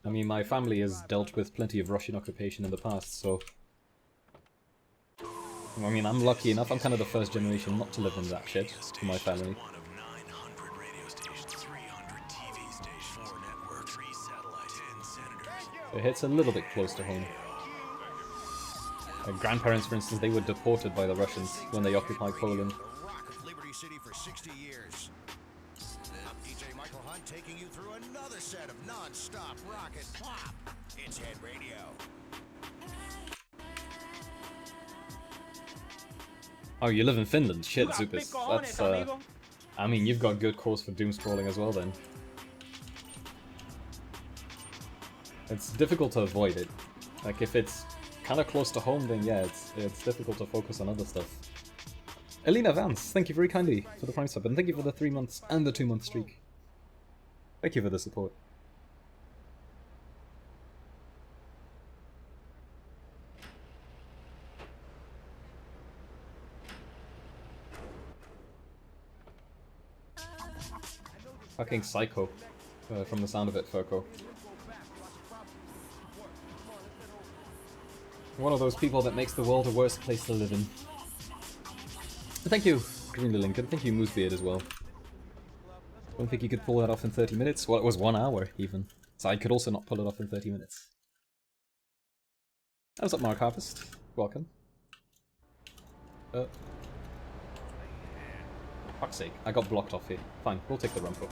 I mean, my family has dealt with plenty of Russian occupation in the past, so... I mean, I'm lucky enough, I'm kind of the first generation not to live in that shit, for my family. So it hits a little bit close to home. My grandparents, for instance, they were deported by the Russians when they occupied Poland. Taking you through another set of non-stop rocket pop. It's Head Radio. Oh, you live in Finland? Shit, Zupis. That's, I mean, you've got good cause for doom scrolling as well, then. It's difficult to avoid it. Like, if it's kind of close to home, then yeah, it's difficult to focus on other stuff. Elena Vance, thank you very kindly for the Prime sub, and thank you for the 3 months and the 2-month streak. Thank you for the support. Fucking psycho, from the sound of it, Furco. One of those people that makes the world a worse place to live in. Thank you, Green Lincoln. Thank you, Moosebeard, as well. Don't think you could pull that off in 30 minutes. Well, it was 1 hour, even. So I could also not pull it off in 30 minutes. What's up, Mark Harvest? Welcome. Fuck's sake, I got blocked off here. Fine, we'll take the Rumpo.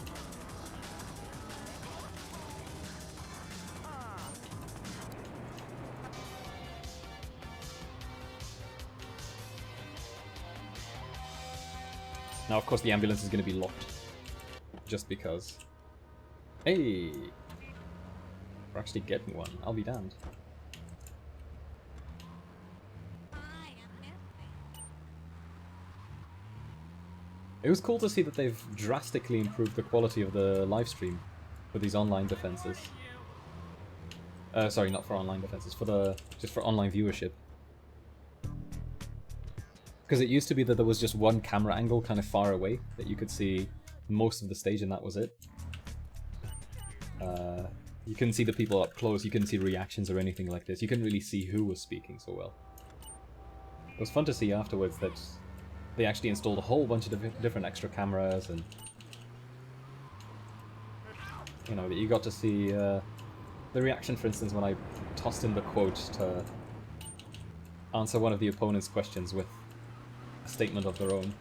Now, of course, the ambulance is going to be locked. Just because. Hey! We're actually getting one. I'll be damned. It was cool to see that they've drastically improved the quality of the live stream for these online defenses. Sorry, not for online defenses, just for online viewership. Because it used to be that there was just one camera angle kind of far away that you could see most of the stage and that was it. You couldn't see the people up close, you couldn't see reactions or anything like this. You couldn't really see who was speaking so well. It was fun to see afterwards that they actually installed a whole bunch of different extra cameras and... You know, that you got to see the reaction, for instance, when I tossed in the quote to answer one of the opponent's questions with a statement of their own.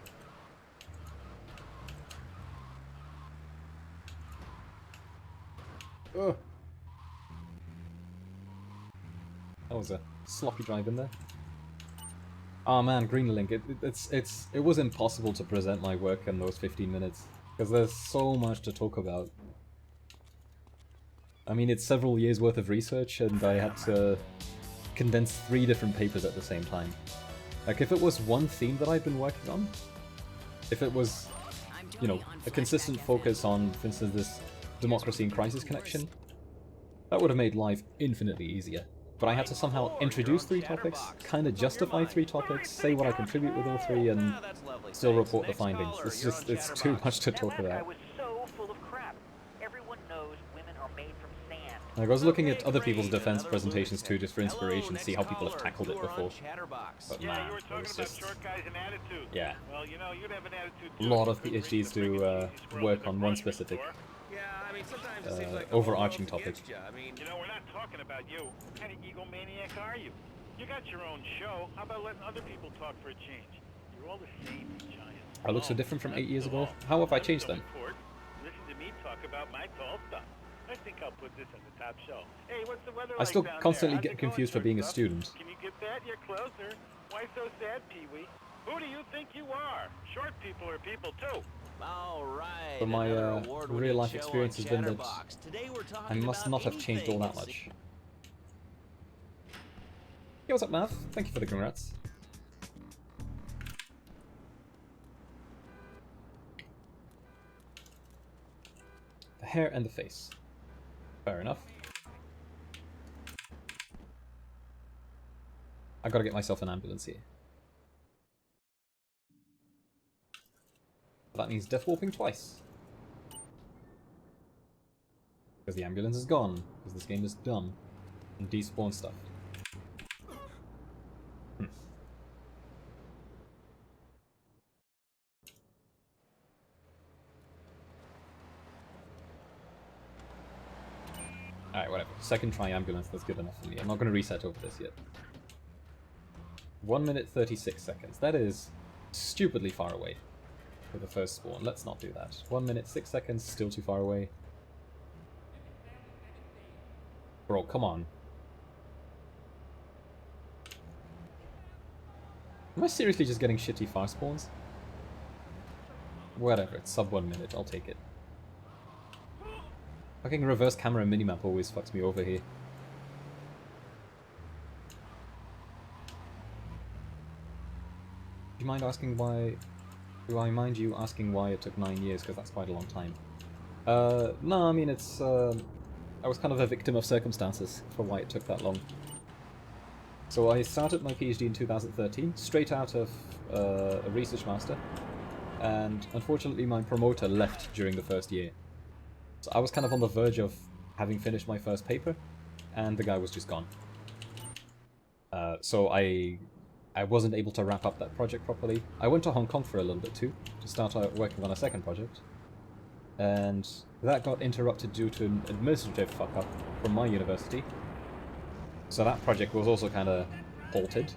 Ugh. That was a sloppy drive in there. Oh man, Greenlink, it was impossible to present my work in those 15 minutes, because there's so much to talk about. I mean, it's several years worth of research, and I had to condense 3 different papers at the same time. Like, if it was one theme that I'd been working on, if it was, you know, a consistent focus on, for instance, this democracy and crisis connection, that would have made life infinitely easier. But I had to somehow introduce 3 topics, kind of justify 3 topics, say what I contribute with all 3, and still report the findings. It's too much to talk about. Like, I was looking at other people's defense presentations too, just for inspiration, see how people have tackled it before. But man, it was just... Yeah. A lot of PhDs do work on one specific overarching topic. You know, we're not talking about you. What kind of egomaniac are you? You got your own show. How about letting other people talk for a change? You're all the same, giant. I look so different from 8 years ago. How have I changed then? Listen to me talk about my tall stuff. I think I'll put this on the top shelf. Hey, what's the weather I still like down constantly there? get confused for being a student. Can you get that? You're closer. Why so sad, Pee-wee? Who do you think you are? Short people are people too. All right. But my real life experience has been that I must not have changed all that much. Hey, what's up, Mav? Thank you for the congrats. The hair and the face. Fair enough. I gotta get myself an ambulance here. That means death warping twice. Because the ambulance is gone. Because this game is dumb. And despawn stuff. Alright, whatever. Second try ambulance, that's good enough for me. I'm not going to reset over this yet. 1 minute 36 seconds. That is stupidly far away for the first spawn. Let's not do that. 1 minute 6 seconds, still too far away. Bro, come on. Am I seriously just getting shitty far spawns? Whatever, it's sub 1 minute, I'll take it. Fucking reverse camera minimap always fucks me over here. Do you mind asking why... Do I mind you asking why it took 9 years, because that's quite a long time. No, I mean it's... I was kind of a victim of circumstances for why it took that long. So I started my PhD in 2013, straight out of a research master, and unfortunately my promoter left during the first year. So I was kind of on the verge of having finished my first paper, and the guy was just gone. So I wasn't able to wrap up that project properly. I went to Hong Kong for a little bit too, to start working on a second project. And that got interrupted due to an administrative fuck-up from my university. So that project was also kind of halted.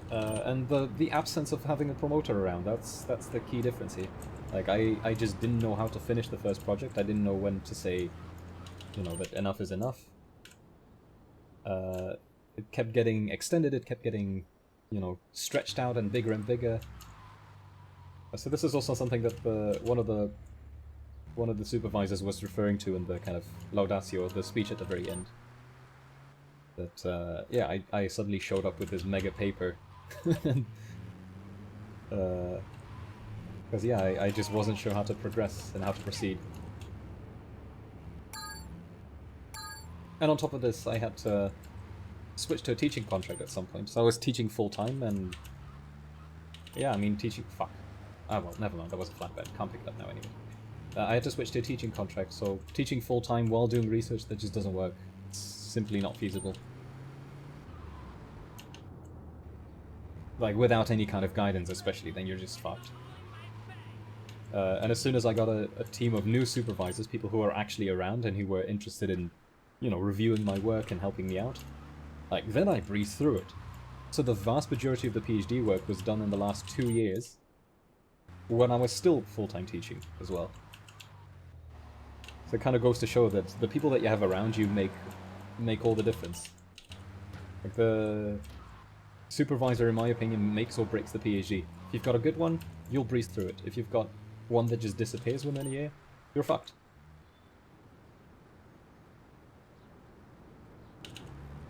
And the absence of having a promoter around, that's the key difference here. Like, I just didn't know how to finish the first project. I didn't know when to say, you know, that enough is enough. It kept getting extended, it kept getting, you know, stretched out and bigger. So this is also something that one of the supervisors was referring to in the kind of laudatio, the speech at the very end. That, yeah, I suddenly showed up with this mega paper. Because, yeah, I just wasn't sure how to progress and how to proceed. And on top of this, I had to switch to a teaching contract at some point. So I was teaching full-time, and... yeah, I mean, teaching... fuck. Ah, well, never mind, that was a flatbed. Can't pick it up now anyway. I had to switch to a teaching contract, so teaching full-time while doing research, that just doesn't work. It's simply not feasible. Like, without any kind of guidance especially, then you're just fucked. And as soon as I got a team of new supervisors, people who are actually around and who were interested in, you know, reviewing my work and helping me out, like, then I breezed through it. So the vast majority of the PhD work was done in the last 2 years, when I was still full-time teaching as well. So it kind of goes to show that the people that you have around you make all the difference. Like, the supervisor, in my opinion, makes or breaks the PhD. If you've got a good one, you'll breeze through it. If you've got one that just disappears within a year, you're fucked.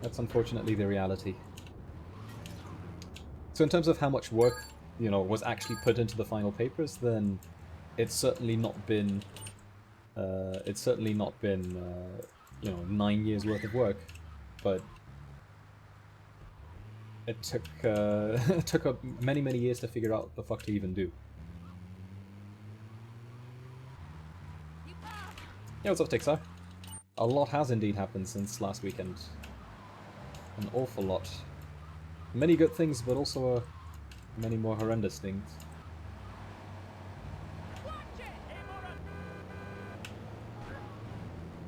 That's unfortunately the reality. So in terms of how much work, you know, was actually put into the final papers, then it's certainly not been, you know, 9 years worth of work, but it took it took many years to figure out what the fuck to even do. Yeah, what's up, Tixar? A lot has indeed happened since last weekend. An awful lot. Many good things, but also many more horrendous things.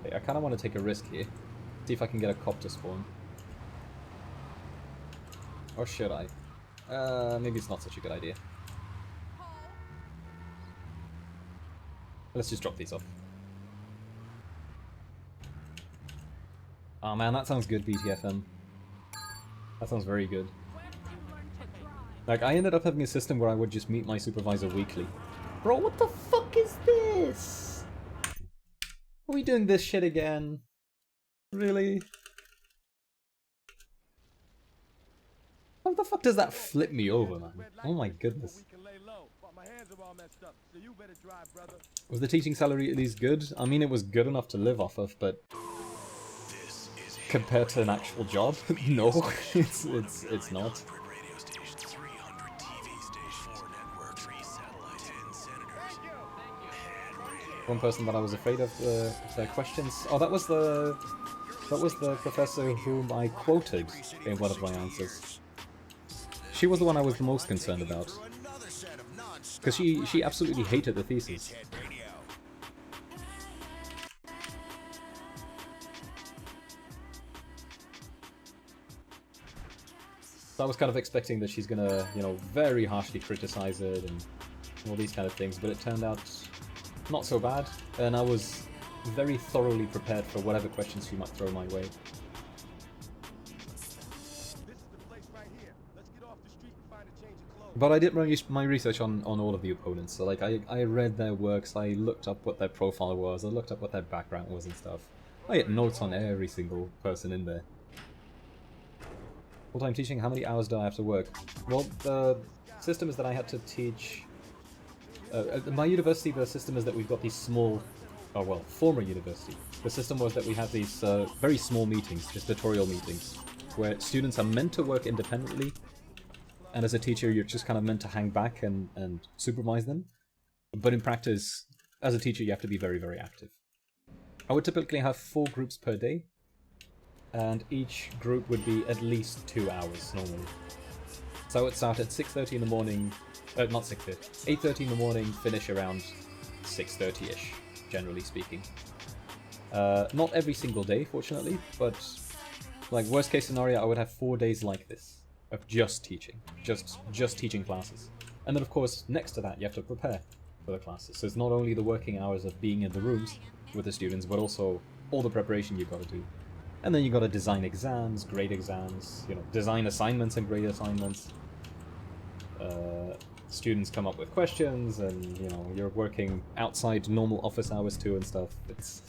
Okay, I kind of want to take a risk here. See if I can get a cop to spawn. Or should I? Maybe it's not such a good idea. Let's just drop these off. Oh man, that sounds good, BTFM. That sounds very good. Like, I ended up having a system where I would just meet my supervisor weekly. Bro, what the fuck is this? Are we doing this shit again? Really? How the fuck does that flip me over, man? Oh my goodness. Was the teaching salary at least good? I mean, it was good enough to live off of, but compared to an actual job, no, it's not. one person that I was afraid of their questions. Oh, that was the professor whom I quoted in one of my answers. She was the one I was the most concerned about, because she absolutely hated the thesis. So I was kind of expecting that she's gonna, you know, very harshly criticize it and all these kind of things, but it turned out not so bad, and I was very thoroughly prepared for whatever questions she might throw my way. But I did my research on all of the opponents, so like I read their works, I looked up what their profile was, I looked up what their background was and stuff. I had notes on every single person in there. Full-time teaching, how many hours do I have to work? Well, the system is that I had to teach... at my university, the system is that we've got these small... Oh, well, former university. The system was that we have these very small meetings, just tutorial meetings, where students are meant to work independently, and as a teacher, you're just kind of meant to hang back and supervise them. But in practice, as a teacher, you have to be very, very active. I would typically have 4 groups per day, and each group would be at least 2 hours normally. So I would start at 6:30 in the morning, not 6:30, 8:30 in the morning, finish around 6:30ish, generally speaking. Not every single day, fortunately, but like worst case scenario, I would have 4 days like this of just teaching, just teaching classes. And then of course, next to that, you have to prepare for the classes. So it's not only the working hours of being in the rooms with the students, but also all the preparation you've got to do. And then you got to design exams, grade exams, you know, design assignments and grade assignments. Students come up with questions, and you know, you're working outside normal office hours too and stuff. It's...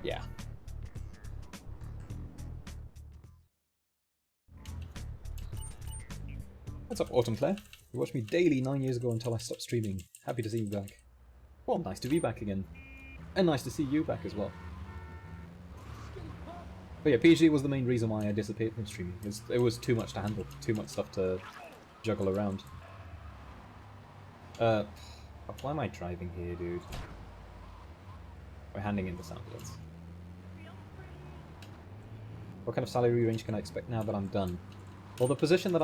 yeah. What's up, Autumn Claire? You watched me daily 9 years ago until I stopped streaming. Happy to see you back. Well, nice to be back again. And nice to see you back as well. But yeah, PhD was the main reason why I disappeared from streaming. It was too much to handle, too much stuff to juggle around. Why am I driving here, dude? We're handing in this ambulance. What kind of salary range can I expect now that I'm done? Well, the position that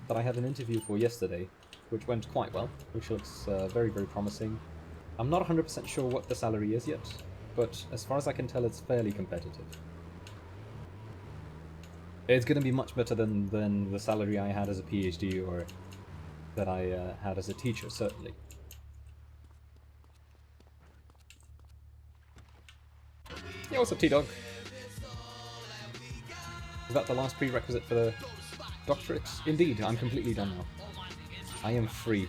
that I had an interview for yesterday, which went quite well, which looks very, very promising. I'm not 100% sure what the salary is yet, but as far as I can tell, it's fairly competitive. It's going to be much better than the salary I had as a PhD or that I had as a teacher, certainly. Yeah, what's up, T-Dog? Is that the last prerequisite for the doctorate? Indeed, I'm completely done now. I am free.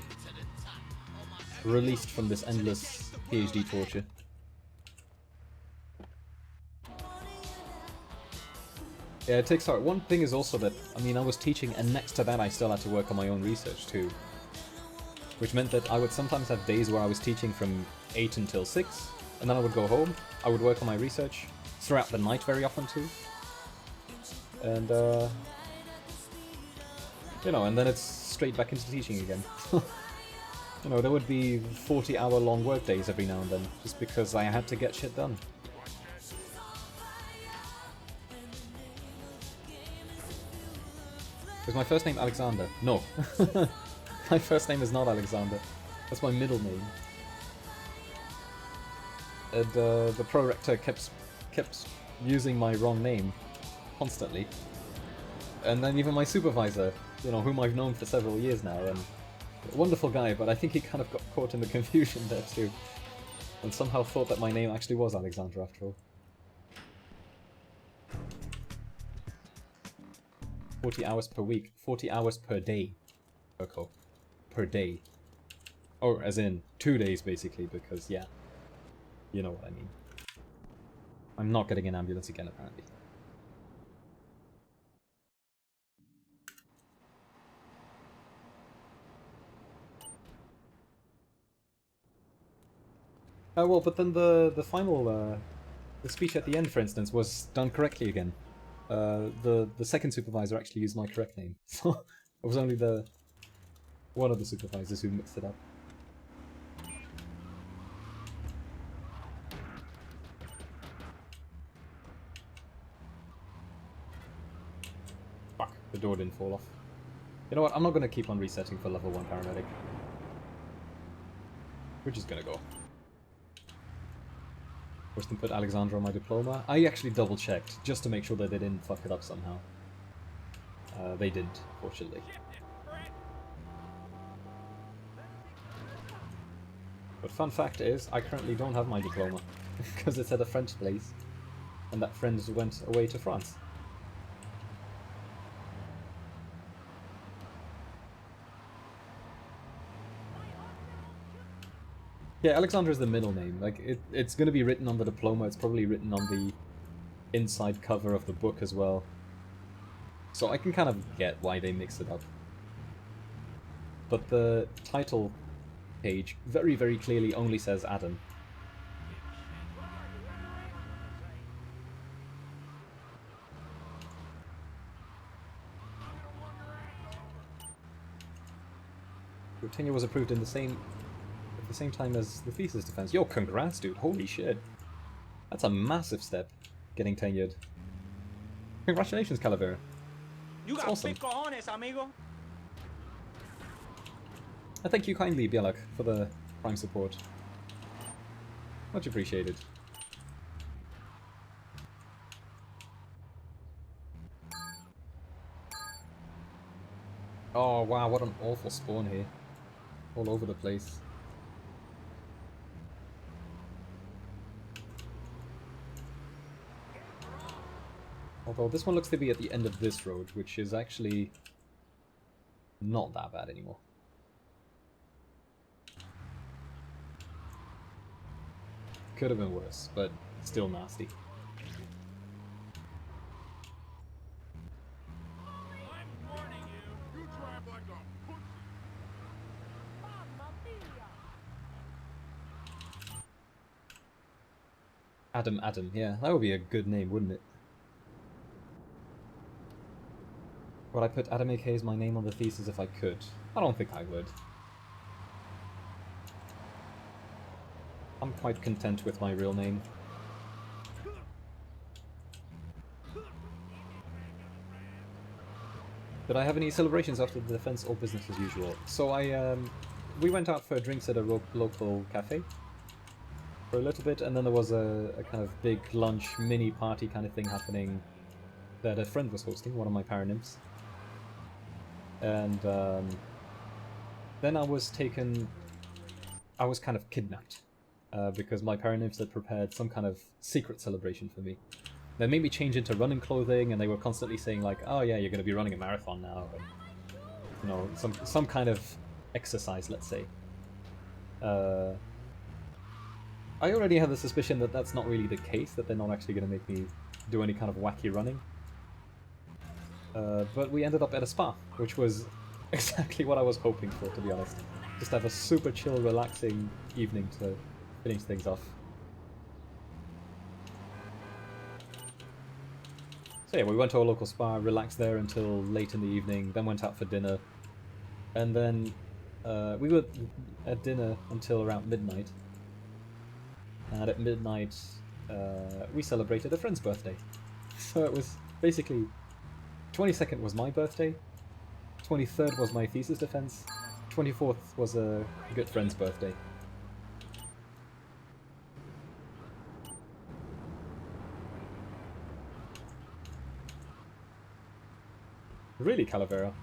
Released from this endless PhD torture. Yeah, it takes hard. One thing is also that, I mean, I was teaching, and next to that I still had to work on my own research too. Which meant that I would sometimes have days where I was teaching from 8 until 6, and then I would go home, I would work on my research, throughout the night very often too. And, you know, and then it's straight back into teaching again. You know, there would be 40-hour-long work days every now and then, just because I had to get shit done. Is my first name Alexander? No. My first name is not Alexander. That's my middle name. And the pro-rector kept using my wrong name constantly. And then even my supervisor, you know, whom I've known for several years now, and a wonderful guy, but I think he kind of got caught in the confusion there too. And somehow thought that my name actually was Alexander after all. 40 hours per week. 40 hours per day. Urko. Per day. Or as in 2 days basically, because yeah. You know what I mean. I'm not getting an ambulance again apparently. Well, but then the final, the speech at the end, for instance, was done correctly again. The second supervisor actually used my correct name, so it was only one of the supervisors who mixed it up. door didn't fall off. You know what, I'm not going to keep on resetting for level 1 paramedic. We're just going to go. Wish them put Alexandra on my diploma. I actually double checked, just to make sure that they didn't fuck it up somehow. They didn't, fortunately. But fun fact is, I currently don't have my diploma, because it's at a French place, and that friend went away to France. Yeah, Alexandra is the middle name. Like, it's going to be written on the diploma, it's probably written on the inside cover of the book as well. So I can kind of get why they mix it up. But the title page very, very clearly only says Adam. Your tenure was approved in the same time as the thesis defense. Yo, congrats, dude. Holy shit. That's a massive step, getting tenured. Congratulations, Calavera. You got awesome. big cojones, amigo. And thank you kindly, Bielak, for the Prime support. Much appreciated. Oh wow, what an awful spawn here. All over the place. Although this one looks to be at the end of this road, which is actually not that bad anymore. Could have been worse, but still nasty. Adam, yeah, that would be a good name, wouldn't it? Would I put Adam AK as my name on the thesis if I could? I don't think I would. I'm quite content with my real name. Did I have any celebrations after the defense or business as usual? So we went out for drinks at a local cafe for a little bit, and then there was a kind of big lunch, mini party kind of thing happening that a friend was hosting, one of my paranymphs. And then I was kind of kidnapped, because my paranymphs had prepared some kind of secret celebration for me. They made me change into running clothing, and they were constantly saying like, oh yeah, you're going to be running a marathon now, and, you know, some kind of exercise, let's say. I already have the suspicion that that's not really the case, that they're not actually going to make me do any kind of wacky running. But we ended up at a spa, which was exactly what I was hoping for, to be honest. Just have a super chill, relaxing evening to finish things off. So yeah, we went to a local spa, relaxed there until late in the evening, then went out for dinner. And then we were at dinner until around midnight. And at midnight, we celebrated a friend's birthday. So it was basically 22nd was my birthday, 23rd was my thesis defense, 24th was a good friend's birthday. Really, Calavera.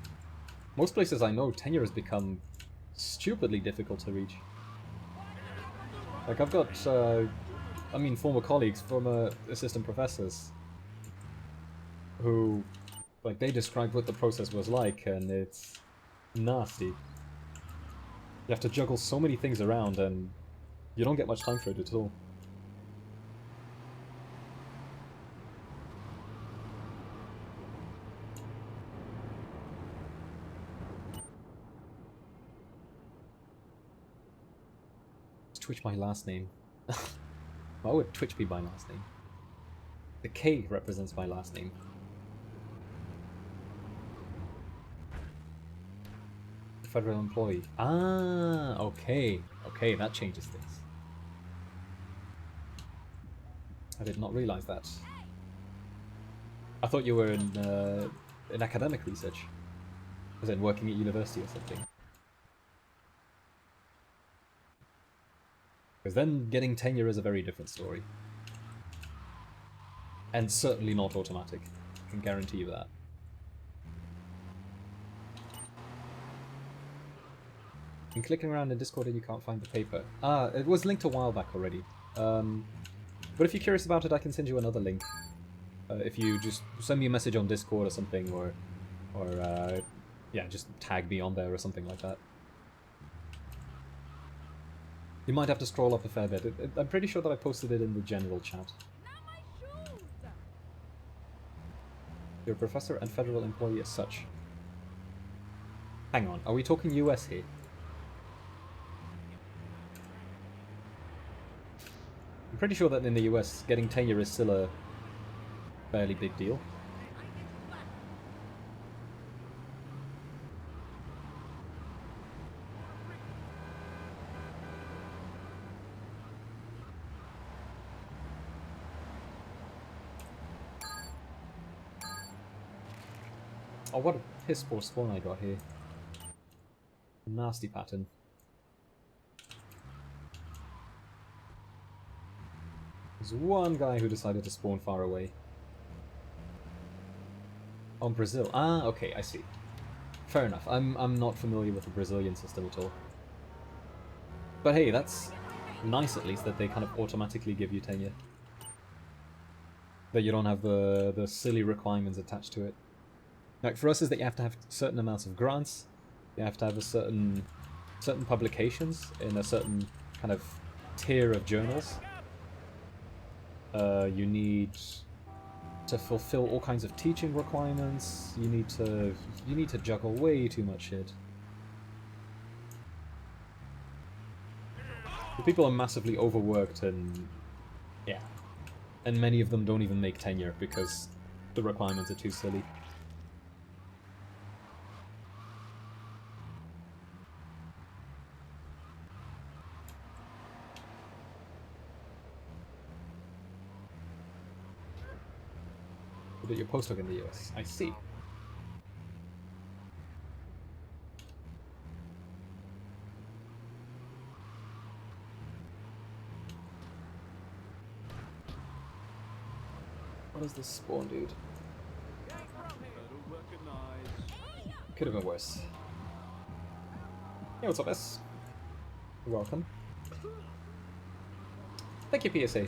Most places I know, tenure has become stupidly difficult to reach. Like, I've got, former colleagues, former assistant professors, who, like, they described what the process was like, and it's nasty. You have to juggle so many things around, and you don't get much time for it at all. Twitch my last name. Why would Twitch be my last name? The K represents my last name. Federal employee. Ah, okay. Okay, that changes things. I did not realize that. I thought you were in in academic research. As in working at university or something. Because then getting tenure is a very different story. And certainly not automatic. I can guarantee you that. And clicking around in Discord and you can't find the paper. Ah, it was linked a while back already. But if you're curious about it, I can send you another link. If you just send me a message on Discord or something, or yeah, just tag me on there or something like that. You might have to scroll up a fair bit. I'm pretty sure that I posted it in the general chat. You're a professor and federal employee as such. Hang on, are we talking US here? I'm pretty sure that in the US, getting tenure is still a fairly big deal. Oh, what a piss poor spawn I got here. Nasty pattern. There's one guy who decided to spawn far away. On Brazil. Ah, okay, I see. Fair enough. I'm not familiar with the Brazilian system at all. But hey, that's nice at least that they kind of automatically give you tenure. That you don't have the silly requirements attached to it. Like for us is that you have to have certain amounts of grants, you have to have a certain publications in a certain kind of tier of journals. You need to fulfill all kinds of teaching requirements. You need to juggle way too much shit. The people are massively overworked and yeah, and many of them don't even make tenure because the requirements are too silly. You did your postdoc in the US. I see. What is this spawn, dude? Could have been worse. Hey, what's up, S? You're welcome. Thank you, PSA.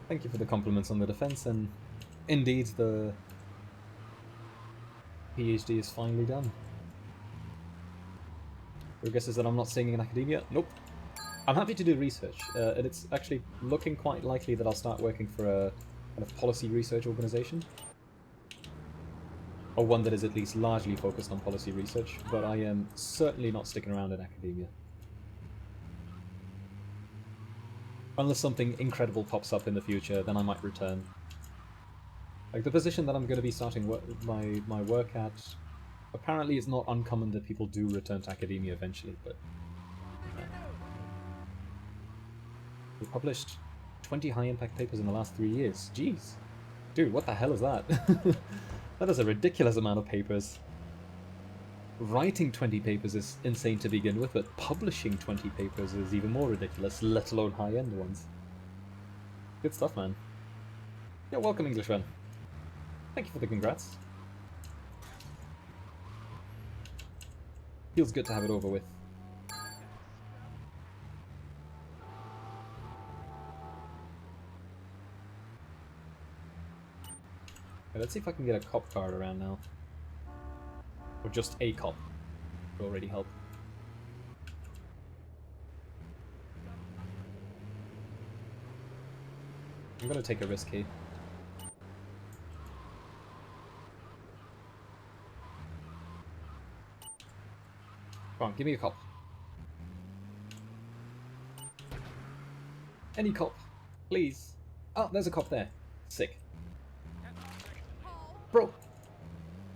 Thank you for the compliments on the defense, and indeed the PhD is finally done. Your guess is that I'm not staying in academia? Nope. I'm happy to do research, and it's actually looking quite likely that I'll start working for a kind of policy research organization. Or one that is at least largely focused on policy research, but I am certainly not sticking around in academia. Unless something incredible pops up in the future, then I might return. Like, the position that I'm going to be starting my work at, apparently it's not uncommon that people do return to academia eventually, but... We published 20 high-impact papers in the last 3 years. Jeez. Dude, what the hell is that? That is a ridiculous amount of papers. Writing 20 papers is insane to begin with, but publishing 20 papers is even more ridiculous, let alone high-end ones. Good stuff, man. Yeah, welcome, Englishman. Thank you for the congrats. Feels good to have it over with. Okay, let's see if I can get a cop card around now. Or just a cop. Would already help. I'm gonna take a risk here. Come on, give me a cop. Any cop, please. Oh, there's a cop there. Sick. Bro,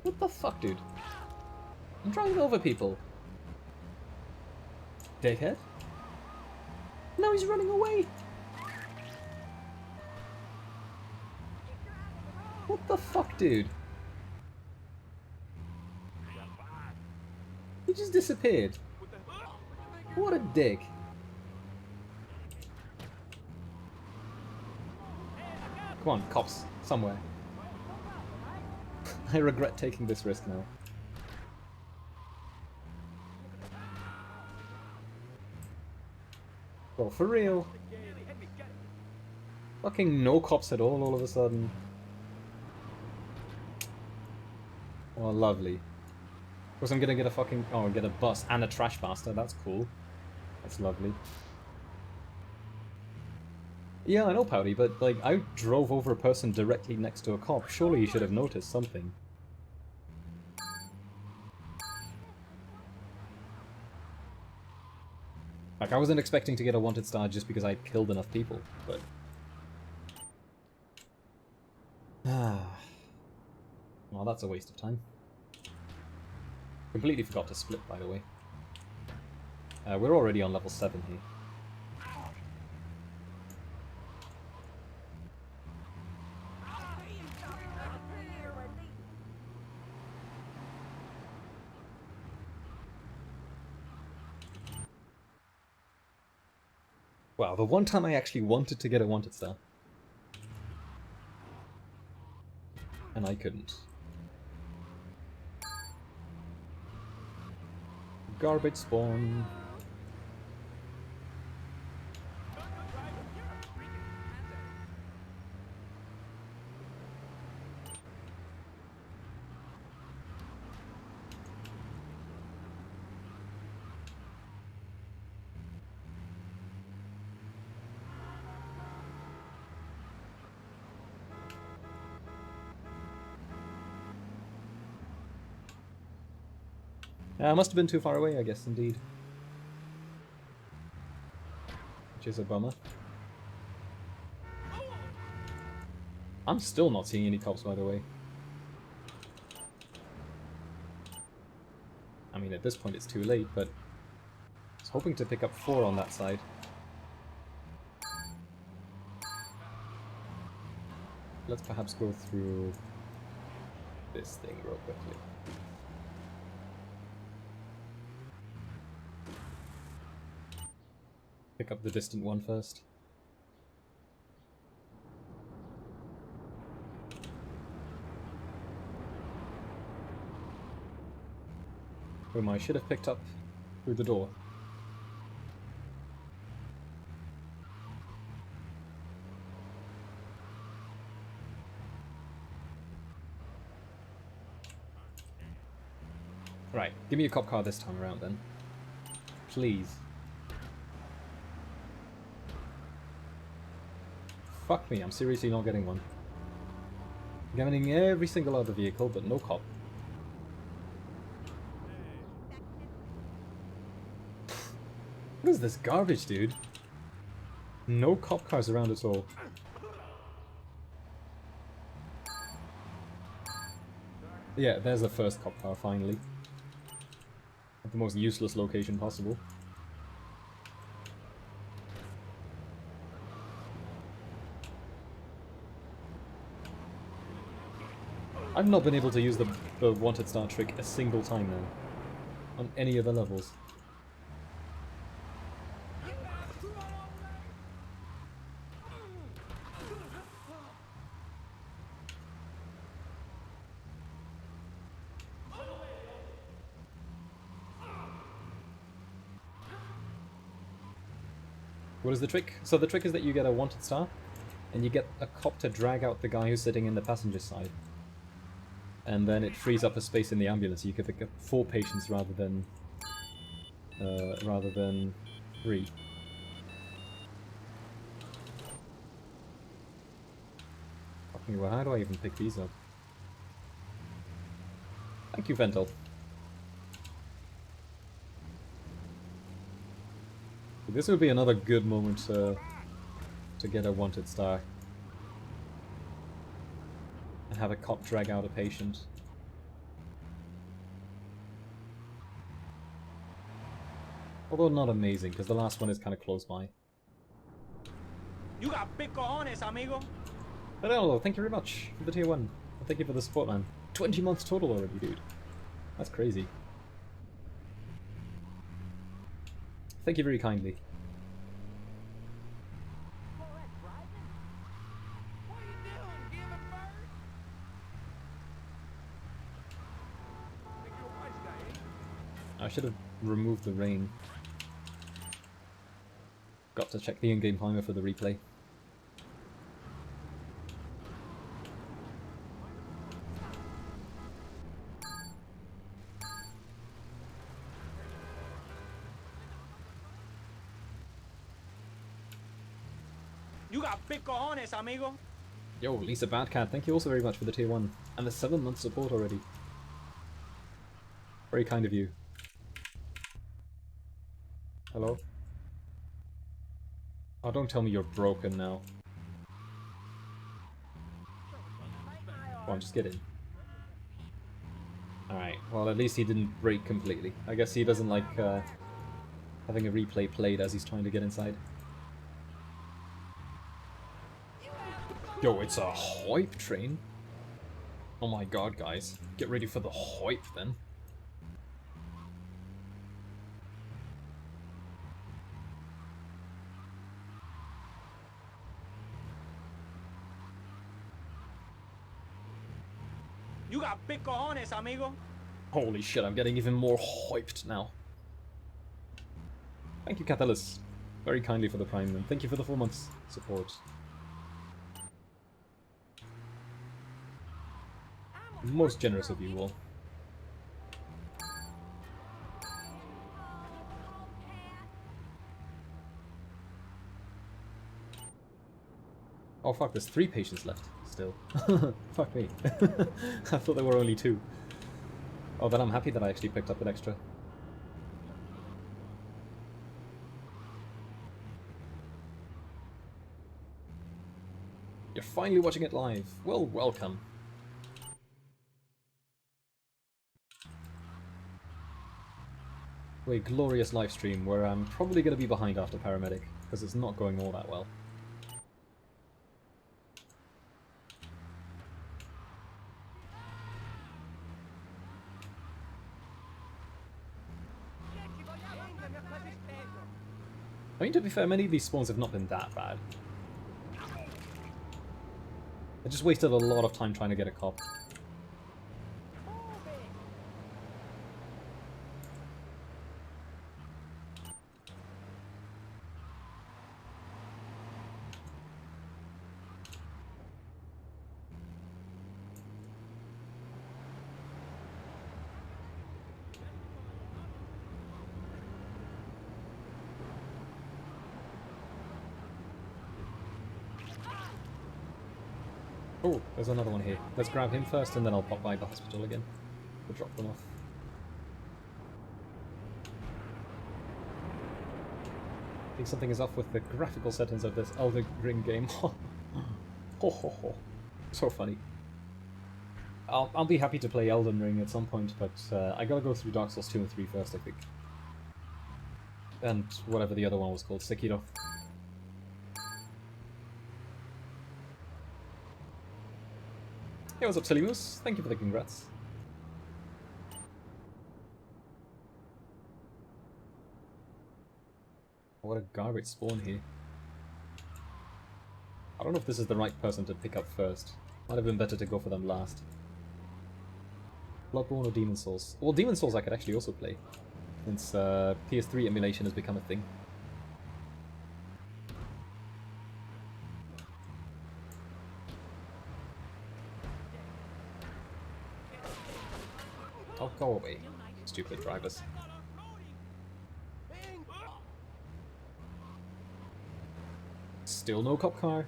what the fuck, dude? I'm driving over people. Dickhead. No, he's running away. the fuck, dude? He just disappeared. What a dick. Come on, cops. Somewhere. I regret taking this risk now. Well, for real. Fucking no cops at all of a sudden. Oh, lovely. Of course I'm gonna get a fucking... Oh, get a bus and a trash bastard. That's cool. That's lovely. Yeah, I know, Pouty, but, like, I drove over a person directly next to a cop. Surely you should have noticed something. Like, I wasn't expecting to get a wanted star just because I killed enough people, but... Well, that's a waste of time. Completely forgot to split, by the way. We're already on level 7 here. Wow, the one time I actually wanted to get a wanted star. And I couldn't. Garbage spawn. I must have been too far away, I guess, indeed. Which is a bummer. I'm still not seeing any cops, by the way. I mean, at this point it's too late, but I was hoping to pick up 4 on that side. Let's perhaps go through this thing real quickly. Pick up the distant one first. Whom I should have picked up through the door. Right, give me a cop car this time around then. Please. Fuck me, I'm seriously not getting one. I'm getting every single other vehicle, but no cop. What is this garbage, dude? No cop cars around at all. Yeah, there's the first cop car, finally. At the most useless location possible. I've not been able to use the wanted star trick a single time now. On any of the levels. What is the trick? So the trick is that you get a wanted star, and you get a cop to drag out the guy who's sitting in the passenger side. And then it frees up a space in the ambulance. You can pick up 4 patients rather than 3. Fucking well, how do I even pick these up? Thank you, Ventil. This would be another good moment to get a wanted star. And have a cop drag out a patient. Although not amazing, because the last one is kind of close by. You got big cojones, amigo. But hello, thank you very much for the tier 1. Thank you for the support, man. 20 months total already, dude. That's crazy. Thank you very kindly. I should have removed the rain. Got to check the in-game timer for the replay. You got big cojones, amigo. Yo, Lisa Badcat, thank you also very much for the tier 1. And the 7-month support already. Very kind of you. Hello? Oh, don't tell me you're broken now. Come on, just get in. Alright, well at least he didn't break completely. I guess he doesn't like having a replay played as he's trying to get inside. Yo, it's a hype train. Oh my god, guys. Get ready for the hype then. You got big cojones, amigo. Holy shit, I'm getting even more hyped now. Thank you, Catalyst. Very kindly for the Prime, and thank you for the 4 months support. Most generous of you all. Oh fuck, there's 3 patients left still. Fuck me. I thought there were only 2. Oh, then I'm happy that I actually picked up an extra. You're finally watching it live. Well, welcome. To a glorious live stream where I'm probably going to be behind after Paramedic, because it's not going all that well. I mean, to be fair, many of these spawns have not been that bad. I just wasted a lot of time trying to get a cop. Oh, there's another one here. Let's grab him first and then I'll pop by the hospital again to drop them off. I think something is off with the graphical settings of this Elden Ring game. Ho ho ho. So funny. I'll be happy to play Elden Ring at some point, but I gotta go through Dark Souls 2 and 3 first, I think. And whatever the other one was called, Sekiro. Hey, what's up, Silly Moose? Thank you for the congrats. What a garbage spawn here. I don't know if this is the right person to pick up first. Might have been better to go for them last. Bloodborne or Demon Souls? Well, Demon Souls I could actually also play, since PS3 emulation has become a thing. Oh, go away, stupid drivers. Still no cop car.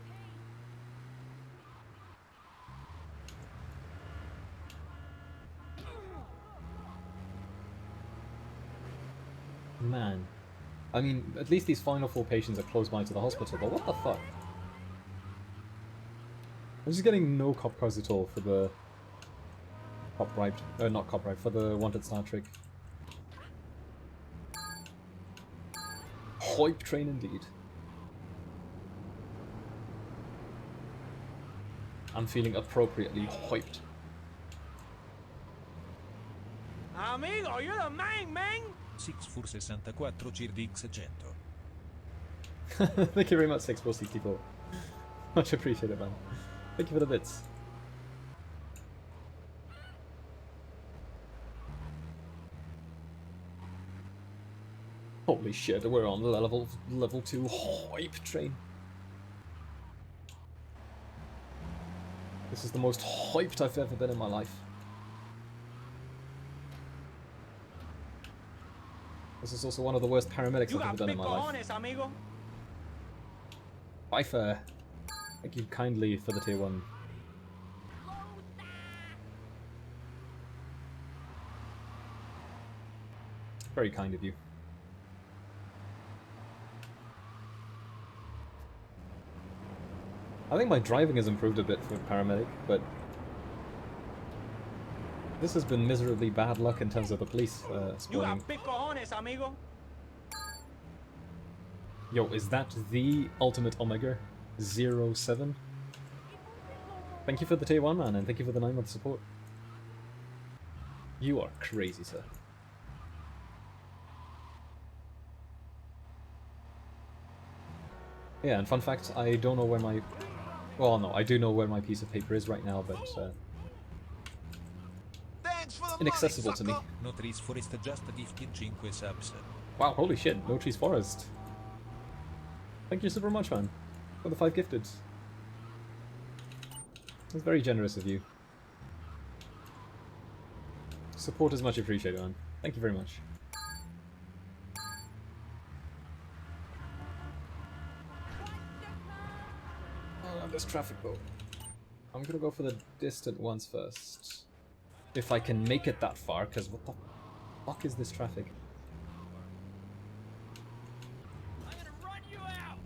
Man. I mean, at least these final 4 patients are close by to the hospital, but what the fuck? I'm just getting no cop cars at all for the cop ride. Not cop ride, for the wanted Star Trek. Hype train indeed. I'm feeling appropriately hyped. Amigo, you're the man! 6x64 GRDX100. Thank you very much, 6464. Much appreciated, man. Thank you for the bits. Holy shit, we're on the level 2 hype train. This is the most hyped I've ever been in my life. This is also one of the worst paramedics You I've ever got done in big my life. cojones, amigo. Pfeiffer, thank you kindly for the tier 1. Very kind of you. I think my driving has improved a bit for paramedic, but this has been miserably bad luck in terms of the police You spawning. got big cojones, amigo. Yo, is that the ultimate Omega 07? Thank you for the tier 1, man, and thank you for the 9-month support. You are crazy, sir. Yeah, and fun fact, I don't know where my... Well, no, I do know where my piece of paper is right now, but Thanks for the inaccessible money, to me. sucker. No trees forest just gifted 5 subs. Wow, holy shit, no trees forest. Thank you super much, man, for the 5 gifted. That's very generous of you. Support is much appreciated, man. Thank you very much. Oh, there's traffic though. I'm gonna go for the distant ones first. If I can make it that far, because what the fuck is this traffic? I'm gonna run you out.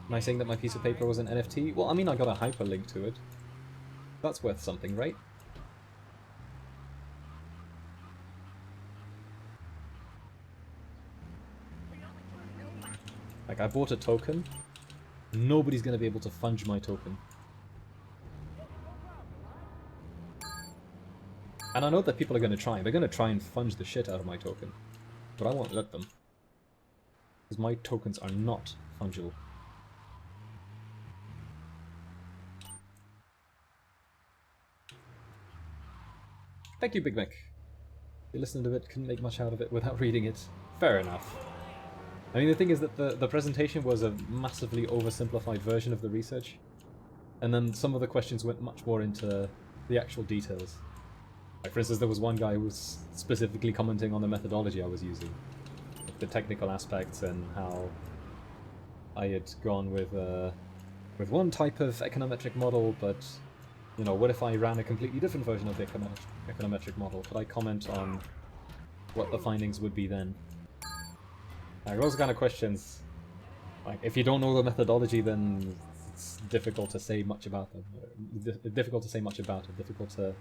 Am I saying that my piece of paper was an NFT? Well, I mean, I got a hyperlink to it. That's worth something, right? Like, I bought a token. Nobody's gonna be able to fudge my token. And I know that people are gonna try. They're gonna try and fudge the shit out of my token. But I won't let them. Because my tokens are not fungible. Thank you, Big Mac. You listened to it, couldn't make much out of it without reading it. Fair enough. I mean, the thing is that the presentation was a massively oversimplified version of the research. And then some of the questions went much more into the actual details. Like, for instance, there was one guy who was specifically commenting on the methodology I was using. Like the technical aspects and how I had gone with one type of econometric model, but, you know, what if I ran a completely different version of the econometric model? Could I comment on what the findings would be then? Like, those kind of questions, like, if you don't know the methodology, then it's difficult to say much about them. Difficult to say much about it, difficult to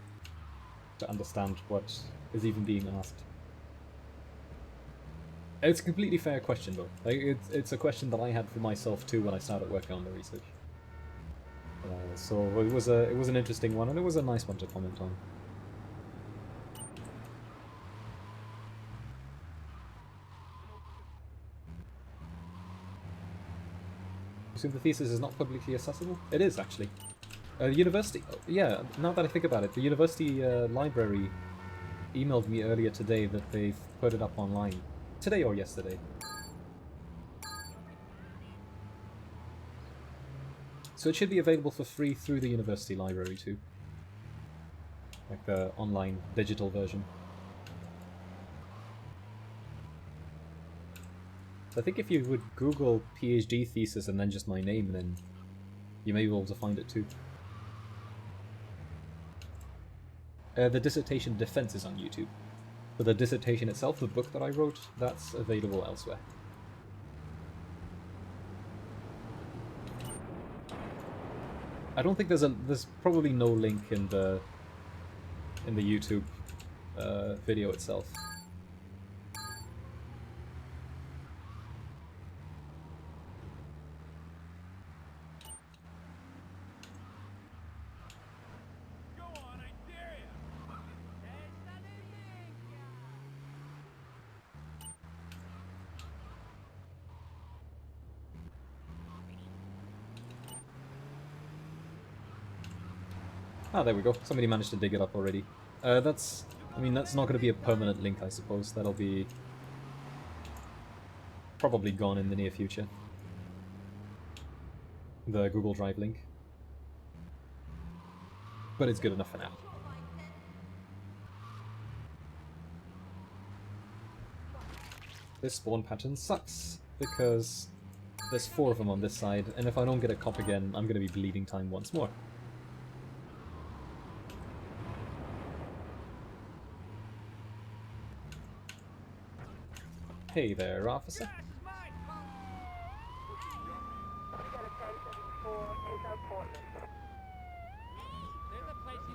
understand what is even being asked. It's a completely fair question, though. Like, it's a question that I had for myself too when I started working on the research. So it was an interesting one, and it was a nice one to comment on. So the thesis is not publicly accessible? It is, actually. University... Yeah, now that I think about it, the university library emailed me earlier today that they've put it up online. Today or yesterday. So it should be available for free through the university library too. Like the online digital version. So I think if you would Google PhD thesis and then just my name, then you may be able to find it too. The dissertation defense is on YouTube. But the dissertation itself, the book that I wrote, that's available elsewhere. I don't think there's probably no link in the in the YouTube video itself. Go on, I dare ya. Ah, there we go. Somebody managed to dig it up already. That's... I mean, that's not going to be a permanent link, I suppose. That'll be... probably gone in the near future. The Google Drive link. But it's good enough for now. This spawn pattern sucks, because there's 4 of them on this side, and if I don't get a cop again, I'm going to be bleeding time once more. Hey there, officer.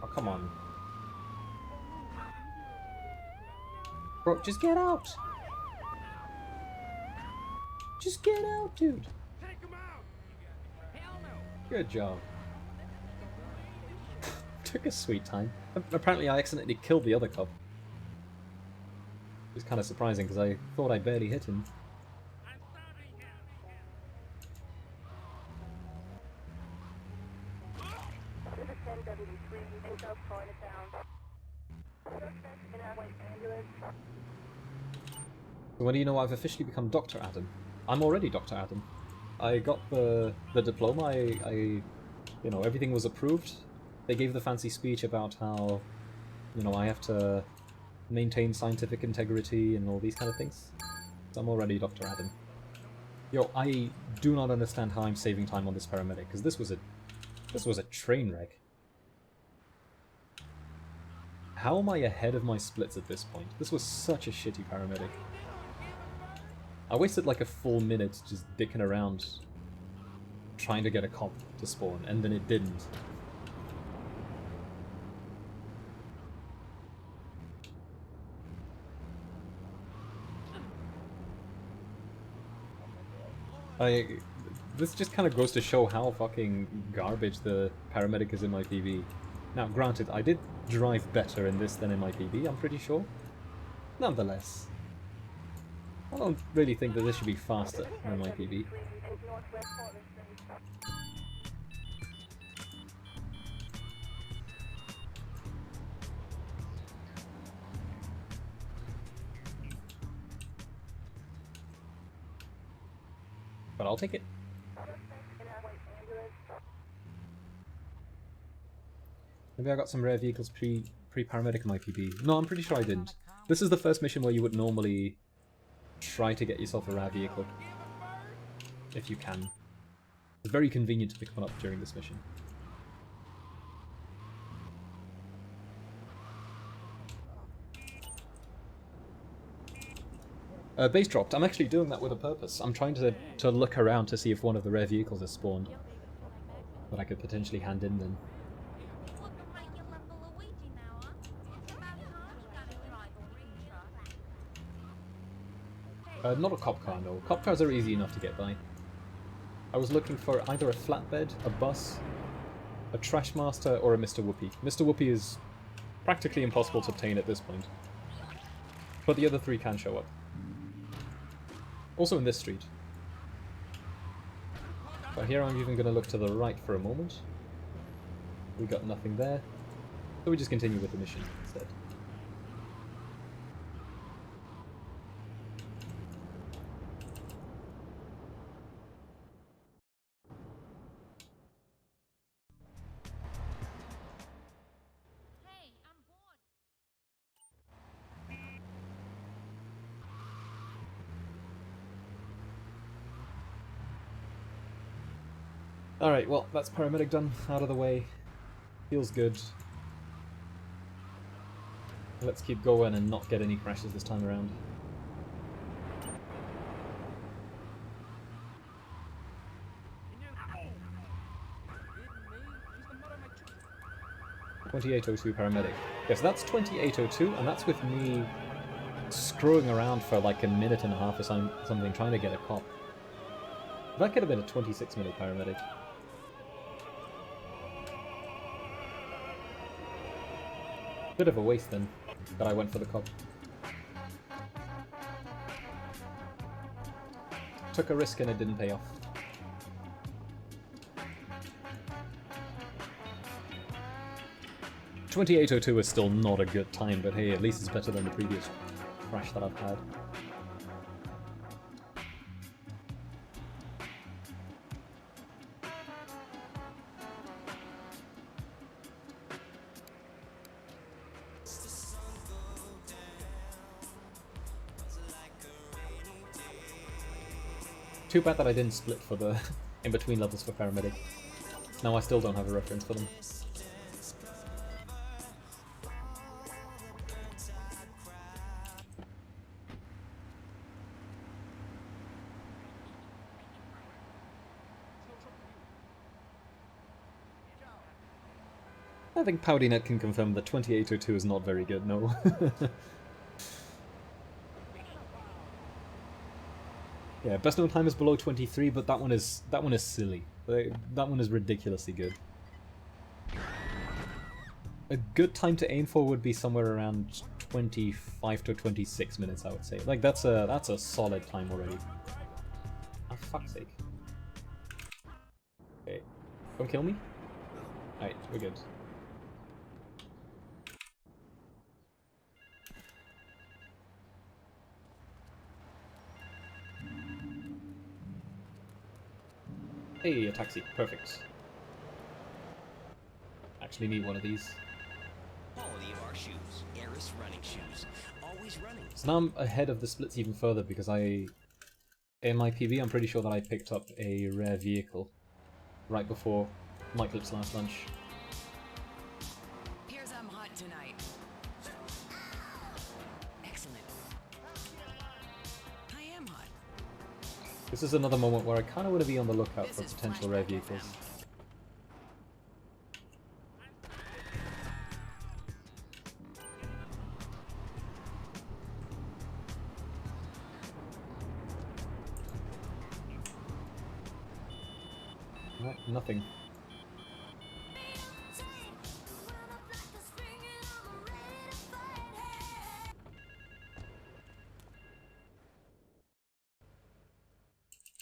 Oh, come on. Bro, just get out! Just get out, dude! Take him out! Hell no! Good job. Took a sweet time. Apparently I accidentally killed the other cop. It was kind of surprising because I thought I barely hit him. So when do you know I've officially become Dr. Adam? I'm already Dr. Adam. I got the diploma, I you know, everything was approved. They gave the fancy speech about how, you know, I have to maintain scientific integrity and all these kind of things. So I'm already Dr. Adam. Yo, I do not understand how I'm saving time on this paramedic, because this was a train wreck. How am I ahead of my splits at this point? This was such a shitty paramedic. I wasted like a full minute just dicking around trying to get a cop to spawn, and then it didn't. This just kind of goes to show how fucking garbage the paramedic is in my PB. Now, granted, I did drive better in this than in my PB, I'm pretty sure. Nonetheless, I don't really think that this should be faster than my PB. But I'll take it. Maybe I got some rare vehicles pre-paramedic in my PB. No, I'm pretty sure I didn't. This is the first mission where you would normally try to get yourself a rare vehicle. If you can. It's very convenient to pick one up during this mission. Base dropped. I'm actually doing that with a purpose. I'm trying to look around to see if one of the rare vehicles has spawned that I could potentially hand in then. Not a cop car, no. Cop cars are easy enough to get by. I was looking for either a flatbed, a bus, a trash master, or a Mr. Whoopi. Mr. Whoopi is practically impossible to obtain at this point. But the other 3 can show up. Also in this street. But here I'm even going to look to the right for a moment. We got nothing there. So we just continue with the mission instead. Alright, well, that's paramedic done, out of the way. Feels good. Let's keep going and not get any crashes this time around. 2802 paramedic. Yes, that's 2802, and that's with me screwing around for like a minute and a half or something trying to get a cop. That could have been a 26-minute paramedic. Bit of a waste then, that I went for the cop. Took a risk and it didn't pay off. .2802 is still not a good time, but hey, at least it's better than the previous crash that I've had. Too bad that I didn't split for the in-between levels for paramedic. Now I still don't have a reference for them. I think PowdyNet can confirm that 2802 is not very good, no. Yeah, best known time is below 23, but that one is silly. That one is ridiculously good. A good time to aim for would be somewhere around 25 to 26 minutes, I would say. Like that's a solid time already. Oh, fuck's sake. Okay. Don't kill me? Alright, we're good. Hey, a taxi. Perfect. Actually need one of these. Quality of our shoes. Eris running shoes. Always running. So now I'm ahead of the splits even further because in my PB I'm pretty sure that I picked up a rare vehicle right before Mike-Lip's last lunch. Here's I'm hot tonight. Excellent. I am hot. This is another moment where I kind of want to be on the lookout for potential rare vehicles. Right, nothing.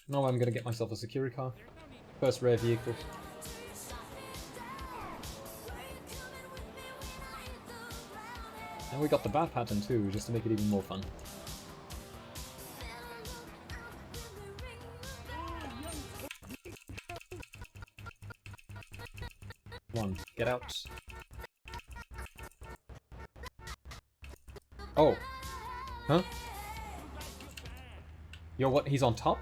Now I'm gonna get myself a security car. First rare vehicle. And we got the bat pattern too, just to make it even more fun. Come on, get out. Oh. Huh? Yo, what? He's on top?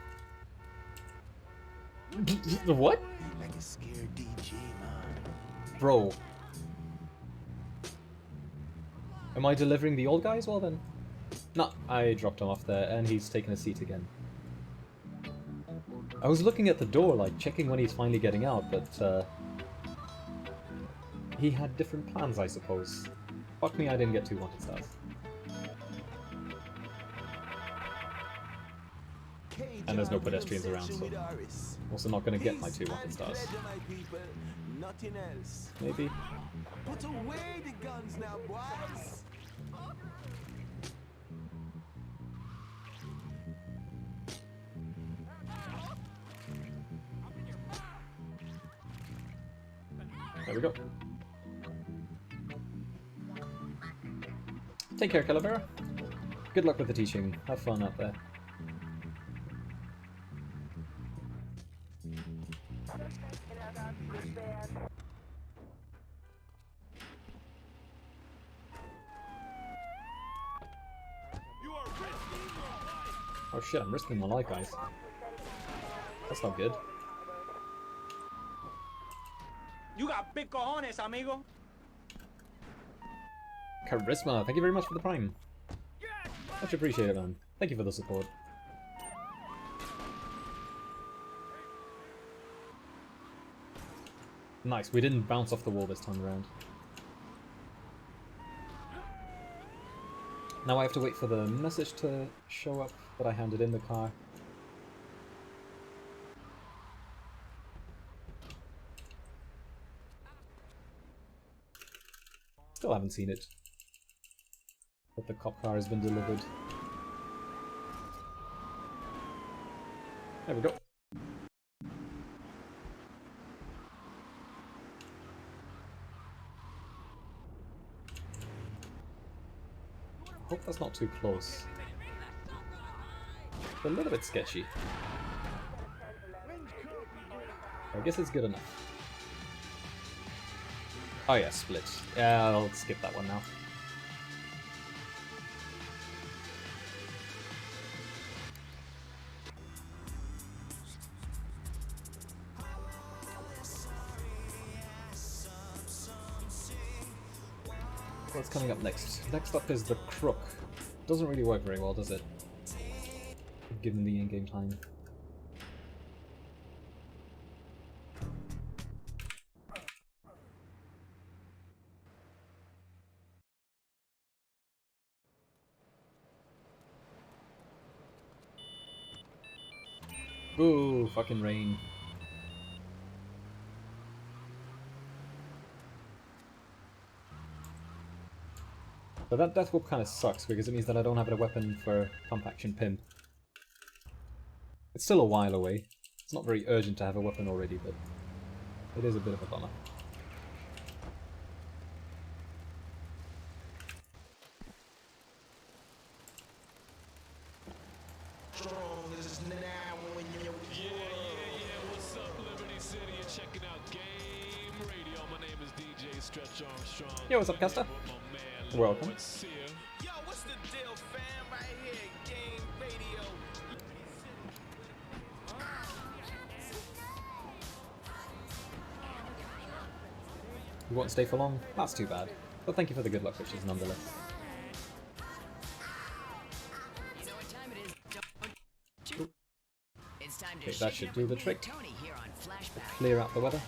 What? Like a scared DJ, man. Bro. Am I delivering the old guy as well then? No, I dropped him off there and he's taken a seat again. I was looking at the door, like, checking when he's finally getting out, but, he had different plans, I suppose. Fuck me, I didn't get 2 wanted stars. And there's no pedestrians around, so also not gonna get my 2 wanted stars. Nothing else. Maybe. Put away the guns now, boys. There we go. Take care, Calavera. Good luck with the teaching. Have fun out there. Oh shit, I'm risking my life, guys. That's not good. You got big cojones, amigo. Charisma, thank you very much for the prime. Much appreciated, man. Thank you for the support. Nice, we didn't bounce off the wall this time around. Now I have to wait for the message to show up that I handed in the car. Still haven't seen it. But the cop car has been delivered. There we go. Hope that's not too close. It's a little bit sketchy. I guess it's good enough. Oh yeah, split. Yeah, I'll skip that one now. What's coming up next? Next up is the Crook. Doesn't really work very well, does it? Given the in-game time. Ooh, fucking rain. So that death whoop kind of sucks because it means that I don't have a weapon for pump action pimp. It's still a while away. It's not very urgent to have a weapon already, but it is a bit of a bummer. What's up, Liberty City? You're checking out Game Radio. My name is DJ Stretch Armstrong. Yo, what's up, Caster? Welcome. Yo, what's the deal, fam? Right here, Game Radio. You won't stay for long? That's too bad. But thank you for the good luck wishes nonetheless. You know what time it is, don't you? It's time to Okay, that shake should it up do with the me and trick. Tony here on Flashback. Clear out the weather.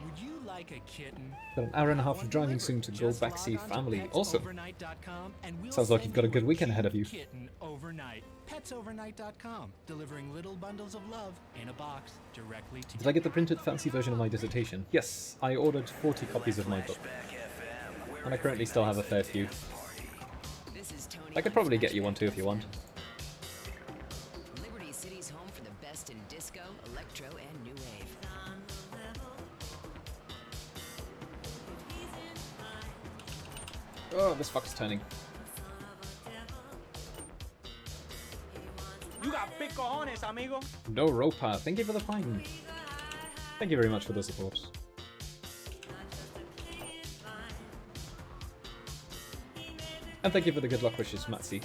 Would you like a kitten? Got an hour and a half of driving soon to go back see family. Awesome. Sounds like you've got a good weekend ahead of you. Kitten overnight. Petsovernight.com, delivering little bundles of love in a box directly to Did I get the printed fancy version of my dissertation? Yes, I ordered 40 copies of my book. And I currently still have a fair few. This is Tony I could probably get you one too if you want. Liberty City's home for the best in disco, electro, and new wave. Oh, this fucker's turning. You got big cojones, amigo. No Ropa, thank you for the fine. Thank you very much for the support. And thank you for the good luck wishes, Matsy.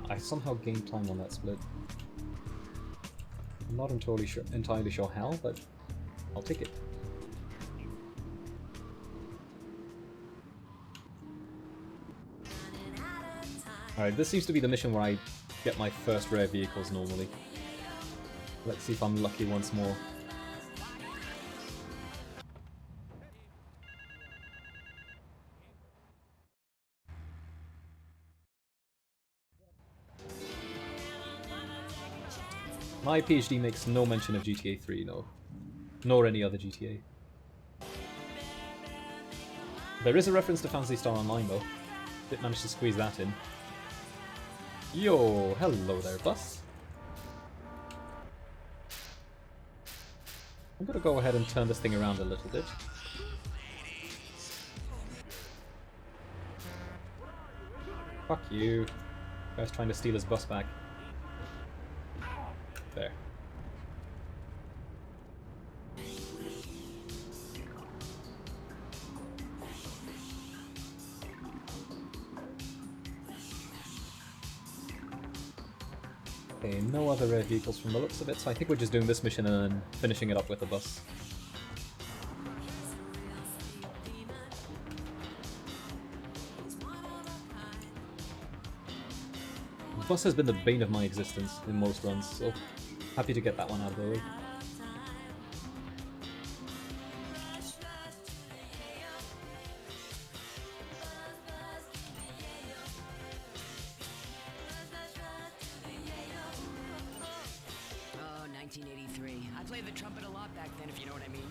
I somehow gained time on that split. I'm not entirely sure how, but I'll take it. Alright, this seems to be the mission where I get my first rare vehicles normally. Let's see if I'm lucky once more. My PhD makes no mention of GTA 3, no. Nor any other GTA. There is a reference to Phantasy Star Online though. Did manage to squeeze that in. Yo, hello there, bus. I'm gonna go ahead and turn this thing around a little bit. Fuck you. Guy's trying to steal his bus back. There. Okay, no other rare vehicles from the looks of it, so I think we're just doing this mission and then finishing it up with a bus. The bus has been the bane of my existence in most runs, so happy to get that one out of the way. Oh, 1983. I played the trumpet a lot back then, if you know what I mean.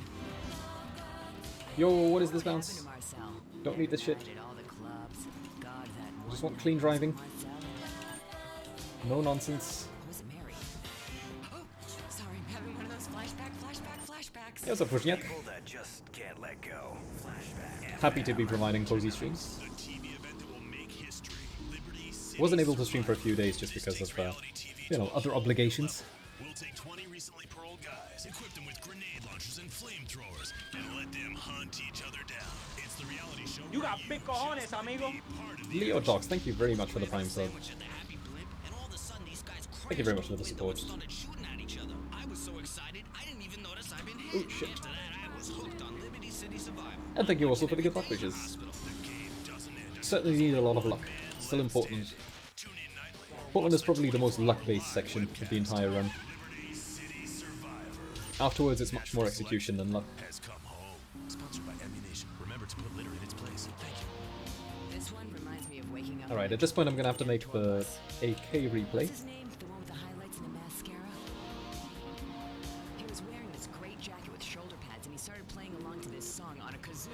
Yo, what is this What bounce? happened to Marcel? Don't need this shit. I did all the clubs. God, that Just one want clean night driving. Marcel. No nonsense. I wasn't married. Oh, sorry, I'm having one of those flashbacks. How's up, Wozniak? People that just can't let go. Flashback. Happy to be providing cozy streams. Wasn't able to stream for a few days just because of, you know, other obligations. We'll take 20 recently paroled guys, equip them with grenade launchers and flamethrowers, and let them hunt each other down. It's the reality show. You got big cojones, amigo. Leo Dogs, thank you very much for the Prime sub. Thank you very much for the support. Oh shit. And thank you also for the good luck wishes. Certainly need a lot of luck. Still important. Portland is probably the most luck-based section of the entire run. Afterwards, it's much more execution than luck. Sponsored by Ammunition. Remember to put litter in its place. Thank you. This one reminds me of waking up. Alright, at this point I'm gonna have to make the AK replay. What's his name? The one with the highlights and the mascara? He was wearing this great jacket with shoulder pads and he started playing along to this song on a kazoo.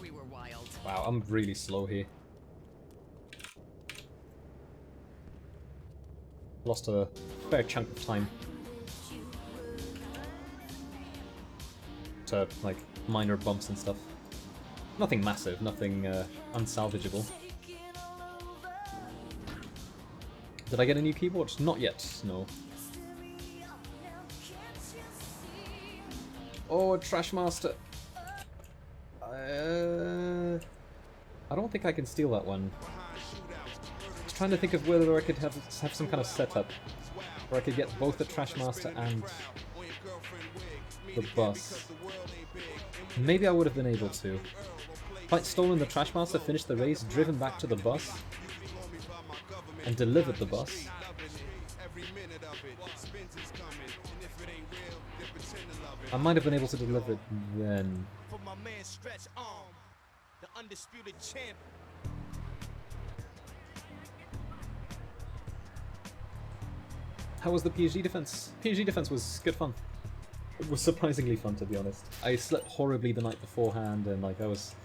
We were wild. Wow, I'm really slow here. Lost a fair chunk of time to, like, minor bumps and stuff. Nothing massive, nothing unsalvageable. Did I get a new keyboard? Not yet, no. Oh, Trashmaster! I don't think I can steal that one. I was trying to think of whether I could have some kind of setup where I could get both the Trashmaster and the bus. Maybe I would have been able to. If I'd stolen the Trashmaster, finished the race, driven back to the bus, and delivered the bus. I might have been able to deliver it then. For my man Stretch Arm, the undisputed champ. How was the PhD defense? PhD defense was good fun. It was surprisingly fun, to be honest. I slept horribly the night beforehand, and like I was...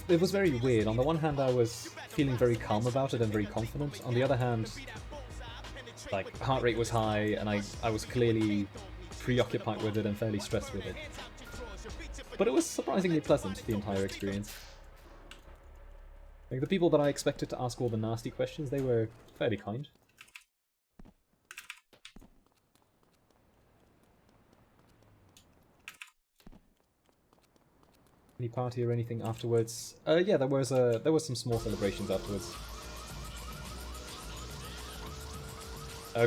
It was very weird. On the one hand, I was feeling very calm about it and very confident. On the other hand, like, heart rate was high, and I was clearly preoccupied with it and fairly stressed with it. But it was surprisingly pleasant, the entire experience. Like, the people that I expected to ask all the nasty questions, they were fairly kind. Any party or anything afterwards? Yeah, there was some small celebrations afterwards.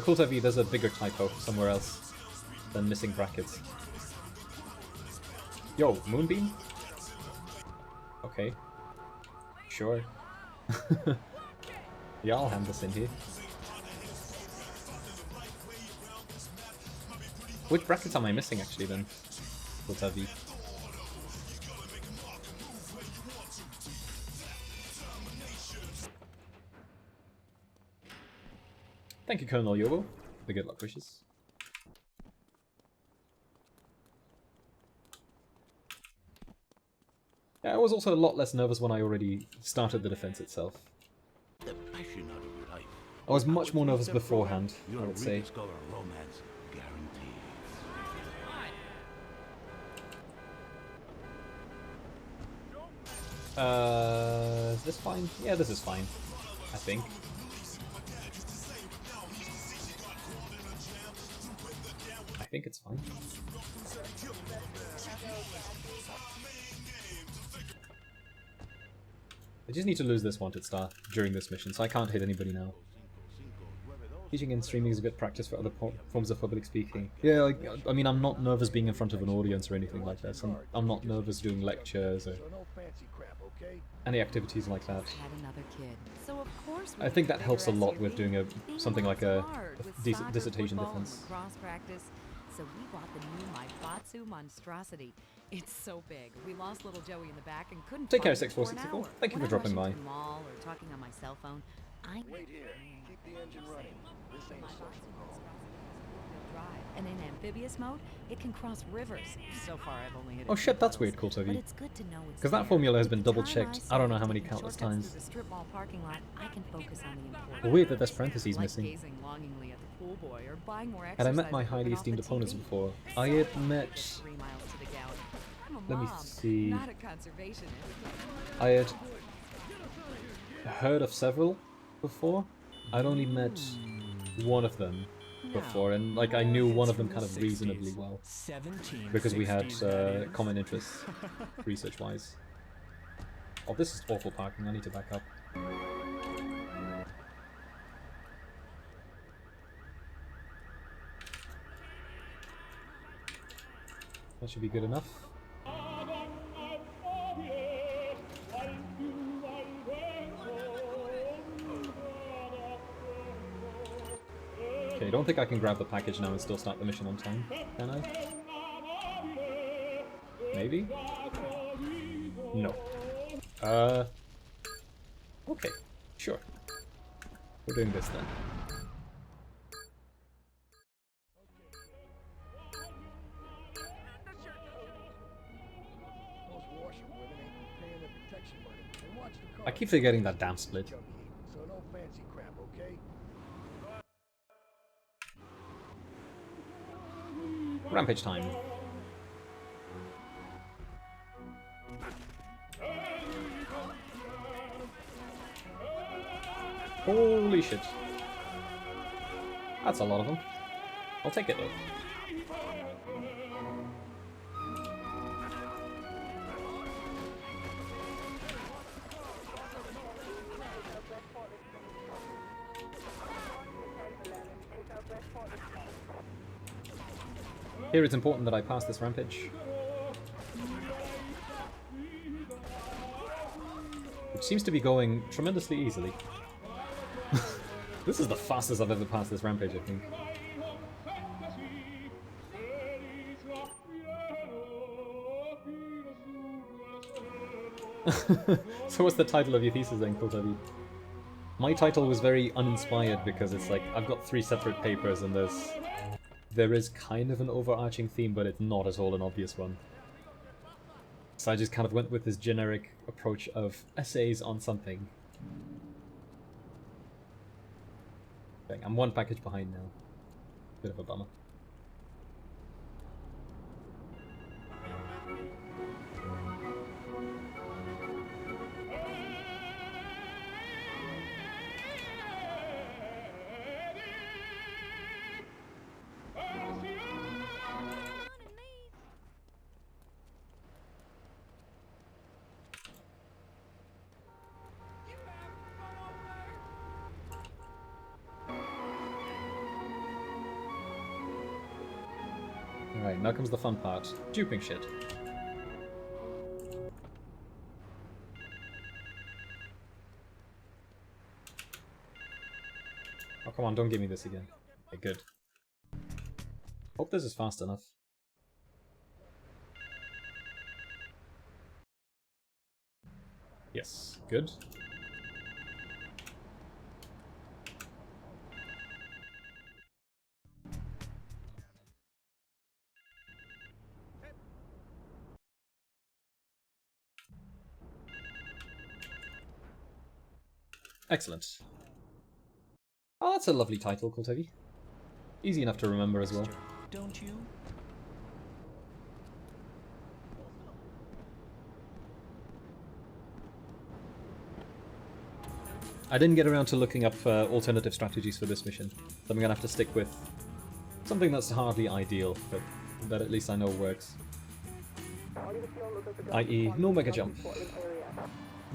Cool TV, there's a bigger typo somewhere else than missing brackets. Yo, Moonbeam? Okay. Sure. Yeah, I'll hand this in here. Which brackets am I missing actually then? Cool TV. Thank you, Colonel Yobo. The good luck wishes. Yeah, I was also a lot less nervous when I already started the defense itself. The passion out of your life. I was much more nervous beforehand, I would say. Rediscover romance guaranteed. Is this fine? Yeah, this is fine. I think. I think it's fine. I just need to lose this wanted star during this mission, so I can't hit anybody now. Teaching and streaming is a good practice for other forms of public speaking. Yeah, like, I mean, I'm not nervous being in front of an audience or anything like that. So I'm not nervous doing lectures or any activities like that. I think that helps a lot with doing something like a dissertation defense. So we bought the new Maibatsu monstrosity. It's so big. We lost little Joey in the back and couldn't Take care, find it for an 6464. hour. Thank you for When I'm dropping rushing by. to the mall or talking on my cell phone, I Wait here. Keep the engine running. This ain't social call. and in amphibious mode, it can cross rivers. So far, I've only hit it. Oh shit, that's weird, Cool But Toby. it's good to know it's Because that there. formula has been With the double time checked. I don't know how many taking countless shortcuts times. through the strip mall parking lot, I can focus on the important. Well, weird that there's parentheses like missing. gazing longingly at the pool boy or buying more Had I met my exercise highly equipment esteemed off the opponents TV? before? I had met... 3 miles to the gallon. I'm a Let me mom, see. not a conservationist. I had heard of several before. I'd only met one of them before, and like I knew one of them kind of reasonably well because we had common interests research-wise. Oh, this is awful parking. I need to back up. That should be good enough. Okay, I don't think I can grab the package now and still start the mission on time, can I? Maybe? No. Okay, sure. We're doing this then. I keep forgetting that damn split. So no fancy crap, okay? Rampage time. Holy shit. That's a lot of them. I'll take it though. Here it's important that I pass this rampage. Which seems to be going tremendously easily. This is the fastest I've ever passed this rampage, I think. So what's the title of your thesis then, Kultavi? My title was very uninspired because it's like, I've got 3 separate papers and there is kind of an overarching theme, but it's not at all an obvious one. So I just kind of went with this generic approach of essays on something. Dang, I'm 1 package behind now. Bit of a bummer. Alright, now comes the fun part. Duping shit. Oh, come on, don't give me this again. Okay, good. Hope this is fast enough. Yes, good. Excellent. Oh, that's a lovely title, Kultevi. Easy enough to remember as well. Don't you? I didn't get around to looking up alternative strategies for this mission, so I'm gonna have to stick with something that's hardly ideal, but that at least I know works. I.e., no mega jump,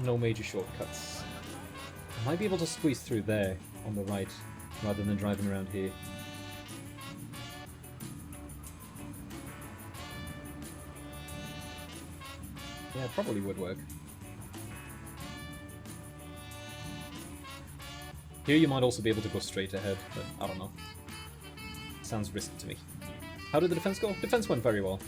no major shortcuts. I might be able to squeeze through there on the right. rather than driving around here. Yeah, it probably would work. Here you might also be able to go straight ahead, but I don't know. Sounds risky to me. How did the defense go? Defense went very well.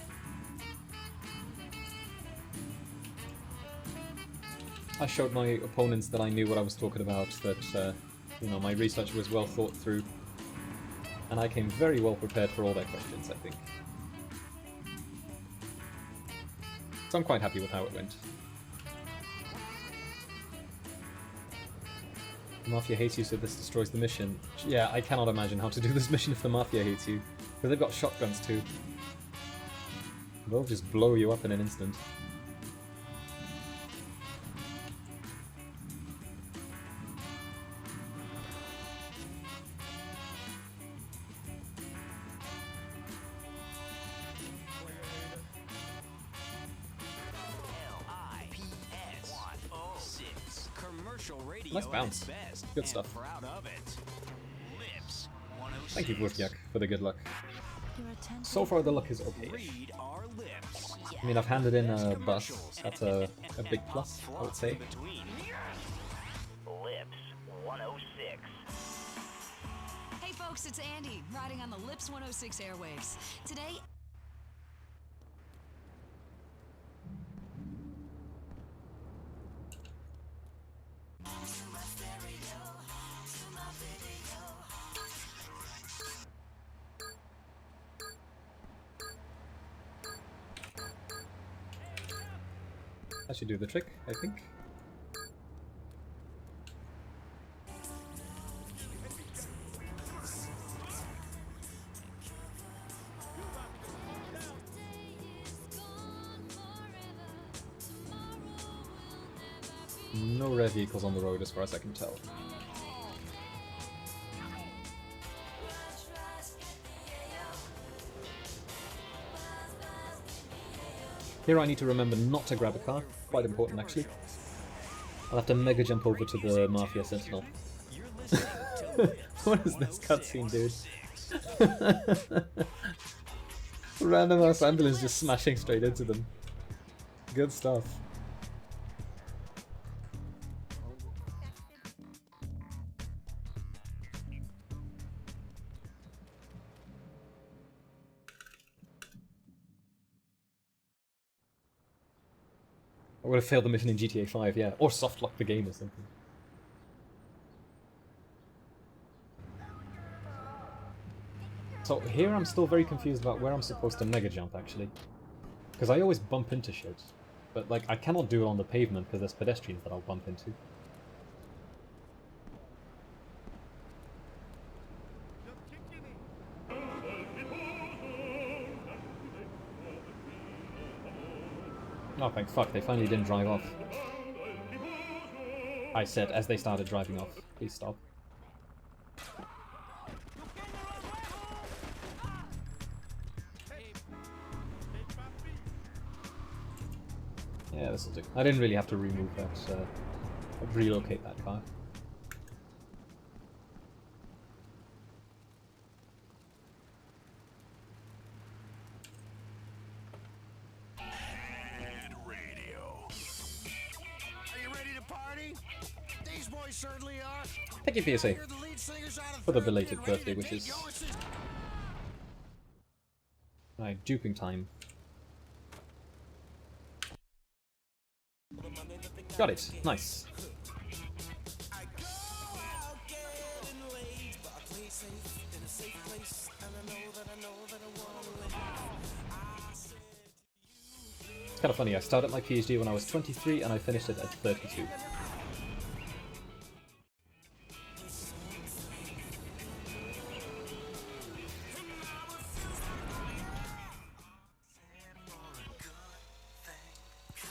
I showed my opponents that I knew what I was talking about, that, you know, my research was well thought through. And I came very well prepared for all their questions, I think. So I'm quite happy with how it went. The Mafia hates you, so this destroys the mission. Yeah, I cannot imagine how to do this mission if the Mafia hates you. Because they've got shotguns too. They'll just blow you up in an instant. Nice bounce. Good stuff. Thank you, Wurtjak, for the good luck. So far the luck is okay. I mean, I've handed in a bus. That's a big plus, I would say. Lips 106. Hey folks, it's Andy, riding on the Lips 106 airwaves. Today... That should do the trick, I think. No red vehicles on the road as far as I can tell. Here I need to remember not to grab a car. Quite important, actually. I'll have to mega jump over to the Mafia Sentinel. What is this cutscene, dude? Random ass ambulance just smashing straight into them. Good stuff. I would have failed the mission in GTA 5, yeah. Or softlock the game or something. So here I'm still very confused about where I'm supposed to mega jump, actually. Because I always bump into shit. But, like, I cannot do it on the pavement because there's pedestrians that I'll bump into. Oh, thank fuck, they finally didn't drive off. I said as they started driving off. Please stop. Yeah, this'll do. I didn't really have to remove that, relocate that car. Thank you, PSA, for the belated birthday wishes. Right, duping time. Got it. Nice. It's kind of funny, I started my PhD when I was 23 and I finished it at 32.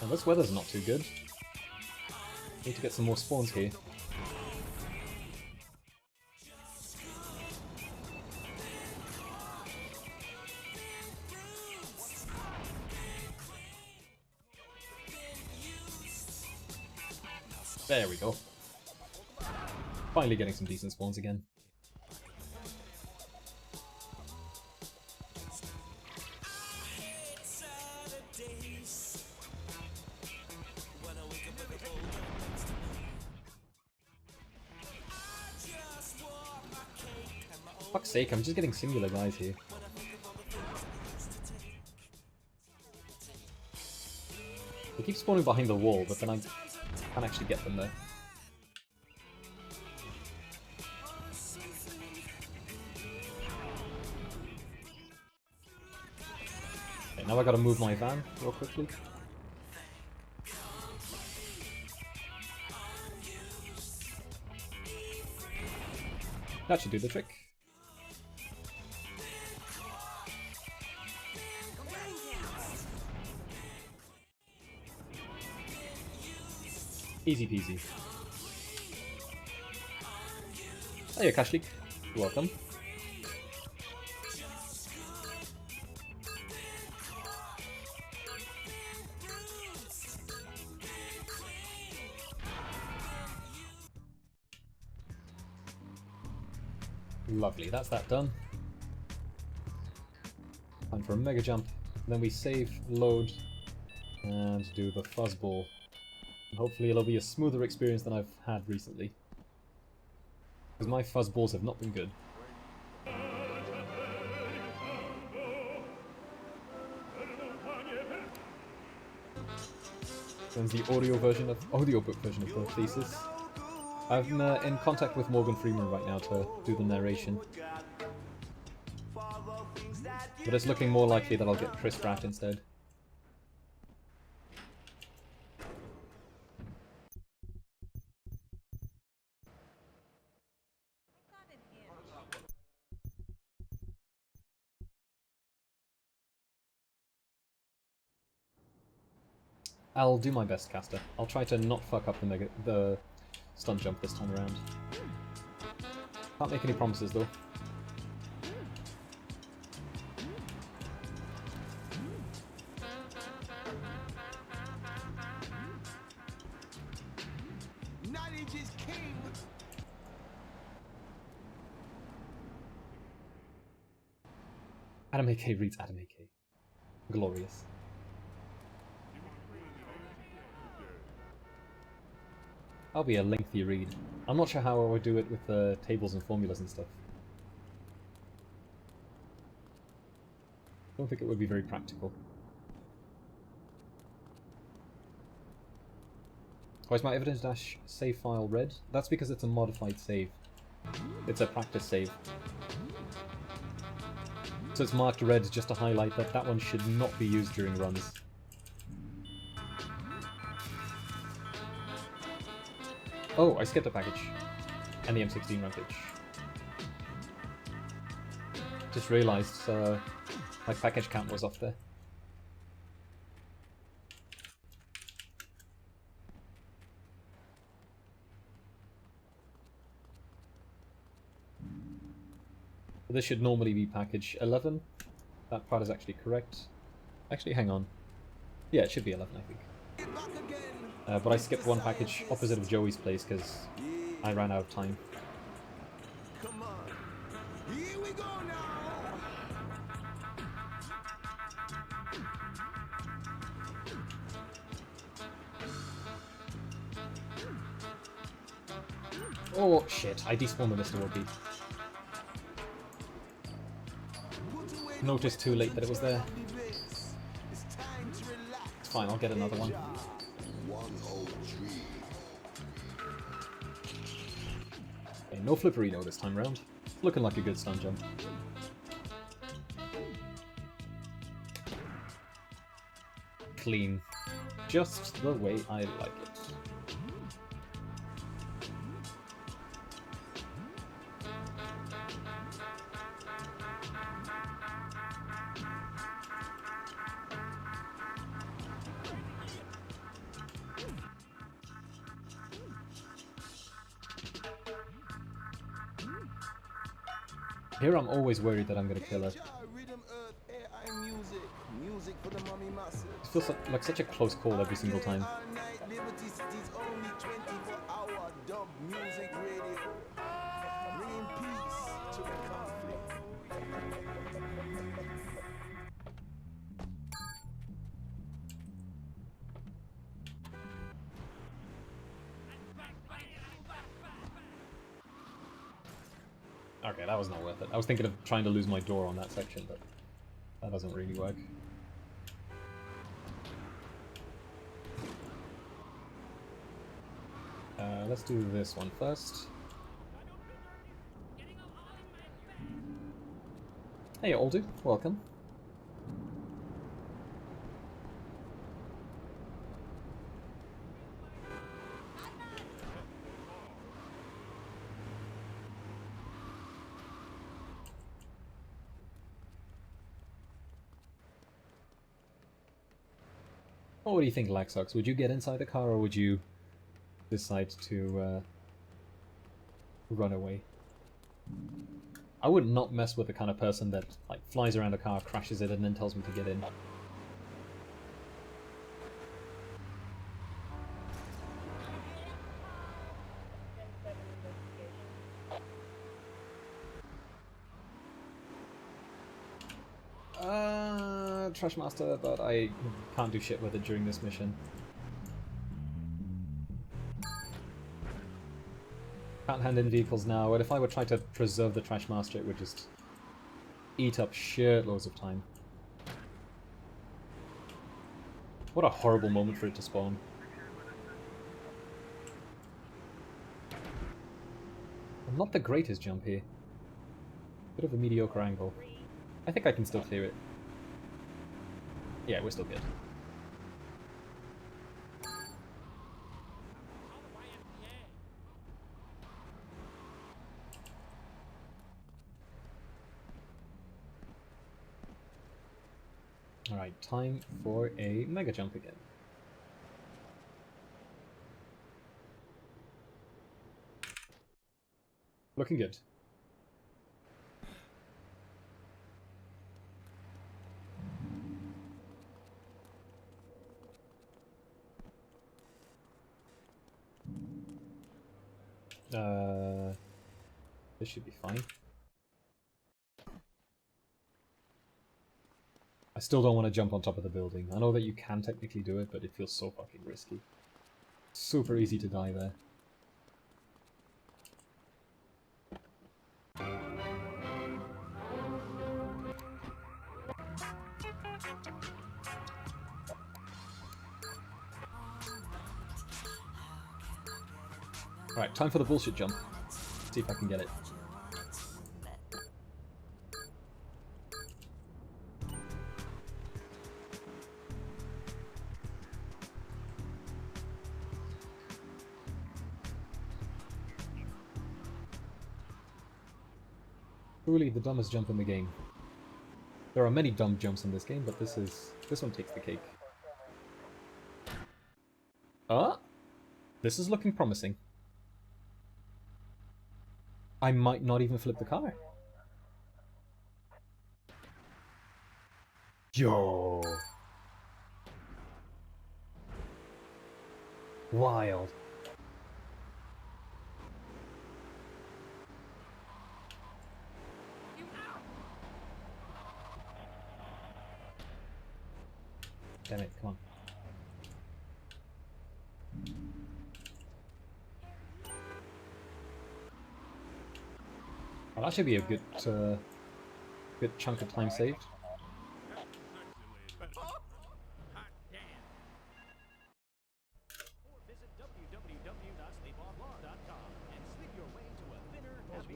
Well, this weather's not too good. Need to get some more spawns here. There we go. Finally getting some decent spawns again. Fuck's sake, I'm just getting singular guys here. They keep spawning behind the wall, but then I can't actually get them there. Okay, now I gotta move my van real quickly. That should do the trick. Easy peasy. Hiya, Kashlik. Welcome. Lovely, that's that done. Time for a mega jump. Then we save, load, and do the fuzzball. And hopefully it'll be a smoother experience than I've had recently. Because my fuzzballs have not been good. Then the audiobook version of the thesis. I'm in contact with Morgan Freeman right now to do the narration. But it's looking more likely that I'll get Chris Pratt instead. I'll do my best, Caster. I'll try to not fuck up the stun jump this time around. Can't make any promises though. Adam AK reads Adam AK. Glorious. That'll be a lengthy read. I'm not sure how I would do it with the tables and formulas and stuff. I don't think it would be very practical. Why is my evidence dash save file red? That's because it's a modified save. It's a practice save. So it's marked red just to highlight that that one should not be used during runs. Oh, I skipped a package. And the M16 Rampage. Just realised my package count was off there. This should normally be package 11. That part is actually correct. Actually, hang on. Yeah, it should be 11, I think. But I skipped one package opposite of Joey's place because I ran out of time. Come on. Here we go now. Oh shit, I despawned the Mr. OP. Noticed too late that it was there. It's fine, I'll get another one. Okay, no flipperino this time round. Looking like a good stun jump. Clean. Just the way I like it. Here I'm always worried that I'm gonna kill her. It feels like such a close call every single time. Okay, that was not worth it. I was thinking of trying to lose my door on that section, but that doesn't really work. Let's do this one first. Hey, old dude. Welcome. What do you think, Laxox? Would you get inside the car, or would you decide to run away? I would not mess with the kind of person that like flies around a car, crashes it, and then tells me to get in. Trash Master, but I can't do shit with it during this mission. Can't hand in vehicles now, and if I would try to preserve the Trash Master, it would just eat up shitloads of time. What a horrible moment for it to spawn. Not the greatest jump here. Bit of a mediocre angle. I think I can still clear it. Yeah, we're still good. Alright, time for a mega jump again. Looking good. This should be fine. I still don't want to jump on top of the building. I know that you can technically do it, but it feels so fucking risky. Super easy to die there. Alright, time for the bullshit jump. See if I can get it. Truly the dumbest jump in the game. There are many dumb jumps in this game, but this one takes the cake. Ah! This is looking promising. I might not even flip the car. Yo! Wild. Damn it, come on. Well, that should be a good chunk of time saved.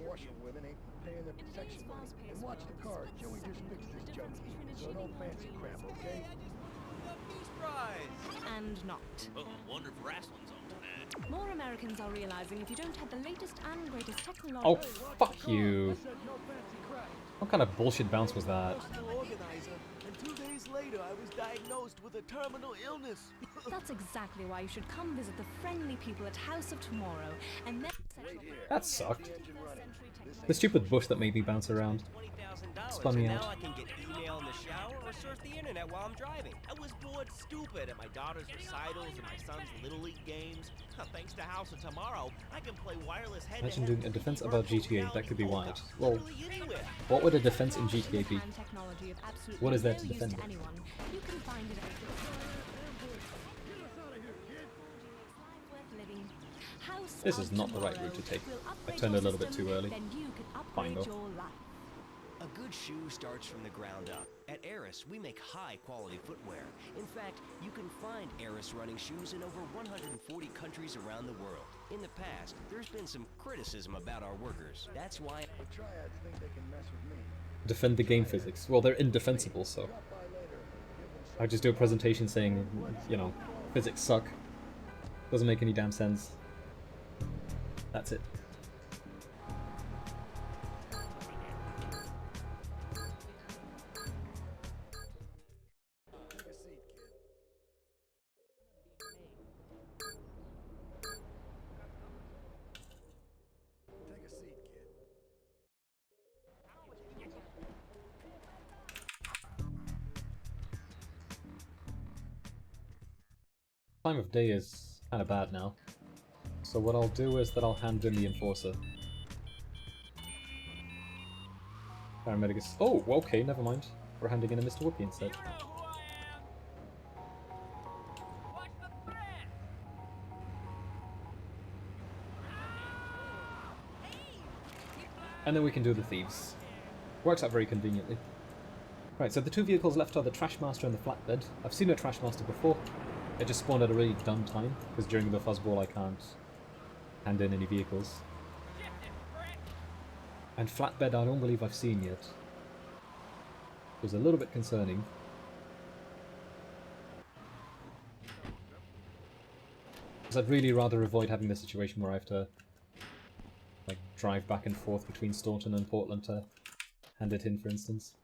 Washing women ain't paying their protection money. And watch the car. Joey just fixed this junkie. So no fancy crap, okay? And not. Oh, wonder if wrestling's on tonight. More Americans are realizing if you don't have the latest and greatest technology... Oh, fuck you. What kind of bullshit bounce was that? And 2 days later, I was diagnosed with a terminal illness. That's exactly why you should come visit the friendly people at House of Tomorrow, and then... That sucked. The stupid bush that made me bounce around. Spun me out. Now I can get email in the shower or surf the internet while I'm driving. I was bored stupid at my daughter's recitals and my son's Little League games. Thanks to House of Tomorrow, I can play wireless head-to-head. Imagine doing a defense about GTA, that could be wild. Well, what would a defense in GTA be? What is there to defend it? You can find it This is not the right route to take. I turned a little bit too early. Fine though. A good shoe starts from the ground up. At Eris, we make high-quality footwear. In fact, you can find Eris running shoes in over 140 countries around the world. In the past, there's been some criticism about our workers. That's why The triads think they can mess with me. Defend the game physics. Well, they're indefensible, so I just do a presentation saying, you know, physics suck. Doesn't make any damn sense. That's it. Time of day is kind of bad now. So what I'll do is that I'll hand in the Enforcer. Paramedic is... Oh, okay, never mind. We're handing in a Mr. Whoopi instead. And then we can do the thieves. Works out very conveniently. Right, so the two vehicles left are the Trashmaster and the Flatbed. I've seen a Trashmaster before. It just spawned at a really dumb time, because during the fuzzball I can't hand in any vehicles. And Flatbed I don't believe I've seen yet. It was a little bit concerning. Because I'd really rather avoid having the situation where I have to like drive back and forth between Staunton and Portland to hand it in, for instance.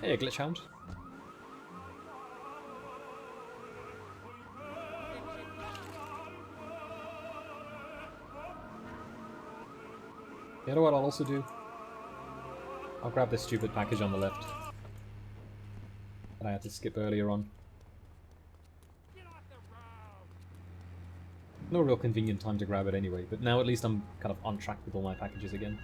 Hey, Glitch Hound. You know what I'll also do? I'll grab this stupid package on the left that I had to skip earlier on. No real convenient time to grab it anyway, but now at least I'm kind of on track with all my packages again.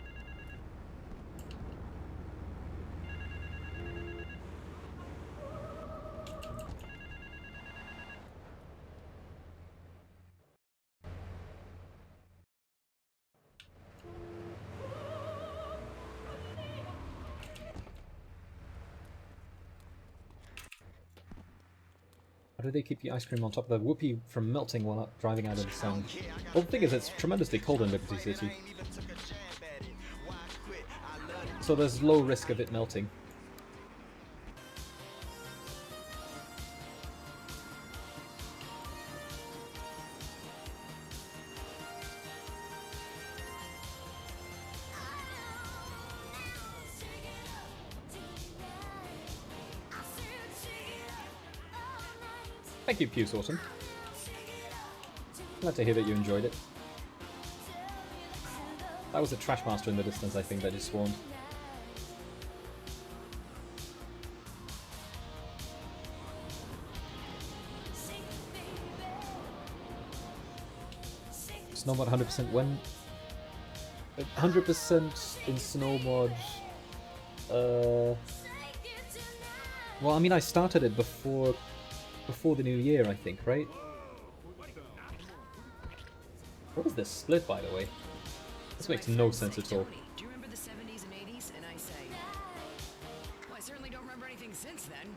How do they keep the ice cream on top of the whoopee from melting while not driving out of the sun? Well, the thing is, it's tremendously cold in Liberty City. So there's low risk of it melting. Thank you, Pew Sorton. Glad to hear that you enjoyed it. That was a Trashmaster in the distance, I think, that just spawned. Snowmod 100% when? 100% in snow mod. Well, I mean, I started it before the new year, I think, right? What is this split, by the way? This makes no sense at all. Do you remember the 70s and 80s? And I say, well, I certainly don't remember anything since then.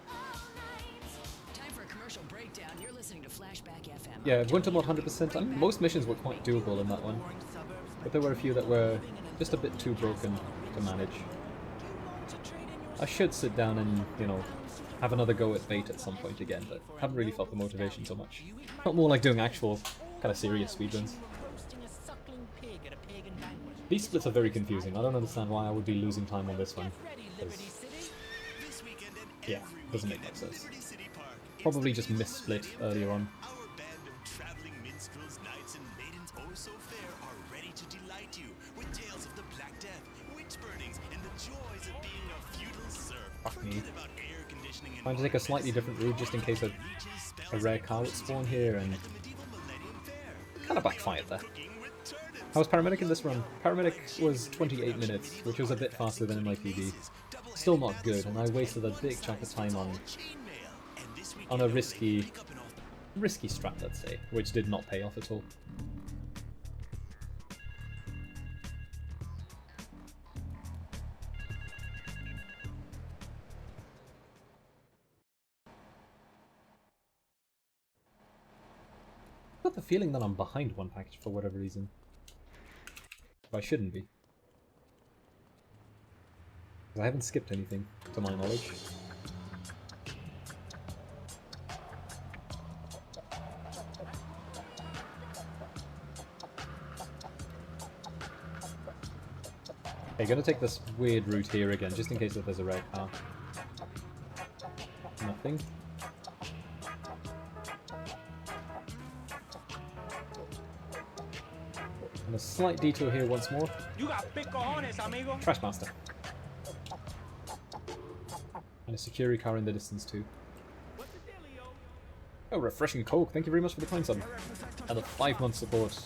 Time for a commercial breakdown. You're listening to Flashback FM. Yeah, Winter mod 100%. Most missions were quite doable in that one, but there were a few that were just a bit too broken to manage. I should sit down and, you know, have another go at bait at some point again, but haven't really felt the motivation so much. Felt more like doing actual, kind of serious speedruns. These splits are very confusing. I don't understand why I would be losing time on this one. Yeah, doesn't make much sense. Probably just missplit earlier on. Fuck me. Trying to take a slightly different route just in case a rare car would spawn here, and kind of backfired there. How was Paramedic in this run? Paramedic was 28 minutes, which was a bit faster than in my PB. still not good, and I wasted a big chunk of time on a risky strat, let's say, which did not pay off at all. I've got the feeling that I'm behind one package for whatever reason. But I shouldn't be. I haven't skipped anything, to my knowledge. Okay, gonna take this weird route here again, just in case if there's a rare car. Nothing. And a slight detour here once more. You got big cojones, amigo. Trashmaster. And a security car in the distance too. Oh, refreshing Coke. Thank you very much for the kind sub. And a 5-month support.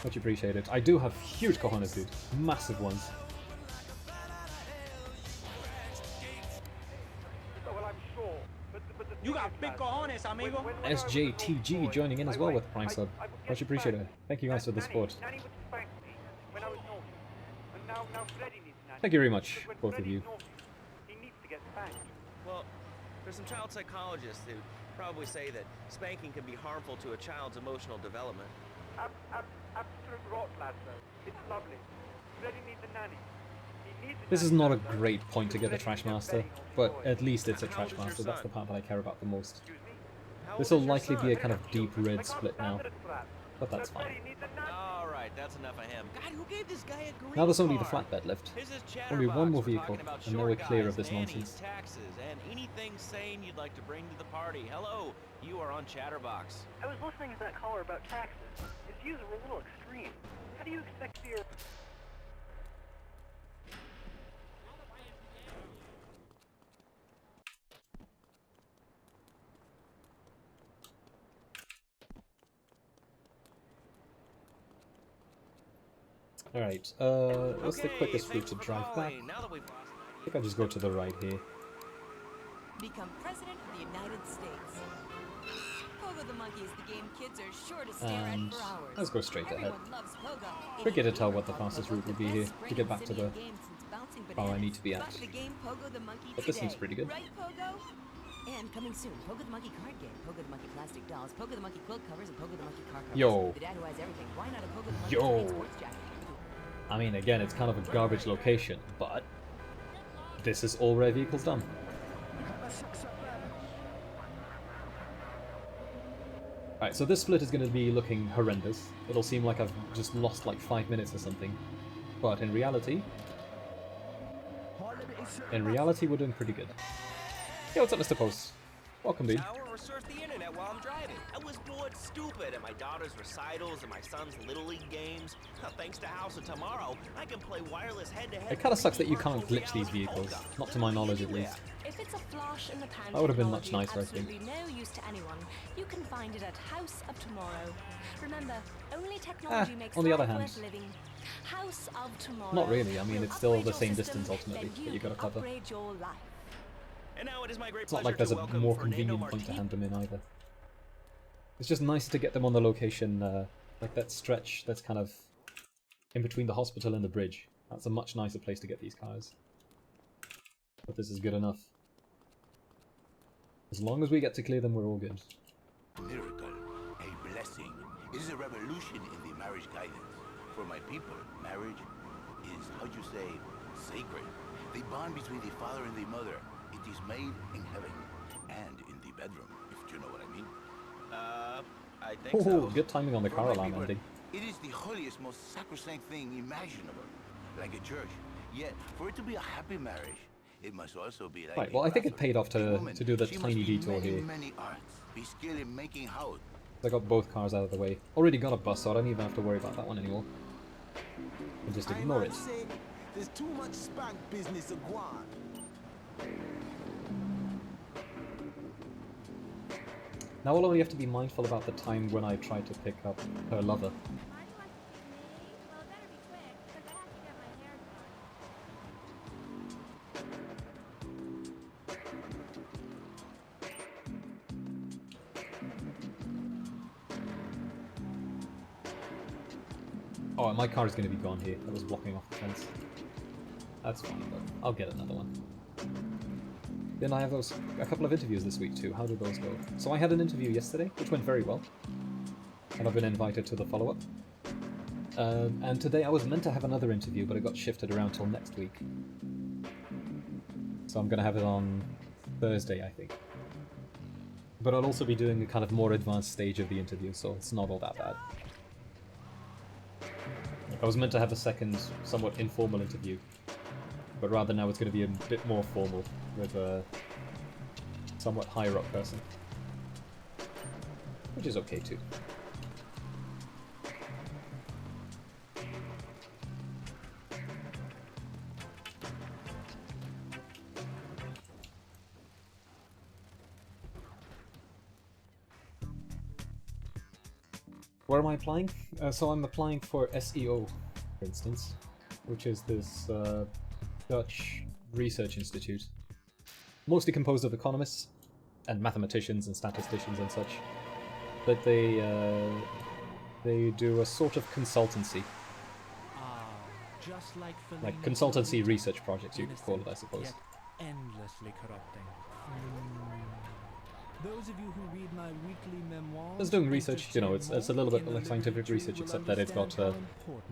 Much appreciated. I do have huge cojones, dude. Massive ones. You got big cojones, amigo. SJTG joining in as well with the Prime sub. Much appreciated. Thank you guys for the support. Thank you very much, both of you. Well, there's some child psychologists who probably say that spanking can be harmful to a child's emotional development. Absolute rot, lad, though. It's lovely. Freddy needs a nanny. This is not a great point to get a Trashmaster, but at least it's a Trashmaster. That's the part that I care about the most. This will likely be a kind of deep red split now, but that's fine. Alright, that's enough of him. God, who gave this guy a green Now there's only the card? flatbed left. This is Only one more Chatterbox. vehicle, We're talking about and then we're short clear guys, of this nannies, nonsense. taxes, and anything sane you'd like to bring to the party. Hello, you are on Chatterbox. I was listening to that caller about taxes. His views are a little extreme. How do you expect to be a... Alright, what's the quickest route to drive back? I think I'll just go to the right here. Become president of the United States. Pogo the Monkey is the game kids are sure to stare And at for hours. let's go straight ahead. Everyone loves Pogo. Tricky to tell what the fastest route would be here to get back to the car I need to be at. The game Pogo the Monkey But this today. seems pretty good. Right, Pogo? And coming soon, Pogo the Monkey card game, Pogo the Monkey plastic dolls, Pogo the Monkey quilt covers, and Pogo the Monkey car covers. Yo. The dad who has everything. Why not a Pogo the Monkey Yo. trade sports jacket? I mean, again, it's kind of a garbage location, but this is all rare vehicles done. Alright, so this split is going to be looking horrendous. It'll seem like I've just lost like 5 minutes or something. But in reality, we're doing pretty good. Yo, what's up, Mr. Post? Welcome, dude. Now or surf the internet while I'm driving. I was bored stupid at my daughter's recitals and my son's Little League games. Now, thanks to House of Tomorrow, I can play wireless head-to-head. It kind of sucks that you can't glitch these vehicles, not to my knowledge at least. If it's a flash in the pan That would have been much technology, nicer, I think. absolutely no use to anyone, you can find it at House of Tomorrow. Remember, only technology makes on the life other hand, worth living. House of Tomorrow. Not really, I mean, will it's still upgrade the your same systems, distance ultimately then that you gotta can cover. upgrade your life. And now it is my great It's not pleasure like there's to a welcome more Fernando convenient point to Martinez. hand them in either. It's just nice to get them on the location, like that stretch that's kind of in between the hospital and the bridge. That's a much nicer place to get these cars. But this is good enough. As long as we get to clear them, we're all good. Miracle, a blessing. It is a revolution in the marriage guidance. For my people, marriage is, how'd you say, sacred. The bond between the father and the mother. It is made in heaven and in the bedroom, if you know what I mean. I think so. Oh, good timing on the For car my alarm people, ending. it is the holiest, most sacrosanct thing imaginable, like a church. Yet, for it to be a happy marriage, it must also be like Right, a well, I think it craftsman. paid off A to woman, do the she tiny must be detour many, here. many arts, be skilled in making house. I got both cars out of the way. Already got a bus, so I don't even have to worry about that one anymore. And just ignore it. There's too much spank business of Guan. Now I'll only have to be mindful about the time when I try to pick up her lover. Oh, and my car is going to be gone here. That was blocking off the fence. That's fine, but I'll get another one. Then I have a couple of interviews this week too. How did those go? So I had an interview yesterday, which went very well. And I've been invited to the follow-up. And today I was meant to have another interview, but it got shifted around till next week. So I'm going to have it on Thursday, I think. But I'll also be doing a kind of more advanced stage of the interview, so it's not all that bad. I was meant to have a second, somewhat informal interview, but rather now it's going to be a bit more formal, with a somewhat higher-up person. Which is okay too. Where am I applying? So I'm applying for SEO, for instance, which is this Dutch research institute, mostly composed of economists and mathematicians and statisticians and such. But they do a sort of consultancy, Just like consultancy research projects, you could call it, I suppose. Yet endlessly corrupting. Those of you who read my weekly memoirs, It's doing research, you know, it's a little bit like scientific research, except that it's got a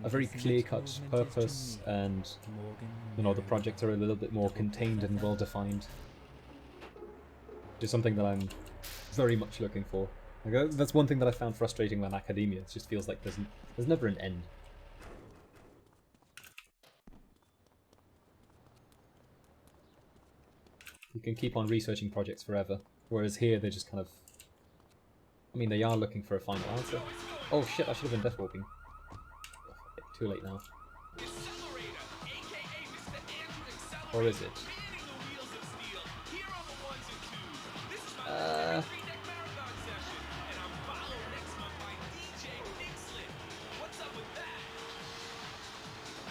very clear-cut purpose, and, you know, the projects are a little bit more contained and well-defined. Which is something that I'm very much looking for. Like, that's one thing that I found frustrating with academia. It just feels like there's never an end. You can keep on researching projects forever, whereas here they're just kind of... I mean, they are looking for a final answer. Oh shit, I should have been death warping. Too late now. Or is it?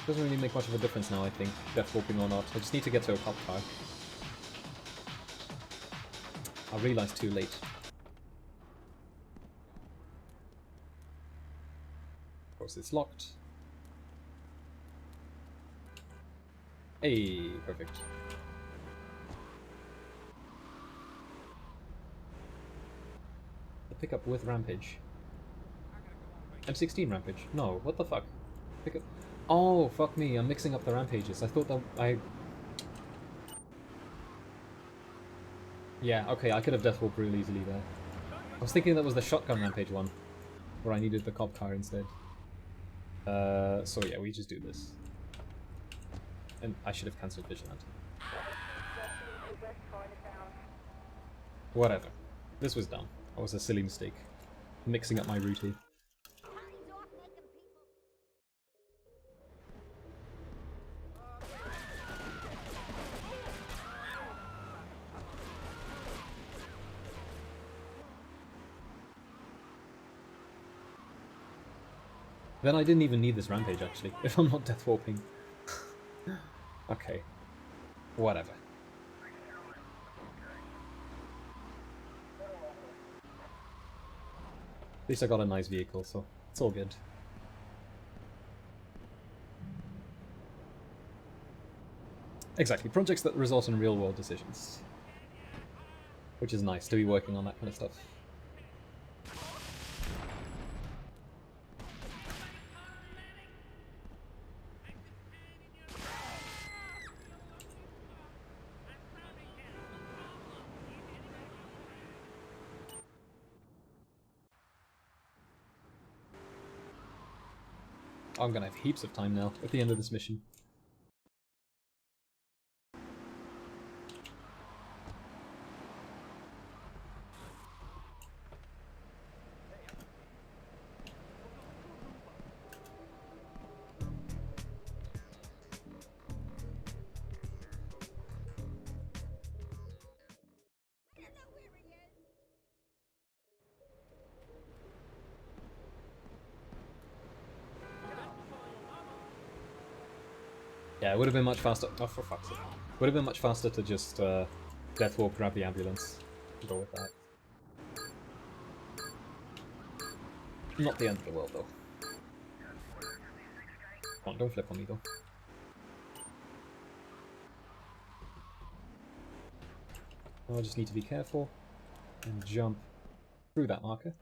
Doesn't really make much of a difference now, I think, death warping or not. I just need to get to a cop car. I realised too late. Of course, it's locked. Hey, perfect. The pickup with Rampage. M16 Rampage? No, what the fuck? Pickup. Oh, fuck me, I'm mixing up the Rampages. I thought that Yeah, okay, I could have death warped real easily there. I was thinking that was the shotgun Rampage one, where I needed the cop car instead. So yeah, we just do this. And I should have cancelled Vigilante. Whatever. This was dumb. That was a silly mistake. Mixing up my route here. Then I didn't even need this Rampage, actually, if I'm not death warping. Okay. Whatever. At least I got a nice vehicle, so it's all good. Exactly, projects that result in real-world decisions. Which is nice to be working on that kind of stuff. I'm gonna have heaps of time now at the end of this mission. Yeah, it would have been much faster. Oh, for fuck's sake. Would have been much faster to just death warp, grab the ambulance, and go with that. Not the end of the world, though. Come on, don't flip on me though. I just need to be careful and jump through that marker.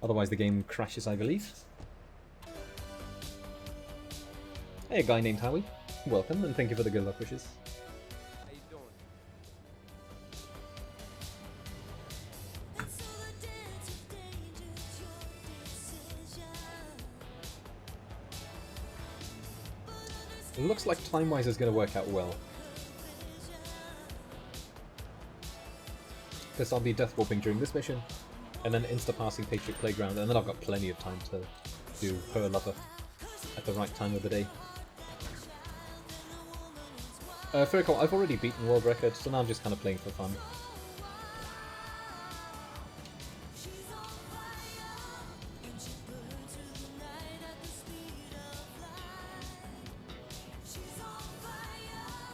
Otherwise the game crashes, I believe. Hey, a guy named Howie. Welcome, and thank you for the good luck wishes. How you doing? It looks like time-wise is going to work out well. Because I'll be death warping during this mission, and then insta-passing Patriot Playground, and then I've got plenty of time to do Her Lover at the right time of the day. Very cool. I've already beaten world record, so now I'm just kind of playing for fun.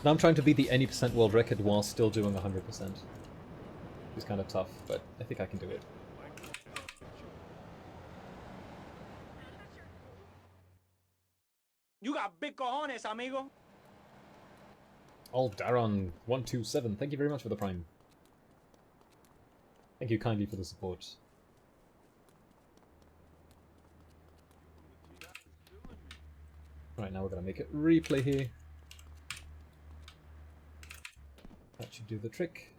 Now I'm trying to beat the any percent world record while still doing 100%. It's kind of tough, but I think I can do it. You got big cojones, amigo. Aldaron127, thank you very much for the Prime. Thank you kindly for the support. Right, now we're gonna make it replay here. That should do the trick.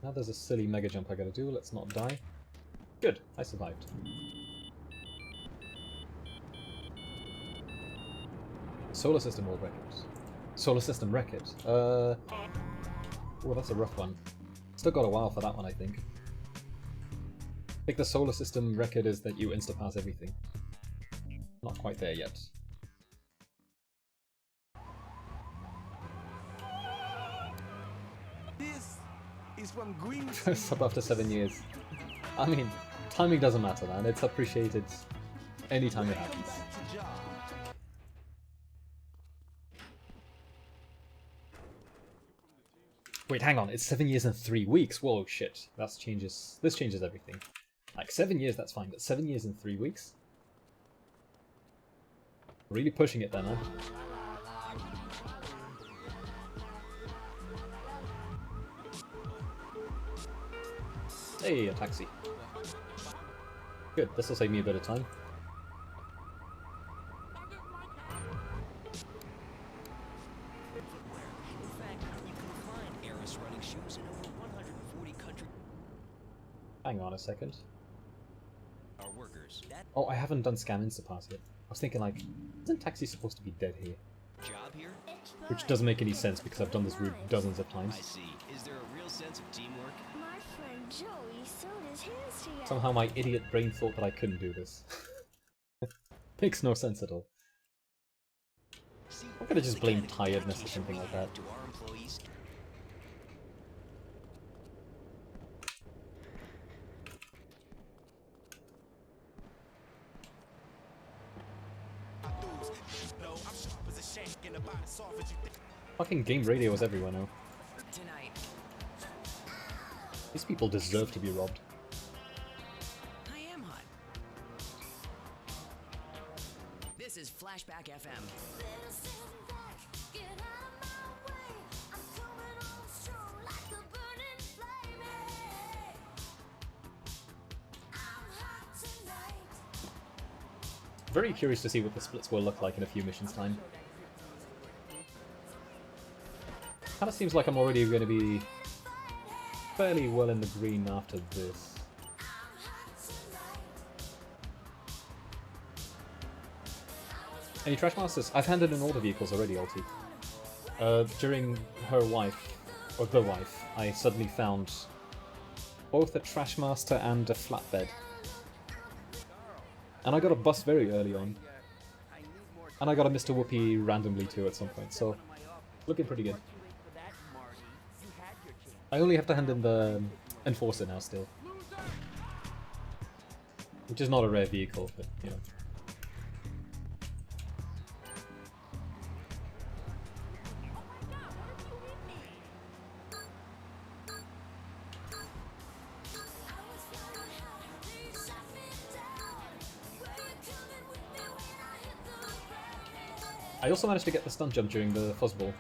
Now there's a silly mega jump I gotta do, let's not die. Good, I survived. Solar System world record. Solar System record. Oh, that's a rough one. Still got a while for that one, I think. I think the Solar System record is that you insta-pass everything. Not quite there yet. This is from Green. Sub after 7 years. I mean, timing doesn't matter, man. It's appreciated anytime it happens. Wait, hang on. It's 7 years and 3 weeks. Whoa, shit. This changes everything. Like 7 years, that's fine, but 7 years and 3 weeks? Really pushing it then, huh? Hey, a taxi. Good, this will save me a bit of time. Hang on a second. Our workers. Oh, I haven't done Scam Instapass yet. I was thinking, like, isn't Taxi supposed to be dead here? Job here? Which doesn't make any sense because I've done this route dozens of times. I see. Is there a real sense of teamwork? My friend Joey sewed his hands together. Somehow my idiot brain thought that I couldn't do this. Makes no sense at all. I'm gonna just blame tiredness or something like that. Fucking game radio is everywhere now. Tonight. These people deserve to be robbed. I am hot. This is Flashback FM. Very curious to see what the splits will look like in a few missions' time. Kinda seems like I'm already going to be fairly well in the green after this. Any Trash Masters? I've handed in all the vehicles already, Alti. During her wife, or the wife, I suddenly found both a Trash Master and a flatbed. And I got a bus very early on. And I got a Mr. Whoopi randomly too at some point, so looking pretty good. I only have to hand in the Enforcer now still. Which is not a rare vehicle, but you know. I also managed to get the stunt jump during the fuzzball.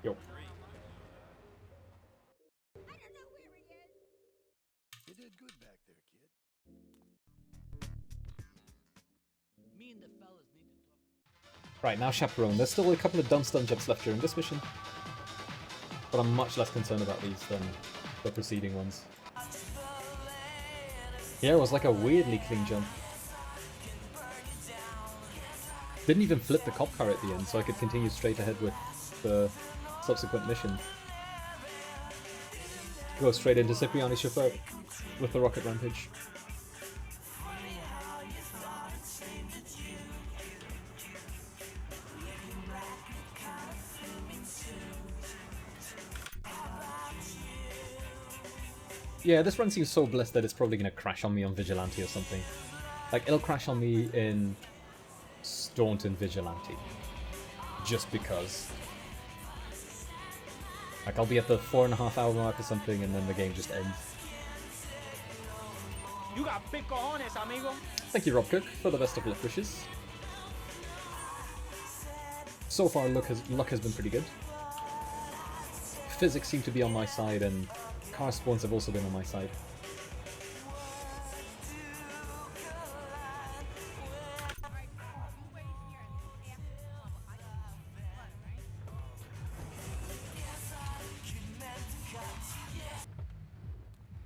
Yo. You did good back there, kid. Me and the fellas need to talk. Right, now Chaperone. There's still a couple of dumb stunt jumps left during this mission. But I'm much less concerned about these than the preceding ones. Yeah, it was like a weirdly clean jump. Didn't even flip the cop car at the end, so I could continue straight ahead with the subsequent mission. Go straight into Cipriani's chauffeur with the rocket rampage. Yeah, this run seems so blessed that it's probably gonna crash on me on Vigilante or something. Like, it'll crash on me in Staunton Vigilante. Just because. Like, I'll be at the 4.5 hour mark or something, and then the game just ends. You got big cojones, amigo. Thank you, Rob Cook, for the best of luck wishes. So far, luck has been pretty good. Physics seem to be on my side, and car spawns have also been on my side.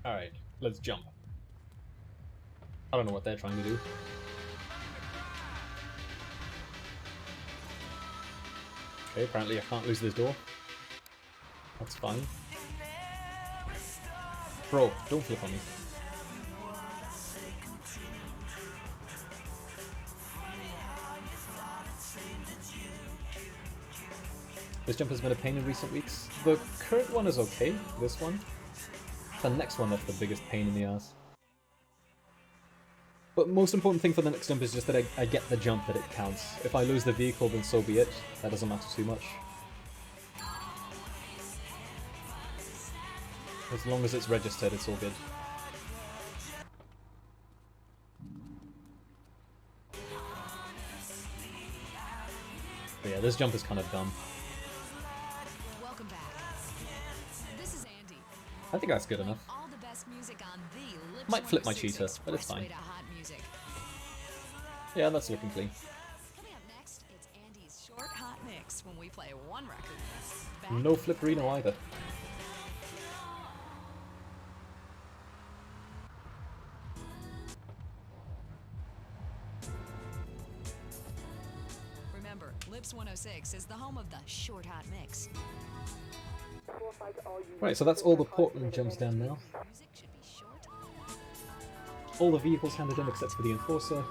Alright, let's jump. I don't know what they're trying to do. Okay, apparently I can't lose this door. That's fine. Bro, don't flip on me. This jump has been a pain in recent weeks. The current one is okay, this one. The next one that's the biggest pain in the ass. But most important thing for the next jump is just that I get the jump, that it counts. If I lose the vehicle, then so be it. That doesn't matter too much. As long as it's registered, it's all good. But yeah, this jump is kind of dumb. Welcome back. This is Andy. I think that's good enough. All the best music on the Lips Might flip my 106 cheetah, but it's fine. Expressway to hot music. Yeah, that's looking clean. Coming up next, it's Andy's short hot mix when we play one record. Back No Flipperino either. Remember, Lips 106 is the home of the short hot mix. Right, so that's all the Portland jumps down now. Music should be short. All the vehicles handed in except for the Enforcer.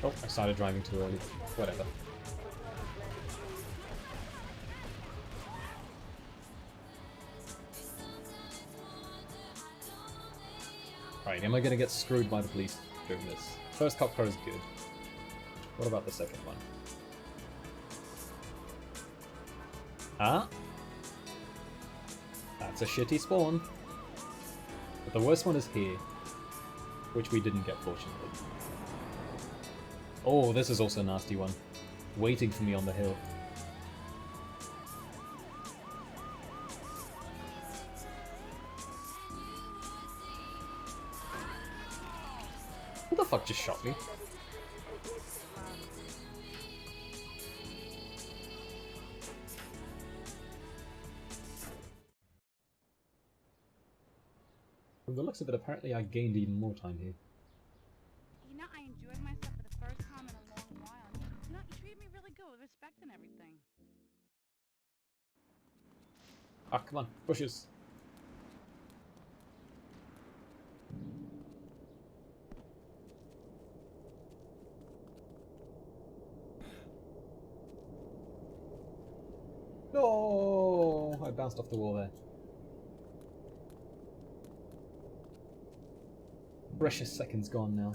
Oh, I started driving too early. Whatever. Right, am I gonna get screwed by the police during this? First cop car is good. What about the second one? Ah? That's a shitty spawn. But the worst one is here. Which we didn't get, fortunately. Oh, this is also a nasty one. Waiting for me on the hill. Who the fuck just shot me? From the looks of it, apparently I gained even more time here. You know, I enjoyed myself for the first time in a long while. You know, you treated me really good with respect and everything. Ah, come on, bushes. No, I bounced off the wall there. precious seconds gone now.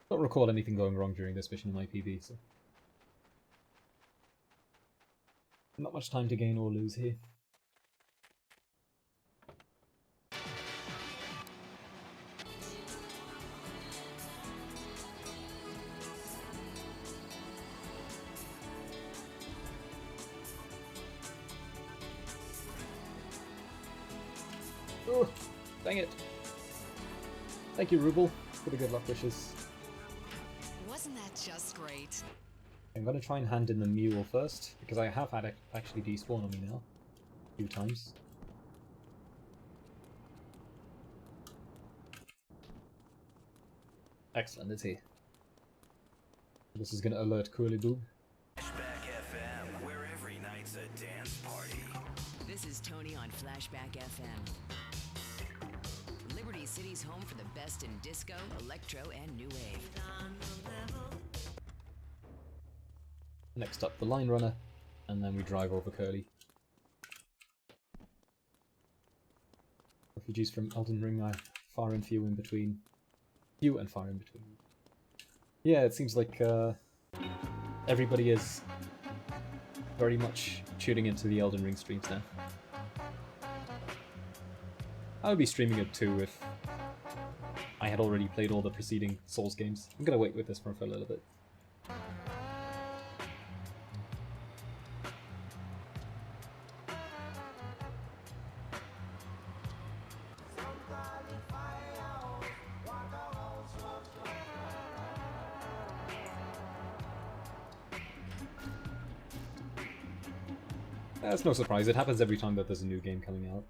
Don't recall anything going wrong during this mission in my PB, so not much time to gain or lose here. Oh, dang it. Thank you, Ruble, for the good luck wishes. Wasn't that just great? I'm gonna try and hand in the mule first, because I have had it actually despawn on me now. A few times. Excellent, it's here. This is gonna alert Curly Boob. Flashback FM, where every night's a dance party. This is Tony on Flashback FM. Liberty City's home for the best in disco, electro, and new wave. Next up, the line runner, and then we drive over Curly. Refugees from Elden Ring are far and few in between. Few and far in between. Yeah, it seems like everybody is very much tuning into the Elden Ring streams now. I would be streaming it too if I had already played all the preceding Souls games. I'm gonna wait with this for a little bit. That's no surprise, it happens every time that there's a new game coming out.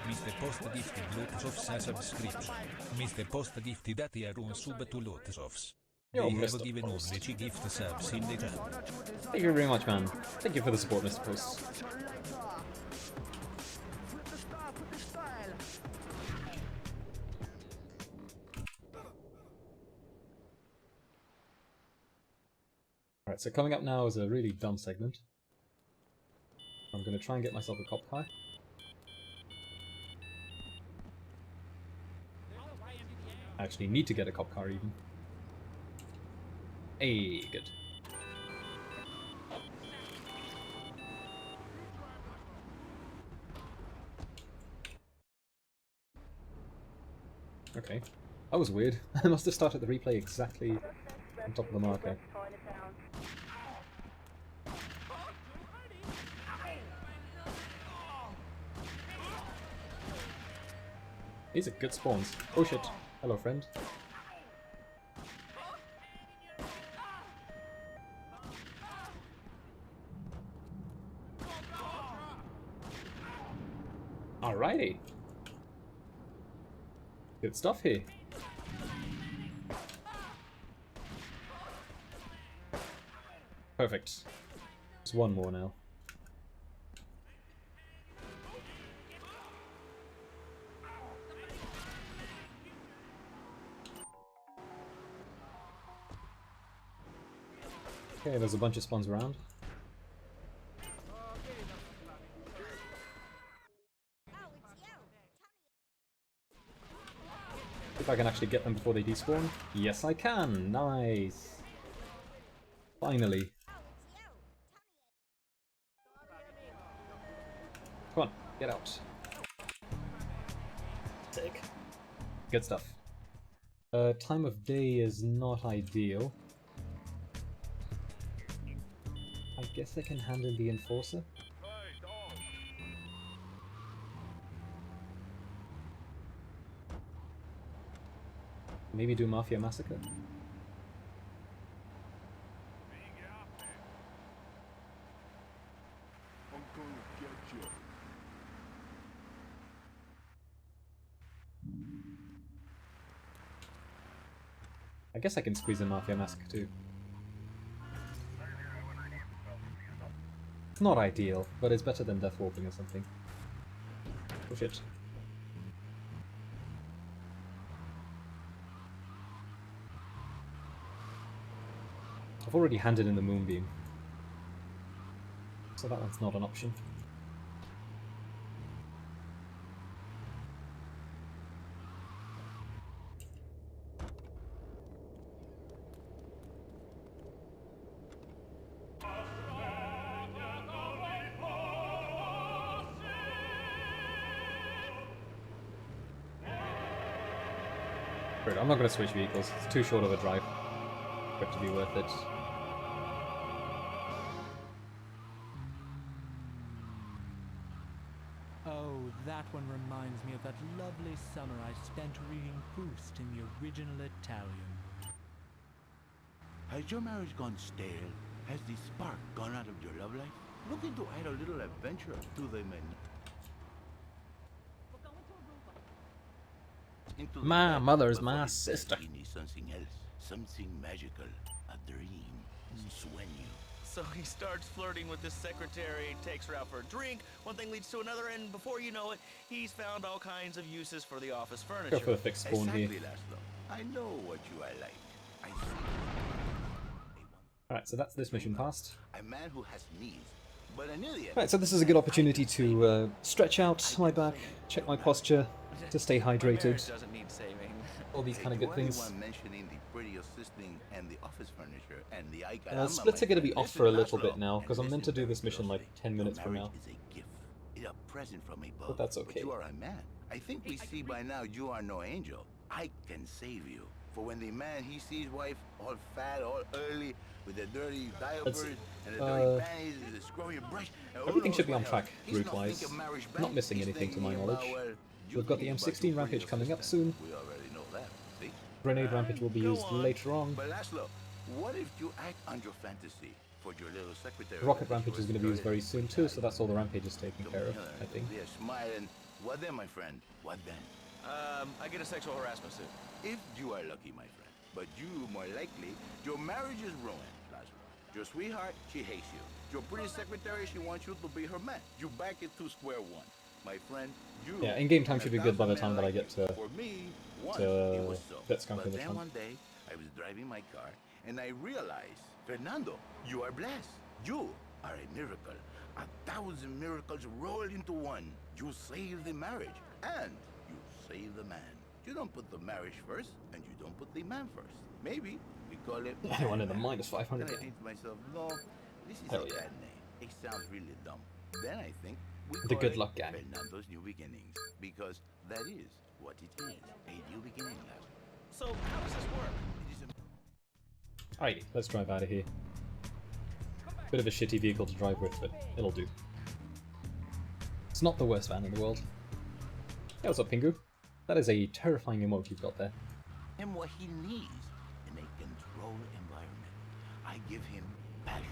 Mr. Post gifted lots of subscription. Mr. Post gifted that year on sub to lots of. They Yo, have Mr. given Post. only gift subs in the chat. Thank you very much, man. Thank you for the support, Mr. Post. Alright, so coming up now is a really dumb segment. I'm going to try and get myself a cop car. I actually need to get a cop car even. Hey, good. Okay. That was weird. I must have started the replay exactly on top of the marker. These are good spawns. Oh shit. Hello, friend. Alrighty. Good stuff here. Perfect. There's one more now. Okay, there's a bunch of spawns around. If I can actually get them before they despawn. Yes, I can! Nice! Finally. Come on, get out. Sick. Good stuff. Time of day is not ideal. I guess I can hand in the Enforcer. Maybe do Mafia Massacre? I guess I can squeeze in Mafia Massacre too. Not ideal, but it's better than death walking or something. Oh shit. I've already handed in the moonbeam, so that one's not an option. I'm not going to switch vehicles, it's too short of a drive for it to be worth it. Oh, that one reminds me of that lovely summer I spent reading Proust in the original Italian. Has your marriage gone stale? Has the spark gone out of your love life? Looking to add a little adventure to the menu. My mother's my sister. You need something else, something magical, a dream, sueño. So he starts flirting with his secretary, takes her out for a drink, one thing leads to another, and before you know it, he's found all kinds of uses for the office furniture. Go for the fixed spawn here. Exactly, Laszlo. I know what you are like. I see. Alright, so that's this mission passed. A man who has knees, but an idiot. Right, so this is a good opportunity to stretch out my back, check my posture, to stay hydrated. Doesn't need saving. All these kind of good things. Mentioning the pretty assisting and the office furniture and the Splits are going to be off for a little bit now, because I'm meant to do this mission like 10 minutes from now. A present from above. But that's okay. But you are a man. I think we see by now you are no angel. I can save you. For when the man he sees wife all fat, all early, with the dirty diapers and the dirty panties and the screwy brush. Everything should be on track, route-wise. Not missing anything to my knowledge. We've got the M16 Rampage coming up soon. We already know that. See? Grenade Rampage will be used later on. But Laszlo, what if you act on your fantasy for your little secretary? Rocket Rampage is going to be used very soon too, so that's all the Rampages taken care of, I think. They're smiling. What then, my friend? What then? I get a sexual harassment suit. If you are lucky, my friend. But you, more likely, your marriage is ruined, Laszlo. Your sweetheart, she hates you. Your pretty secretary, she wants you to be her man. You back it to square one. My friend, you... Yeah, in-game time should be good by the time that I get to... For me, Let's go for this then one. one day, I was driving my car, and I realized, Fernando, you are blessed. You are a miracle. 1,000 miracles rolled into one. You save the marriage, and you save the man. You don't put the marriage first, and you don't put the man first. Maybe we call it... I wanted the minus 500. Then I think to myself, no, this is a bad name. It sounds really dumb. Then I think we The call Good it Luck Gang. Fernando's New Beginnings, because that is what it is, a new beginning. So how does this work? Alrighty, let's drive out of here. Bit of a shitty vehicle to drive with, but it'll do. It's not the worst van in the world. Hey, what's up, Pingu? That is a terrifying emote you've got there. And what he needs in a controlled environment. I give him passion.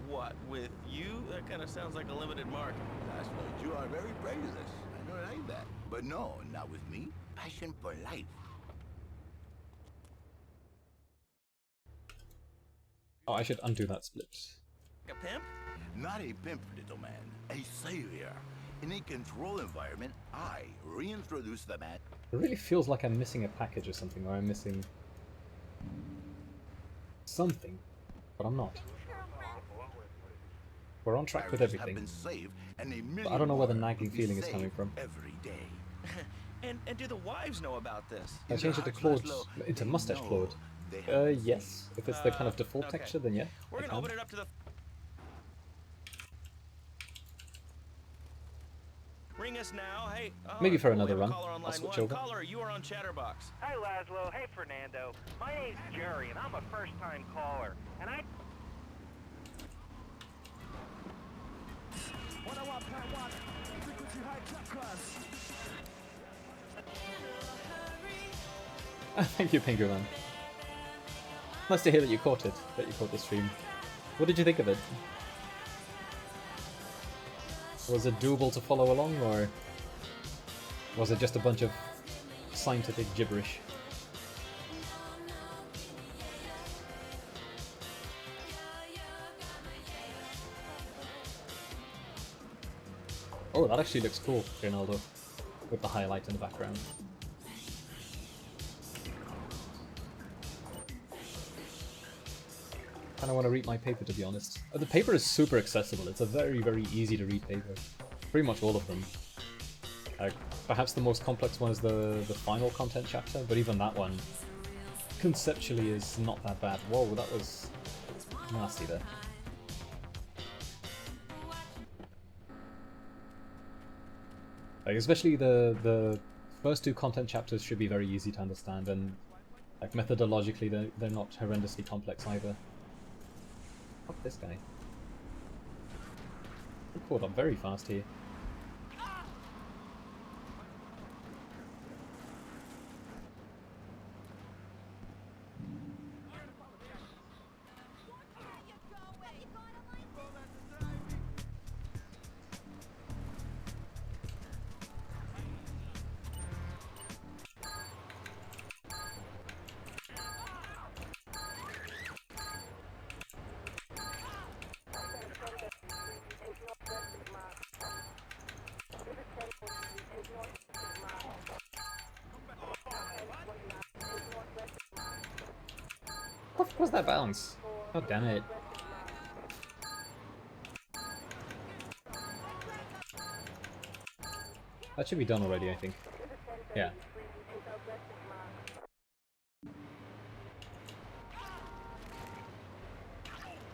What, with you? That kind of sounds like a limited market. That's what you are very prejudiced. I don't like that. But no, not with me. Passion for life. Oh, I should undo that split. A pimp? Not a pimp, little man. A savior. In a control environment, I reintroduce the man. It really feels like I'm missing a package or something, or I'm missing... something, but I'm not. We're on track with everything, but I don't know where the nagging feeling is coming from. Every day. And do the wives know about this? I changed it to Claude, into Mustache Claude. Yes. If it's the kind of default texture, then yeah. We're gonna open it up to the... Ring us now, hey. Maybe for another run. I'll switch over. Caller, you are on Chatterbox. Hi, Laszlo. Hey, Fernando. My name's Jerry, and I'm a first-time caller. And I... Thank you, Pingu Man. Nice to hear that you caught it, that you caught the stream. What did you think of it? Was it doable to follow along, or was it just a bunch of scientific gibberish? Oh, that actually looks cool, Ronaldo, with the highlight in the background. Kinda want to read my paper, to be honest. The paper is super accessible. It's a very, very easy to read paper. Pretty much all of them. Perhaps the most complex one is the final content chapter, but even that one, conceptually, is not that bad. Whoa, that was nasty there. Like, especially the first two content chapters should be very easy to understand, and like methodologically they're not horrendously complex either. Fuck this guy. I'm caught up very fast here. What the fuck was that bounce? Oh damn it. That should be done already, I think. Yeah.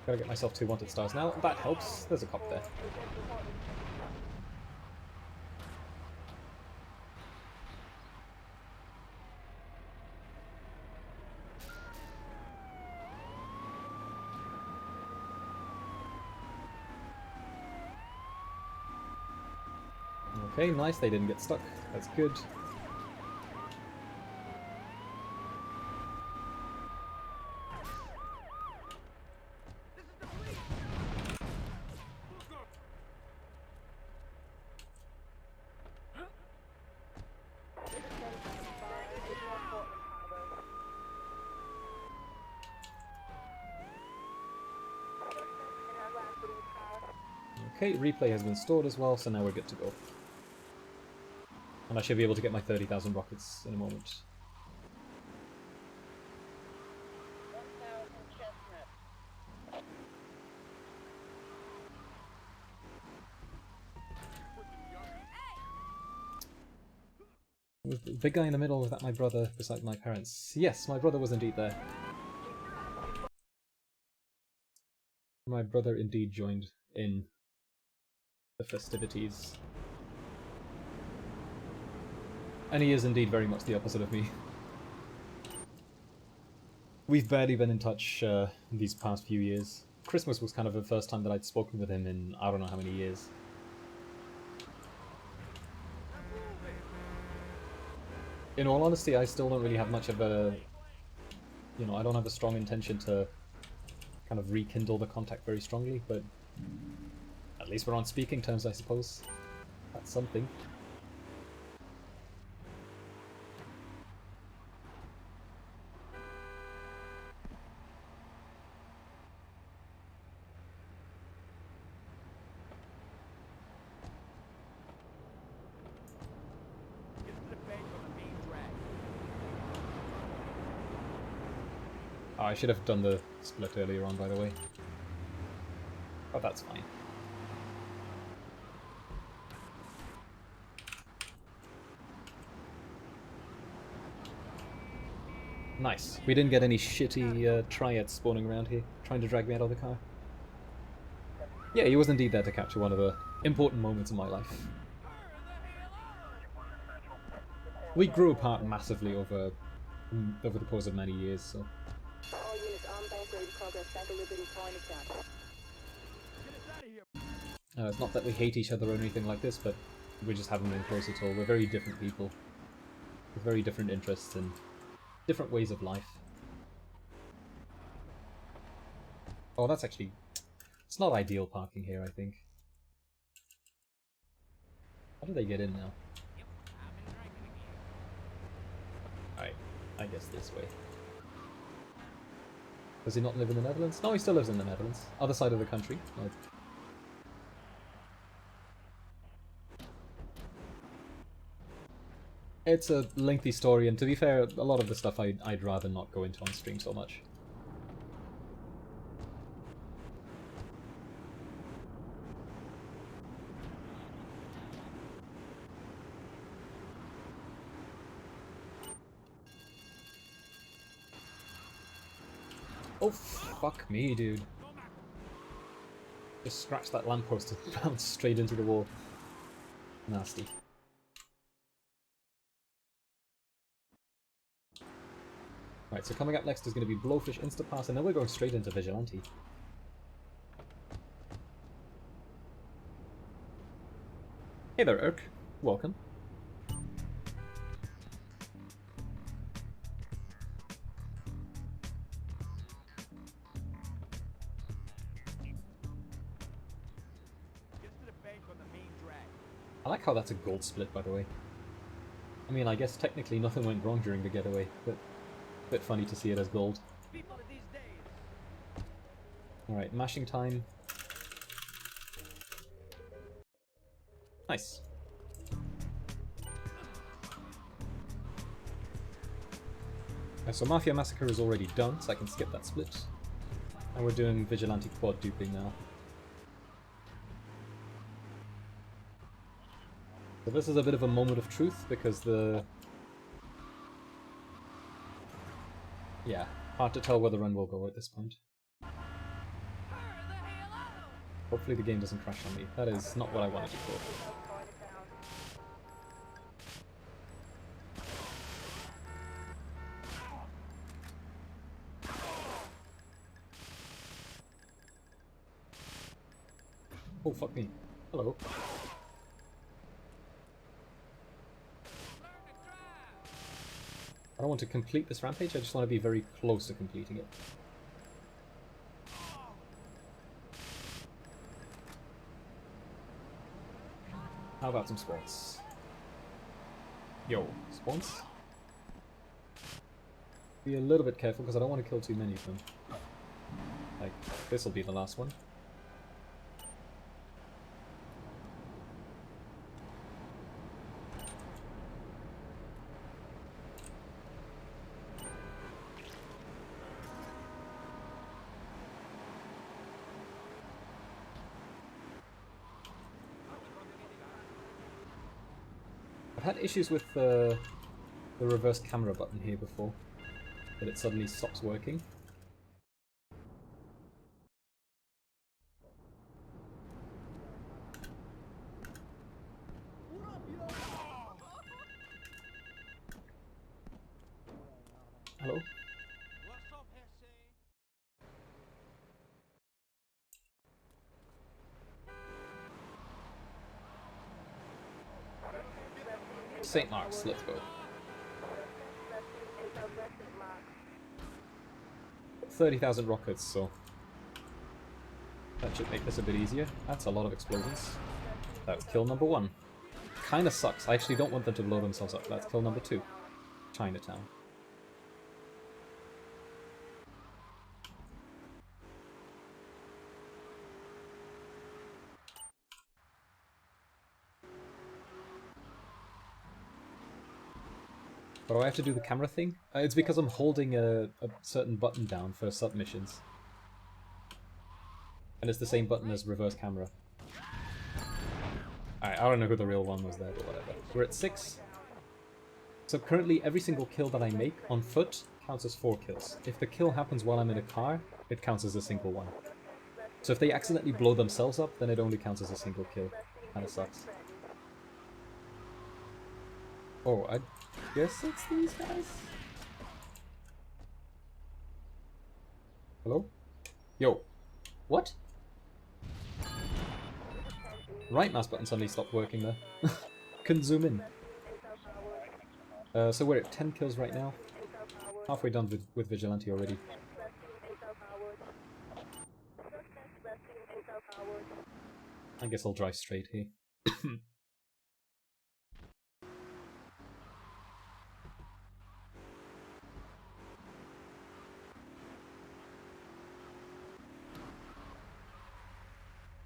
Gotta get myself 2 wanted stars now. That helps. There's a cop there. Okay, nice, they didn't get stuck. That's good. Okay, replay has been stored as well, so now we're good to go. And I should be able to get my 30,000 rockets in a moment. Was the big guy in the middle, was that my brother beside my parents? Yes, my brother was indeed there. My brother indeed joined in the festivities. And he is indeed very much the opposite of me. We've barely been in touch these past few years. Christmas was kind of the first time that I'd spoken with him in I don't know how many years. In all honesty, I still don't really have much of a... You know, I don't have a strong intention to kind of rekindle the contact very strongly, but at least we're on speaking terms, I suppose. That's something. Oh, I should have done the split earlier on, by the way. But that's fine. Nice. We didn't get any shitty triads spawning around here, trying to drag me out of the car. Yeah, he was indeed there to capture one of the important moments in my life. We grew apart massively over the course of many years, so... it's not that we hate each other or anything like this, but we just haven't been close at all. We're very different people, with very different interests and different ways of life. Oh, that's actually... It's not ideal parking here, I think. How do they get in now? Alright, I guess this way. Does he not live in the Netherlands? No, he still lives in the Netherlands. Other side of the country. It's a lengthy story, and to be fair, a lot of the stuff I'd rather not go into on stream so much. Oh, fuck me, dude. Just scratched that lamppost and bounced straight into the wall. Nasty. Right, so coming up next is going to be Blowfish Instapass, and then we're going straight into Vigilante. Hey there, Urk. Welcome. I like how that's a gold split, by the way. I mean, I guess technically nothing went wrong during the getaway, but a bit funny to see it as gold. Alright, mashing time. Nice. So Mafia Massacre is already done, so I can skip that split. And we're doing Vigilante quad duping now. So this is a bit of a moment of truth, because yeah, hard to tell where the run will go at this point. Hopefully the game doesn't crash on me. That is not what I wanted it for. Oh, fuck me. Hello. I don't want to complete this rampage, I just want to be very close to completing it. How about some spawns? Yo, spawns? Be a little bit careful because I don't want to kill too many of them. Like, this'll be the last one. I've had issues with the reverse camera button here before, that it suddenly stops working. Hello? St. Mark's, let's go. 30,000 rockets, so that should make this a bit easier. That's a lot of explosions. That was kill number 1. Kinda sucks. I actually don't want them to blow themselves up. That's kill number 2. Chinatown. But do I have to do the camera thing? It's because I'm holding a certain button down for submissions. And it's the same button as reverse camera. Alright, I don't know who the real one was there, but whatever. We're at 6. So currently every single kill that I make on foot counts as 4 kills. If the kill happens while I'm in a car, it counts as a single one. So if they accidentally blow themselves up, then it only counts as a single kill. Kinda sucks. Oh, I guess it's these guys? Hello? Yo. What? Right mouse button suddenly stopped working there. Couldn't zoom in. So we're at 10 kills right now. Halfway done with Vigilante already. I guess I'll drive straight here.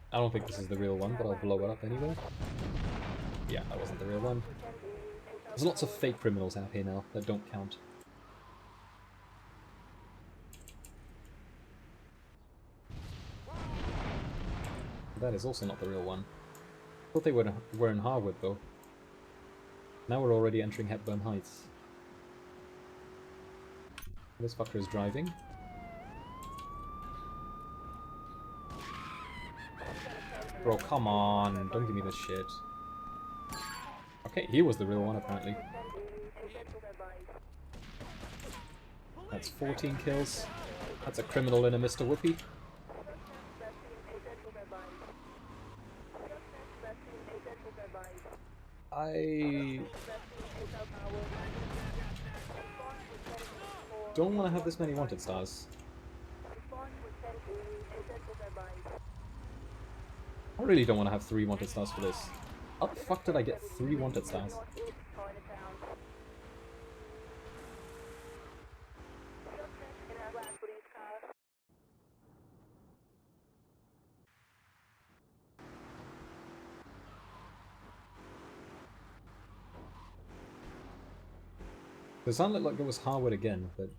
I don't think this is the real one, but I'll blow it up anyway. Yeah, that wasn't the real one. There's lots of fake criminals out here now that don't count. That is also not the real one. Thought they were in Harwood though. Now we're already entering Hepburn Heights. This fucker is driving. Bro, come on, don't give me this shit. Okay, he was the real one apparently. That's 14 kills. That's a criminal in a Mr. Whoopi. I don't want to have this many wanted stars. I really don't want to have 3 wanted stars for this. How the fuck did I get 3 wanted stars? It sounded like it was Harwood again, but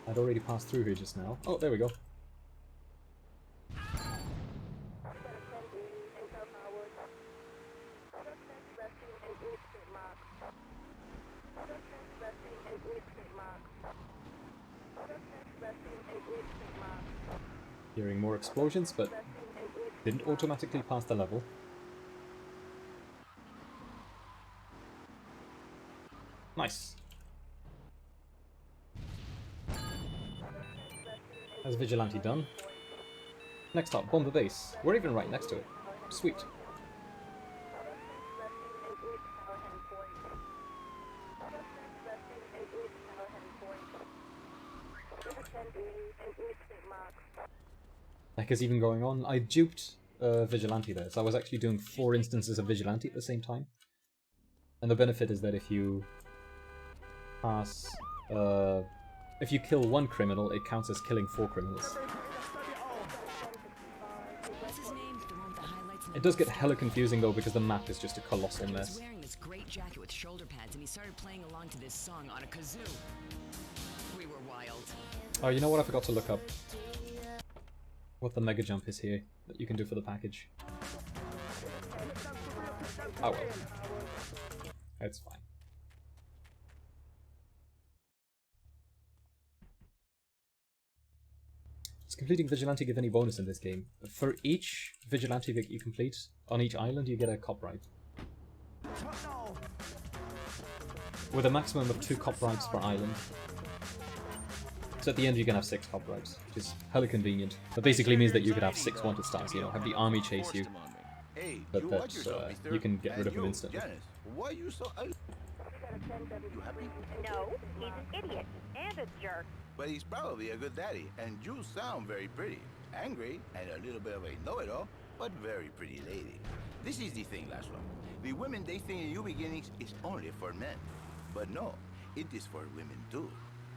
I'd already passed through here just now. Oh, there we go. Hearing more explosions, but didn't automatically pass the level. Nice. That's Vigilante done. Next up, bomb the base. We're even right next to it. Sweet. Heck is even going on. I duped Vigilante there, so I was actually doing 4 instances of Vigilante at the same time. And the benefit is that if you pass, if you kill 1 criminal, it counts as killing 4 criminals. It does get hella confusing though because the map is just a colossal mess. He was wearing this great jacket with shoulder pads and he started playing along to this song on a kazoo. We were wild. Oh, you know what I forgot to look up? What the mega jump is here that you can do for the package. Oh well. It's fine. Does completing Vigilante give any bonus in this game? For each Vigilante that you complete on each island, you get a copyright. With a maximum of 2 copyrights per island. So at the end you can have 6 copyrights, which is hella convenient. That basically means that you could have 6 wanted stars, you know, have the army chase you. But that's, you can get rid of them instantly. Why are you so... You happy? No, he's an idiot and a jerk. But he's probably a good daddy, and you sound very pretty. Angry, and a little bit of a know-it-all, but very pretty lady. This is the thing, Laszlo. The women they think in New Beginnings is only for men. But no, it is for women too.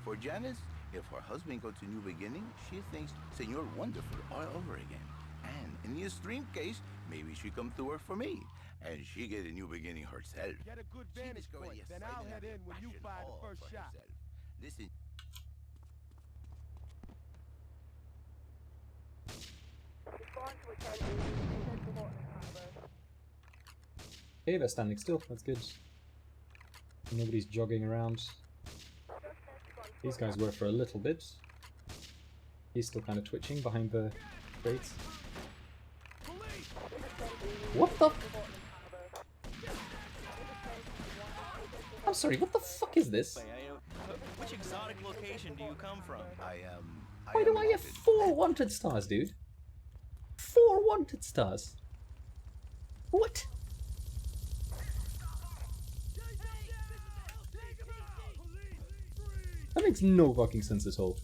For Janice, if her husband goes to New Beginning, she thinks Senor Wonderful all over again. And in the extreme case, maybe she come to work for me, and she get a new beginning herself. Get a good vantage point, then I'll head in when you fire the first shot. Listen. Hey, they're standing still, that's good. Nobody's jogging around. These guys were for a little bit. He's still kind of twitching behind the crates. What the? I'm sorry, what the fuck is this? Which exotic location do you come from? Why do I have 4 wanted stars, dude? 4 wanted stars? What? That makes no fucking sense at all.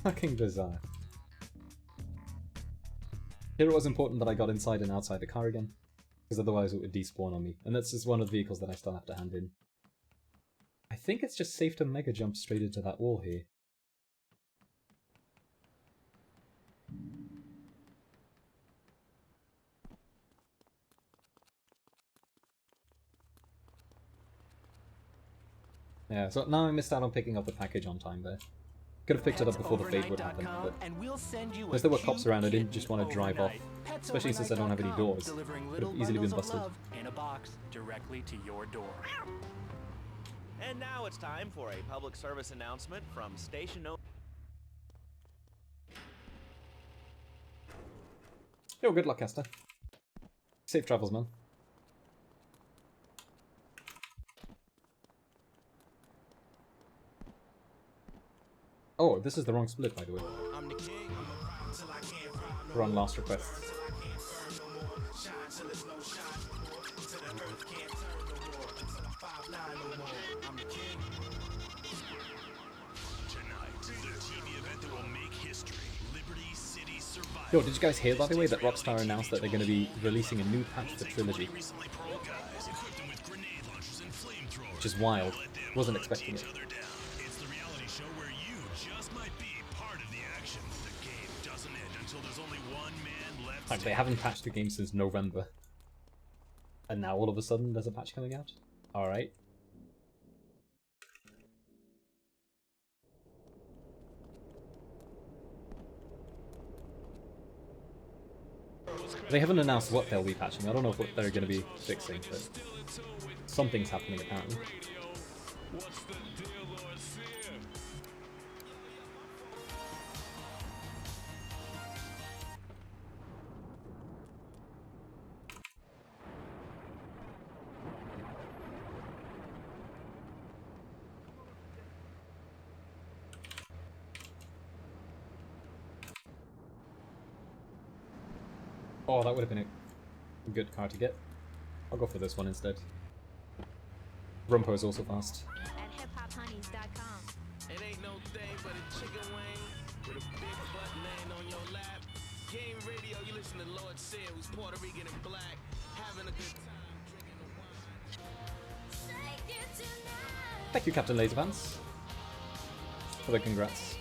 Fucking bizarre. Here it was important that I got inside and outside the car again, because otherwise it would despawn on me, and that's just one of the vehicles that I still have to hand in. I think it's just safe to mega jump straight into that wall here. Yeah, so now I missed out on picking up the package on time there. Could have picked it up before the fade would happen, but because there were cops around, I didn't just want to drive off, especially since I don't have any doors. Could have easily been busted. In a box directly to your door. And now it's time for a public service announcement from Station O. Yo, good luck, Castor. Safe travels, man. Oh, this is the wrong split, by the way. We're on last requests. Yo, did you guys hear, by the way, that Rockstar announced that they're going to be releasing a new patch for Trilogy? Which is wild. Wasn't expecting it. Like, they haven't patched the game since November. And now all of a sudden there's a patch coming out? Alright. They haven't announced what they'll be patching. I don't know what they're going to be fixing, but something's happening apparently. Oh, that would have been a good car to get. I'll go for this one instead. Rumpo is also fast. At hiphophoneys.com. It ain't no thing but a chicken wing with a big butt laying on your lap. Game radio, you listen to Lord Sear, who's Puerto Rican and black, having a good time drinking the wine. Thank you, Captain Laserpants, for the congrats.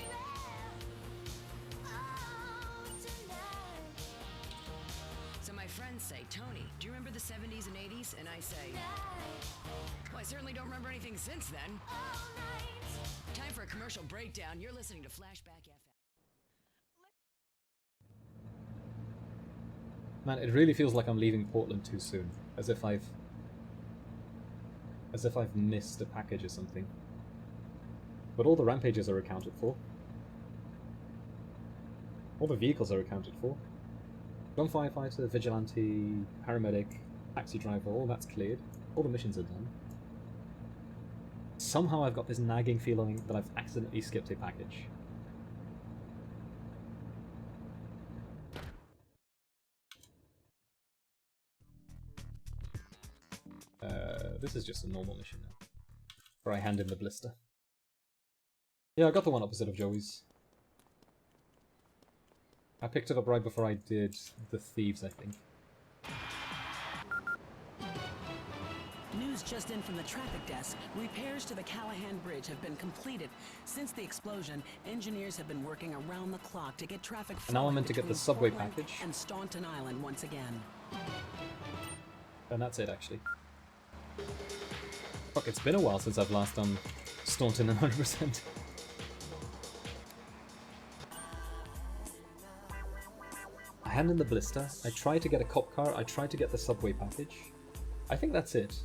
So my friends say, Tony, do you remember the 70s and 80s? And I say, well, I certainly don't remember anything since then. Time for a commercial breakdown. You're listening to Flashback FM. Man, it really feels like I'm leaving Portland too soon. As if I've missed a package or something. But all the rampages are accounted for. All the vehicles are accounted for. Gun firefighter, vigilante, paramedic, taxi driver, all that's cleared. All the missions are done. Somehow I've got this nagging feeling that I've accidentally skipped a package. This is just a normal mission now. Where I hand in the blister. Yeah, I got the one opposite of Joey's. I picked it up right before I did the thieves, I think. News just in from the traffic desk. Repairs to the Callahan Bridge have been completed. Since the explosion, engineers have been working around the clock to get traffic And now I'm meant to get the subway Portland package. and Staunton Island once again. And that's it, actually. Fuck, it's been a while since I've last done Staunton 100%. I hand in the blister, I try to get a cop car, I try to get the subway package. I think that's it.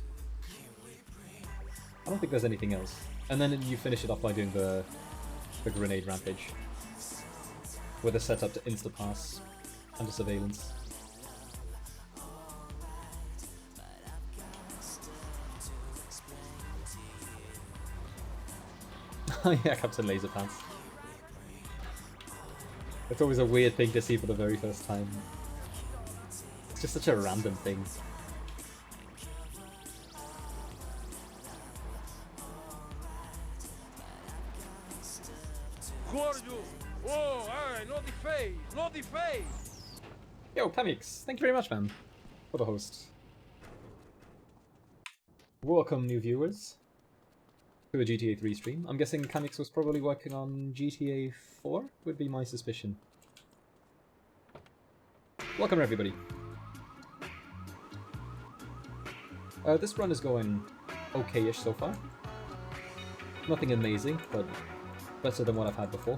I don't think there's anything else. And then you finish it off by doing the grenade rampage. With a setup to insta-pass under surveillance. Oh yeah, Captain Laserpants. It's always a weird thing to see for the very first time. It's just such a random thing. Yo, Pamix, thank you very much, man, for the host. Welcome, new viewers, to a GTA 3 stream. I'm guessing Kamix was probably working on GTA 4, would be my suspicion. Welcome, everybody. This run is going okay-ish so far. Nothing amazing, but better than what I've had before.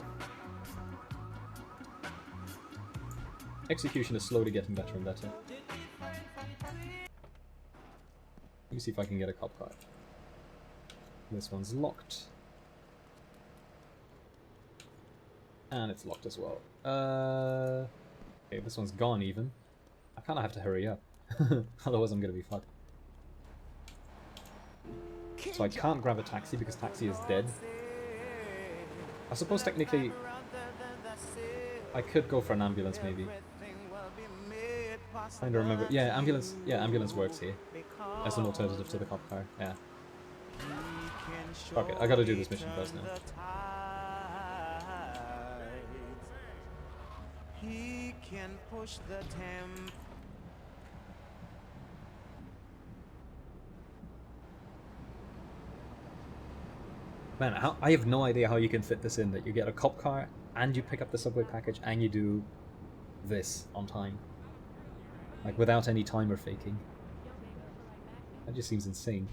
Execution is slowly getting better and better. Let me see if I can get a cop car. This one's locked. And it's locked as well. Okay, this one's gone even. I kinda have to hurry up. Otherwise I'm gonna be fucked. So I can't grab a taxi because taxi is dead. I suppose technically I could go for an ambulance maybe. Trying to remember. Yeah, ambulance works here. As an alternative to the cop car, yeah. Okay, I gotta do this mission first now. He can push the temp. Man, I have no idea how you can fit this in, that you get a cop car, and you pick up the subway package, and you do this on time. Like, without any timer faking. That just seems insane.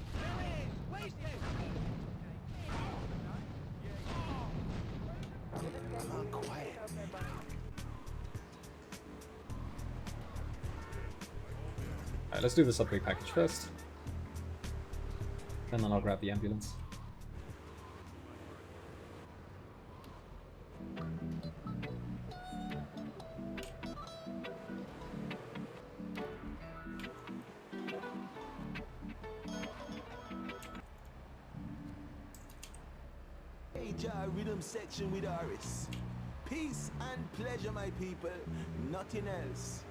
Alright, let's do the subway package first. And then I'll grab the ambulance. Rhythm section with Aris. Peace and pleasure, my people. Nothing else.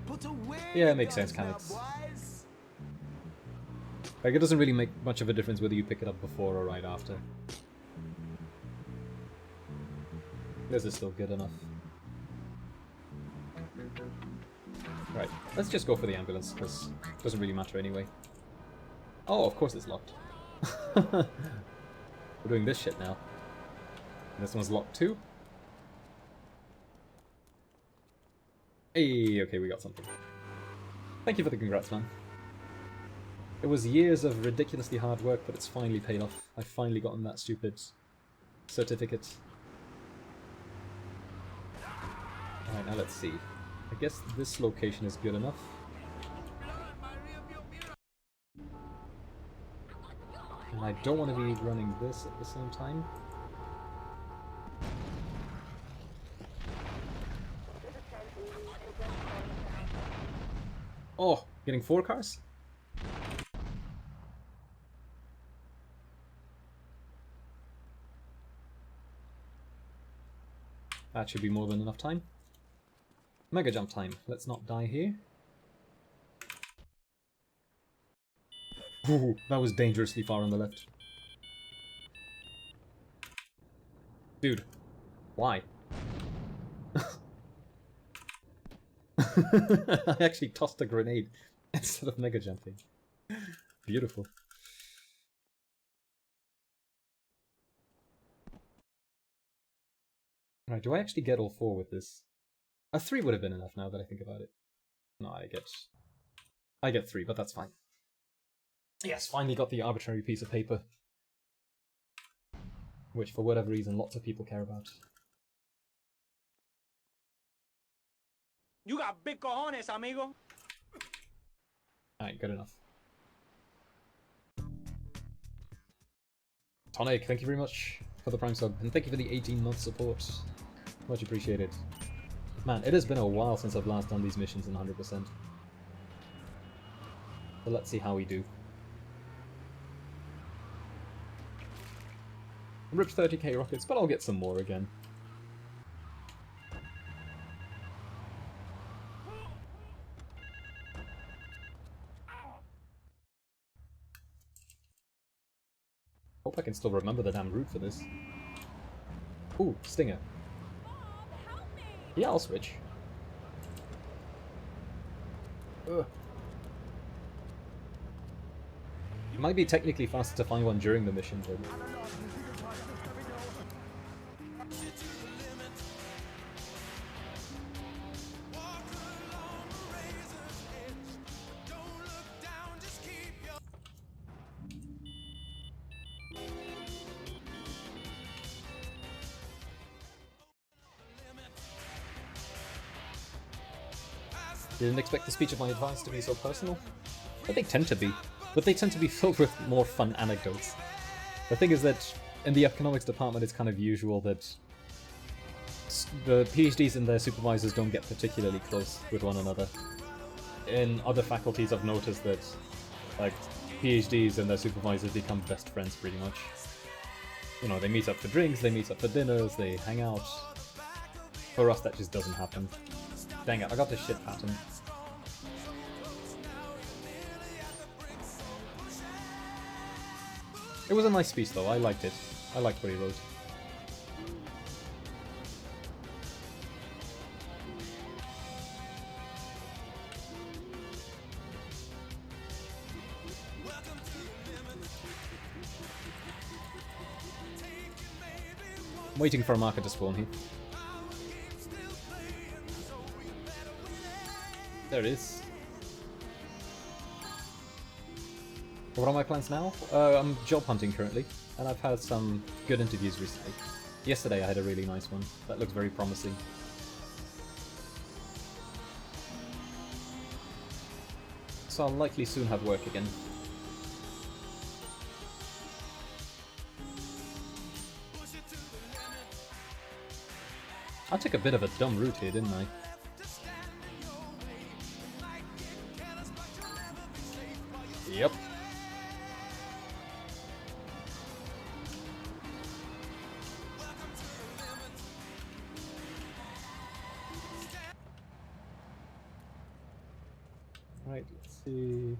Put away. Yeah, it makes sense, kind of. Like, it doesn't really make much of a difference whether you pick it up before or right after. This is still good enough. Right, let's just go for the ambulance, because it doesn't really matter anyway. Oh, of course it's locked. We're doing this shit now. This one's locked too. Hey, okay, we got something. Thank you for the congrats, man. It was years of ridiculously hard work, but it's finally paid off. I've finally gotten that stupid certificate. Alright, now let's see. I guess this location is good enough. And I don't want to be running this at the same time. Oh, getting 4 cars? That should be more than enough time. Mega jump time. Let's not die here. Ooh, that was dangerously far on the left. Dude, why? I actually tossed a grenade instead of mega jumping. Beautiful. Right, do I actually get all 4 with this? A 3 would have been enough now that I think about it. No, I get 3, but that's fine. Yes, finally got the arbitrary piece of paper. Which, for whatever reason, lots of people care about. You got big cojones, amigo. Alright, good enough. Tonic, thank you very much for the Prime sub, and thank you for the 18-month support. Much appreciated. Man, it has been a while since I've last done these missions in 100%. So let's see how we do. Ripped 30k rockets, but I'll get some more again. Hope I can still remember the damn route for this. Ooh, Stinger. Yeah, I'll switch. Ugh. It might be technically faster to find one during the mission, but... Didn't expect the speech of my advice to be so personal. But they tend to be. But they tend to be filled with more fun anecdotes. The thing is that in the economics department it's kind of usual that the PhDs and their supervisors don't get particularly close with one another. In other faculties I've noticed that like PhDs and their supervisors become best friends pretty much. You know, they meet up for drinks, they meet up for dinners, they hang out. For us that just doesn't happen. Dang it, I got this shit pattern. It was a nice speech though, I liked it. I liked what he wrote. I'm waiting for a marker to spawn here. There it is. What are my plans now? I'm job hunting currently, and I've had some good interviews recently. Yesterday I had a really nice one. That looks very promising. So I'll likely soon have work again. I took a bit of a dumb route here, didn't I? Yep. Right, let's see.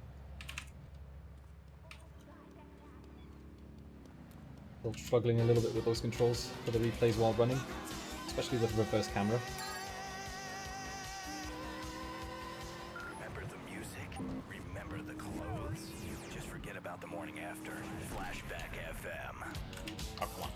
Still struggling a little bit with those controls for the replays while running, especially with reverse camera. Remember the music, remember the clothes. Just forget about the morning after. Flashback FM. Oh, come on.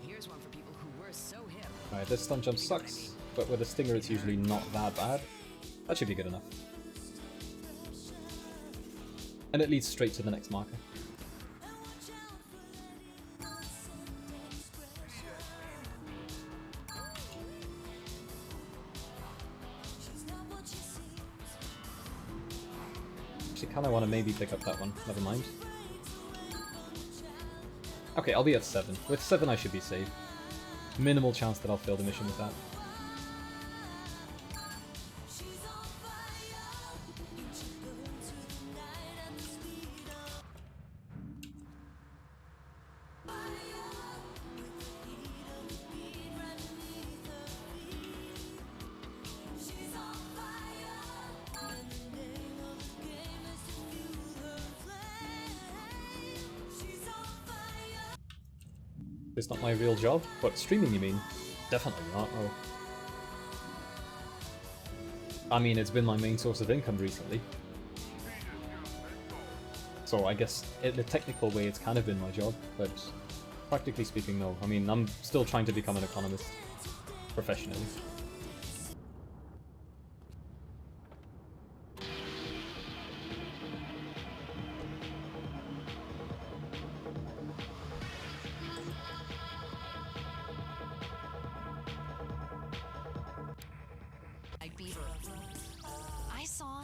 Here's one for people who were so hip. Alright, this stunt jump sucks, but with a stinger it's usually not that bad. That should be good enough. And it leads straight to the next marker. Actually, kinda wanna maybe pick up that one, never mind. Okay, I'll be at 7. With 7 I should be safe. Minimal chance that I'll fail the mission with that. It's not my real job? What, streaming you mean? Definitely not, no. I mean, it's been my main source of income recently. So I guess in a technical way it's kind of been my job, but practically speaking, no. I mean, I'm still trying to become an economist professionally.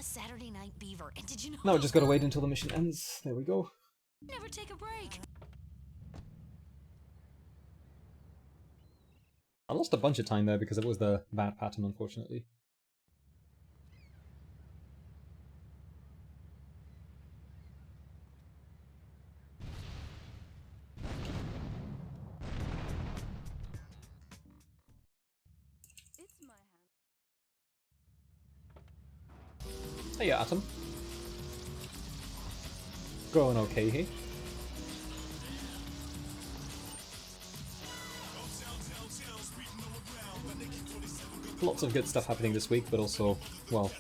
Saturday Night Beaver, and did you know? Now we just gotta wait until the mission ends. There we go. Never take a break. I lost a bunch of time there because it was the bad pattern, unfortunately. Hey, Atom. Going okay here. Lots of good stuff happening this week, but also, well,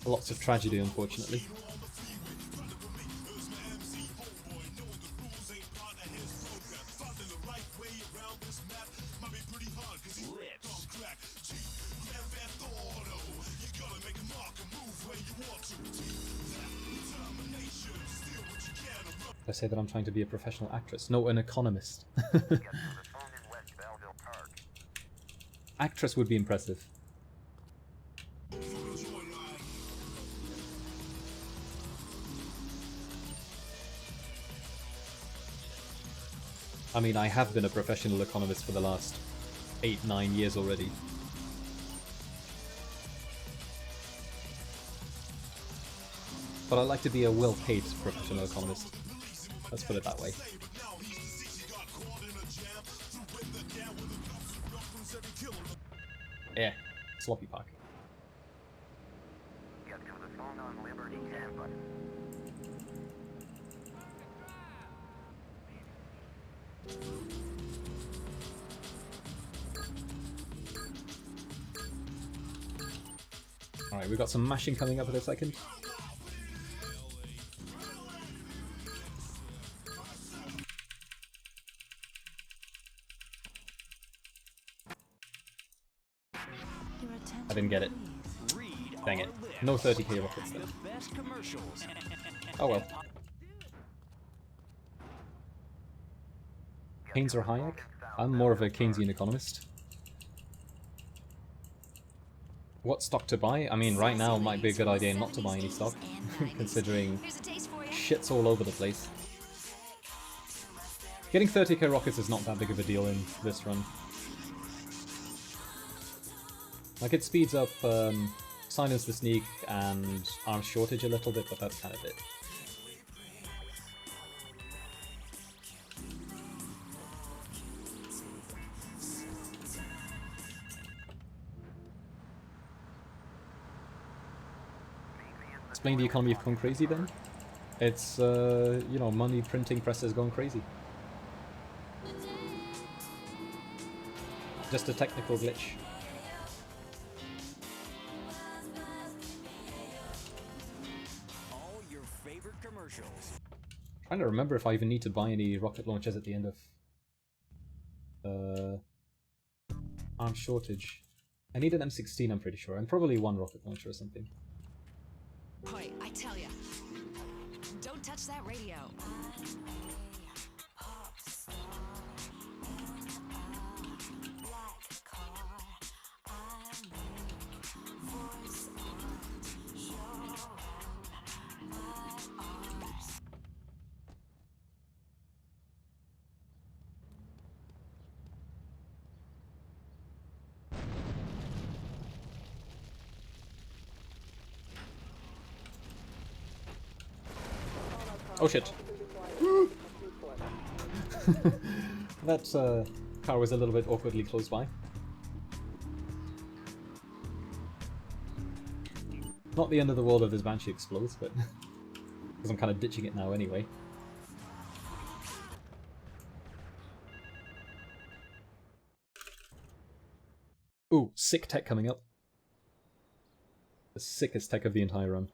lots of tragedy, unfortunately. I say that I'm trying to be a professional actress. No, an economist. Actress would be impressive. I mean, I have been a professional economist for the last 8-9 years already. But I like to be a well-paid professional economist. Let's put it that way. Yeah, sloppy park. Alright, we've got some mashing coming up in a second. I didn't get it. Dang it. No 30k rockets then. Oh well. Keynes or Hayek? I'm more of a Keynesian economist. What stock to buy? I mean, right now might be a good idea not to buy any stock, considering shit's all over the place. Getting 30k rockets is not that big of a deal in this run. Like, it speeds up Silence the Sneak and Arms Shortage a little bit, but that's kind of it. Explain the economy have gone crazy then? It's, you know, money printing presses going crazy. Just a technical glitch. All your favorite commercials. Trying to remember if I even need to buy any rocket launchers at the end of Arms Shortage. I need an M16, I'm pretty sure, and probably one rocket launcher or something. Boy, I tell ya, don't touch that radio. Oh shit. That car was a little bit awkwardly close by. Not the end of the world if this Banshee explodes, but because I'm kind of ditching it now anyway. Ooh, sick tech coming up. The sickest tech of the entire run.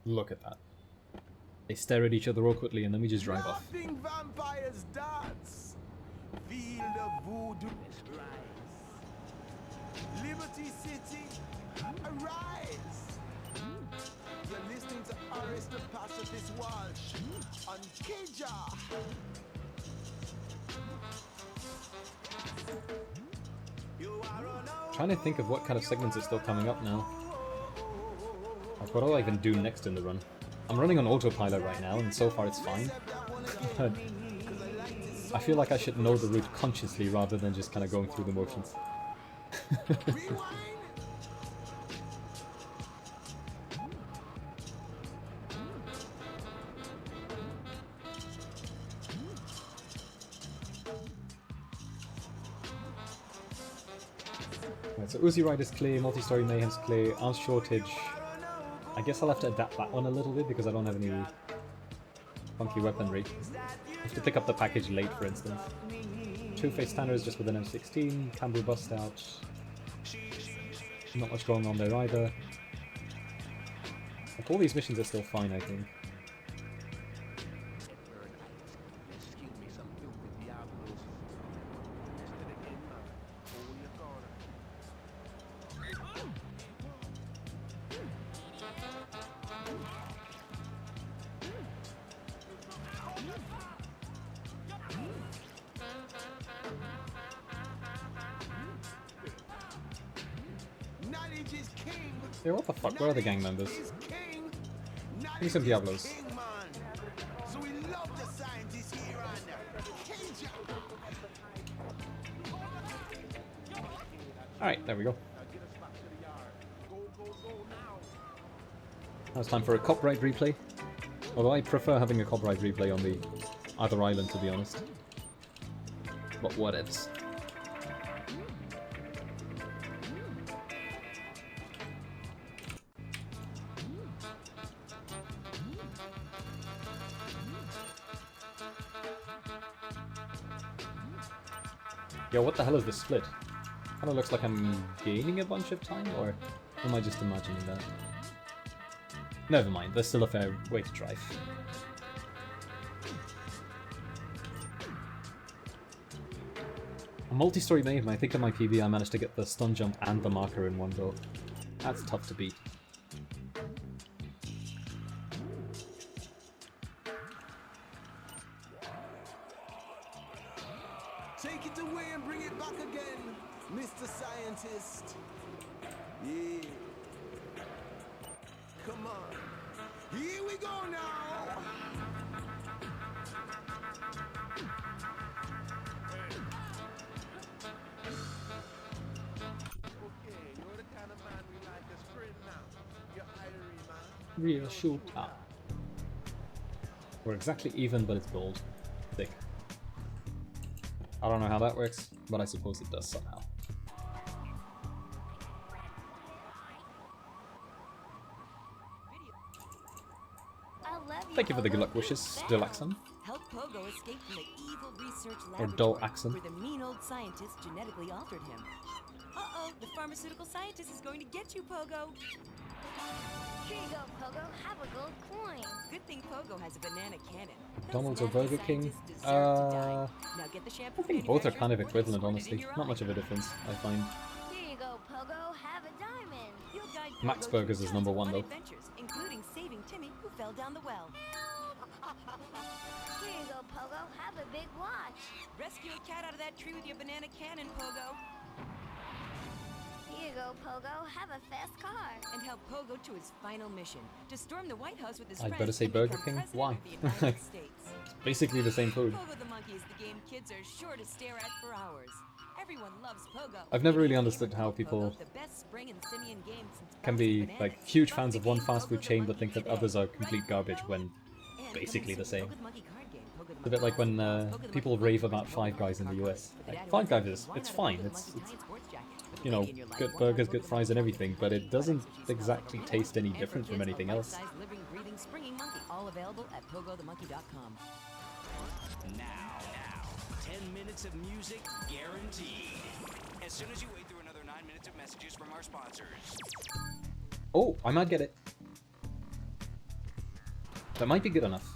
Look at that. They stare at each other awkwardly and then we just drive off. Vampires dance. Feel the voodoo rise. Liberty City, arise. You're listening to Aris the Pacifist Walsh on Kija. Trying to think of what kind of segments are still coming up now. Like, what do I even do next in the run? I'm running on autopilot right now, and so far it's fine. But I feel like I should know the route consciously rather than just kind of going through the motions. Right, so Uzi Rider's clear, Multi-Story Mayhem's clear, Arms Shortage. I guess I'll have to adapt that one a little bit because I don't have any funky weaponry. I have to pick up the package late, for instance. Two-Face Tanner just with an M16, Campbell bust out. Not much going on there either. Like, all these missions are still fine, I think. Yeah, what the fuck? Where are the gang members? Give me some Diablos. So we love the scientists here on Cage Alright, there we go. Now it's time for a copyright replay. Although I prefer having a copyright replay on the other island, to be honest. But whatevs. Yo, what the hell is this split? Kinda looks like I'm gaining a bunch of time, or am I just imagining that? Never mind, there's still a fair way to drive. A multi-story main, I think in my PB I managed to get the stun jump and the marker in one go. That's tough to beat. Take it away and bring it back again, Mr. Scientist. Yeah. Come on. Here we go now. Okay, you're the kind of man we like to sprint now. You're Irie, man. Real shooter. We're exactly even, but it's gold. Thick. I don't know how that works, but I suppose it does somehow. Thank you for the good luck wishes, Still Axon. Help Pogo escape from the evil research Or laboratory Dull Axon. where the mean old scientist genetically altered him. Uh-oh, the pharmaceutical scientist is going to get you, Pogo. Here you go, Pogo. Have a gold coin. Good thing Pogo has a banana cannon. McDonald's or Burger King? Now get the shampoo I think both are kind of equivalent, honestly. Not much of a difference, I find. Here you go, Pogo. Have a diamond. You'll guide Max Pogo Burgers through is tons number of one, fun though. adventures, including saving Timmy, who fell down the well. Here you go, Pogo. Have a big watch. Rescue a cat out of that tree with your banana cannon, Pogo. Here you go, Pogo. Have a fast car. And help Pogo to his final mission, to storm the White House with his I'd friends better say and Burger become King. president Why? of the United States. It's basically the same food. Pogo the Monkey is the game kids are sure to stare at for hours. Everyone loves Pogo. I've never really understood how people Pogo, the best spring and simian game since can be like huge fans of one fast food chain but think that others are complete garbage when basically the same. It's a bit like when people rave about Five Guys in the US. Like, Five Guys, it's fine. It's you know, good burgers, good fries and everything, but it doesn't exactly taste any different from anything else. Living, breathing, springing monkey, all available at pogothemonkey.com. Now, 10 minutes of music guaranteed. As soon as you wait through another 9 minutes of messages from our sponsors. Oh, I might get it. That might be good enough.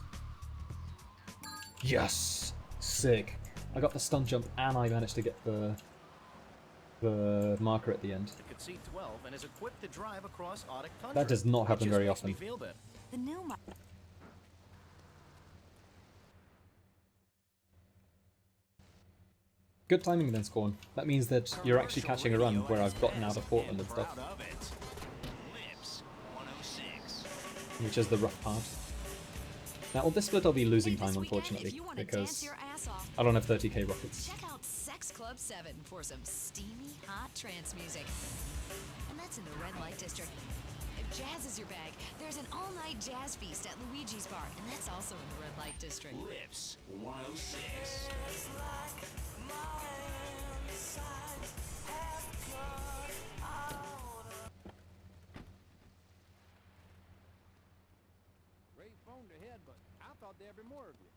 Yes! Sick. I got the stun jump and I managed to get the marker at the end. It could see 12 and is equipped to drive across Arctic tundra. That does not happen It just very makes me often. feel better. The new Good timing then, Scorn. That means that you're actually catching a run where I've gotten out of Portland and stuff. Which is the rough part. Now, on this split I'll be losing time, unfortunately, because I don't have 30k rockets. Check out Sex Club 7 for some steamy, hot trance music. And that's in the red light district. If jazz is your bag, there's an all-night jazz feast at Luigi's Bar, and that's also in the red light district. Lips 106. Great phone to head, but I thought there'd be more of you.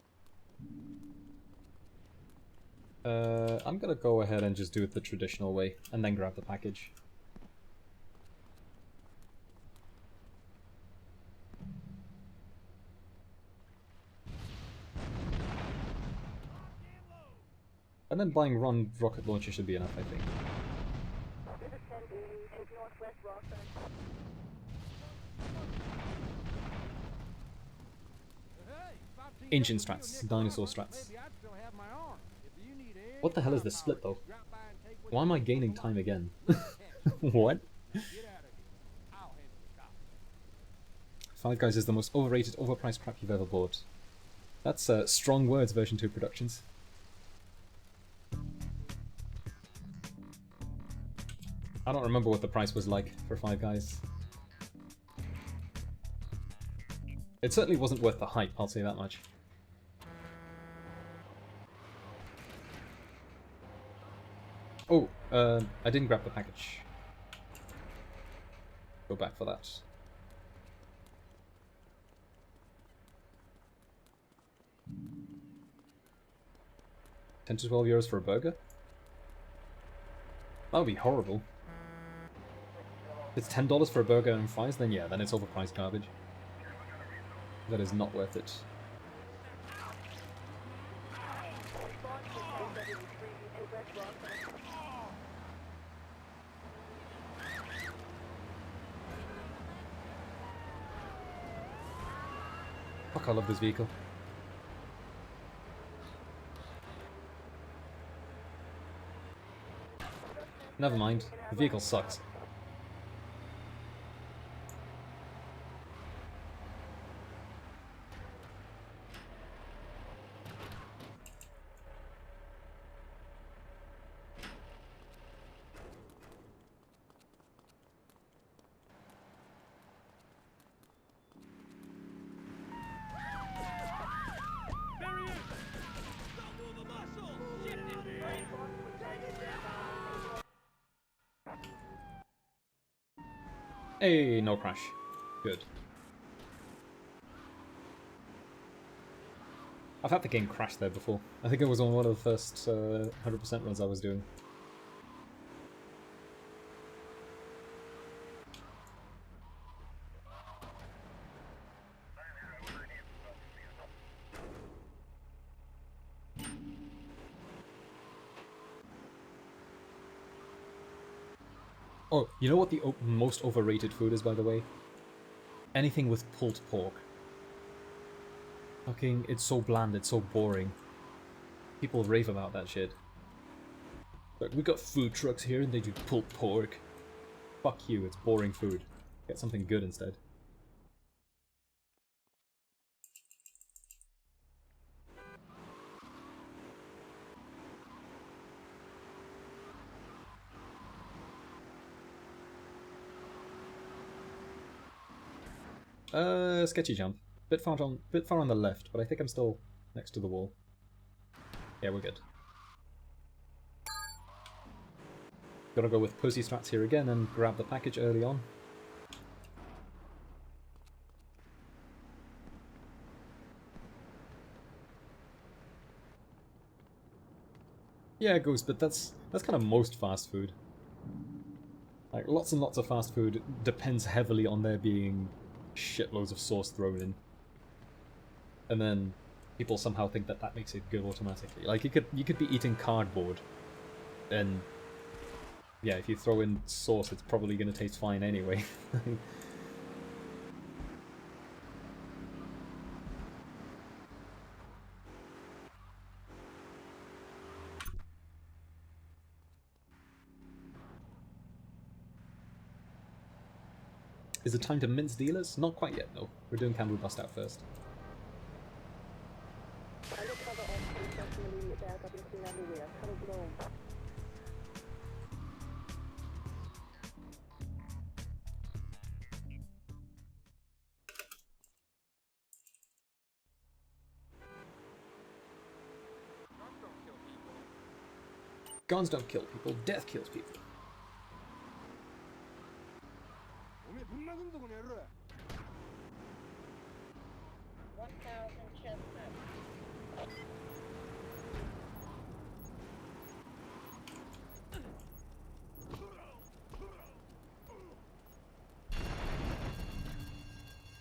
I'm gonna go ahead and just do it the traditional way, and then grab the package. And then buying Ron rocket launcher should be enough, I think. Ancient strats, dinosaur strats. What the hell is this split though? Why am I gaining time again? What? Five Guys is the most overrated, overpriced crap you've ever bought. That's strong words, version 2 Productions. I don't remember what the price was like for Five Guys. It certainly wasn't worth the hype, I'll say that much. Oh, I didn't grab the package. Go back for that. 10 to 12 euros for a burger? That would be horrible. If it's $10 for a burger and fries, then yeah, then it's overpriced garbage. That is not worth it. Fuck, I love this vehicle. Never mind, the vehicle sucks. Hey, no crash. Good. I've had the game crash there before. I think it was on one of the first 100% runs I was doing. Oh, you know what the most overrated food is, by the way? Anything with pulled pork. Fucking, it's so bland, it's so boring. People rave about that shit. Like, we got food trucks here and they do pulled pork. Fuck you, it's boring food. Get something good instead. Sketchy jump. Bit far on the left, but I think I'm still next to the wall. Yeah, we're good. Gotta go with pussy strats here again and grab the package early on. Yeah, Ghost, but that's kind of most fast food. Like, lots and lots of fast food depends heavily on there being shitloads of sauce thrown in. And then people somehow think that that makes it good automatically. Like, you could be eating cardboard, and yeah, if you throw in sauce, it's probably going to taste fine anyway. Is it time to mince dealers? Not quite yet, no. We're doing Candle Bust Out first. Guns don't kill people, death kills people.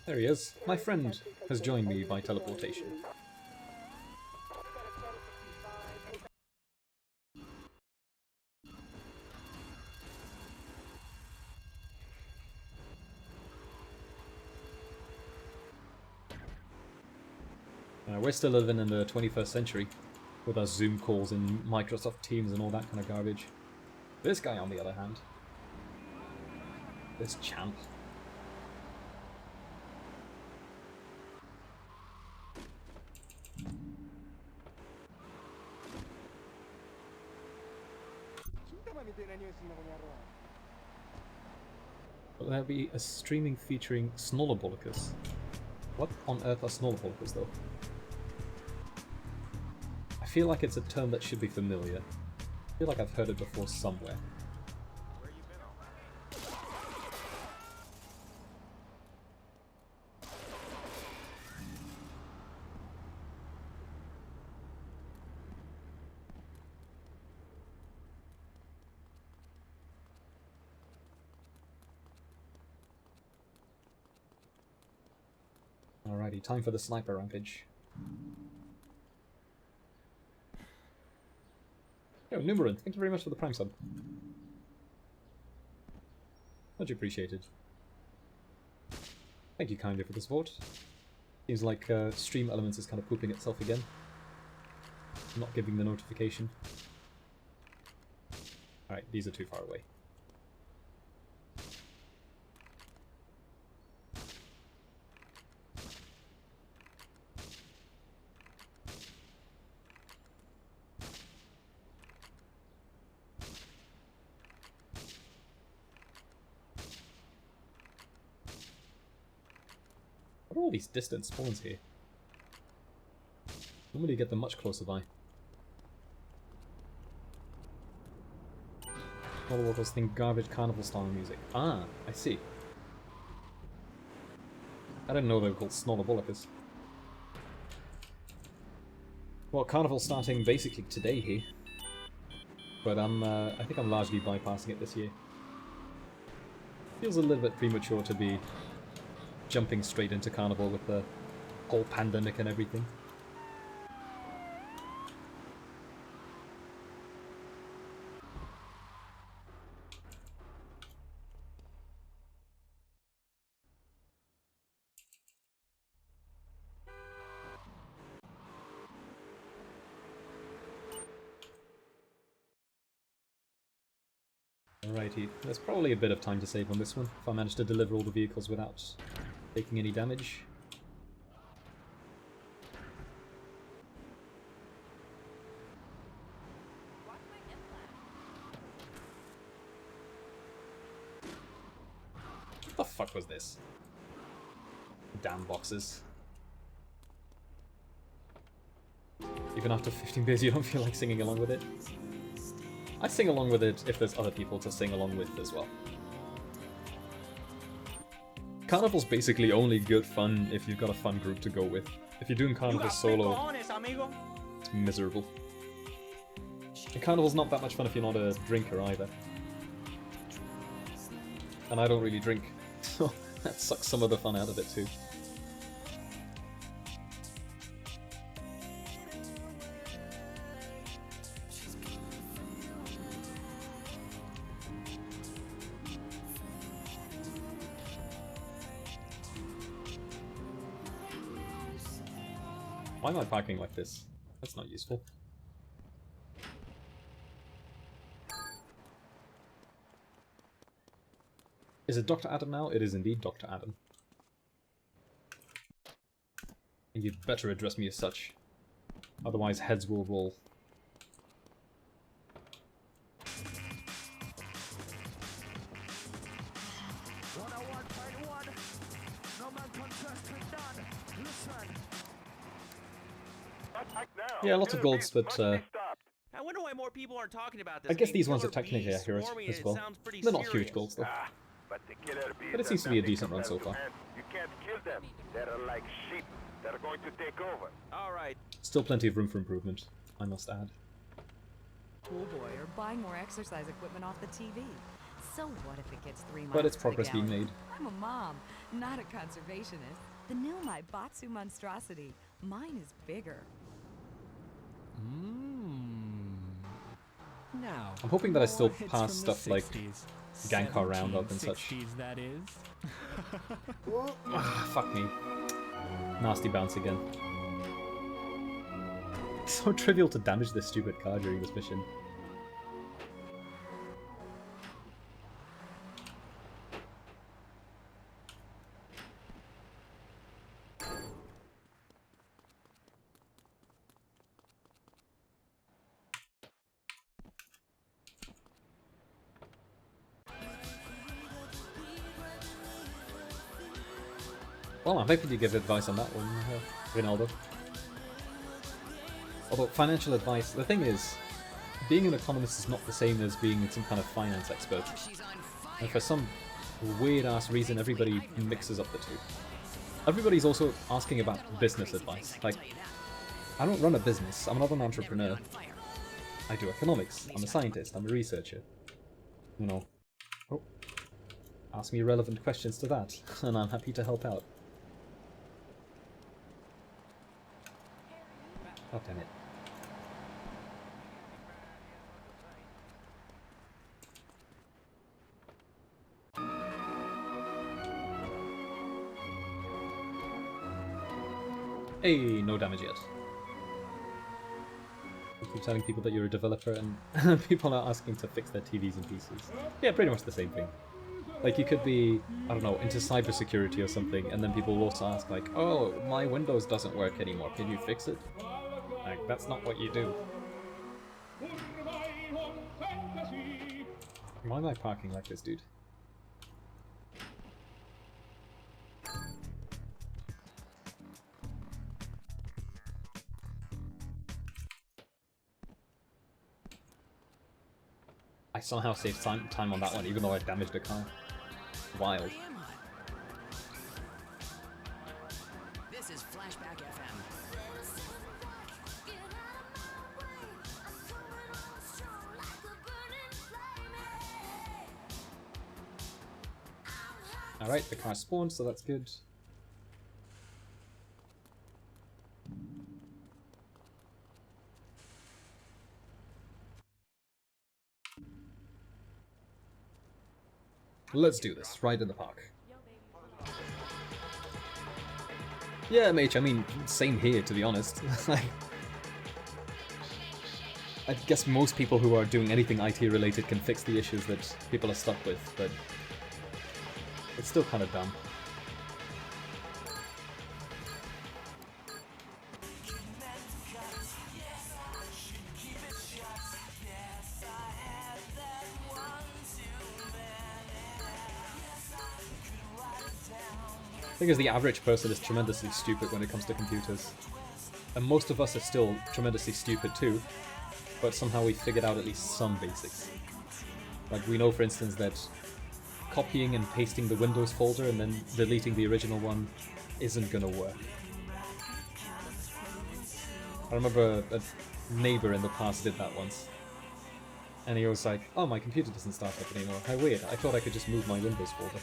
There he is. My friend has joined me by teleportation. We're still living in the 21st century, with our Zoom calls and Microsoft Teams and all that kind of garbage. This guy, on the other hand, this champ, Will there be a streaming featuring Snolobolicus? What on earth are Snolobolicus, though? I feel like it's a term that should be familiar. I feel like I've heard it before somewhere. Alrighty, time for the sniper rampage. Yo, Numeron, thank you very much for the Prime sub. Much appreciated. Thank you kindly for the support. Seems like Stream Elements is kind of pooping itself again. Not giving the notification. Alright, these are too far away. What are all these distant spawns here? Normally get them much closer by. All the locals think garbage carnival style music. Ah, I see. I didn't know they were called Snolobolicus. Well, carnival's starting basically today here. But I think I'm largely bypassing it this year. Feels a little bit premature to be jumping straight into carnival with the whole pandemic and everything. Alrighty, there's probably a bit of time to save on this one, if I manage to deliver all the vehicles without taking any damage. What the fuck was this? Damn boxes. Even after 15 beers you don't feel like singing along with it? I sing along with it if there's other people to sing along with as well. Carnival's basically only good fun if you've got a fun group to go with. If you're doing Carnival solo, it's miserable. And Carnival's not that much fun if you're not a drinker either. And I don't really drink, so that sucks some of the fun out of it too. Why am I parking like this? That's not useful. Is it Dr. Adam now? It is indeed Dr. Adam. And you'd better address me as such. Otherwise heads will roll. Yeah, lots of golds, but I wonder why more people aren't talking about this. I guess these ones are technically accurate as well. They're not huge golds though. But it seems to be a decent run so far. You can't kill them. They're like sheep. They're going to take over. All right. Still plenty of room for improvement, I must add. Pool boy or buying more exercise equipment off the TV. So what if it gets 3 miles But it's to the progress being gallon? made. I'm a mom, not a conservationist. The new My Batsu monstrosity. Mine is bigger. Now, I'm hoping that I still more hits pass from the stuff like 60s. Gankar Roundup and such. 1760s, that is. Fuck me. Nasty bounce again. So trivial to damage this stupid car during this mission. Well, I'm happy to give advice on that one, Ronaldo. Although, financial advice, the thing is, being an economist is not the same as being some kind of finance expert. And for some weird-ass reason, everybody mixes up the two. Everybody's also asking about business advice. Like, I don't run a business, I'm not an entrepreneur. I do economics, I'm a scientist, I'm a researcher. You know. Oh. Ask me relevant questions to that, and I'm happy to help out. Oh, damn it. Hey, no damage yet. You keep telling people that you're a developer and people are asking to fix their TVs and PCs. Yeah, pretty much the same thing. Like, you could be, I don't know, into cybersecurity or something, and then people will also ask, like, oh, my Windows doesn't work anymore, can you fix it? Like, that's not what you do. Why am I parking like this, dude? I somehow saved time on that one, even though I damaged a car. Wild. This is Flashback FM. Alright, the car spawned, so that's good. Let's do this, right in the park. Yeah, mate, I mean, same here, to be honest. I guess most people who are doing anything IT related can fix the issues that people are stuck with, but it's still kind of dumb. The thing is, the average person is tremendously stupid when it comes to computers. And most of us are still tremendously stupid too, but somehow we figured out at least some basics. Like, we know, for instance, that copying and pasting the Windows folder and then deleting the original one isn't gonna work. I remember a neighbor in the past did that once. And he was like, oh, my computer doesn't start up anymore. How weird, I thought I could just move my Windows folder.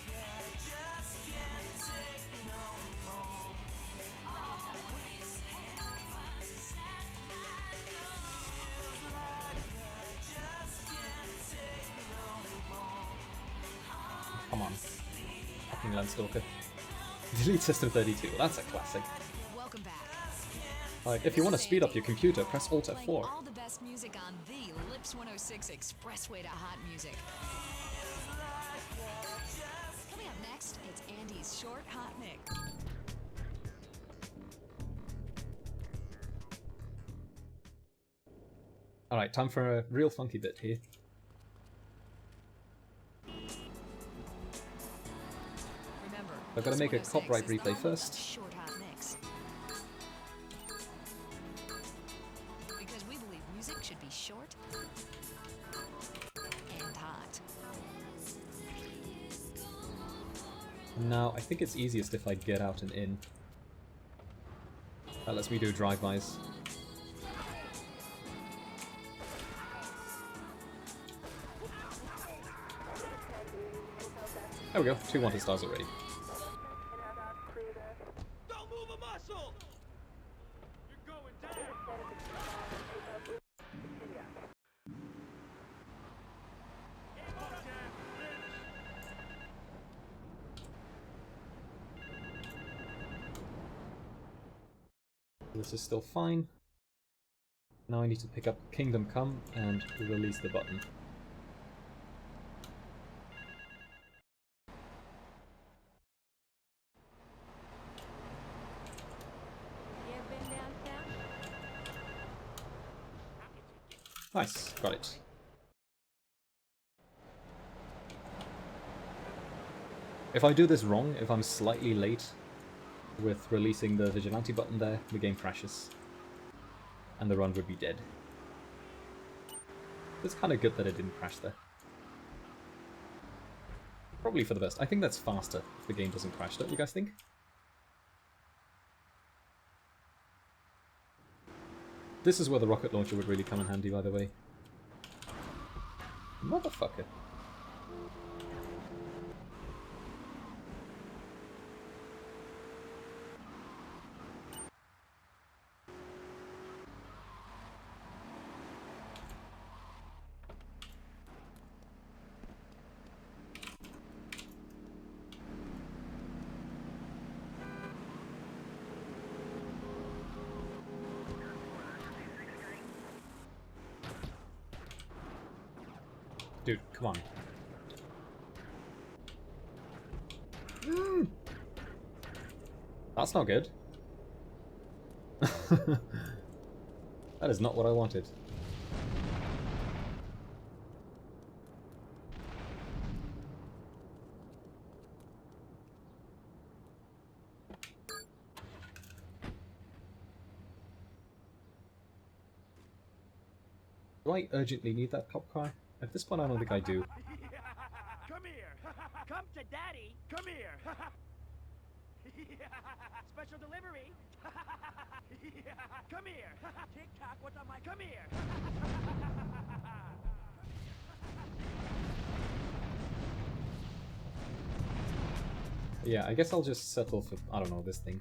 Come on. Fucking Landstalker. Delete System 32, that's a classic. Welcome back. Like, if you want to speed up your computer, press Alt F4. All the best music on the Lips 106 Expressway to Hot Music. Coming up next, it's Andy's Short Hot Mix. Alright, time for a real funky bit here. Remember, I've got to make a copyright replay first. Short Hot Mix. Because we believe music should be short and hot. Now, I think it's easiest if I get out and in. That lets me do drive-bys. There we go, 2 wanted stars already. Don't move a muscle! You're going down! This is still fine. Now I need to pick up Kingdom Come and release the button. Nice, got it. If I do this wrong, if I'm slightly late, with releasing the vigilante button there, the game crashes. And the run would be dead. It's kind of good that it didn't crash there. Probably for the best. I think that's faster if the game doesn't crash, don't you guys think? This is where the rocket launcher would really come in handy, by the way. Motherfucker. Dude, come on. That's not good. That is not what I wanted. Do I urgently need that cop car? At this point I don't think I do. Come here. Come to daddy. Come here. Special delivery. Come here. TikTok, what's on my... Come here. Yeah, I guess I'll just settle for, I don't know, this thing.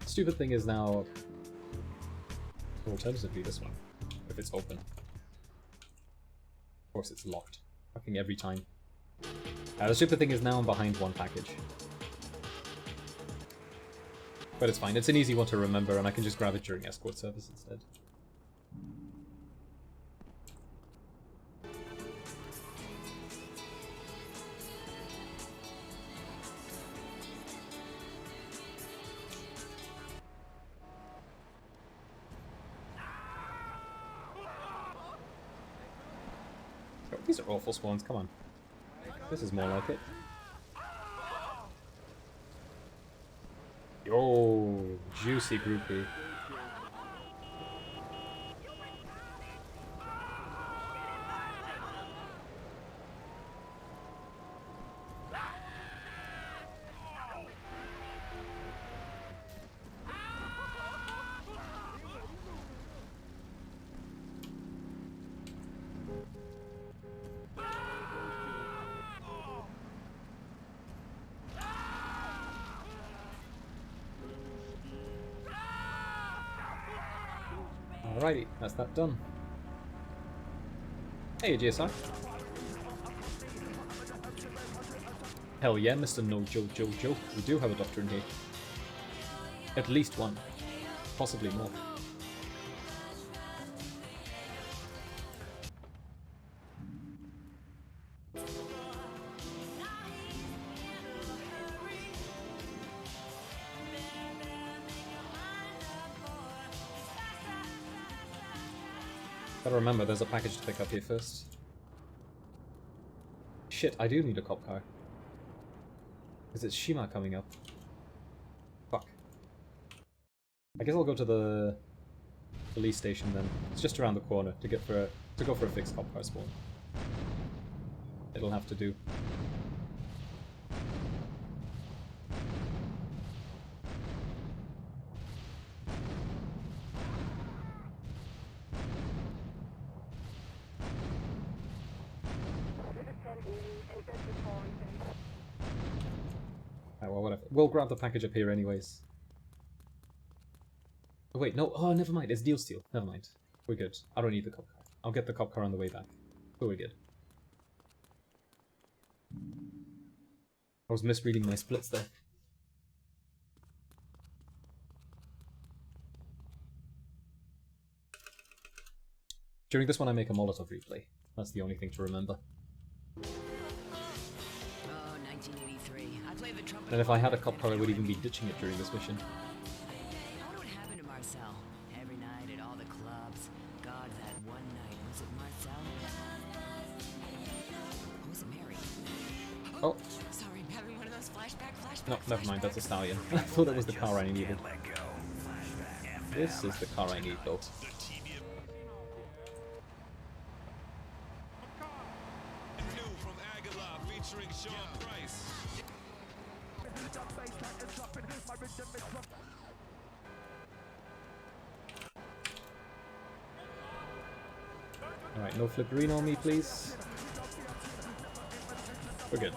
Stupid thing is now... Alternatively this one, if it's open. Of course it's locked. Fucking every time. The stupid thing is now I'm behind one package. But it's fine, it's an easy one to remember and I can just grab it during escort service instead. Oh, these are awful spawns, come on. This is more like it. Yo, juicy groupie. Alrighty, that's that done. Hey, GSR. Hell yeah, Mr. No Joe. We do have a doctor in here. At least one. Possibly more. Gotta remember, there's a package to pick up here first. Shit, I do need a cop car. Because it's Shima coming up. Fuck. I guess I'll go to the police station then. It's just around the corner to go for a fixed cop car spawn. It'll have to do. Well, whatever. We'll grab the package up here anyways. Oh, wait, no. Oh, never mind. It's deal steal. Never mind. We're good. I don't need the cop car. I'll get the cop car on the way back. But we're good. I was misreading my splits there. During this one I make a Molotov replay. That's the only thing to remember. And if I had a cop car, I would even be ditching it during this mission. Oh, what happened to Marcel? Every night at all the clubs. God, that one night. Was it Marcel? Or was it Mary? Oh. Sorry, I'm having one of those flashback No, never mind, that's a stallion. I thought it was the car I needed. This is the car I need, though. Alright, no flipperino on me, please. We're good.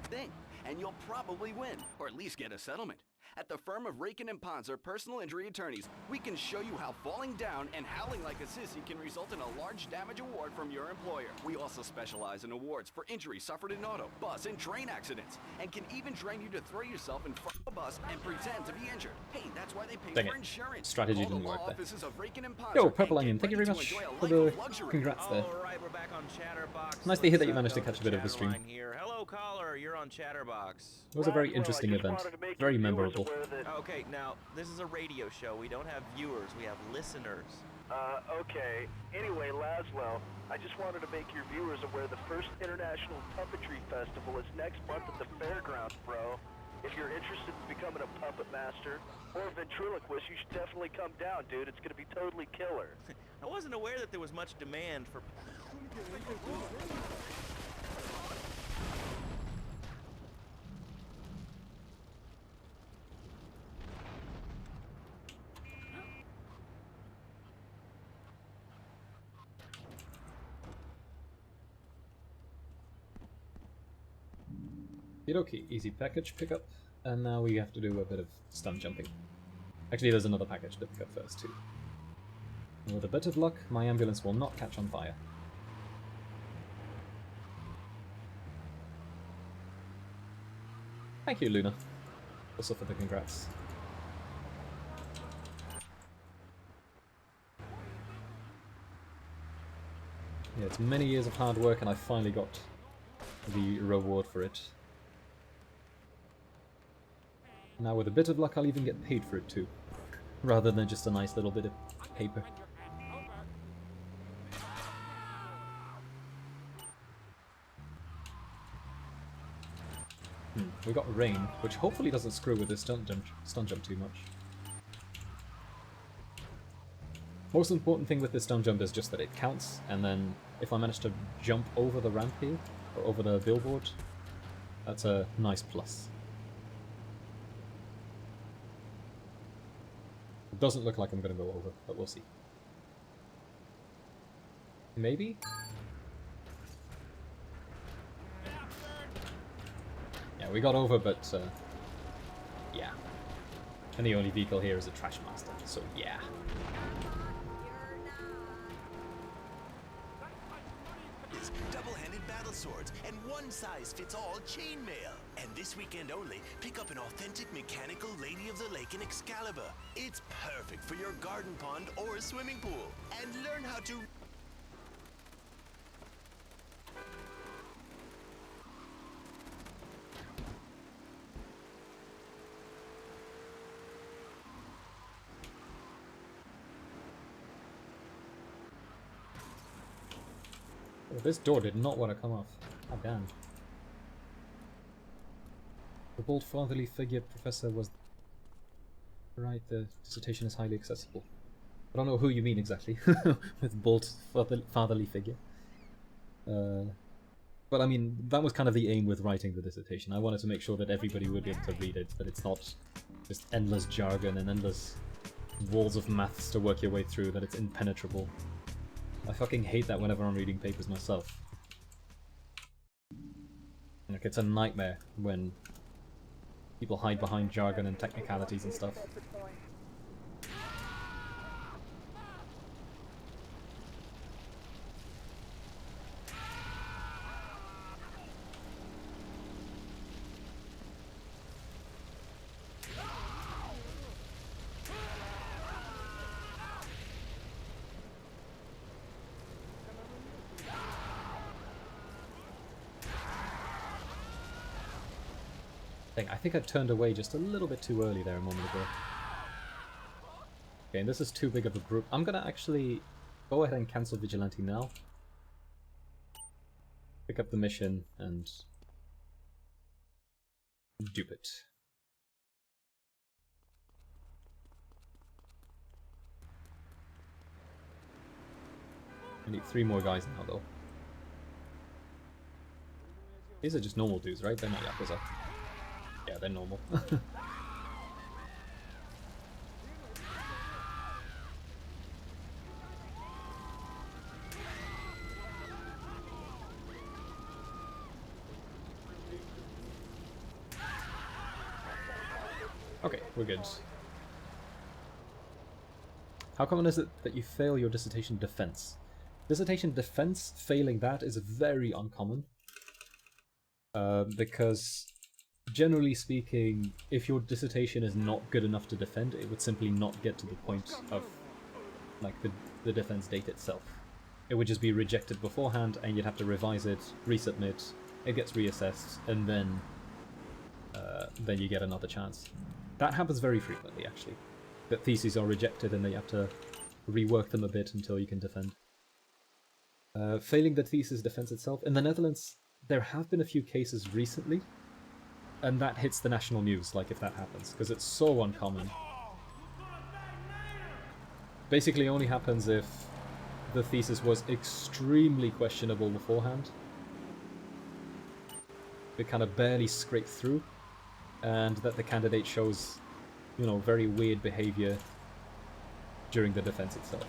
Thing, and you'll probably win, or at least get a settlement. At the firm of Rakin & Ponzer Personal Injury Attorneys, we can show you how falling down and howling like a sissy can result in a large damage award from your employer. We also specialize in awards for injuries suffered in auto, bus, and train accidents, and can even train you to throw yourself in front of a bus and pretend to be injured. Hey, that's why they pay Dang for it. insurance. Strategy Call the didn't work law there. offices of Rakin & Ponzer Yo, and Purple get Onion, thank you very ready much to enjoy a for life the of luxury. congrats there. Alright, we're back on Chatterbox. It's nice to hear that you Let's, managed to go catch a bit of the chat stream. line here. Hello, caller. You're on Chatterbox. It was a very interesting event. Very memorable. Okay, now, this is a radio show. We don't have viewers. We have listeners. Okay. Anyway, Laszlo, I just wanted to make your viewers aware the first International Puppetry Festival is next month at the fairgrounds, bro. If you're interested in becoming a puppet master or a ventriloquist, you should definitely come down, dude. It's gonna be totally killer. I wasn't aware that there was much demand for... Okay, easy package pickup, and now we have to do a bit of stun jumping. Actually, there's another package to pick up first, too. And with a bit of luck, my ambulance will not catch on fire. Thank you, Luna. Also for the congrats. Yeah, it's many years of hard work, and I finally got the reward for it. Now with a bit of luck I'll even get paid for it too, rather than just a nice little bit of paper. We got rain, which hopefully doesn't screw with this stun jump too much. Most important thing with this stun jump is just that it counts, and then if I manage to jump over the ramp here, or over the billboard, that's a nice plus. It doesn't look like I'm going to go over, but we'll see. Maybe? Yeah, we got over, but yeah. And the only vehicle here is a Trash Master, so yeah. Double-handed battle swords and one-size-fits-all chainmail. And this weekend only, pick up an authentic mechanical Lady of the Lake in Excalibur. It's perfect for your garden pond or swimming pool. And learn how to... Oh, this door did not want to come off. Ah, damn. The bold fatherly figure professor was... Right, the dissertation is highly accessible. I don't know who you mean exactly, with bold fatherly figure. But I mean, that was kind of the aim with writing the dissertation. I wanted to make sure that everybody would be able to read it, that it's not just endless jargon and endless walls of maths to work your way through, that it's impenetrable. I fucking hate that whenever I'm reading papers myself. Like, it's a nightmare when people hide behind jargon and technicalities and stuff. I think I turned away just a little bit too early there a moment ago. Okay, and this is too big of a group. I'm gonna actually go ahead and cancel Vigilante now. pick up the mission and do it. I need 3 more guys now, though. These are just normal dudes, right? They're not Yakuza. Yeah, they're normal. Okay, we're good. How common is it that you fail your dissertation defense? Dissertation defense, failing that is very uncommon. Because, generally speaking, if your dissertation is not good enough to defend, it would simply not get to the point of, like, the defense date itself. It would just be rejected beforehand, and you'd have to revise it, resubmit, it gets reassessed, and then you get another chance. That happens very frequently, actually. That theses are rejected and then you have to rework them a bit until you can defend. Failing the thesis defense itself. In the Netherlands, there have been a few cases recently, and that hits the national news, like, if that happens, because it's so uncommon. Basically only happens if the thesis was extremely questionable beforehand. It kind of barely scraped through, and that the candidate shows, you know, very weird behavior during the defense itself.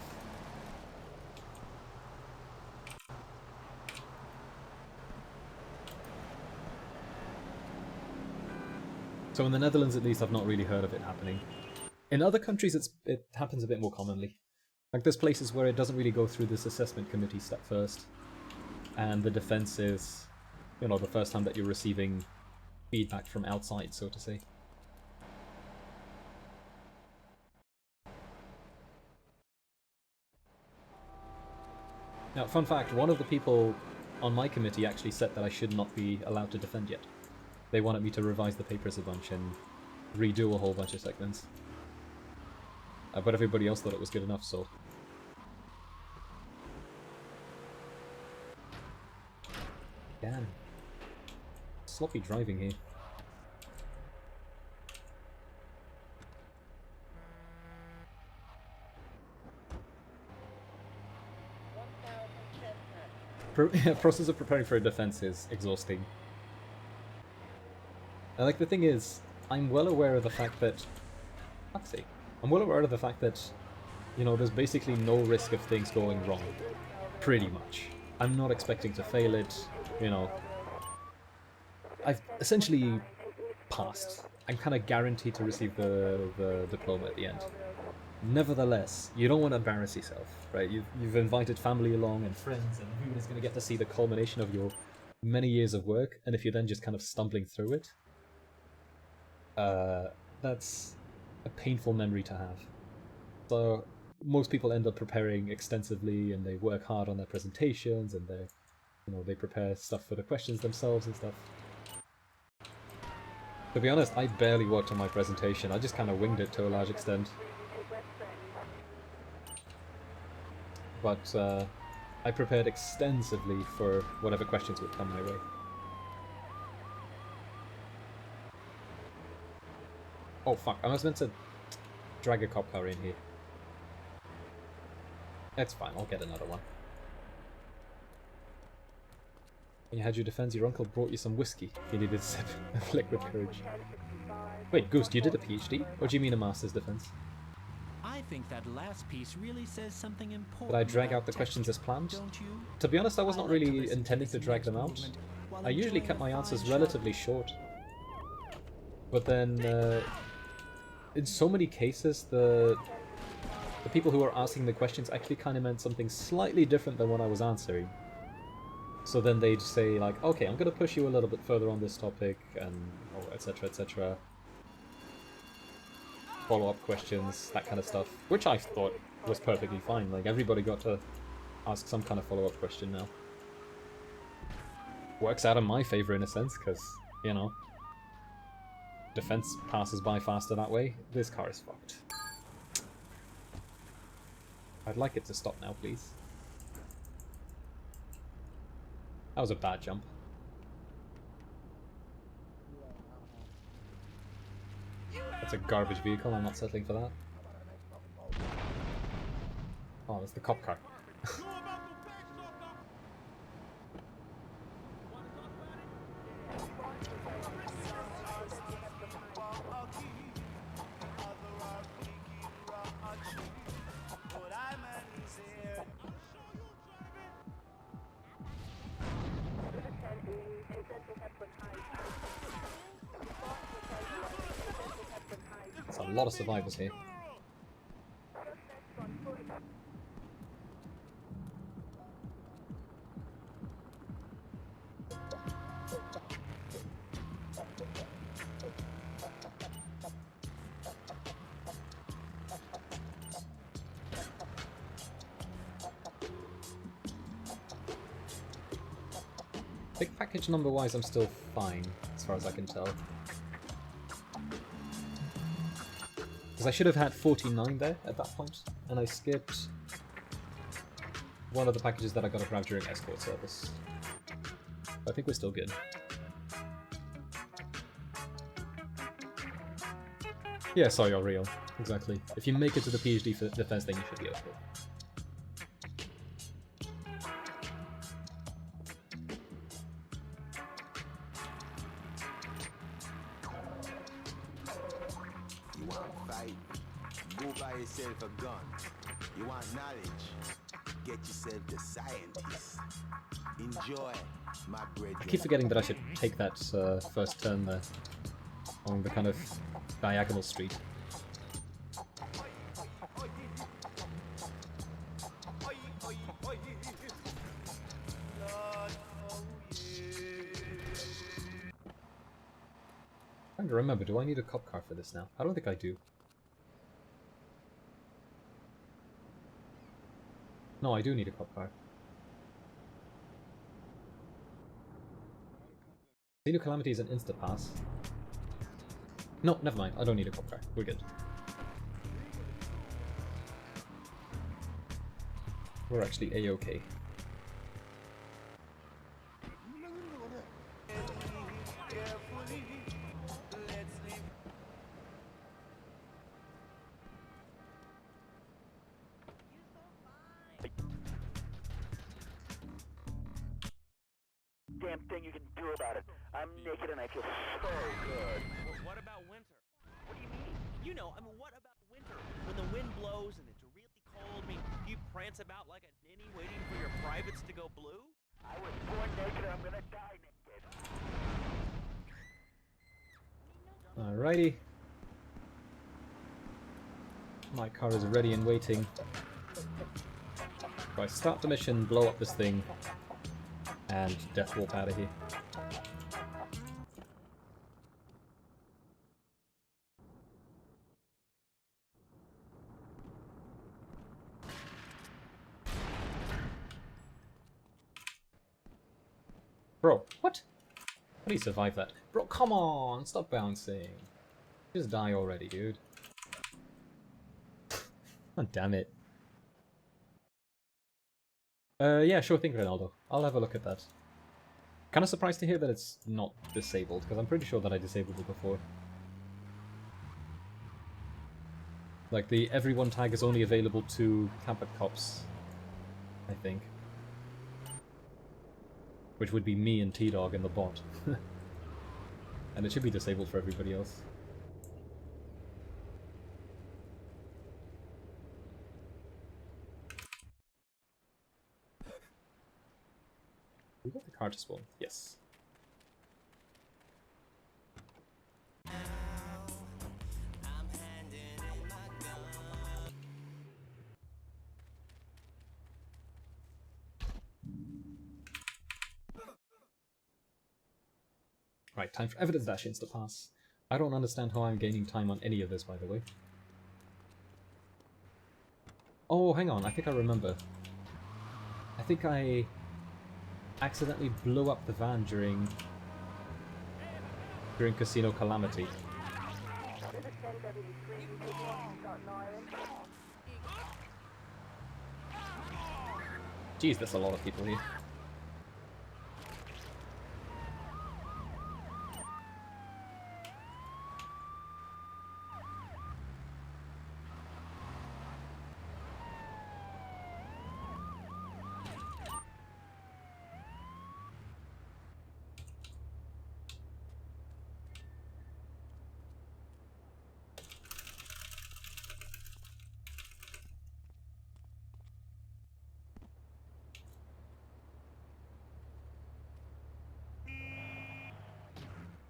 So in the Netherlands, at least, I've not really heard of it happening. In other countries, it happens a bit more commonly. Like, there's places where it doesn't really go through this assessment committee step first, and the defense is, you know, the first time that you're receiving feedback from outside, so to say. Now, fun fact, one of the people on my committee actually said that I should not be allowed to defend yet. They wanted me to revise the papers a bunch and redo a whole bunch of segments. But everybody else thought it was good enough, so... Damn. Sloppy driving here. Process of preparing for a defense is exhausting. And, like, the thing is, I'm well aware of the fact that... Fuck's sake. I'm well aware of the fact that, you know, there's basically no risk of things going wrong. Pretty much. I'm not expecting to fail it, you know. I've essentially passed. I'm kind of guaranteed to receive the diploma at the end. Nevertheless, you don't want to embarrass yourself, right? You've invited family along and friends, and everybody's going to get to see the culmination of your many years of work, and if you're then just kind of stumbling through it, that's a painful memory to have. So most people end up preparing extensively, and they work hard on their presentations, and they prepare stuff for the questions themselves and stuff. To be honest, I barely worked on my presentation. I just kind of winged it to a large extent. But I prepared extensively for whatever questions would come my way. Oh fuck, I was meant to drag a cop car in here. It's fine, I'll get another one. When you had your defense, your uncle brought you some whiskey. You needed a sip of liquid courage. Wait, Ghost, you did a PhD? Or do you mean a master's defense? I think that last piece really says something important. Did I drag out the questions as planned? To be honest, I was not really intending to drag them out. I usually kept my answers relatively short. But then, in so many cases, the people who were asking the questions actually kind of meant something slightly different than what I was answering. So then they'd say, like, okay, I'm going to push you a little bit further on this topic, and etc, etc. Follow-up questions, that kind of stuff, which I thought was perfectly fine. Like, everybody got to ask some kind of follow-up question now. Works out in my favor in a sense, because, you know, defense passes by faster that way. This car is fucked. I'd like it to stop now, please. That was a bad jump. That's a garbage vehicle, I'm not settling for that. Oh, that's the cop car. There's a lot of survivors here. I think package number wise I'm still fine, as far as I can tell. Because I should have had 49 there at that point, and I skipped one of the packages that I got to grab during escort service. I think we're still good. Yeah, sorry, you're real. Exactly. If you make it to the PhD for defense, then you should be okay. You want fight? Go buy yourself a gun. You want knowledge? Get yourself the scientist. Enjoy, my brethren. I keep forgetting that I should take that first turn there, on the kind of diagonal street. I'm trying to remember, do I need a cop car for this now? I don't think I do. No, I do need a cop car. Zeno Calamity is an insta-pass. No, never mind, I don't need a cop car. We're good. We're actually A-okay. Damn thing you can do about it. I'm naked and I feel so good. What about winter? What do you mean? You know, I mean, what about winter? When the wind blows and it's really cold, I mean, you prance about like a ninny waiting for your privates to go blue? I was born naked and I'm gonna die naked. Alrighty. My car is ready and waiting. If I start the mission, blow up this thing, and death warp out of here. Bro, what? How do you survive that? Bro, come on! Stop bouncing. Just die already, dude. Oh, damn it. Yeah, sure thing, Ronaldo. I'll have a look at that. Kinda surprised to hear that it's not disabled, because I'm pretty sure that I disabled it before. Like, the everyone tag is only available to Camped Cops, I think. Which would be me and T-Dog and the bot. And it should be disabled for everybody else. We got the car to spawn. Yes. Right, time for evidence dash insta-pass. I don't understand how I'm gaining time on any of this, by the way. Oh, hang on, I think I remember. I think I accidentally blew up the van during Casino Calamity. Jeez, there's a lot of people here.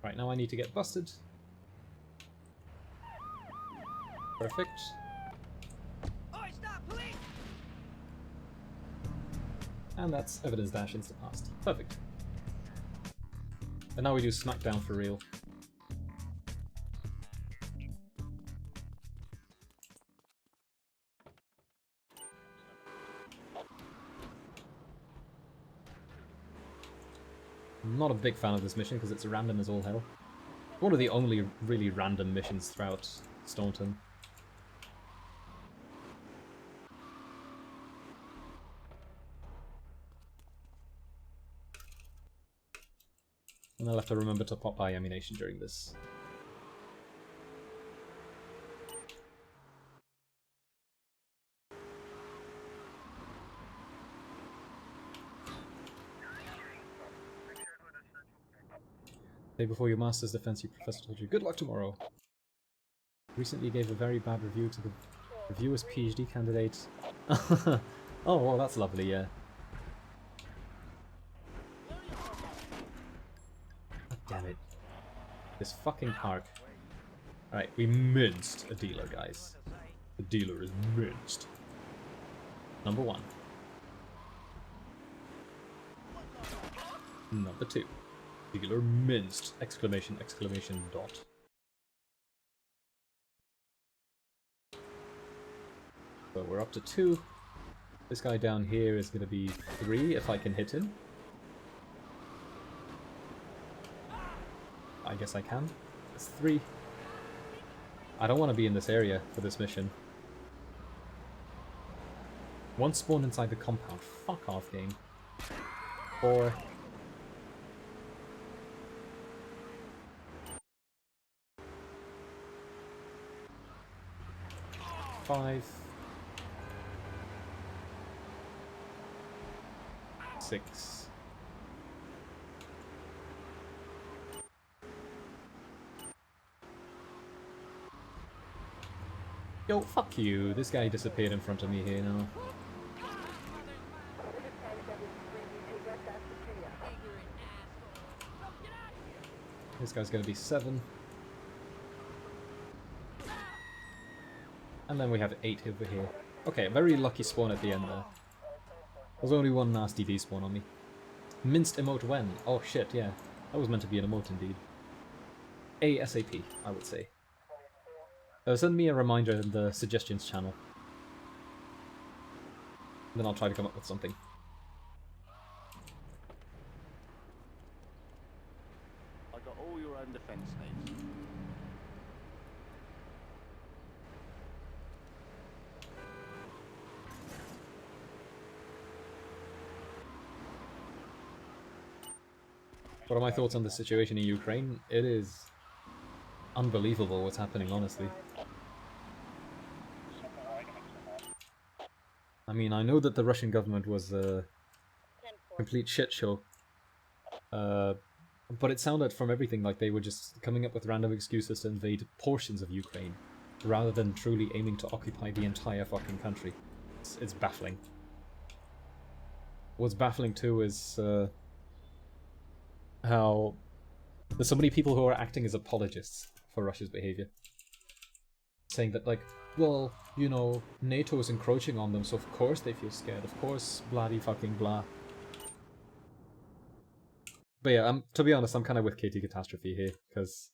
Right, now I need to get busted. Perfect. And that's evidence dash insta past. Perfect. And now we do smackdown for real. I'm not a big fan of this mission because it's random as all hell. One of the only really random missions throughout Staunton. And I'll have to remember to pop by ammunition during this. Day before your master's defense, your professor told you, good luck tomorrow. Recently gave a very bad review to the reviewer's PhD candidate. Oh, well, that's lovely, yeah. God damn it. This fucking park. Alright, we minced a dealer, guys. The dealer is minced. Number 1. Number 2. Dealer minced! Exclamation, exclamation, dot. So we're up to 2. This guy down here is going to be 3 if I can hit him. I guess I can. It's 3. I don't want to be in this area for this mission. 1 spawn inside the compound. Fuck off, game. 4. 5. 6. Yo, fuck you. This guy disappeared in front of me here now. This guy's gonna be 7. And then we have 8 over here. Okay, very lucky spawn at the end there. There's only 1 nasty despawn on me. Minced emote when? Oh shit, yeah. That was meant to be an emote indeed. ASAP, I would say. Send me a reminder in the suggestions channel. Then I'll try to come up with something. I got all your own defense needs. What are my thoughts on the situation in Ukraine? It is unbelievable what's happening, honestly. I mean, I know that the Russian government was a complete shit show. But it sounded from everything like they were just coming up with random excuses to invade portions of Ukraine, rather than truly aiming to occupy the entire fucking country. It's baffling. What's baffling too is how there's so many people who are acting as apologists for Russia's behavior. Saying that, like, well, you know, NATO is encroaching on them, so of course they feel scared, of course, bloody fucking blah. But yeah, to be honest, I'm kind of with Katie Catastrophe here, because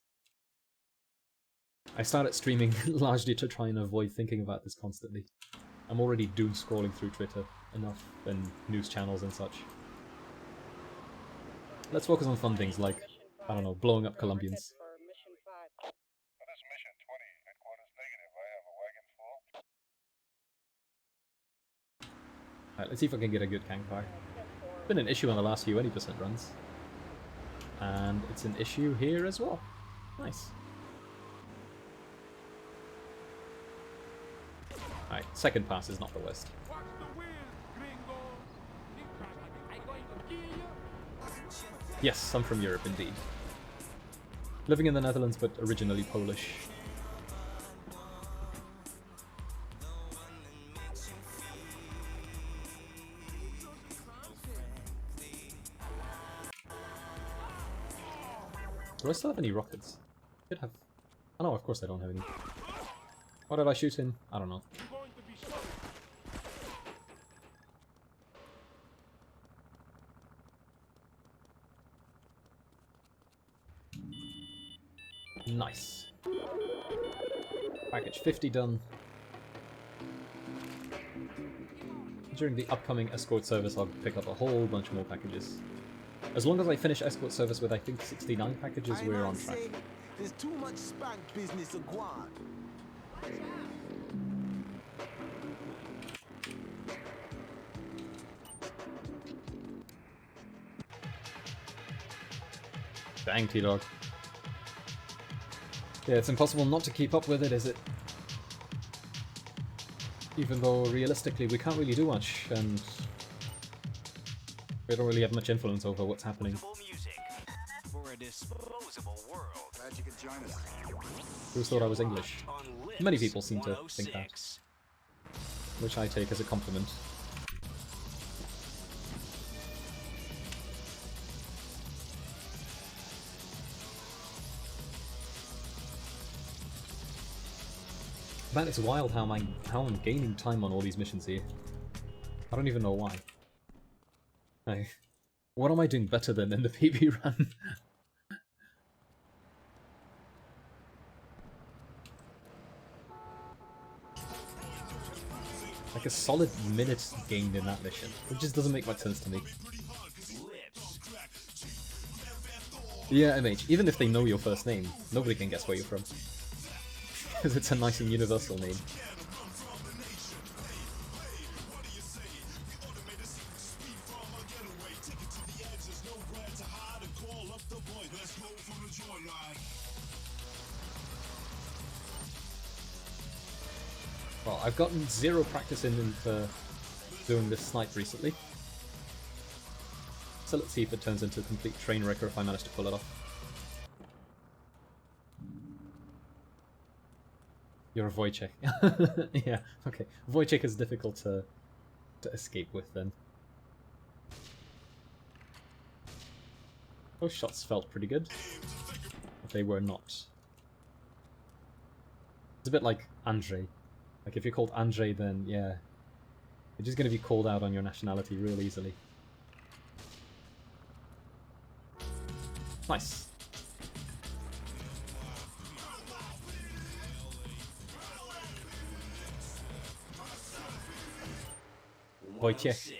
I started streaming largely to try and avoid thinking about this constantly. I'm already doom scrolling through Twitter enough, and news channels and such. Let's focus on fun things like, I don't know, blowing up Colombians. Alright, let's see if I can get a good gang car. Been an issue on the last few 20% runs. And it's an issue here as well. Nice. Alright, second pass is not the worst. Yes, I'm from Europe indeed. Living in the Netherlands, but originally Polish. Do I still have any rockets? Should have. Oh no, of course I don't have any. What did I shoot in? I don't know. Nice. Package 50 done. During the upcoming escort service, I'll pick up a whole bunch more packages. As long as I finish escort service with, I think, 69 packages, we're on track. There's too much spank business a gone. Dang, T-Dog. Yeah, it's impossible not to keep up with it, is it? Even though, realistically, we can't really do much, and we don't really have much influence over what's happening. For a disposable world. Glad you could join us. Who thought I was English? Many people seem to think that. Which I take as a compliment. Man, it's wild how I'm gaining time on all these missions here. I don't even know why. What am I doing better than in the PB run? Like a solid minute gained in that mission. It just doesn't make much sense to me. Yeah, MH, even if they know your first name, nobody can guess where you're from. Because it's a nice and universal name. Well, I've gotten zero practice into doing this snipe recently. So let's see if it turns into a complete train wreck or if I manage to pull it off. You're a Wojciech. Yeah, okay. Wojciech is difficult to escape with then. Those shots felt pretty good, but they were not. It's a bit like Andrzej. Like if you're called Andrzej, then yeah, you're just going to be called out on your nationality real easily. Nice. Wojciech.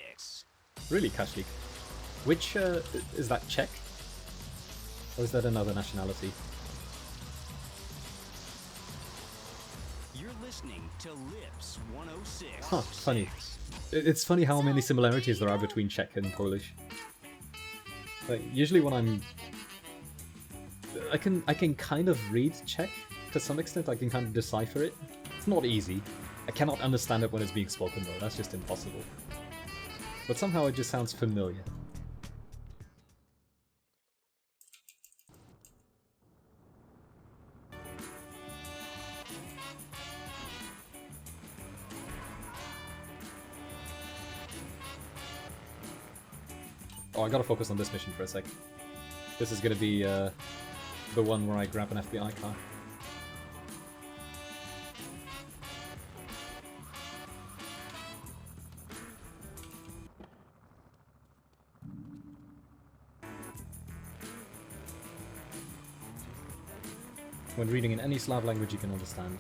Really, Kashlik. Which, is that Czech? Or is that another nationality? You're listening to Lips 106. Huh, funny. It's funny how many similarities there are between Czech and Polish. Like, usually when I'm... I can kind of read Czech, to some extent. I can kind of decipher it. It's not easy. I cannot understand it when it's being spoken though, that's just impossible. But somehow it just sounds familiar. Oh, I gotta focus on this mission for a sec. This is gonna be the one where I grab an FBI car. When reading in any Slav language you can understand.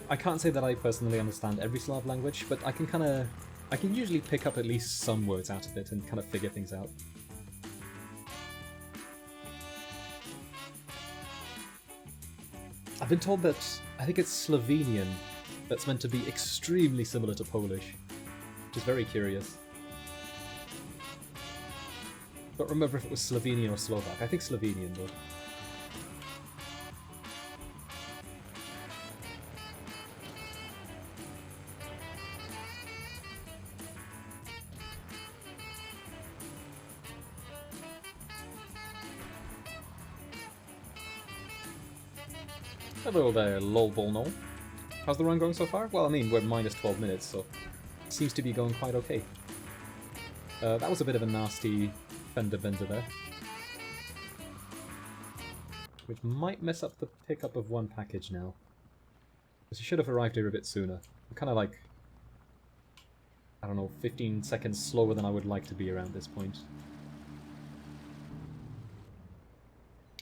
I can't say that I personally understand every Slav language, but I can usually pick up at least some words out of it and kind of figure things out. I've been told that, I think it's Slovenian, that's meant to be extremely similar to Polish, which is very curious. Don't remember if it was Slovenian or Slovak. I think Slovenian though. Hello there, lolball. How's the run going so far? Well, I mean, we're minus 12 minutes, so it seems to be going quite okay. That was a bit of a nasty fender bender there. which might mess up the pickup of one package now. Because he should have arrived here a bit sooner. I'm kind of like, I don't know, 15 seconds slower than I would like to be around this point.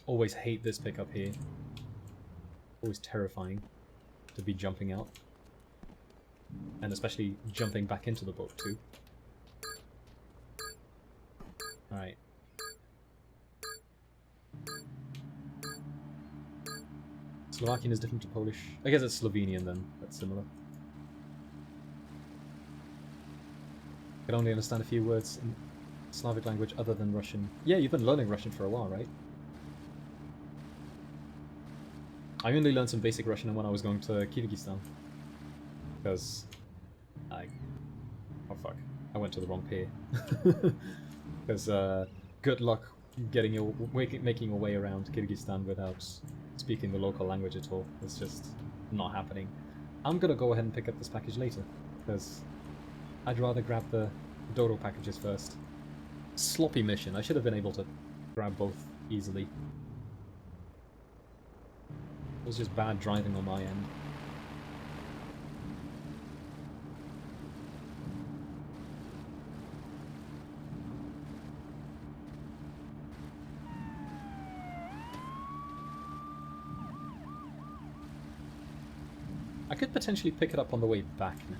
Always hate this pickup here. Always terrifying to be jumping out. And especially jumping back into the boat too. Alright. Slovakian is different to Polish. I guess it's Slovenian then. That's similar. I can only understand a few words in Slavic language other than Russian. Yeah, you've been learning Russian for a while, right? I only learned some basic Russian when I was going to Kyrgyzstan. Because I... Oh fuck. I went to the wrong pier. Because good luck getting your making your way around Kyrgyzstan without speaking the local language at all. It's just not happening. I'm gonna go ahead and pick up this package later, because I'd rather grab the Dodo packages first. Sloppy mission. I should have been able to grab both easily. It was just bad driving on my end. I could potentially pick it up on the way back now,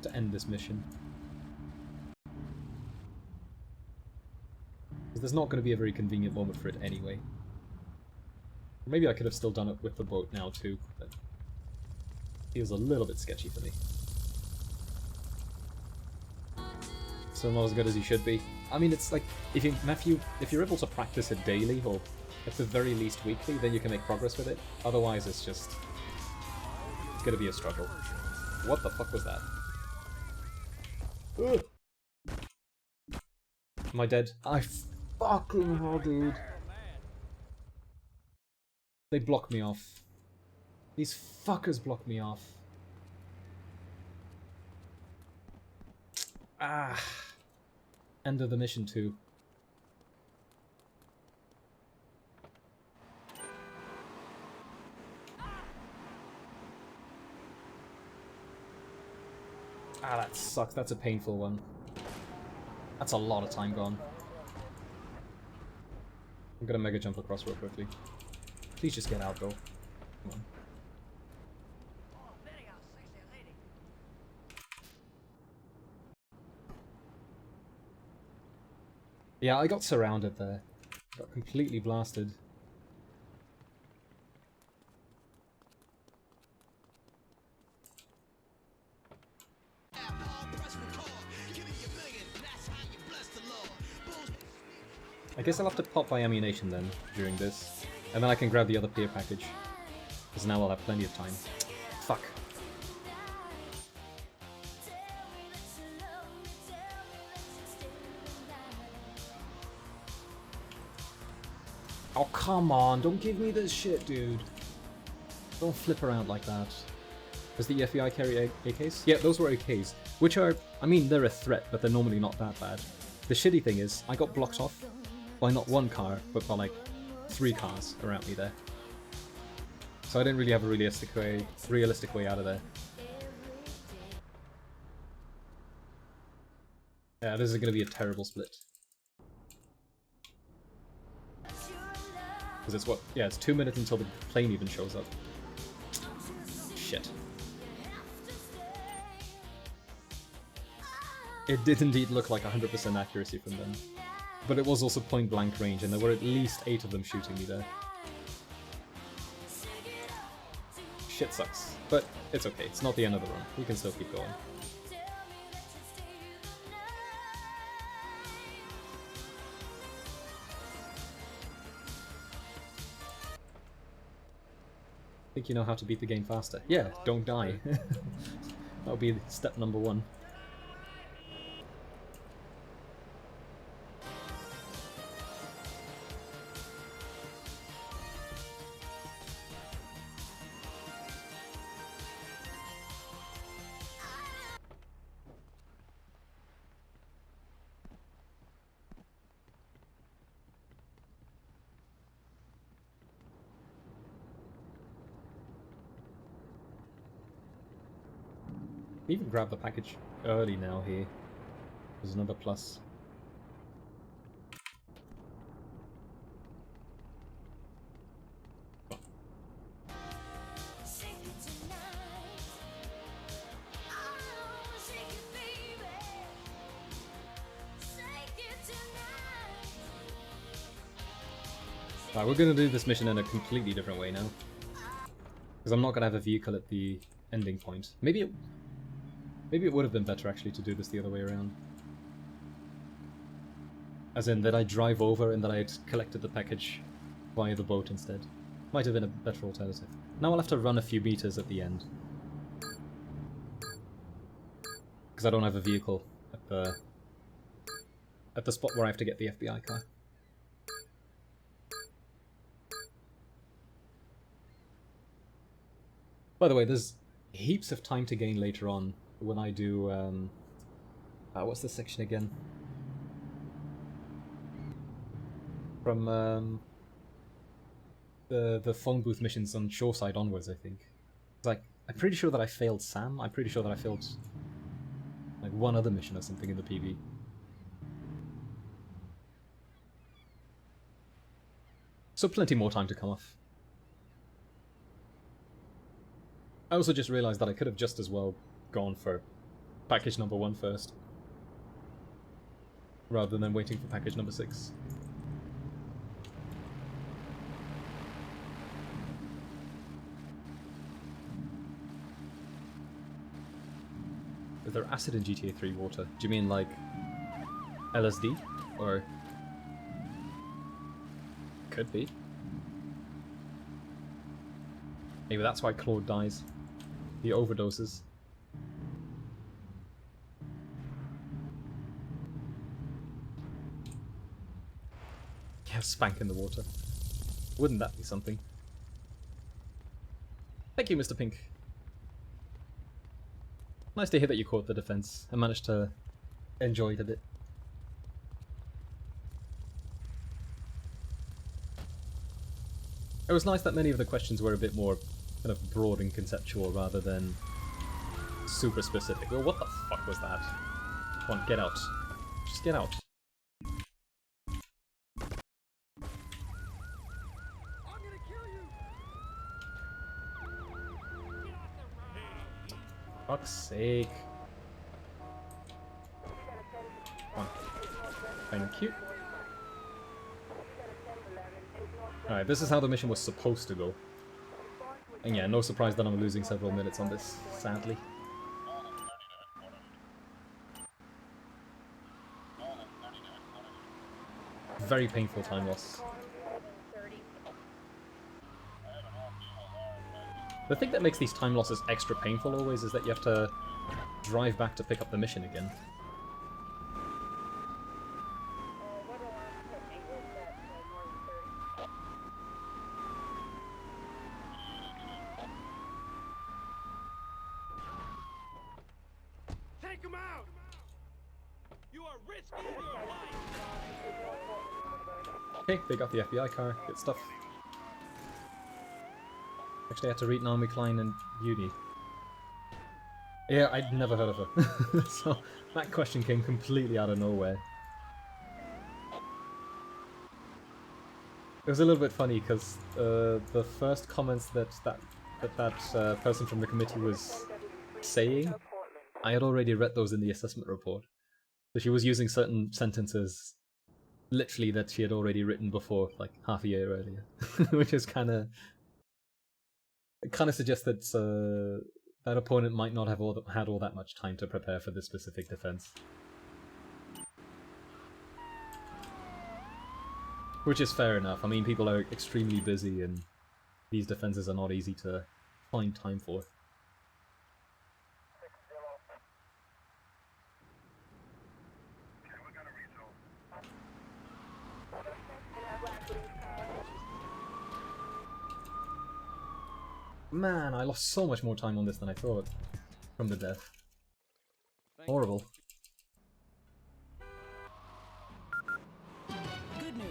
to end this mission. Because there's not going to be a very convenient moment for it anyway. Or maybe I could have still done it with the boat now too, but it feels a little bit sketchy for me. Still not as good as he should be. I mean, it's like, if you're able to practice it daily, or at the very least weekly, then you can make progress with it. Otherwise, it's just... it's gonna be a struggle. What the fuck was that? Ugh. Am I dead? I fucking hell, dude. They block me off. These fuckers block me off. Ah. End of the mission too. Ah, that sucks. That's a painful one. That's a lot of time gone. I'm gonna mega jump across real quickly. Please just get out, though. Come on. Yeah, I got surrounded there. Got completely blasted. I guess I'll have to pop my ammunition then, during this. And then I can grab the other peer package. Because now I'll have plenty of time. Fuck. Oh, come on, don't give me this shit, dude. Don't flip around like that. Does the FBI carry AKs? Yeah, those were AKs. Which are, I mean, they're a threat, but they're normally not that bad. The shitty thing is, I got blocked off by not one car, but by like 3 cars around me there. So I didn't really have a realistic way out of there. Yeah, this is going to be a terrible split. Because it's what? Yeah, it's 2 minutes until the plane even shows up. Shit. It did indeed look like 100% accuracy from them. But it was also point blank range, and there were at least 8 of them shooting me there. Shit sucks. But it's okay, it's not the end of the run. We can still keep going. Think you know how to beat the game faster? Yeah, don't die. That'll be step number 1. Even grab the package early now here. There's another plus. Right, we're gonna do this mission in a completely different way now. Because I'm not gonna have a vehicle at the ending point. Maybe it would have been better actually to do this the other way around. As in that I drive over and that I had collected the package via the boat instead. Might have been a better alternative. Now I'll have to run a few meters at the end. Because I don't have a vehicle at the spot where I have to get the FBI car. By the way, there's heaps of time to gain later on when I do, what's the section again? From, the phone booth missions on Shoreside onwards, I think. It's like, I'm pretty sure that I failed Sam, I'm pretty sure that I failed, like, one other mission or something in the PV. So plenty more time to come off. I also just realised that I could have just as well gone for package number 1 first, rather than waiting for package number 6. Is there acid in GTA 3 water? Do you mean like LSD? Or... could be. Maybe that's why Claude dies. He overdoses. Yeah, spank in the water. Wouldn't that be something? Thank you, Mr. Pink. Nice to hear that you caught the defense and managed to enjoy it a bit. It was nice that many of the questions were a bit more kind of broad and conceptual rather than super specific. Well, what the fuck was that? Come on, get out. Just get out. Fuck's sake. Come on. Thank you. Alright, this is how the mission was supposed to go. And yeah, no surprise that I'm losing several minutes on this, sadly. Very painful time loss. The thing that makes these time losses extra painful always is that you have to drive back to pick up the mission again. Take him out! You are risking your life! Okay, they got the FBI car. Good stuff. Actually, I had to read Naomi Klein and Uni. Yeah, I'd never heard of her. So, that question came completely out of nowhere. It was a little bit funny, because the first comments that person from the committee was saying, I had already read those in the assessment report. So she was using certain sentences, literally, that she had already written before, like, half a year earlier. Which is kind of... It kind of suggests that that opponent might not have had all that much time to prepare for this specific defense. Which is fair enough. I mean, people are extremely busy and these defenses are not easy to find time for. Man, I lost so much more time on this than I thought. From the death. Horrible. Good news.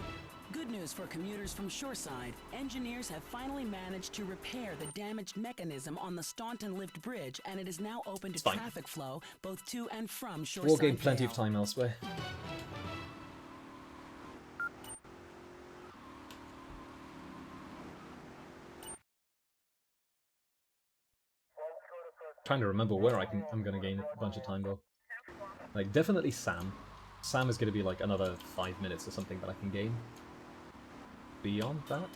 Good news for commuters from Shoreside. Engineers have finally managed to repair the damaged mechanism on the Staunton Lift Bridge, and it is now open to traffic flow both to and from Shoreside. We'll gain plenty of time elsewhere. Trying to remember where I'm gonna gain a bunch of time though. Like definitely Sam. Sam is gonna be like another 5 minutes or something that I can gain. Beyond that,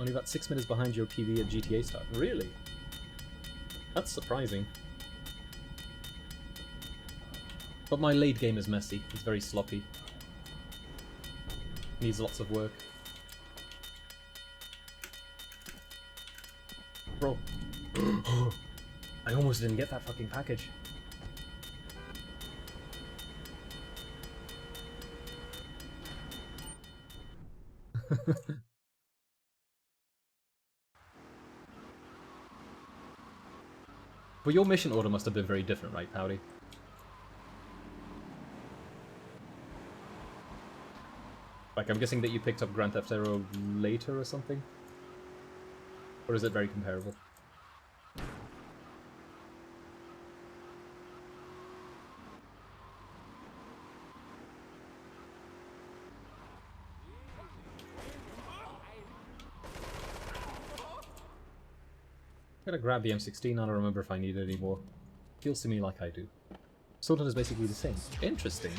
only about 6 minutes behind your PB at GTA start. Really? That's surprising. But my late game is messy. It's very sloppy. Needs lots of work. Bro. I almost didn't get that fucking package. But your mission order must have been very different, right, Powdy? Like, I'm guessing that you picked up Grand Theft Auto later or something? Or is it very comparable? I'm gonna grab the M16, I don't remember if I need it anymore. Feels to me like I do. Sultan is basically the same. Interesting.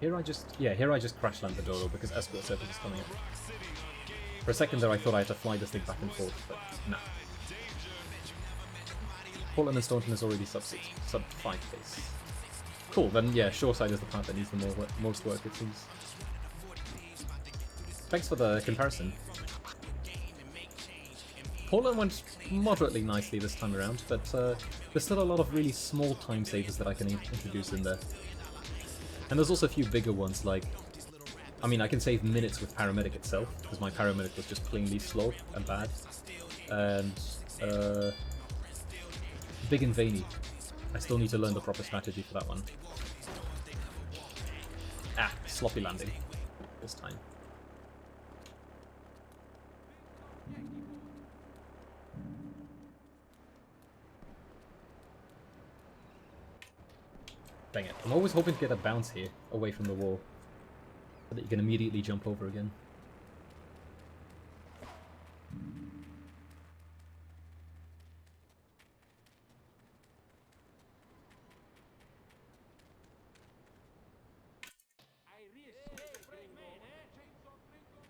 Here I just crash land the door because escort service is coming up. For a second there I thought I had to fly this thing back and forth, but nah. Portland and Staunton is already sub 5 pace. Cool, then yeah, Shoreside is the part that needs the most work, it seems. Thanks for the comparison. Portland went moderately nicely this time around, but there's still a lot of really small time savers that I can introduce in there. And there's also a few bigger ones, like... I mean, I can save minutes with Paramedic itself, because my Paramedic was just plainly slow and bad. And... Big and Veiny. I still need to learn the proper strategy for that one. Ah, sloppy landing. This time. Dang it. I'm always hoping to get a bounce here, away from the wall. So that you can immediately jump over again.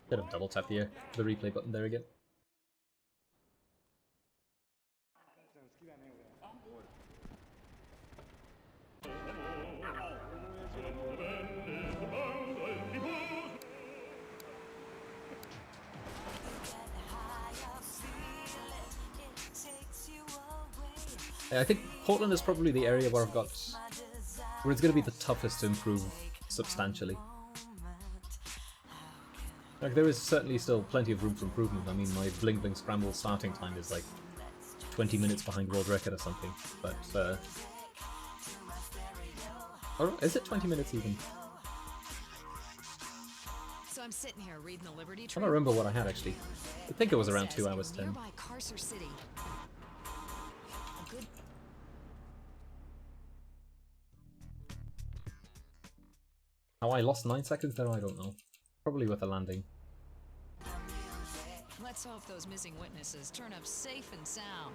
Could have double tapped the replay button there again. I think Portland is probably the area where where it's going to be the toughest to improve substantially. Like, there is certainly still plenty of room for improvement. I mean, my Bling Bling Scramble starting time is like 20 minutes behind world record or something, but or is it 20 minutes even? So I'm sitting here reading the Liberty I Tree. don't remember what I had actually. I think it was around 2 hours 10. Nearby Carcer City. A good How I lost 9 seconds there, I don't know. Probably with a landing. Let's hope those missing witnesses turn up safe and sound.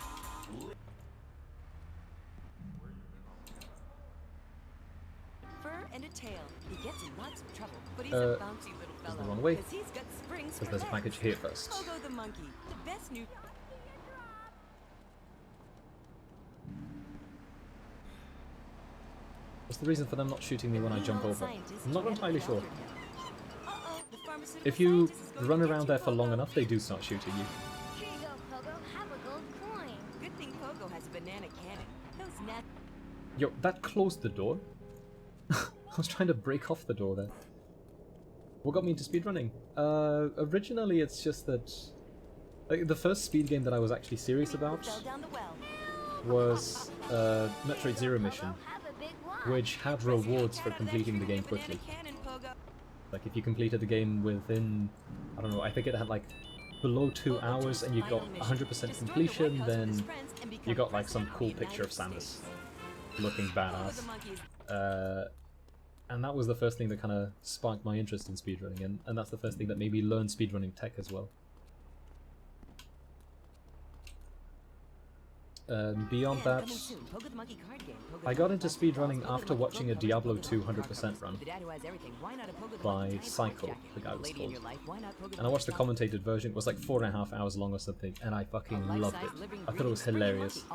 Fur and a tail. He gets in lots of trouble, but he's Uh, a bouncy little this is fellow. the wrong way. 'Cause he's got springs Because for there's a legs. package here first. Pogo the monkey, the best new. What's the reason for them not shooting me when I jump over? I'm not entirely sure. If you run around there for long enough, they do start shooting you. Here you go, Pogo. Have a gold coin. Good thing Pogo has a banana cannon. Those net. Yo, that closed the door? I was trying to break off the door there. What got me into speedrunning? Originally it's just that the first speed game that I was actually serious about was Metroid Zero Mission, which had rewards for completing the game quickly. Like if you completed the game within, I don't know, I think it had like below 2 hours and you got 100% completion, then you got like some cool picture of Samus looking badass. And that was the first thing that kind of sparked my interest in speedrunning, and that's the first thing that made me learn speedrunning tech as well. Beyond that, I got into speedrunning after watching a Diablo 2 100% run by Cycle, the guy was called. And I watched the commentated version, it was like 4.5 hours long or something, and I fucking loved it. I thought it was hilarious.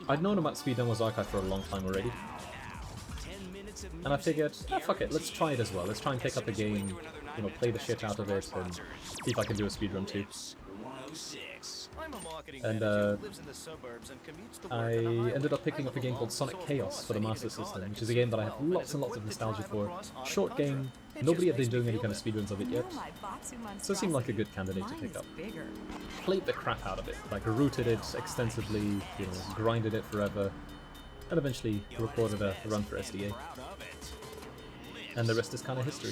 I'd known about Speed Demo's Archive for a long time already. And I figured, fuck it, let's try it as well. Let's try and pick up a game, you know, play the shit out of it, and see if I can do a speedrun too. And I ended up picking up a game called Sonic Chaos for the Master System, which is a game that I have lots and lots of nostalgia for. Short game, nobody had been doing any kind of speedruns of it yet, so it seemed like a good candidate to pick up. Played the crap out of it, like rooted it extensively, you know, grinded it forever, and eventually recorded a run for SDA. And the rest is kind of history.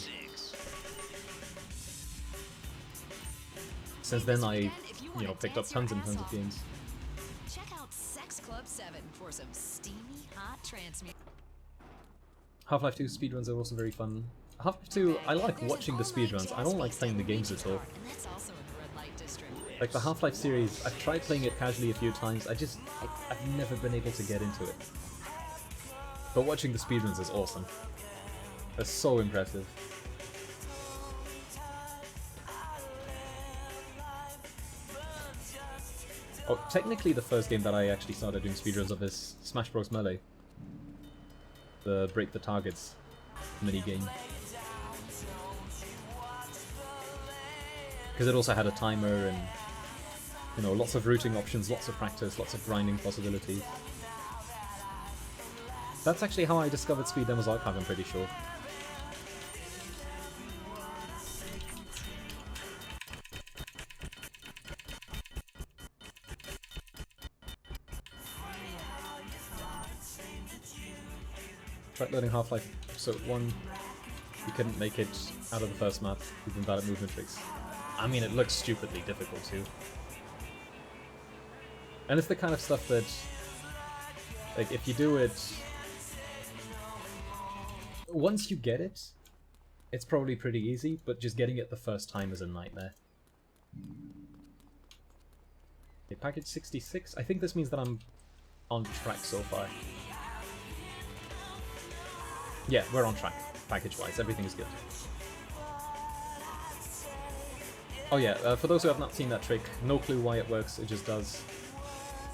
Since then I, you know, picked up tons and tons of games. Check out Sex Club 7 for some steamy hot trance music. Half-Life 2 speedruns are also very fun. Half-Life 2, I like watching the speedruns, I don't like playing the games at all. Like the Half-Life series, I've tried playing it casually a few times, I've never been able to get into it. But watching the speedruns is awesome. They're so impressive. Oh, technically the first game that I actually started doing speedruns of is Smash Bros. Melee. The Break the Targets minigame. Because it also had a timer and, you know, lots of routing options, lots of practice, lots of grinding possibilities. That's actually how I discovered Speed Demo's Archive, I'm pretty sure. Tried learning Half-Life Episode 1, you couldn't make it out of the first map, even bad at movement tricks. I mean, it looks stupidly difficult too. And it's the kind of stuff that, like, if you do it... Once you get it, it's probably pretty easy, but just getting it the first time is a nightmare. Okay, package 66, I think this means that I'm on track so far. Yeah, we're on track, package-wise. Everything is good. Oh yeah, for those who have not seen that trick, no clue why it works, it just does.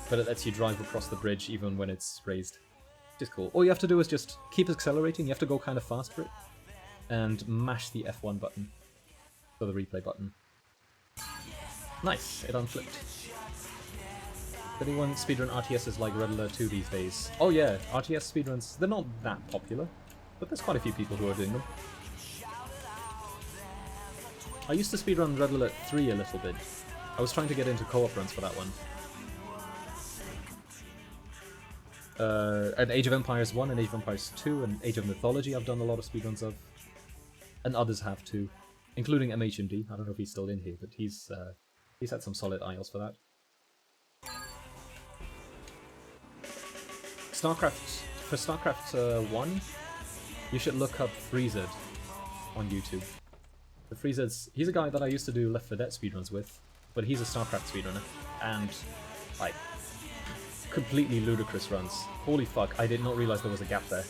But it lets you drive across the bridge even when it's raised. Which is cool. All you have to do is just keep accelerating, you have to go kind of fast for it, and mash the F1 button. For the replay button. Nice, it unflipped. Anyone speedrun RTSs like Red Alert 2 these days? Oh yeah, RTS speedruns, they're not that popular. But there's quite a few people who are doing them. I used to speedrun Red Alert 3 a little bit. I was trying to get into co-op runs for that one. And Age of Empires 1 and Age of Empires 2 and Age of Mythology I've done a lot of speedruns of. And others have too. Including MHMD. I don't know if he's still in here, but he's had some solid IOs for that. For StarCraft 1, you should look up Freezed on YouTube. The Freezed's, he's a guy that I used to do Left 4 Dead speedruns with, but he's a StarCraft speedrunner, and, like, completely ludicrous runs. Holy fuck, I did not realize there was a gap there.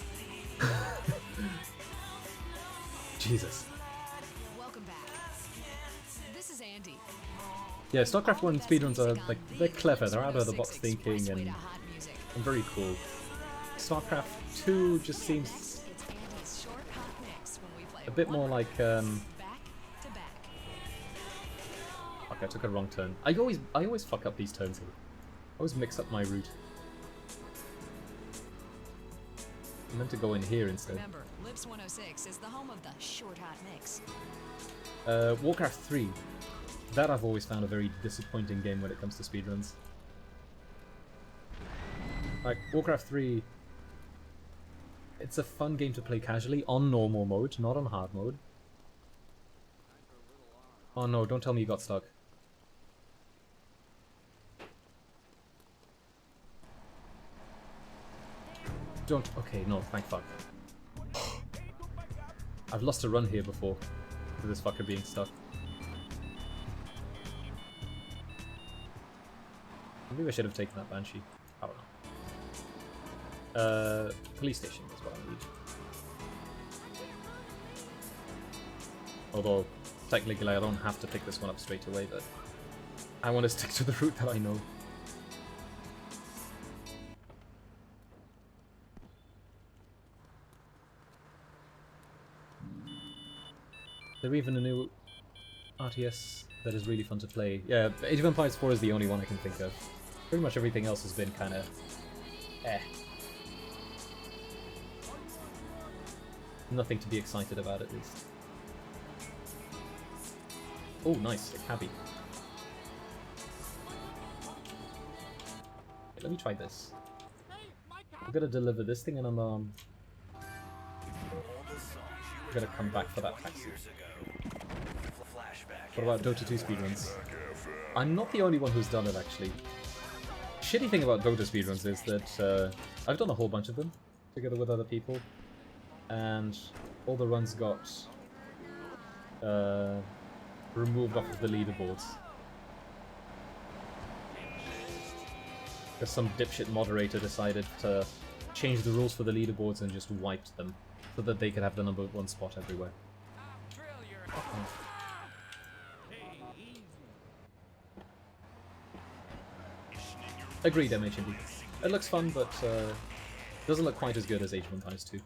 Jesus. Welcome back. This is Andy. Yeah, StarCraft 1 speedruns are, like, they're clever, they're out of the box thinking, and very cool. StarCraft 2 just seems a bit more like, fuck, I took a wrong turn. I always fuck up these turns here. I always mix up my route. I meant to go in here instead. Remember, Lips 106 is the home of the short hot mix. Warcraft 3. That I've always found a very disappointing game when it comes to speedruns. Like, Warcraft 3... It's a fun game to play casually, on normal mode, not on hard mode. Oh no, don't tell me you got stuck. Don't... Okay, no, thank fuck. I've lost a run here before, to this fucker being stuck. Maybe I should have taken that Banshee. I don't know. Police station is what I need. Although, technically I don't have to pick this one up straight away, but I want to stick to the route that I know. There's even a new RTS that is really fun to play. Yeah, Age of Empires 4 is the only one I can think of. Pretty much everything else has been kind of... Nothing to be excited about, at least. Oh, nice, a cabbie. Okay, let me try this. I'm gonna deliver this thing and I'm gonna come back for that taxi. What about Dota 2 speedruns? I'm not the only one who's done it, actually. Shitty thing about Dota speedruns is that I've done a whole bunch of them together with other people, and all the runs got removed off of the leaderboards. Because some dipshit moderator decided to change the rules for the leaderboards and just wiped them, so that they could have the #1 spot everywhere. Agreed, MHMD. It looks fun, but doesn't look quite as good as Age of Empires 2.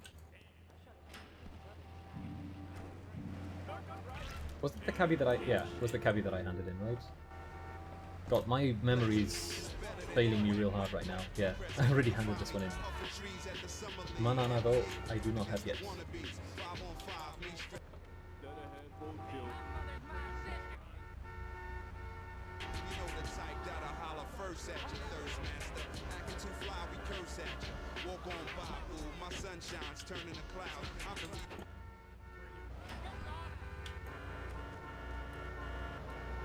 Was it the cabbie that I... Yeah, was the cabbie that I handed in, right? God, my memory's failing me real hard right now. Yeah, I already handed this one in. Manana, though, I do not have yet.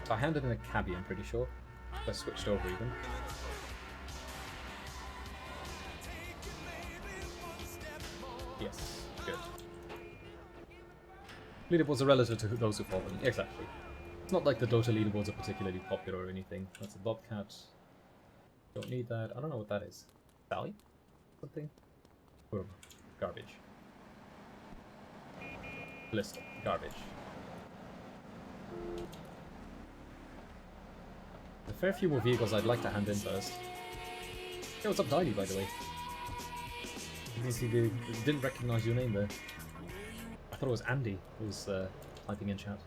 So I handed in a cabbie, I'm pretty sure. I switched over even. Yes, good. Leaderboards are relative to those who follow them. Exactly. It's not like the Dota leaderboards are particularly popular or anything. That's a Bobcat. Don't need that. I don't know what that is. Sally? Something? Kurma. Garbage. Blister. Garbage. A fair few more vehicles I'd like to hand in first. Hey, what's up, Diley, by the way? They didn't recognize your name there. I thought it was Andy who was typing in chat.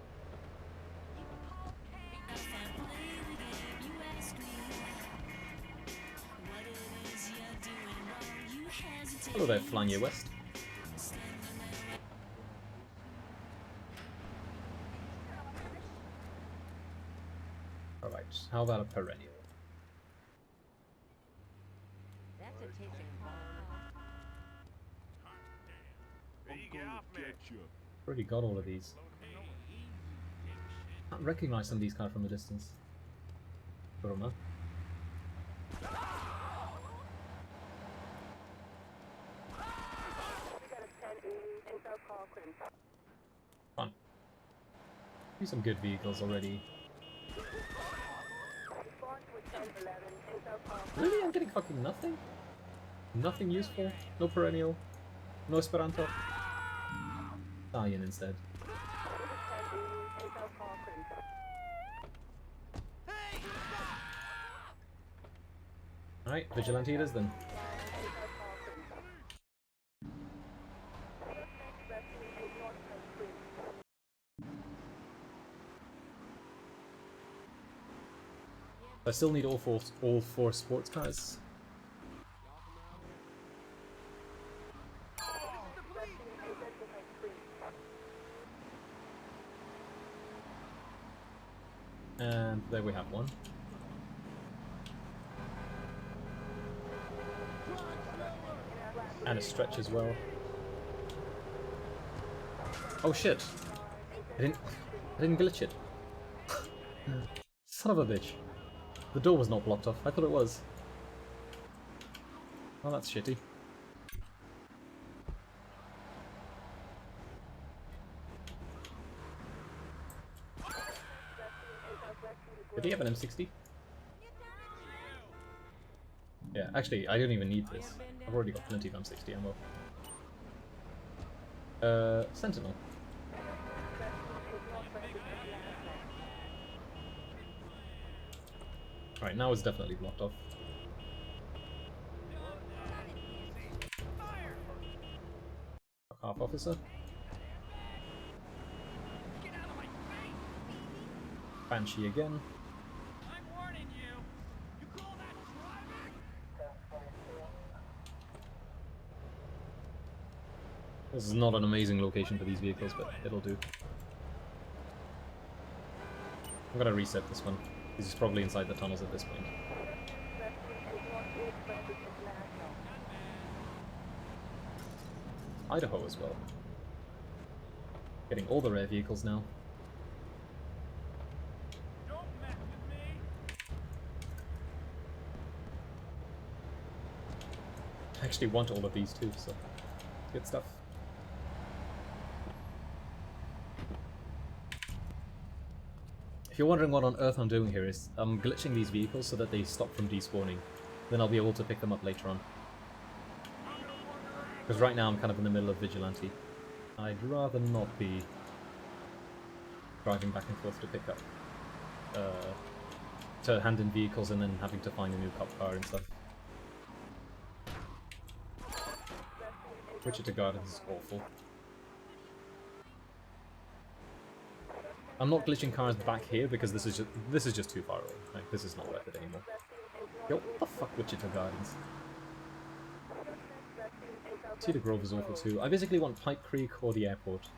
Hello there, Flying Your West. Alright, how about a perennial? Already got all of these. Can't recognize some of these cars from a distance. Kurma. Fun. See some good vehicles already. Really? I'm getting fucking nothing? Nothing useful? No perennial? No Esperanto? Stallion instead. Alright, Vigilante it is then. I still need all four sports cars. And there we have one. And a stretch as well. Oh shit! I didn't glitch it. Son of a bitch. The door was not blocked off. I thought it was. Oh, that's shitty. Did he have an M60? Yeah, actually, I don't even need this. I've already got plenty of M60 ammo. Sentinel. Alright, now it's definitely blocked off. Half officer. Banshee again. This is not an amazing location for these vehicles, but it'll do. I'm gonna reset this one. This is probably inside the tunnels at this point. Idaho as well. Getting all the rare vehicles now. I actually want all of these too, so good stuff. If you're wondering what on earth I'm doing here is, I'm glitching these vehicles so that they stop from despawning. Then I'll be able to pick them up later on. Because right now I'm kind of in the middle of Vigilante. I'd rather not be driving back and forth to pick up, to hand in vehicles and then having to find a new cop car and stuff. Wichita Gardens is awful. I'm not glitching cars back here because this is just too far away. Like, this is not worth it anymore. Yo, what the fuck, Wichita Gardens? Cedar Grove is awful too. I basically want Pike Creek or the airport.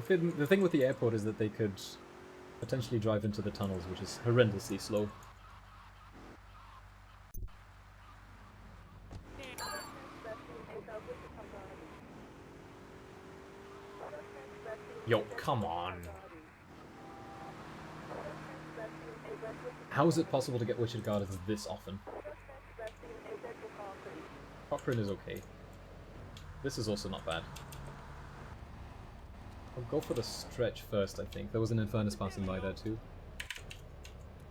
The thing with the airport is that they could potentially drive into the tunnels, which is horrendously slow. Yo, come on. How is it possible to get Wichita Gardens this often? Cochrane is okay. This is also not bad. I'll go for the stretch first, I think. There was an Infernus passing by there too.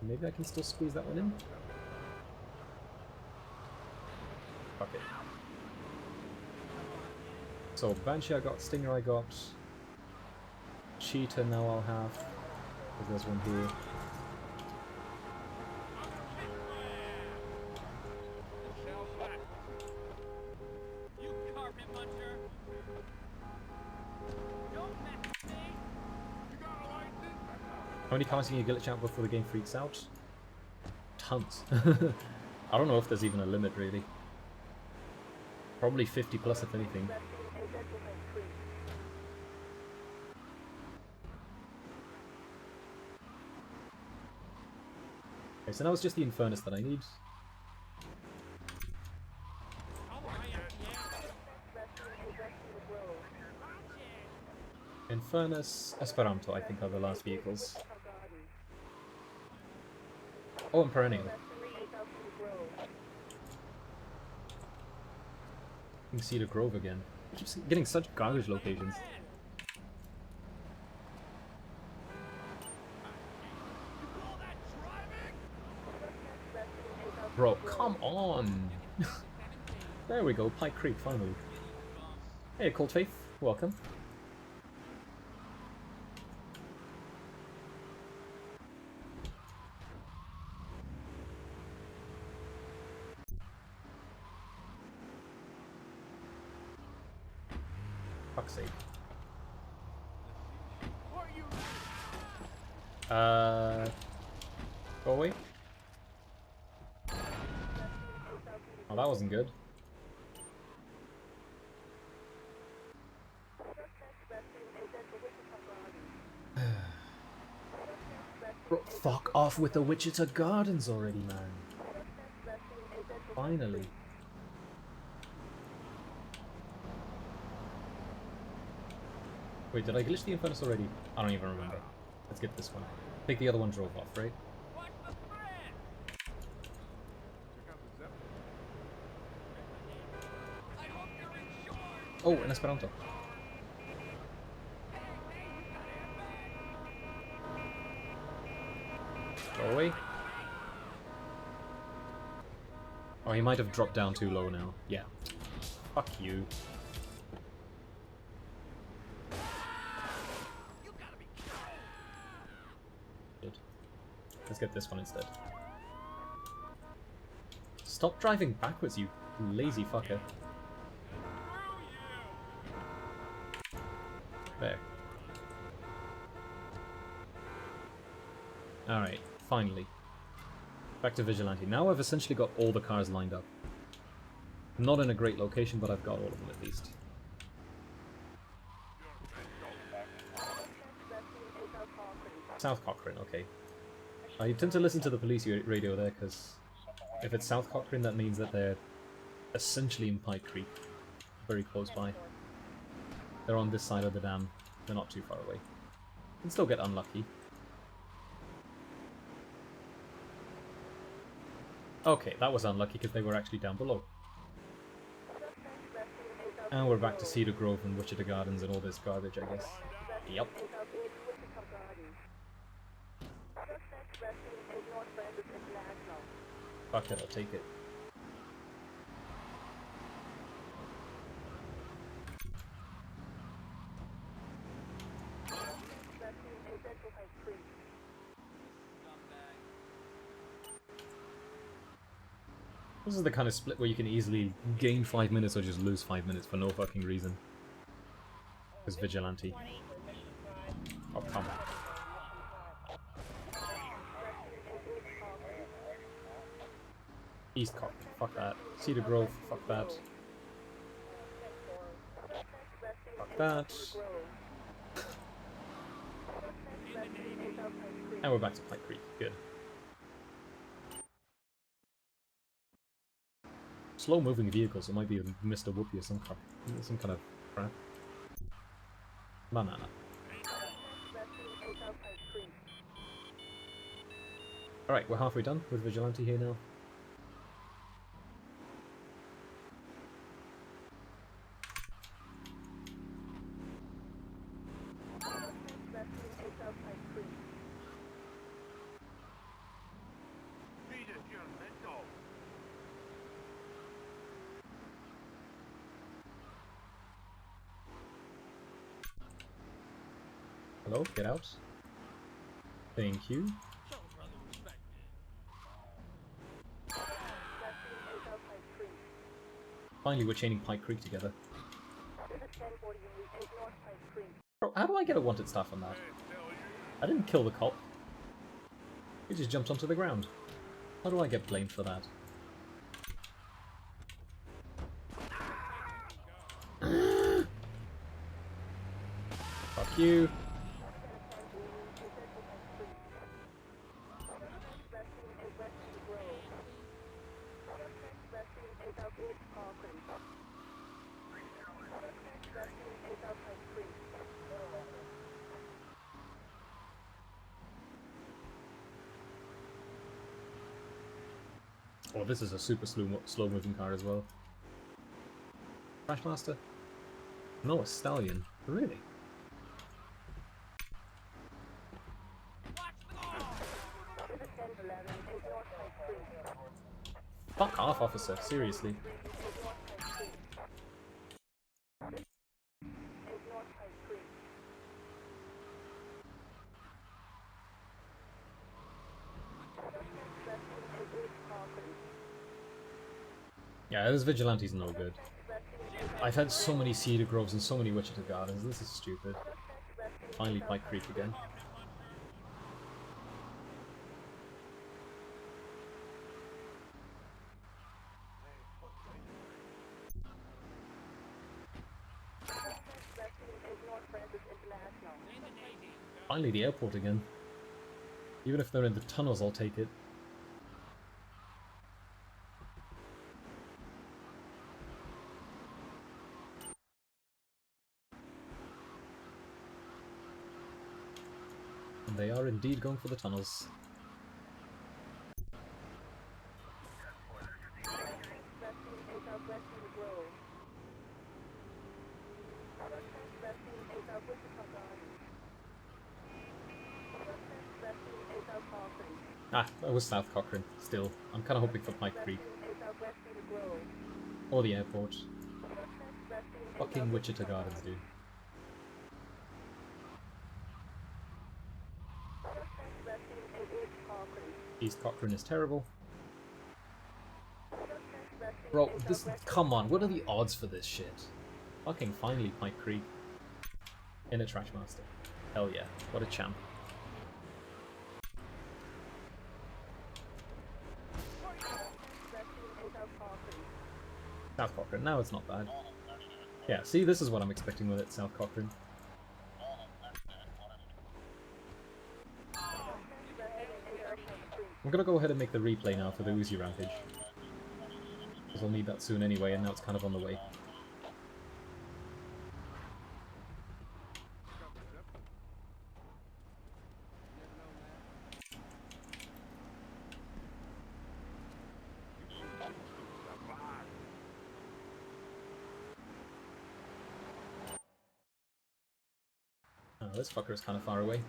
Maybe I can still squeeze that one in? Fuck it. So, Banshee I got, Stinger I got. Cheetah now I'll have. Because there's one here. How many cars can you glitch out before the game freaks out? Tons. I don't know if there's even a limit, really. Probably 50 plus, if anything. Okay, so now it's just the Infernus that I need. Infernus, Esperanto, I think, are the last vehicles. Oh, and Perennial. You can see the Grove again. I keep getting such garbage locations. Bro, come on! There we go, Pike Creek, finally. Hey, Cold Faith, welcome. Fuck's sake. Go away. Oh, that wasn't good. Fuck off with the Wichita Gardens already, man. Finally. Wait, did I glitch the Infernus already? I don't even remember. Let's get this one. I think the other one drove off, right? Oh, an Esperanto. Go away. Oh, he might have dropped down too low now. Yeah. Fuck you. Good. Let's get this one instead. Stop driving backwards, you lazy fucker. There. Alright, finally. Back to Vigilante. Now I've essentially got all the cars lined up. Not in a great location, but I've got all of them at least. South Cochrane, okay. I tend to listen to the police radio there, because if it's South Cochrane, that means that they're essentially in Pike Creek. Very close by. They're on this side of the dam. They're not too far away. Can still get unlucky. Okay, that was unlucky because they were actually down below. And we're back to Cedar Grove and Wichita Gardens and all this garbage, I guess. Yep. Fuck it, I'll take it. This is the kind of split where you can easily gain 5 minutes or just lose 5 minutes for no fucking reason. Because Vigilante. Oh, come on. East Cochrane, fuck that. Cedar Grove, fuck that. Fuck that. And we're back to Pike Creek, good. Slow moving vehicles, it might be Mr. Whoopi or some kind of crap. Banana. Alright, we're halfway done with Vigilante here now. Hello, get out. Thank you. Finally, we're chaining Pike Creek together. Bro, how do I get a wanted staff on that? I didn't kill the cop. He just jumped onto the ground. How do I get blamed for that? Fuck you. Oh, this is a super slow moving car as well. Crashmaster? No, a Stallion. Really? Fuck off, officer. Seriously. Yeah, this Vigilante's no good. I've had so many Cedar Groves and so many Wichita Gardens, this is stupid. Finally Pike Creek again. Finally the airport again. Even if they're in the tunnels, I'll take it. And they are indeed going for the tunnels. Ah, that was South Cochrane. Still, I'm kind of hoping for Pike Creek. Or the airport. Fucking Wichita Gardens, dude. East Cochrane is terrible. Bro, this... Come on, what are the odds for this shit? Fucking finally Pike Creek. In a Trashmaster. Hell yeah, what a champ. South Cochrane, now it's not bad. Yeah, see, this is what I'm expecting with it, South Cochrane. I'm gonna go ahead and make the replay now for the Uzi Rampage. Because I'll need that soon anyway, and now it's kind of on the way. Oh, this fucker is kind of far away.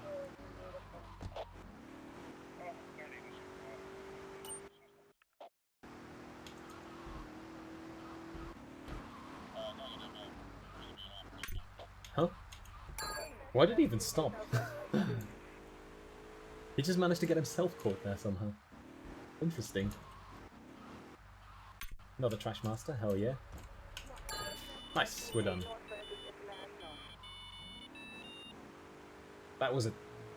Huh? Why did he even stop? He just managed to get himself caught there somehow. Interesting. Another Trashmaster, hell yeah. Nice, we're done. That was a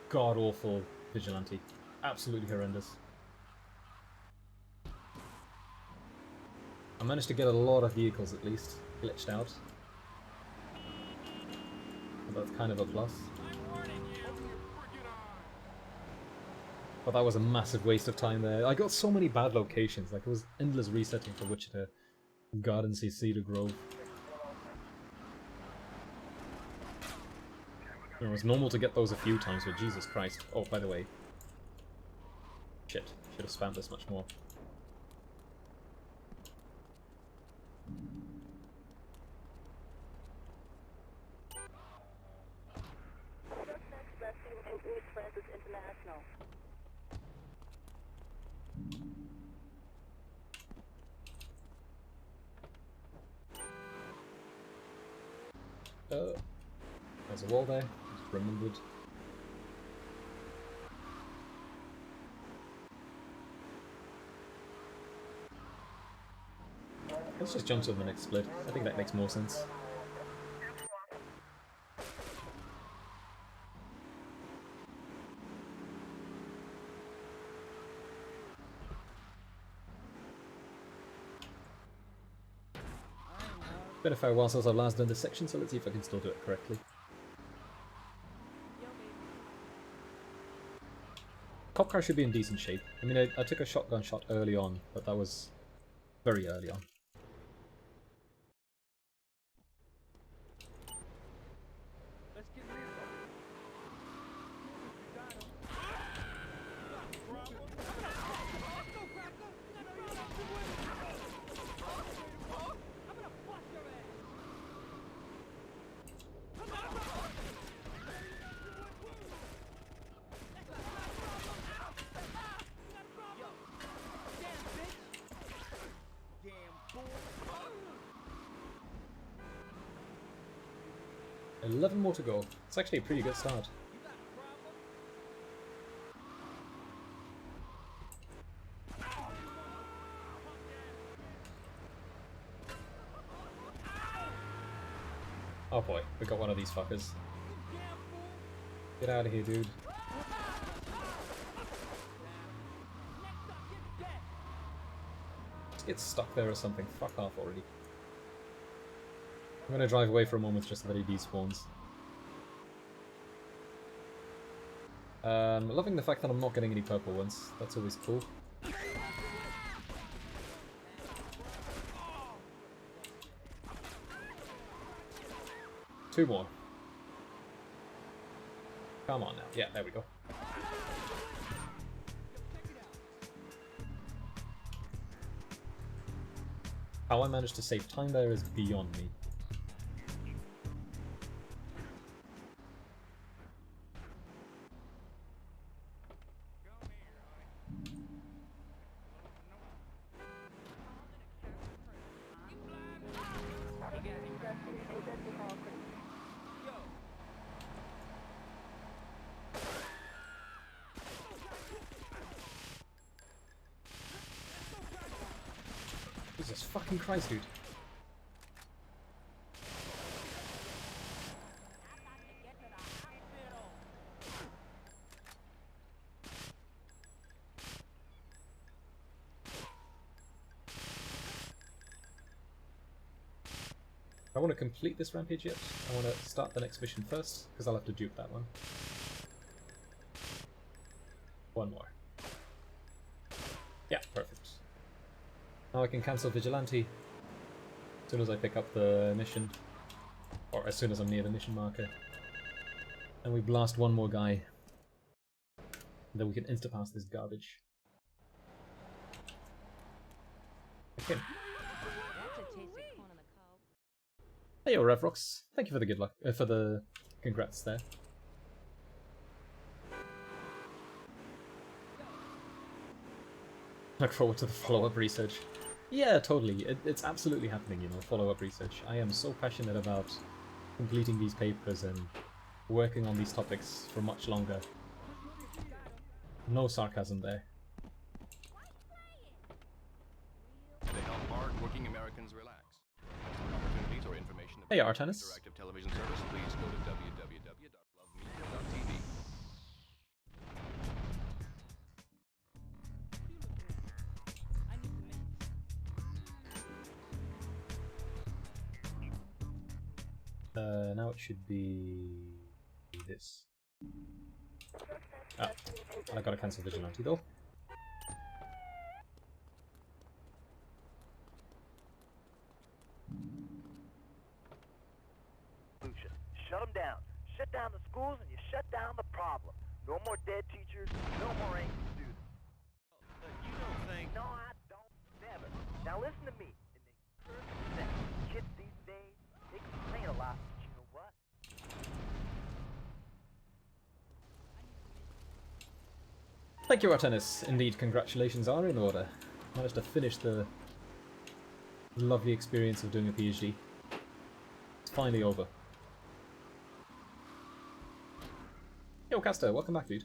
god-awful vigilante. Absolutely horrendous. I managed to get a lot of vehicles at least glitched out. So that's kind of a plus. But that was a massive waste of time there. I got so many bad locations, like it was endless resetting for Wichita Gardens, Cedar Grove. It was normal to get those a few times, but Jesus Christ. Oh, by the way. Shit. Should have spammed this much more. There's a wall there. Just remembered. Let's just jump to the next split. I think that makes more sense. Been a fair while since I've last done this section, so let's see if I can still do it correctly. Cop car should be in decent shape. I mean, I took a shotgun shot early on, but that was very early on. And 11 more to go. It's actually a pretty good start. Oh boy, we got one of these fuckers. Get out of here, dude. Just get stuck there or something. Fuck off already. I'm gonna drive away for a moment just so that he despawns. Loving the fact that I'm not getting any purple ones. That's always cool. Two more. Come on now. Yeah, there we go. How I managed to save time there is beyond me. Jesus fucking Christ, dude. I want to complete this rampage yet. I want to start the next mission first, because I'll have to dupe that one. One more. Yeah, perfect. Now I can cancel Vigilante as soon as I pick up the mission, or as soon as I'm near the mission marker. And we blast one more guy. And then we can insta-pass this garbage. Okay. Hey, yo, Revrox. Thank you for the good luck, for the congrats there. Look forward to the follow-up research. Yeah, totally. It's absolutely happening, you know, follow-up research. I am so passionate about completing these papers and working on these topics for much longer. No sarcasm there. To help hard-working Americans relax. Opportunities or information about Hey, Artanis. interactive television service, please go to www.lovemedia.tv. Now it should be this. Ah, I gotta cancel Vigilante though. Shut them down. Shut down the schools and you shut down the problem. No more dead teachers, no more angry students. You don't think... No, I don't. Never. Now listen to me. Kids these days, they complain a lot, but you know what? Thank you, Artanis. Indeed, congratulations are in order. Managed to finish the lovely experience of doing a PhD. It's finally over. Yo, Caster, welcome back, dude.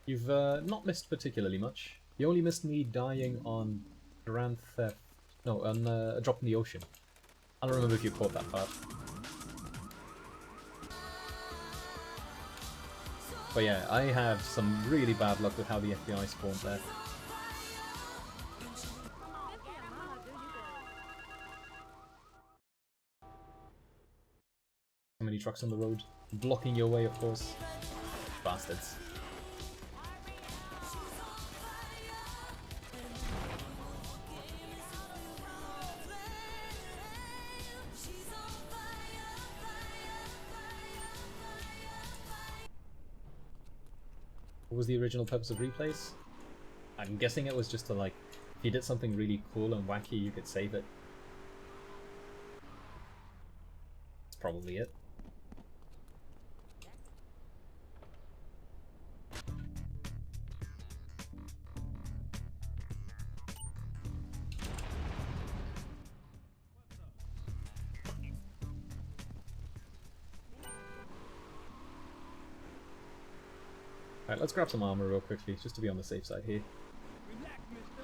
You've not missed particularly much. You only missed me dying on Grand Theft... No, on a drop in the ocean. I don't remember if you caught that part. But yeah, I had some really bad luck with how the FBI spawned there. So many trucks on the road, blocking your way, of course. Bastards. What was the original purpose of replays? I'm guessing it was just to, like, if you did something really cool and wacky, you could save it. That's probably it. Alright, let's grab some armor real quickly, just to be on the safe side here. Relax, mister.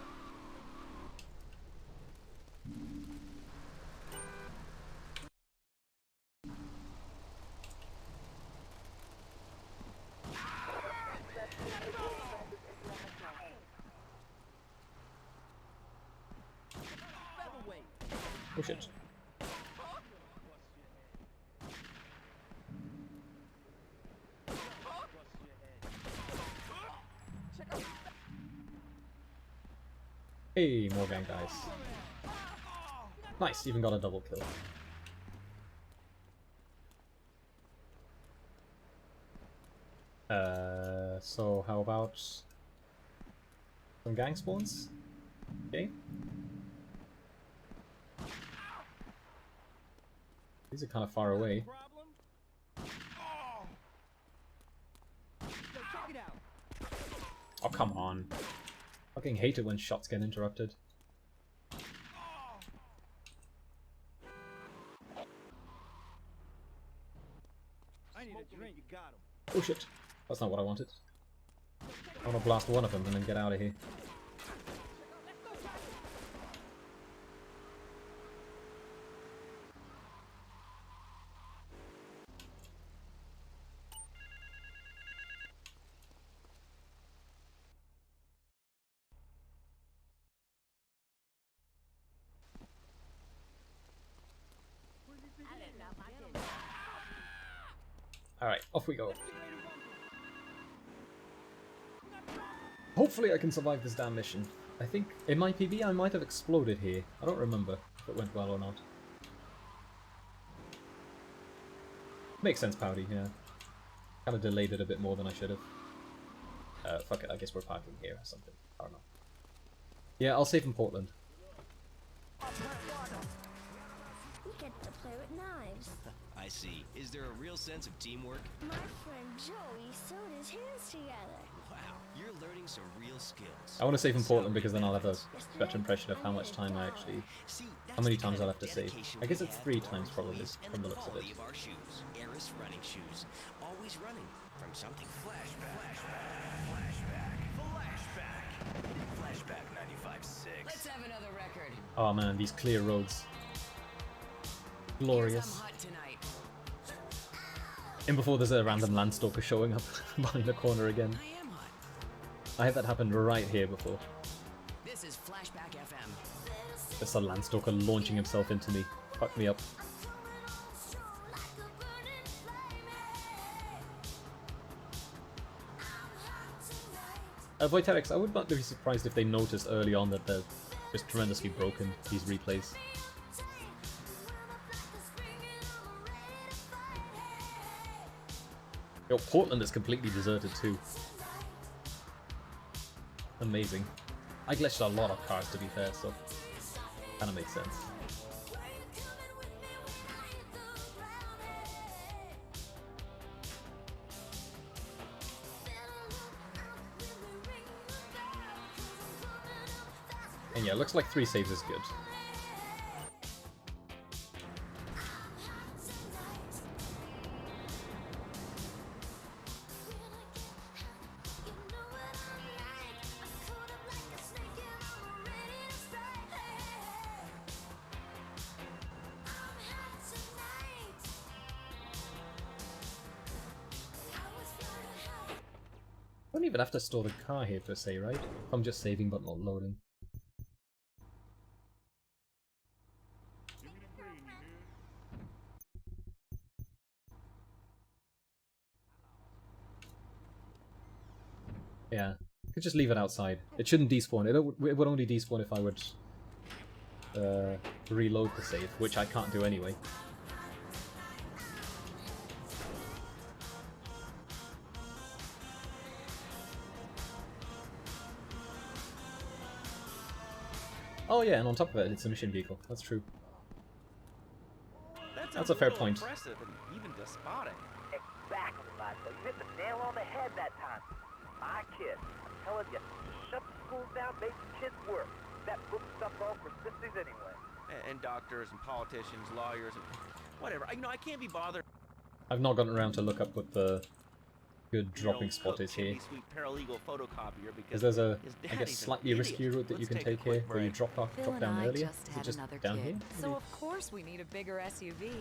Featherweight. Oh shit. Hey, more gang guys. Nice, even got a double kill. So how about some gang spawns? Okay. These are kind of far away. Oh, come on. Fucking hate it when shots get interrupted. I need a drink. You got him. Oh shit. That's not what I wanted. I want to blast one of them and then get out of here. Alright, off we go. Hopefully I can survive this damn mission. I think in my PB I might have exploded here. I don't remember if it went well or not. Makes sense, Pouty, yeah. Kind of delayed it a bit more than I should have. Fuck it, I guess we're parking here or something. I don't know. Yeah, I'll save in Portland. We get to play with knives. I see. Is there a real sense of teamwork? My friend Joey sewed his hands together. Wow, you're learning some real skills. I want to save in Portland because then I'll have a better impression of how much time I actually... How many times I'll have to save. I guess it's 3 times probably, from the looks of it. Of our shoes, Eris running shoes, always running from something. Flashback 95.6. Let's have another record. Oh man, these clear roads. Glorious. And before there's a random Landstalker showing up behind the corner again. I had that happen right here before. This is Flashback FM. Just a Landstalker launching himself into me. Fucked me up. Voiterex, I would not be surprised if they noticed early on that they're just tremendously broken, these replays. Yo, Portland is completely deserted too. Amazing. I glitched a lot of cars to be fair, so kinda makes sense. And yeah, looks like 3 saves is good. I don't even have to store the car here per se, right? I'm just saving but not loading. Yeah, could just leave it outside. It shouldn't despawn. It would only despawn if I would reload the save, which I can't do anyway. Oh yeah, and on top of it, it's a mission vehicle. That's true. That's a fair point. Impressive and even despotic. Exactly, Michael. You hit the nail on the head that time. My kid, I'm telling you, shut the schools down, make the kids work. That book stuff all for sissies anyway. And doctors and politicians, lawyers, and whatever. You know, I can't be bothered. I've not gotten around to look up what the good dropping spot is here. Sweet paralegal photocopier Because because there's a, his I guess, daddy's an slightly idiot. riskier route that you Let's can take a take here, quick where you break. drop Phil down and I earlier. just Is it had just another down kid, here? so of course we need a bigger SUV.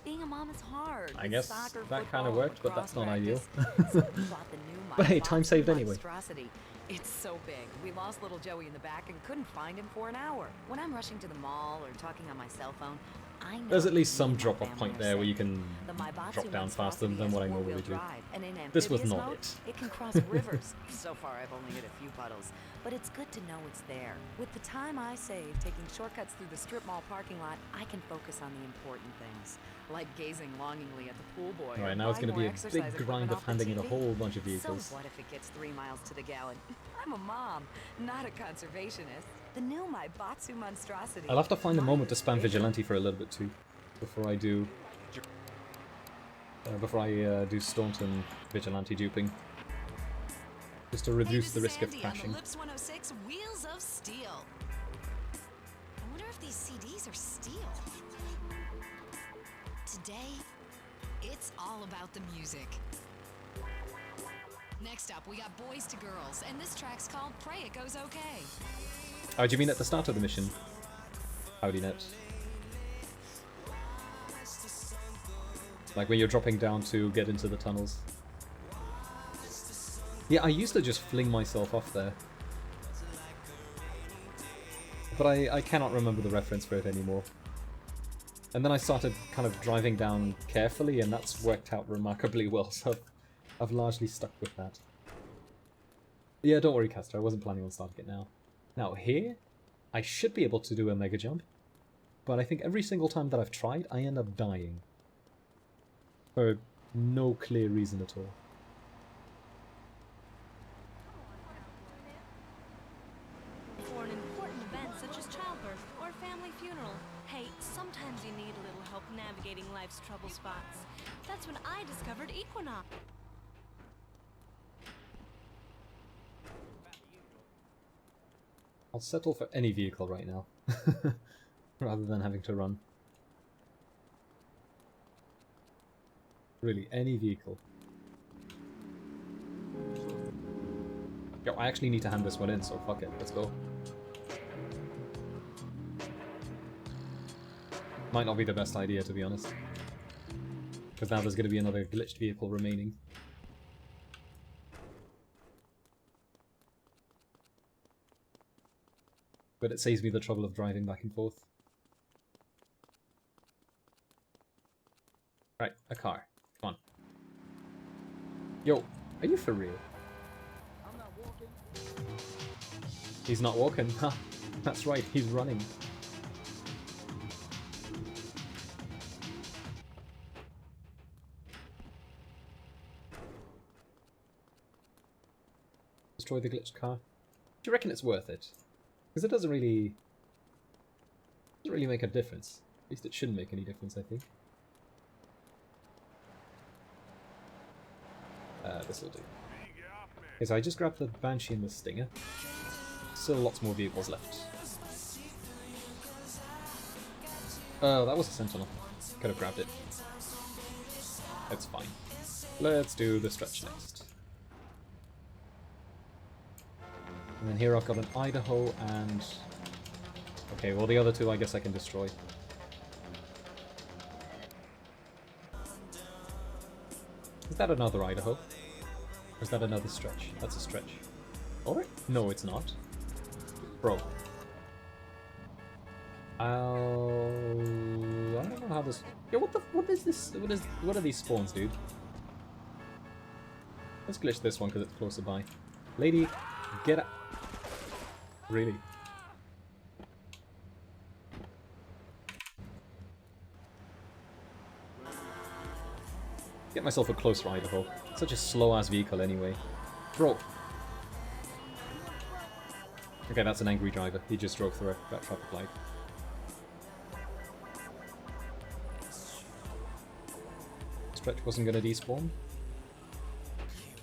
Being a mom is hard. I with guess soccer, that kind of football, worked, but lacrosse that's not ideal. practice. So we bought the new But hey, My time Boxy saved anyway. Monstrosity. It's so big. We lost little Joey in the back and couldn't find him for an hour. When I'm rushing to the mall or talking on my cell phone, I know There's at least me some and my drop-off family point are there where safe. you can The My Boxy drop down faster Monstrosity than has what I four-wheel normally do. drive, and in This was amphibious not mode, it. it can cross rivers. So far, I've only hit a few puddles, but it's good to know it's there. With the time I save taking shortcuts through the strip mall parking lot, I can focus on the important things, like gazing longingly at the pool boy. Right, or now it's buying going to be more a exercise big equipment grind of off the handing in a TV. whole bunch of vehicles. So what if it gets 3 miles to the gallon? I'm a mom, not a conservationist. The new My Batsu Monstrosity. I'll have to find a moment to spam Vigilante for a little bit too, before I do Staunton Vigilante duping, just to reduce the risk of crashing. Lips 106 Wheels of Steel. I wonder if these CDs are steel. Today, it's all about the music. Next up, we got Boys to Girls, and this track's called Pray It Goes Okay. Oh, do you mean at the start of the mission? Howdy net. Like when you're dropping down to get into the tunnels. Yeah, I used to just fling myself off there. But I cannot remember the reference for it anymore. And then I started kind of driving down carefully, and that's worked out remarkably well, so I've largely stuck with that. Yeah, don't worry, Castor, I wasn't planning on starting it now. Now, here, I should be able to do a mega jump, but I think every single time that I've tried, I end up dying. For no clear reason at all. For an important event such as childbirth or family funeral. Hey, sometimes you need a little help navigating life's trouble spots. That's when I discovered Equinox. I'll settle for any vehicle right now, rather than having to run. Really, any vehicle. Yo, I actually need to hand this one in, so fuck it, let's go. Might not be the best idea, to be honest. Because now there's going to be another glitched vehicle remaining. But it saves me the trouble of driving back and forth. Right, a car. Come on. Yo, are you for real? I'm not walking. He's not walking. Huh, that's right, he's running. Destroy the glitched car. Do you reckon it's worth it? Because it doesn't really make a difference. At least it shouldn't make any difference, I think. This will do. Okay, so I just grabbed the Banshee and the Stinger. Still lots more vehicles left. Oh, that was a Sentinel. Could have grabbed it. It's fine. Let's do the stretch next. And then here I've got an Idaho and... Okay, well the other two I guess I can destroy. Is that another Idaho? Or is that another stretch? That's a stretch. Or? No, it's not. Bro. I don't know how this... Yo, what is this? What are these spawns, dude? Let's glitch this one because it's closer by. Lady, get up. Really? Get myself a closer Idaho. Such a slow-ass vehicle anyway. Bro. Okay, that's an angry driver. He just drove through that traffic light. Stretch wasn't gonna despawn?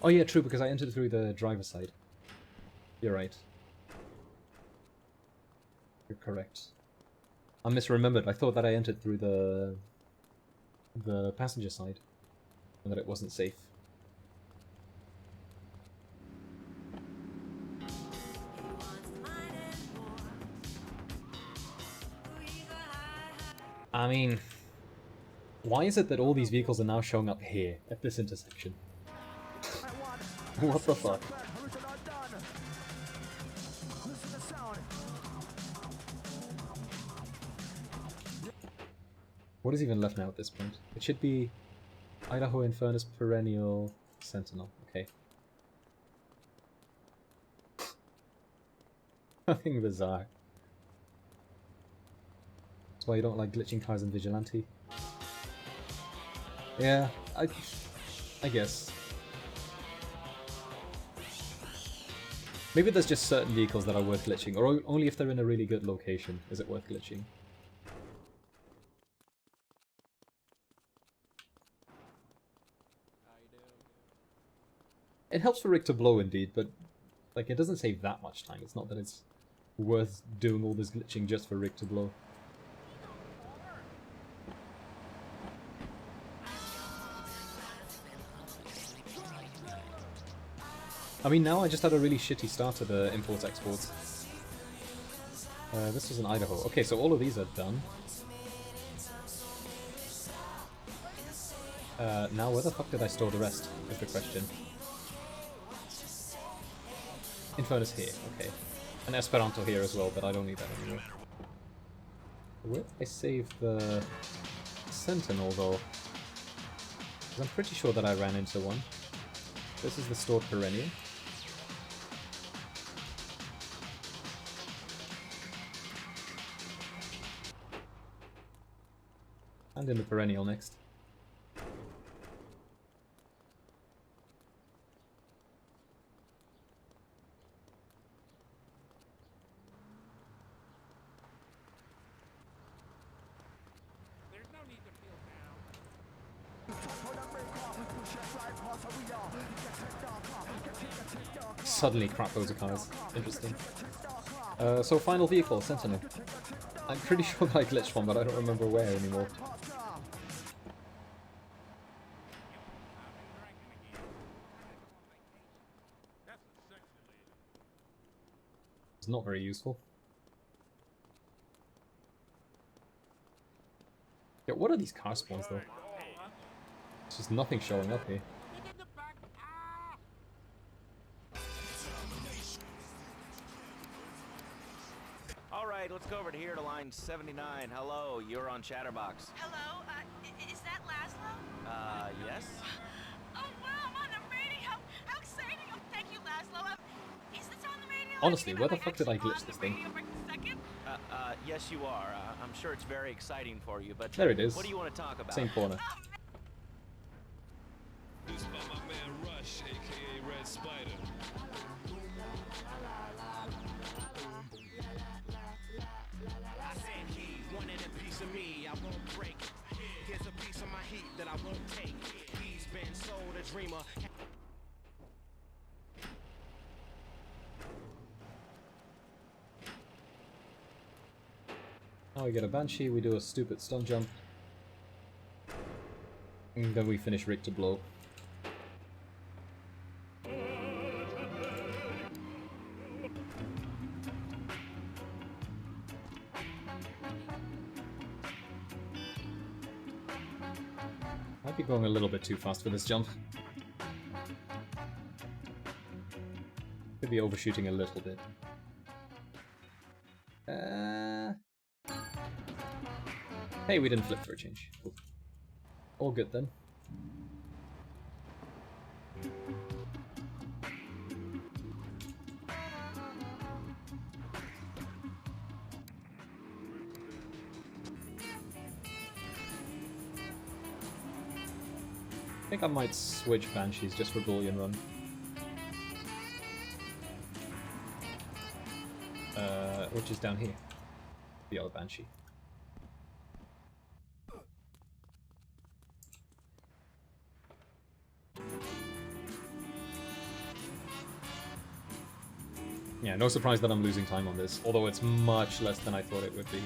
Oh yeah, true, because I entered through the driver's side. You're right. You're correct. I misremembered. I thought that I entered through the passenger side. And that it wasn't safe. I mean, why is it that all these vehicles are now showing up here, at this intersection? What the fuck? What is even left now at this point? It should be Idaho Infernus Perennial Sentinel. Okay. Nothing bizarre. That's why you don't like glitching cars in Vigilante. Yeah, I guess. Maybe there's just certain vehicles that are worth glitching, or only if they're in a really good location is it worth glitching. It helps for Rick to blow indeed, but like it doesn't save that much time. It's not that it's worth doing all this glitching just for Rick to blow. I mean, now I just had a really shitty start to the import-exports. This was in Idaho. Okay, so all of these are done. Now where the fuck did I store the rest, is the question. Infernus here, okay. And Esperanto here as well, but I don't need that anymore. Where did I save the Sentinel, though? Because I'm pretty sure that I ran into one. This is the stored perennial. And in the perennial next. There's no need to feel down. Suddenly crap loads of cars. Interesting. So final vehicle, Sentinel. I'm pretty sure that I glitched one, but I don't remember where anymore. It's not very useful. Yeah, what are these car spawns though? There's just nothing showing up here. All right, let's go over to here to line 79. Hello, you're on Chatterbox. Hello, is that Laszlo? Yes? Oh wow, I'm on the radio! How exciting! Oh, thank you, Laszlo. Is this on the radio? Honestly, where the fuck did I glitch this thing? Yes you are. I'm sure it's very exciting for you, but There it is. What do you want to talk about? Same corner. This is by my man Rush, aka Red Spider. I said he wanted a piece of me, I won't break. Here's a piece of my heat that I won't take. He's been sold a dreamer. Now we get a Banshee, we do a stupid stun jump. And then we finish Rick to blow. Might be going a little bit too fast for this jump. Could be overshooting a little bit. Hey, we didn't flip for a change. Cool. All good then. I think I might switch Banshees just for Bullion Run. Which is down here. The other Banshee. Yeah, no surprise that I'm losing time on this, although it's much less than I thought it would be.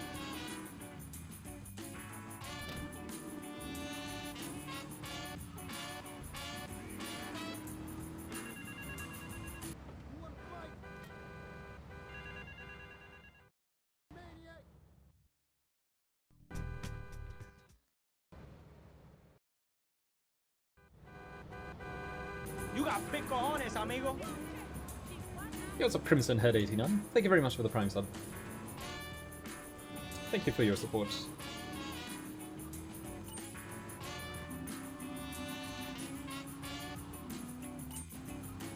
You got big cojones, amigo. Yo, what's up, Crimson Head 89? Thank you very much for the Prime sub. Thank you for your support.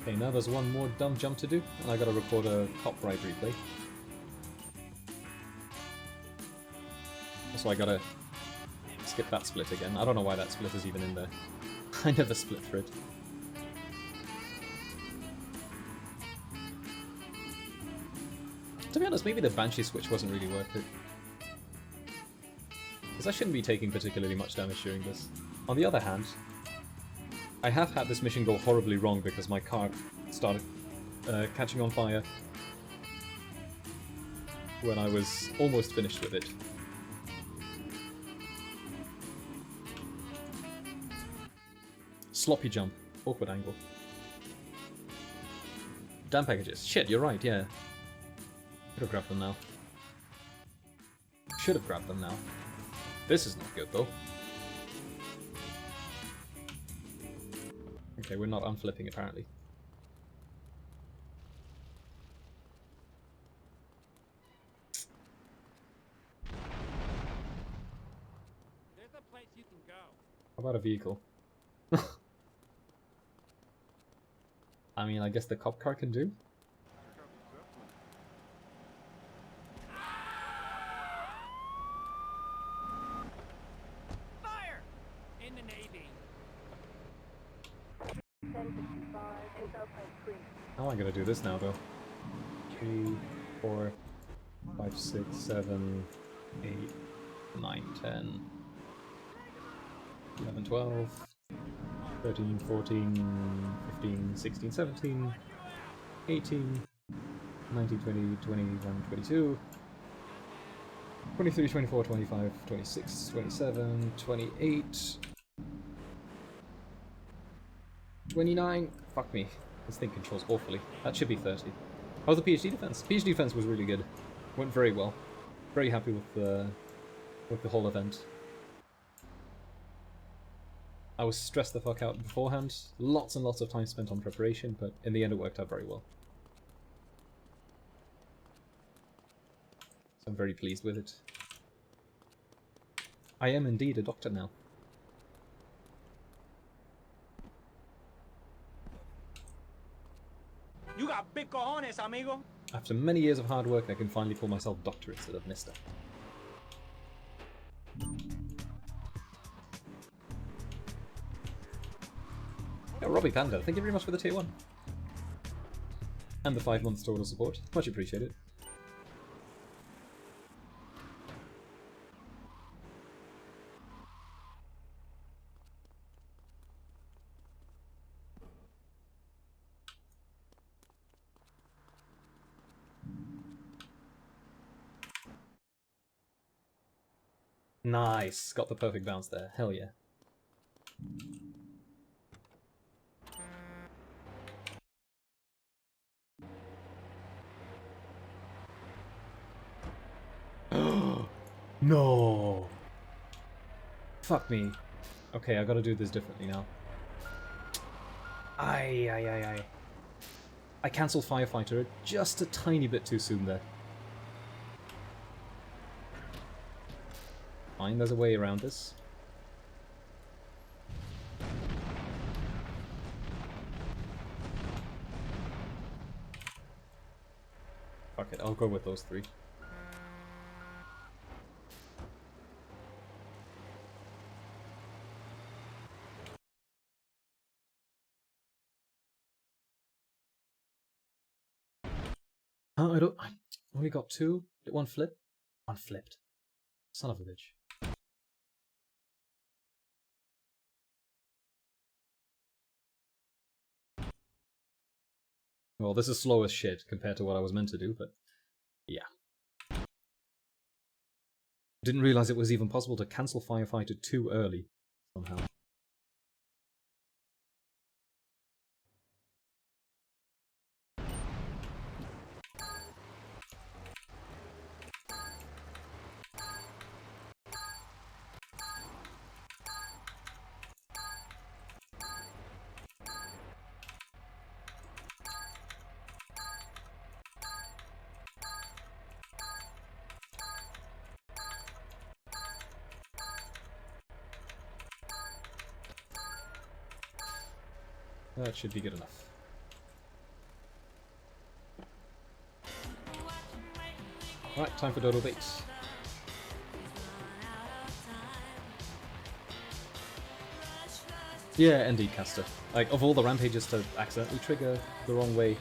Okay, now there's one more dumb jump to do, and I gotta record a copyright replay. So I gotta skip that split again. I don't know why that split is even in there. I never split for it. To be honest, maybe the Banshee switch wasn't really worth it. Because I shouldn't be taking particularly much damage during this. On the other hand, I have had this mission go horribly wrong because my car started catching on fire when I was almost finished with it. Sloppy jump. Awkward angle. Damn packages. Shit, you're right, yeah. Could have grabbed them now. Should have grabbed them now. This is not good, though. Okay, we're not unflipping, apparently. There's a place you can go. How about a vehicle? I mean, I guess the cop car can do? Fire! In the Navy. How am I gonna do this now, though? 3, 4, 5, 6, 7, 8, 9, 10, 11, 12, 13, 14, 15, 16, 17, 18, 19, 20, 21, 22, 23, 24, 25, 26, 27, 28, 29. Fuck me. This thing controls awfully. That should be 30. How's the PhD defense? PhD defense was really good. Went very well. Very happy with the whole event. I was stressed the fuck out beforehand. Lots and lots of time spent on preparation, but in the end it worked out very well. So I'm very pleased with it. I am indeed a doctor now. You got big cojones, amigo. After many years of hard work, I can finally call myself Doctor instead of Mister. Yeah, Robbie Panda, thank you very much for the tier 1. And the 5 months total support. Much appreciated. Nice! Got the perfect bounce there. Hell yeah. No! Fuck me. Okay, I gotta do this differently now. Aye. I cancelled Firefighter just a tiny bit too soon there. Fine, there's a way around this. Fuck it, I'll go with those 3. Oh, I only got 2. Did one flip? One flipped. Son of a bitch. Well, this is slow as shit compared to what I was meant to do, but yeah. Didn't realize it was even possible to cancel Firefighter too early, somehow. That should be good enough. Alright, time for Dodo Bait. Yeah, indeed, Caster. Like, of all the rampages to accidentally trigger the wrong way,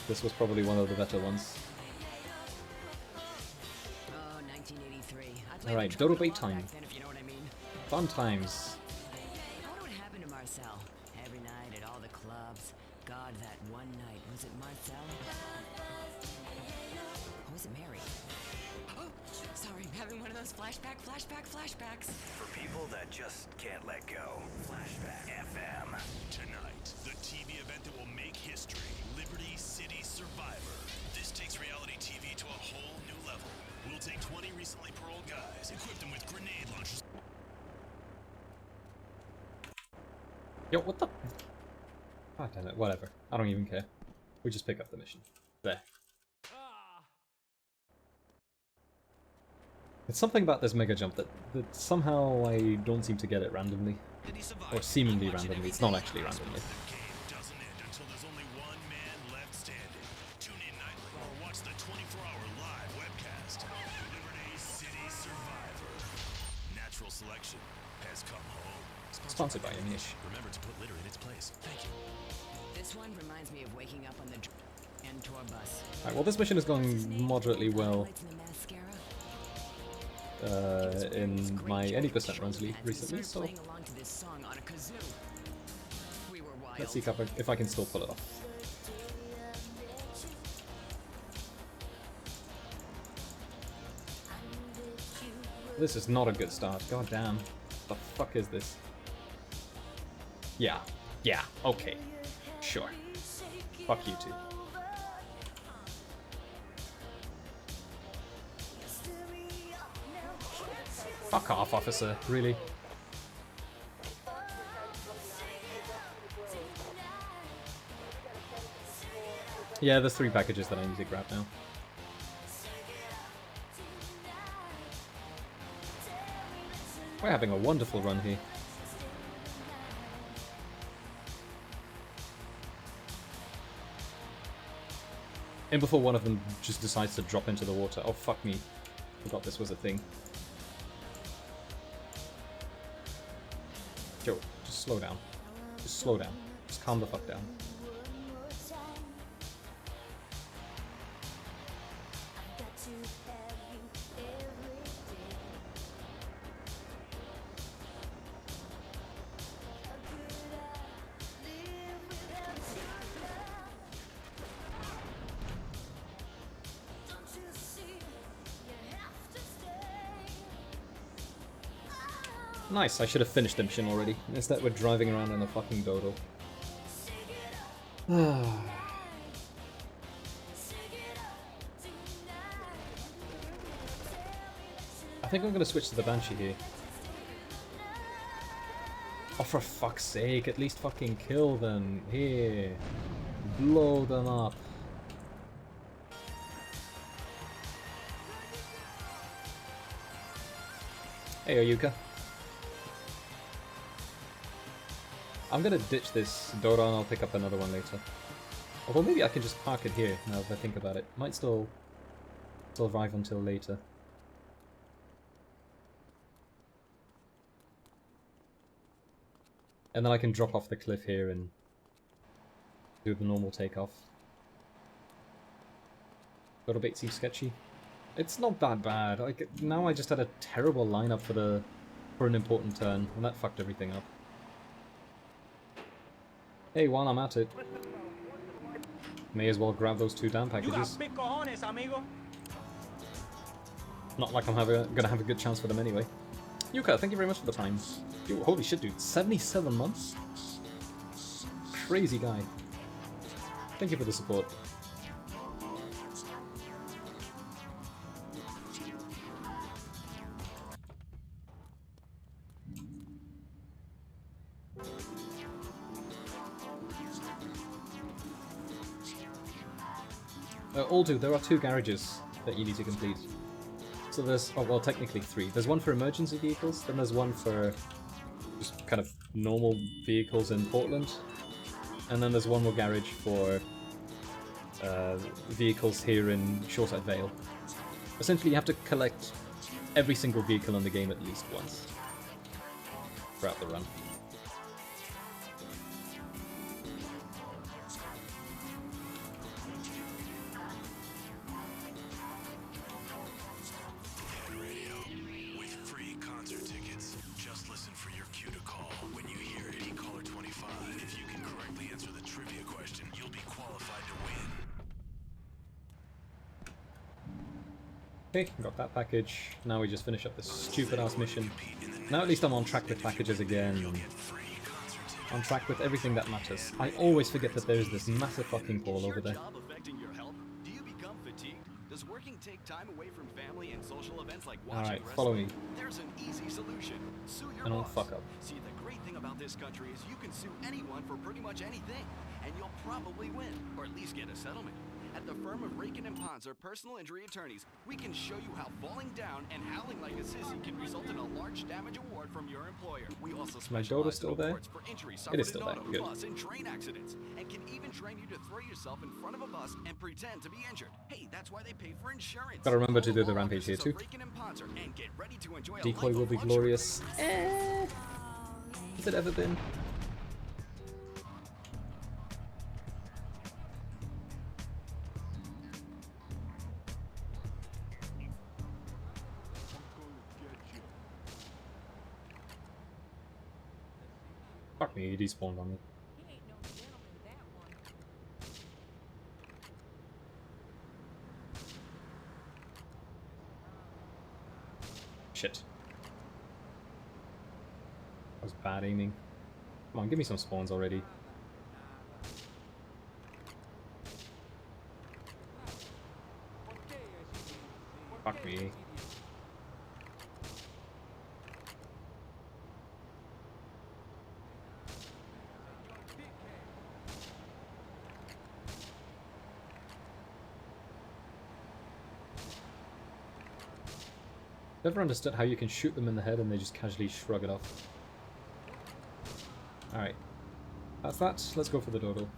this was probably one of the better ones. Oh, 1983. Alright, Dodo Bait time. Then, if you know what I mean. Fun times. I wonder what happened to Marcel. Every night at all the clubs. God, that one night. Was it Marcel? Or was it Mary? Oh, sorry, I'm having one of those flashbacks. For people that just can't let go. Flashback FM. Tonight, the TV event that will make history. Liberty City Survivor. This takes reality TV to a whole new level. We'll take 20 recently paroled guys, equip them with grenade launchers. Yo, what the? God damn it, whatever. I don't even care. We just pick up the mission. There. It's something about this mega jump that somehow I don't seem to get it randomly. Or seemingly randomly. It's not actually randomly. Doesn't end until there's only one man left standing. Tune in nightly or watch the 24-hour live webcast. Liberty City Survivor. Natural selection has come home. Sponsored by Ammunition. Remember to put litter in its place. Thank you. This one reminds me of waking up on the end tour bus. Alright, well this mission is going moderately well. In my any percent runs recently, so let's see if I can still pull it off. This is not a good start. God damn. The fuck is this? Yeah. Okay. Sure. Fuck you two. Fuck off, officer. Really? Yeah, there's 3 packages that I need to grab now. We're having a wonderful run here. And before one of them just decides to drop into the water. Oh, fuck me. Forgot this was a thing. Joe, just slow down. Just slow down. Just calm the fuck down. Nice, I should have finished the mission already. Instead we're driving around in a fucking dodo. I think I'm gonna switch to the Banshee here. Oh, for fuck's sake, at least fucking kill them. Here. Blow them up. Hey, Oyuka. I'm gonna ditch this Dodo and I'll pick up another one later. Although maybe I can just park it here now that I think about it. Might still arrive until later. And then I can drop off the cliff here and do the normal takeoff. Dodo Bait seems sketchy. It's not that bad. Like, now I just had a terrible lineup for an important turn, and that fucked everything up. Hey, while I'm at it, may as well grab those 2 damn packages. You got big cojones, amigo. Not like I'm gonna have a good chance for them anyway. Yuka, thank you very much for the time. Yo, holy shit, dude. 77 months? Crazy guy. Thank you for the support. Aldo, there are 2 garages that you need to complete. So there's, oh well, technically 3. There's one for emergency vehicles, then there's one for just kind of normal vehicles in Portland, and then there's one more garage for vehicles here in Shoreside Vale. Essentially, you have to collect every single vehicle in the game at least once throughout the run. With free concert tickets. Just listen for your cue to call. When you hear it, caller 25. If you can correctly answer the trivia question, you'll be qualified to win. Okay, got that package. Now we just finish up this stupid-ass mission. Now at least I'm on track with packages again, and on track with everything that matters. I always forget that there's this massive fucking pool over there. Job affecting your health? Do you become fatigued? Does working take time away from family and social events like watching Alright, wrestling? follow me. There's an easy solution. Sue your And I'll boss. fuck up. See, the great thing about this country is you can sue anyone for pretty much anything, and you'll probably win, or at least get a settlement. At the firm of Rakin & Ponzer Personal Injury Attorneys, we can show you how falling down and howling like a sissy can result in a large damage award from your employer. We also Is my daughter still there? for injuries It is suffered still in there. auto, Good. bus, and train accidents, and can even train you to throw yourself in front of a bus and pretend to be injured. Hey, that's why they pay for insurance. Gotta remember to do the rampage here too. Rakin & Ponzer, and get ready to enjoy a Decoy life will of be luxury. glorious. Has it ever been? Fuck me, he despawned on me. Shit. That was bad aiming. Come on, give me some spawns already. Fuck me. Never understood how you can shoot them in the head and they just casually shrug it off. Alright. That's that. Let's go for the dodo.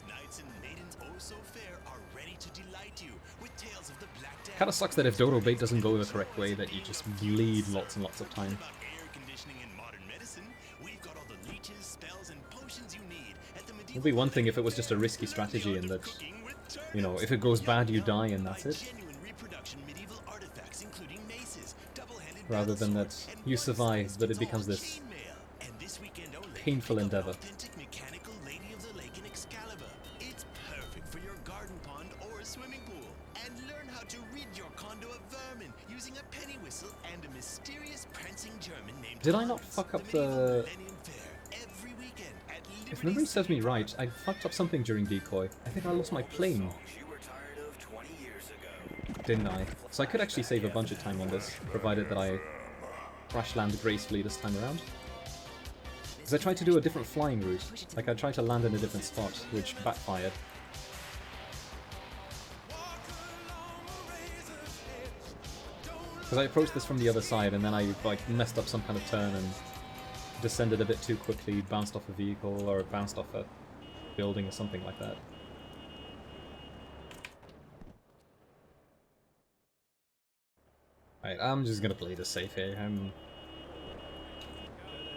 Knights and maidens oh so fair are ready to delight you with tales of the Black Death. Kinda sucks that if dodo bait doesn't go the correct way that you just bleed lots and lots of time. Air conditioning and modern medicine. We've got all the leeches, spells, and potions you need at the It would be one thing if it was just a risky strategy and that, you know, if it goes bad you die and that's it. Rather than that you survive, but it becomes this painful endeavor. Mechanical Lady of the Lake in Excalibur. It's perfect for your garden pond or swimming pool. And learn how to rid your condo of vermin using a penny whistle and a mysterious prancing German named Did I not fuck up the... If memory serves me right, I fucked up something during Decoy. I think I lost my plane. Didn't I? So I could actually save a bunch of time on this, provided that I crash land gracefully this time around. Because I tried to do a different flying route. Like I tried to land in a different spot, which backfired. Because I approached this from the other side and then I like messed up some kind of turn and descended a bit too quickly, bounced off a vehicle or bounced off a building or something like that. Alright, I'm just gonna play this safe here. I'm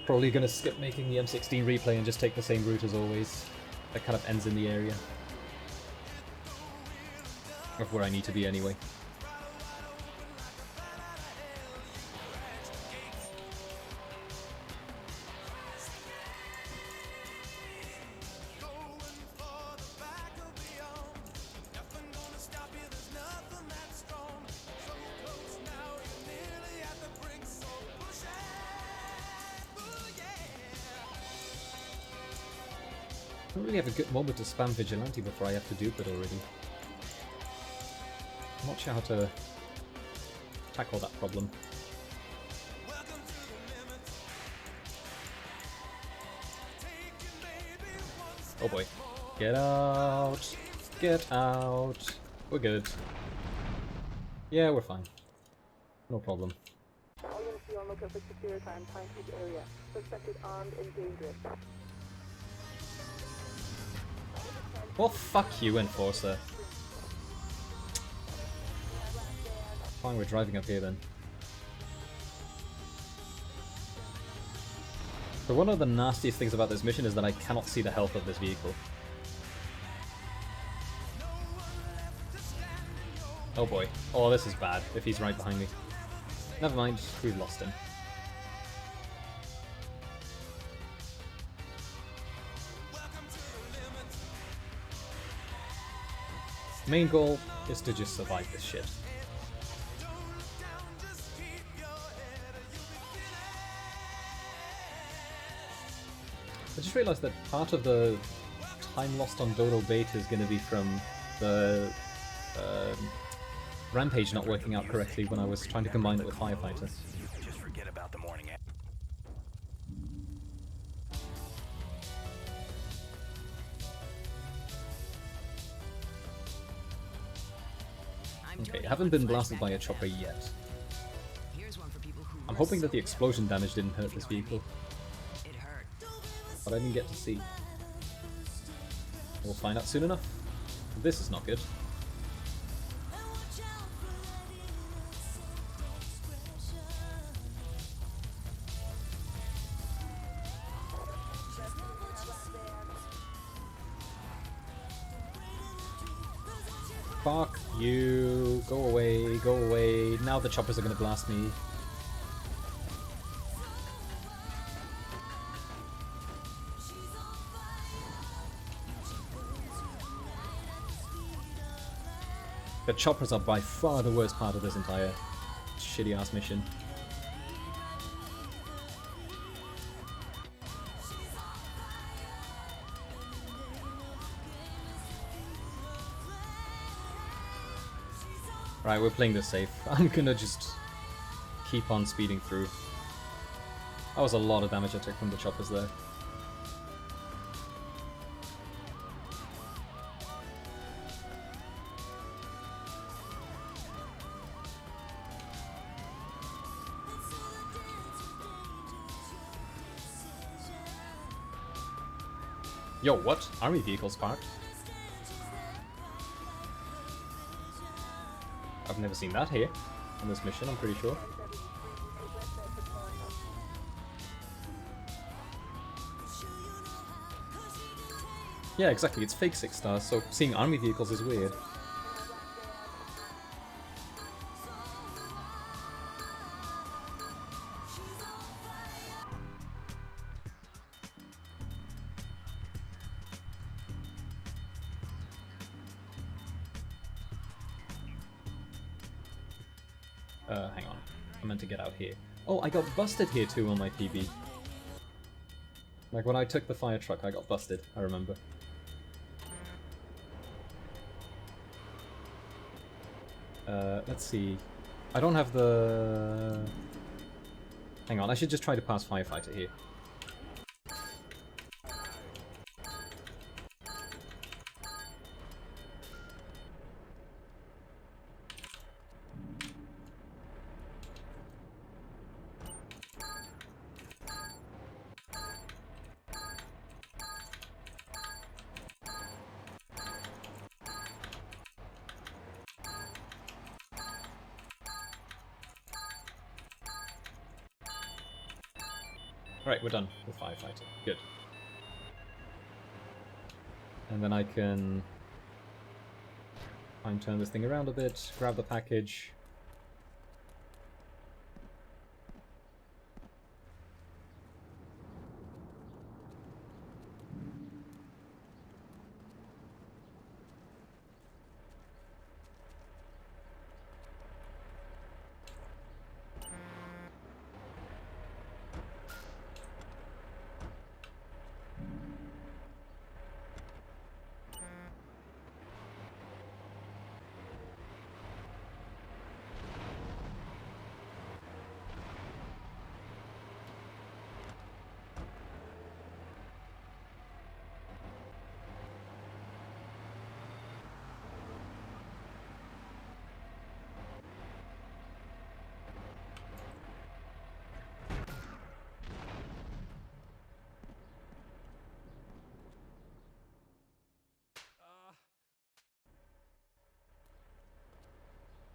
probably gonna skip making the M16 replay and just take the same route as always. That kind of ends in the area of where I need to be anyway. I don't really have a good moment to spam Vigilante before I have to dupe it already. I'm not sure how to tackle that problem. Oh boy. Get out! Get out. We're good. Yeah, we're fine. No problem. All units be on lookout for secure time peak area. Suspected armed and dangerous. Well, fuck you, Enforcer. Fine, we're driving up here then. So one of the nastiest things about this mission is that I cannot see the health of this vehicle. Oh boy. Oh, this is bad, if he's right behind me. Never mind, we've lost him. Main goal is to just survive this shit. I just realised that part of the time lost on Dodo Beta is going to be from the Rampage not working out correctly when I was trying to combine it with Firefighter. Just forget about the morning. Okay, I haven't been blasted by a chopper yet. I'm hoping that the explosion damage didn't hurt this vehicle. But I didn't get to see. We'll find out soon enough. This is not good. Fuck you. Go away, go away. Now the choppers are gonna blast me. The choppers are by far the worst part of this entire shitty ass mission. Right, we're playing this safe. I'm gonna just keep on speeding through. That was a lot of damage I took from the choppers there. Yo, what? Army vehicles parked? I've never seen that here on this mission, I'm pretty sure. Yeah, exactly, it's fake 6 stars, so seeing army vehicles is weird. Hang on. I meant to get out here. Oh, I got busted here too on my PB. Like when I took the fire truck, I got busted, I remember. Let's see. I don't have the... Hang on, I should just try to pass Firefighter here. Right, we're done with Firefighter. Good. And then I can try and turn this thing around a bit, grab the package.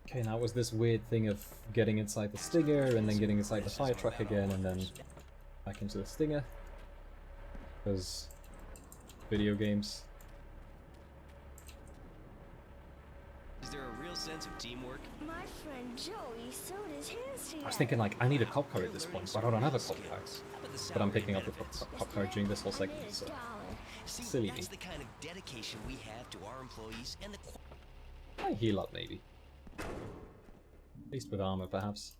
Okay, now it was this weird thing of getting inside the Stinger, and then getting inside the fire truck again, and then back into the Stinger. Because video games. Is there a real sense of teamwork? My friend Joey sewed his hands together. I was thinking, like, I need a cop car at this point, but I don't have a cop car. But I'm picking up the cop car during this whole segment, so silly me. That's the kind of dedication we have to our employees and the. I heal up, maybe. At least with armor, perhaps.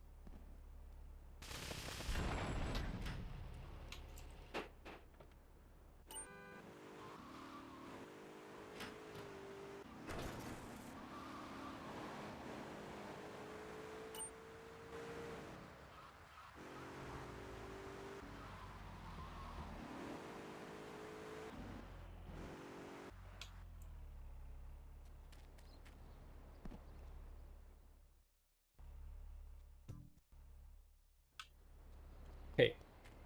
Okay,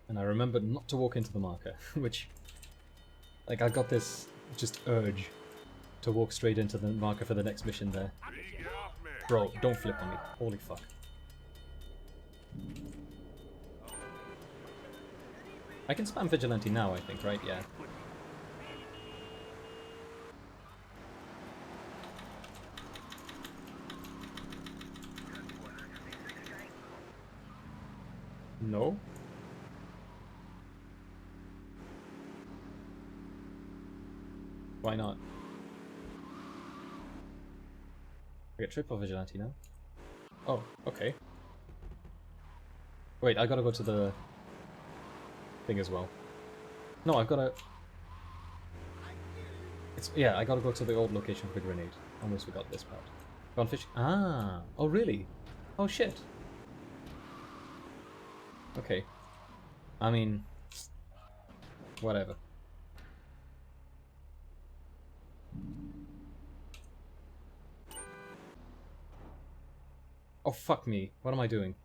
and I remembered not to walk into the marker, which, like, I got this just urge to walk straight into the marker for the next mission there. Bro, don't flip on me. Holy fuck. I can spam Vigilante now, I think, right? Yeah. No? Why not? I get triple Vigilante now? Oh, okay. Wait, I gotta go to the thing as well. No, I've gotta... Yeah, I gotta go to the old location for the grenade. Almost forgot this part. Gone fish... Ah! Oh, really? Oh, shit! Okay. I mean... Whatever. Oh, fuck me. What am I doing?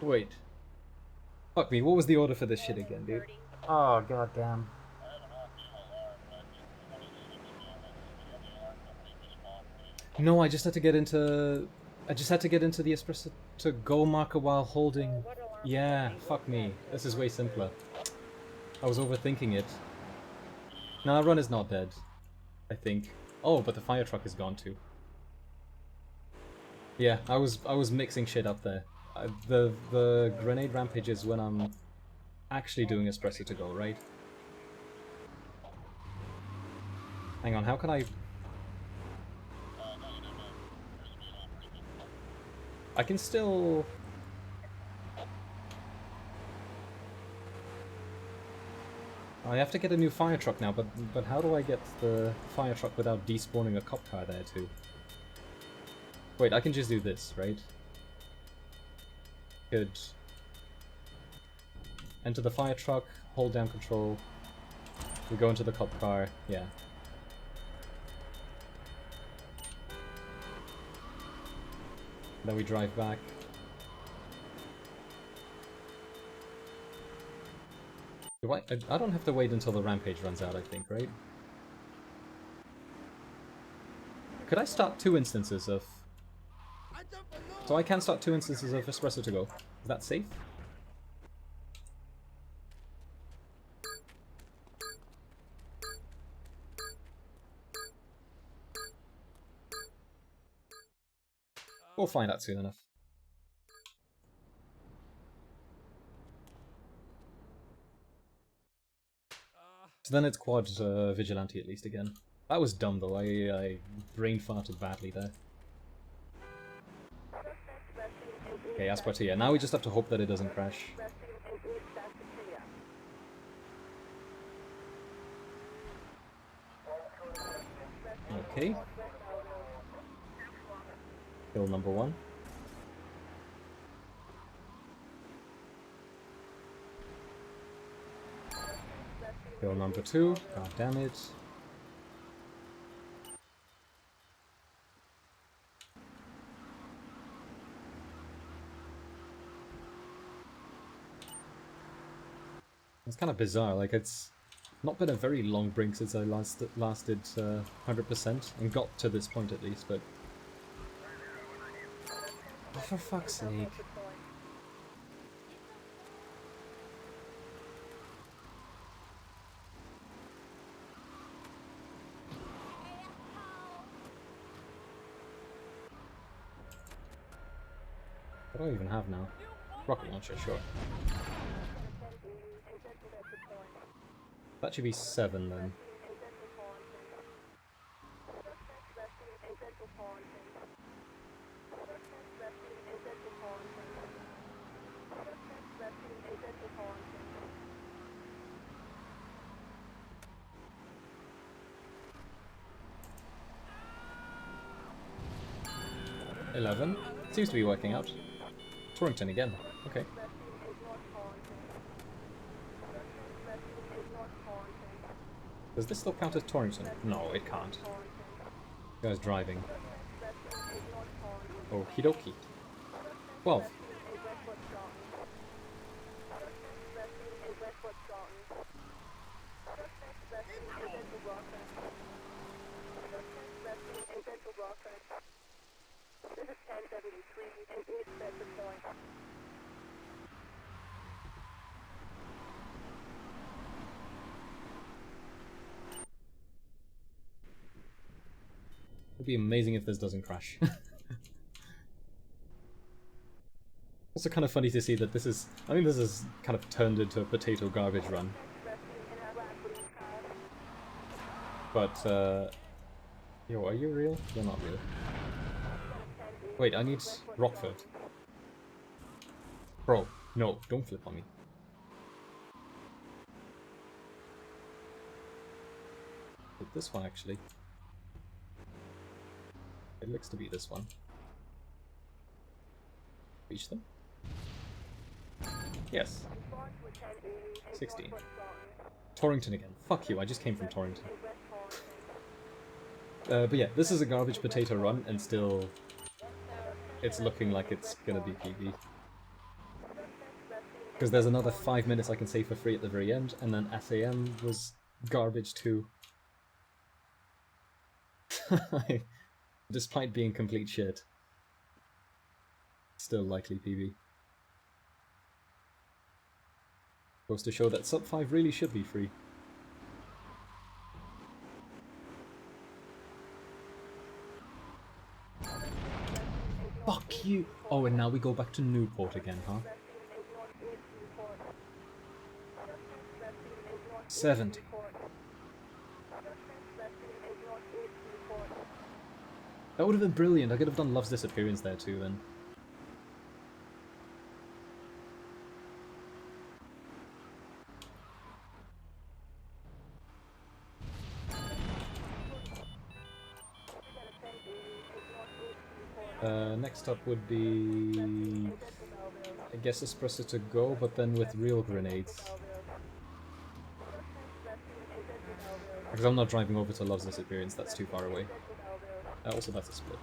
Wait. Fuck me, what was the order for this shit again, dude? Oh, goddamn. No, I just had to get into... I just had to get into the espresso to go marker while holding... Yeah, fuck me. This is way simpler. I was overthinking it. Nah, Run is not dead. I think. Oh, but the fire truck is gone too. Yeah, I was mixing shit up there. The grenade rampage is when I'm actually doing espresso to go, right? Hang on, how can I... I can still... I have to get a new fire truck now, but how do I get the fire truck without despawning a cop car there too? Wait, I can just do this, right? Good. Enter the fire truck, hold down control. We go into the cop car, yeah. Then we drive back. Do I don't have to wait until the rampage runs out, I think, right? Could I start 2 instances of... So I can start 2 instances of espresso to go. Is that safe? We'll find out soon enough. So then it's quad vigilante at least again. That was dumb though, I brain farted badly there. Okay, Aspartia. Now we just have to hope that it doesn't crash. Okay. Kill number 1. Kill number 2. God damn it. It's kind of bizarre, like it's Not been a very long brink since I lasted 100% and got to this point at least, but... Oh, for fuck's sake. What do I even have now? Rocket launcher, sure. That should be 7 then. $11. Seems to be working out. Torrington again. Okay. Does this still count as Torrington? No, it can't. You guys driving. Okie dokie. 12. This is 1073 and East Bedford Point. It'd be amazing if this doesn't crash. Also kind of funny to see that this is... I think this is kind of turned into a potato garbage run. But, yo, are you real? You're not real. Wait, I need Rockford. Bro, no, don't flip on me. But this one, actually. It looks to be this one. Reach them? Yes. 16. Torrington again. Fuck you, I just came from Torrington. But yeah, this is a garbage potato run, and still... it's looking like it's gonna be PB. Because there's another 5 minutes I can save for free at the very end, and then SAM was garbage too. Despite being complete shit. Still likely PB. Goes to show that sub 5 really should be free. Fuck you! Oh, and now we go back to Newport again, huh? 70. That would have been brilliant. I could have done Love's Disappearance there too then. Next up would be... I guess Espresso to go, but then with real grenades. Because I'm not driving over to Love's Disappearance, that's too far away. Also, that's a split.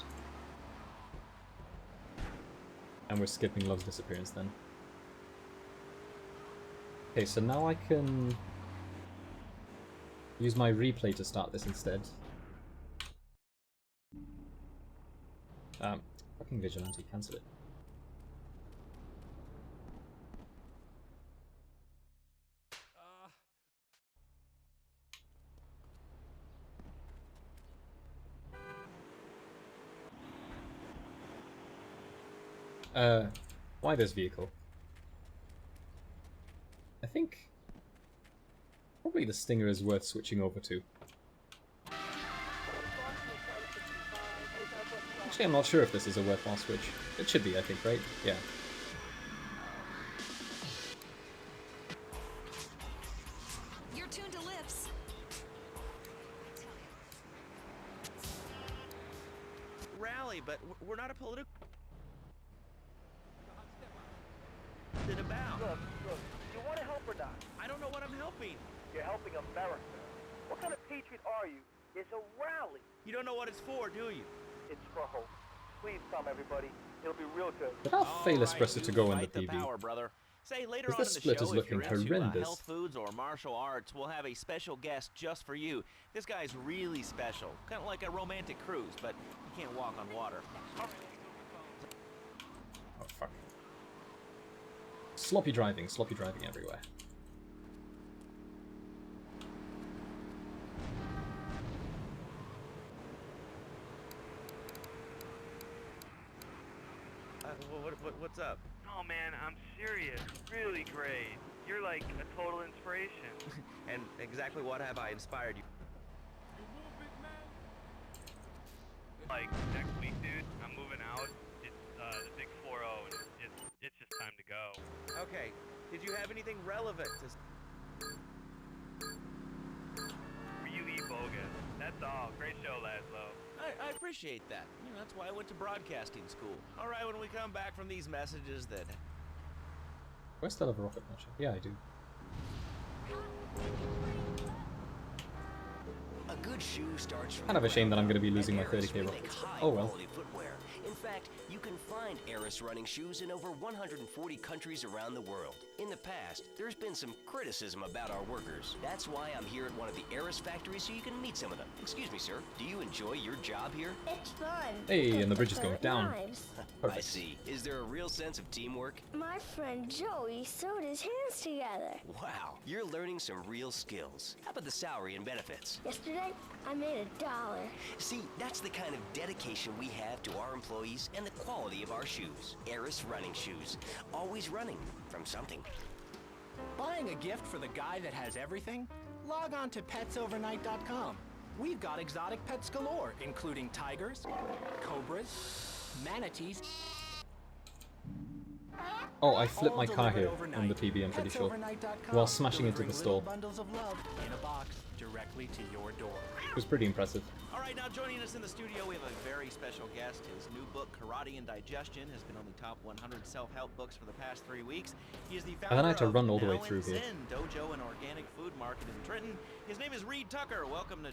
And we're skipping Love's Disappearance then. Okay, so now I can use my replay to start this instead. Fucking Vigilante, cancel it. Why this vehicle? I think probably the Stinger is worth switching over to. Actually, I'm not sure if this is a worthwhile switch. It should be, I think, right? Yeah. You're tuned to Lips. Rally, but we're not a political... It about? Look, you want to help or not? I don't know what I'm helping. You're helping America. What kind of patriot are you? It's a rally. You don't know what it's for, do you? It's for hope. Please come, everybody. It'll be real good. But I'll fail Espresso to go in the PB. Power, brother. Say later Because on this in the split show, is if you're looking into horrendous. health foods or martial arts, we'll have a special guest just for you. This guy's really special, kind of like a romantic cruise, but he can't walk on water. Oh fuck. Sloppy driving everywhere. What's up? Oh man, I'm serious. Really great. You're like a total inspiration. And exactly what have I inspired you? Like next week, dude, I'm moving out. It's the big 4-0, and it's just time to go. Okay, did you have anything relevant to... You eat bogus. That's all. Great show, Laszlo. I appreciate that. You know, that's why I went to broadcasting school. All right, when we come back from these messages that... Do I still have a rocket launcher? Yeah, I do. A good shoe starts from Kind of a shame that I'm going to be losing my 30k rockets. Oh well. Footwear. In fact, you can find Eris running shoes in over 140 countries around the world. In the past, there's been some criticism about our workers. That's why I'm here at one of the Eris factories so you can meet some of them. Excuse me, sir. Do you enjoy your job here? It's fun. Hey, and the bridge is going down. I see. Is there a real sense of teamwork? My friend Joey sewed his hands together. Wow, you're learning some real skills. How about the salary and benefits? Yesterday, I made $1. See, that's the kind of dedication we have to our employees and the quality of our shoes. Eris running shoes. Always running from something. Buying a gift for the guy that has everything? Log on to petsovernight.com. We've got exotic pets galore, including tigers, cobras, manatees. Oh, I flipped my car here on the PB, I'm pretty sure, while smashing into the store. Bundles of love in a box directly to your door. It was pretty impressive. All right, now joining us in the studio, we have a very special guest. His new book, Karate and Digestion, has been on the top 100 self-help books for the past 3 weeks. He is the founder And then I had to run all the way of through here. Zen Dojo and Organic Food Market in Trenton. His name is Reed Tucker. Welcome to...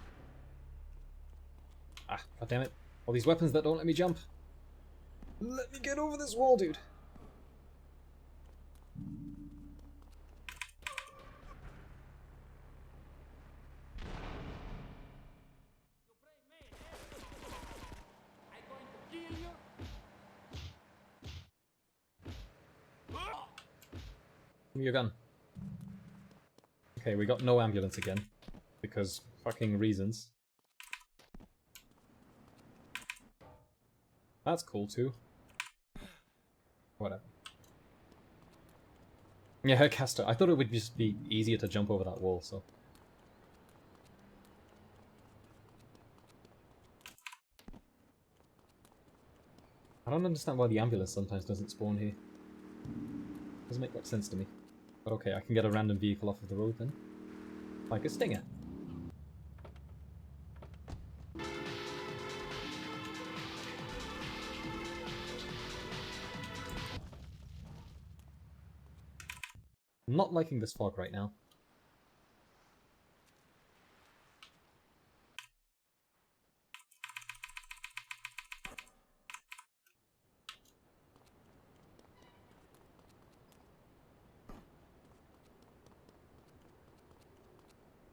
Ah, goddammit. All these weapons that don't let me jump. Let me get over this wall, dude. Give me your gun. Okay, we got no ambulance again. Because fucking reasons. That's cool too. Whatever. Yeah, Castor. I thought it would just be easier to jump over that wall, so... I don't understand why the ambulance sometimes doesn't spawn here. Doesn't make much sense to me. But okay, I can get a random vehicle off of the road then. Like a Stinger. I'm not liking this fog right now.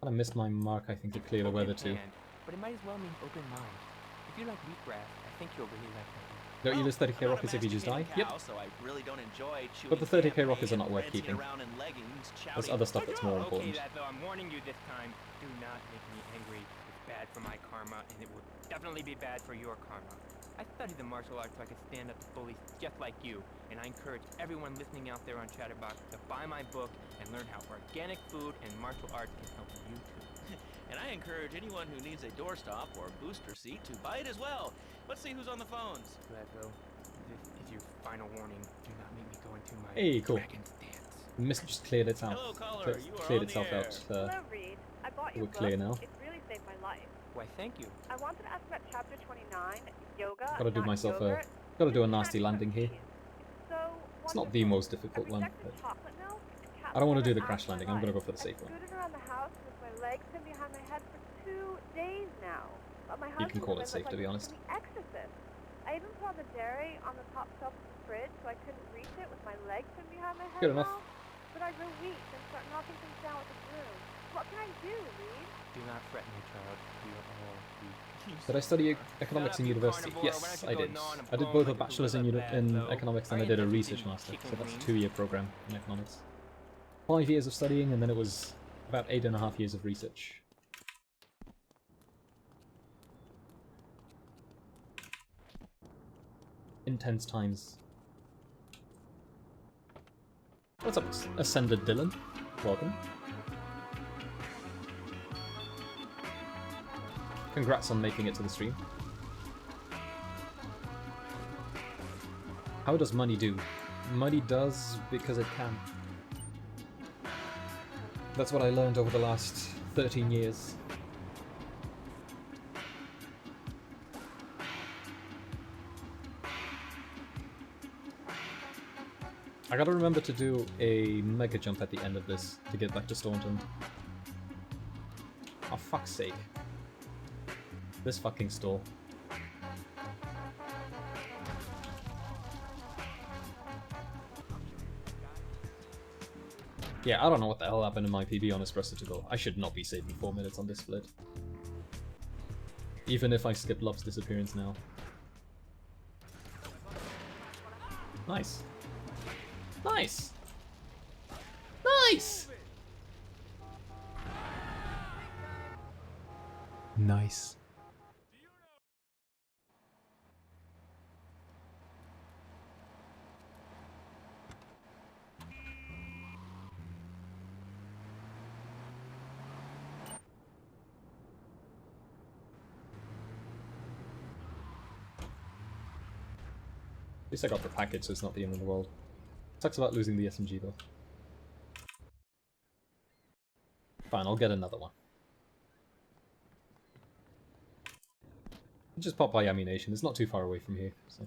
I missed my mark, I think, to clear the weather too. But it might as well mean open mind. If you like wheatgrass, I think you'll really like that. Don't you lose 30k rockets if you just die? Yep. So I really don't enjoy But the 30k rockets are not worth keeping. Leggings, There's other stuff that's more important. Okay, Laszlo, I'm warning you this time. Do not make me angry. It's bad for my karma, and it will definitely be bad for your karma. I studied the martial arts so I could stand up to bullies just like you, and I encourage everyone listening out there on Chatterbox to buy my book and learn how organic food and martial arts can help you too. And I encourage anyone who needs a doorstop or booster seat to buy it as well. Let's see who's on the phones. Laszlo, this is your final warning. Do not make me go into my Hey, cool. dragon's dance. The mist just cleared itself. Hello, caller. You are cleared on the itself air. out. Hello, Reed. I bought your we're clear book. now. It's really saved my life. Why, thank you. I wanted to ask about chapter 29, yoga. Gotta do not myself yogurt. gotta do a nasty landing here. So It's not the most difficult one, but I don't want to do the crash landing. I'm gonna go for the safe one. I've scooted around the house with my legs pinned behind my head for 2 days now. But my You can husband call it says safe, I'm to be like honest. The Exorcist. I even put all the dairy on the top shelf of the fridge so I couldn't reach it with my legs pinned behind my head Good enough. now. But I grow weak and start knocking things down with a broom. What can I do, Reed? Do not fret, my child. We are all weak. Did I study economics in university? Yes, I did. I did both a bachelor's in economics and I did a research master, so that's a 2-year program in economics. 5 years of studying, and then it was about 8.5 years of research. Intense times. What's up, Ascended Dylan? Welcome. Congrats on making it to the stream. How does money do? Money does because it can. That's what I learned over the last 13 years. I gotta remember to do a mega jump at the end of this to get back to Staunton. Oh, fuck's sake. This fucking stall. Yeah, I don't know what the hell happened in my PB on Espresso to go. I should not be saving 4 minutes on this split. Even if I skip Love's disappearance now. Nice. Nice! Nice! Nice. At least I got the package, so it's not the end of the world. Sucks about losing the SMG though. Fine, I'll get another one. Just pop by ammunition, it's not too far away from here, so.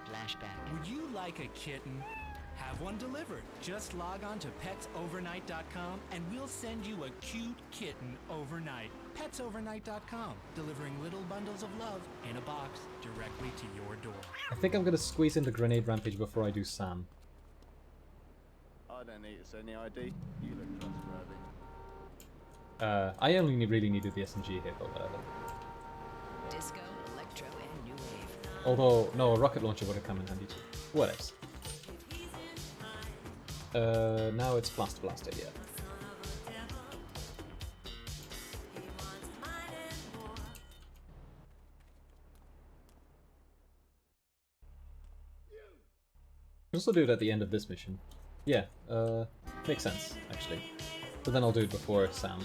Flashback. Would you like a kitten? Have one delivered. Just log on to petsovernight.com and we'll send you a cute kitten overnight. Petsovernight.com, delivering little bundles of love in a box directly to your door. I think I'm gonna squeeze in the grenade rampage before I do Sam. I don't need to say any ID. You look trustworthy. I only really needed the SMG here, but whatever. Disco, electro, and new wave. Although, no, a rocket launcher would have come in handy too. What else? Now it's Blaster, yeah. Can also do it at the end of this mission. Yeah, makes sense, actually. But then I'll do it before Sam.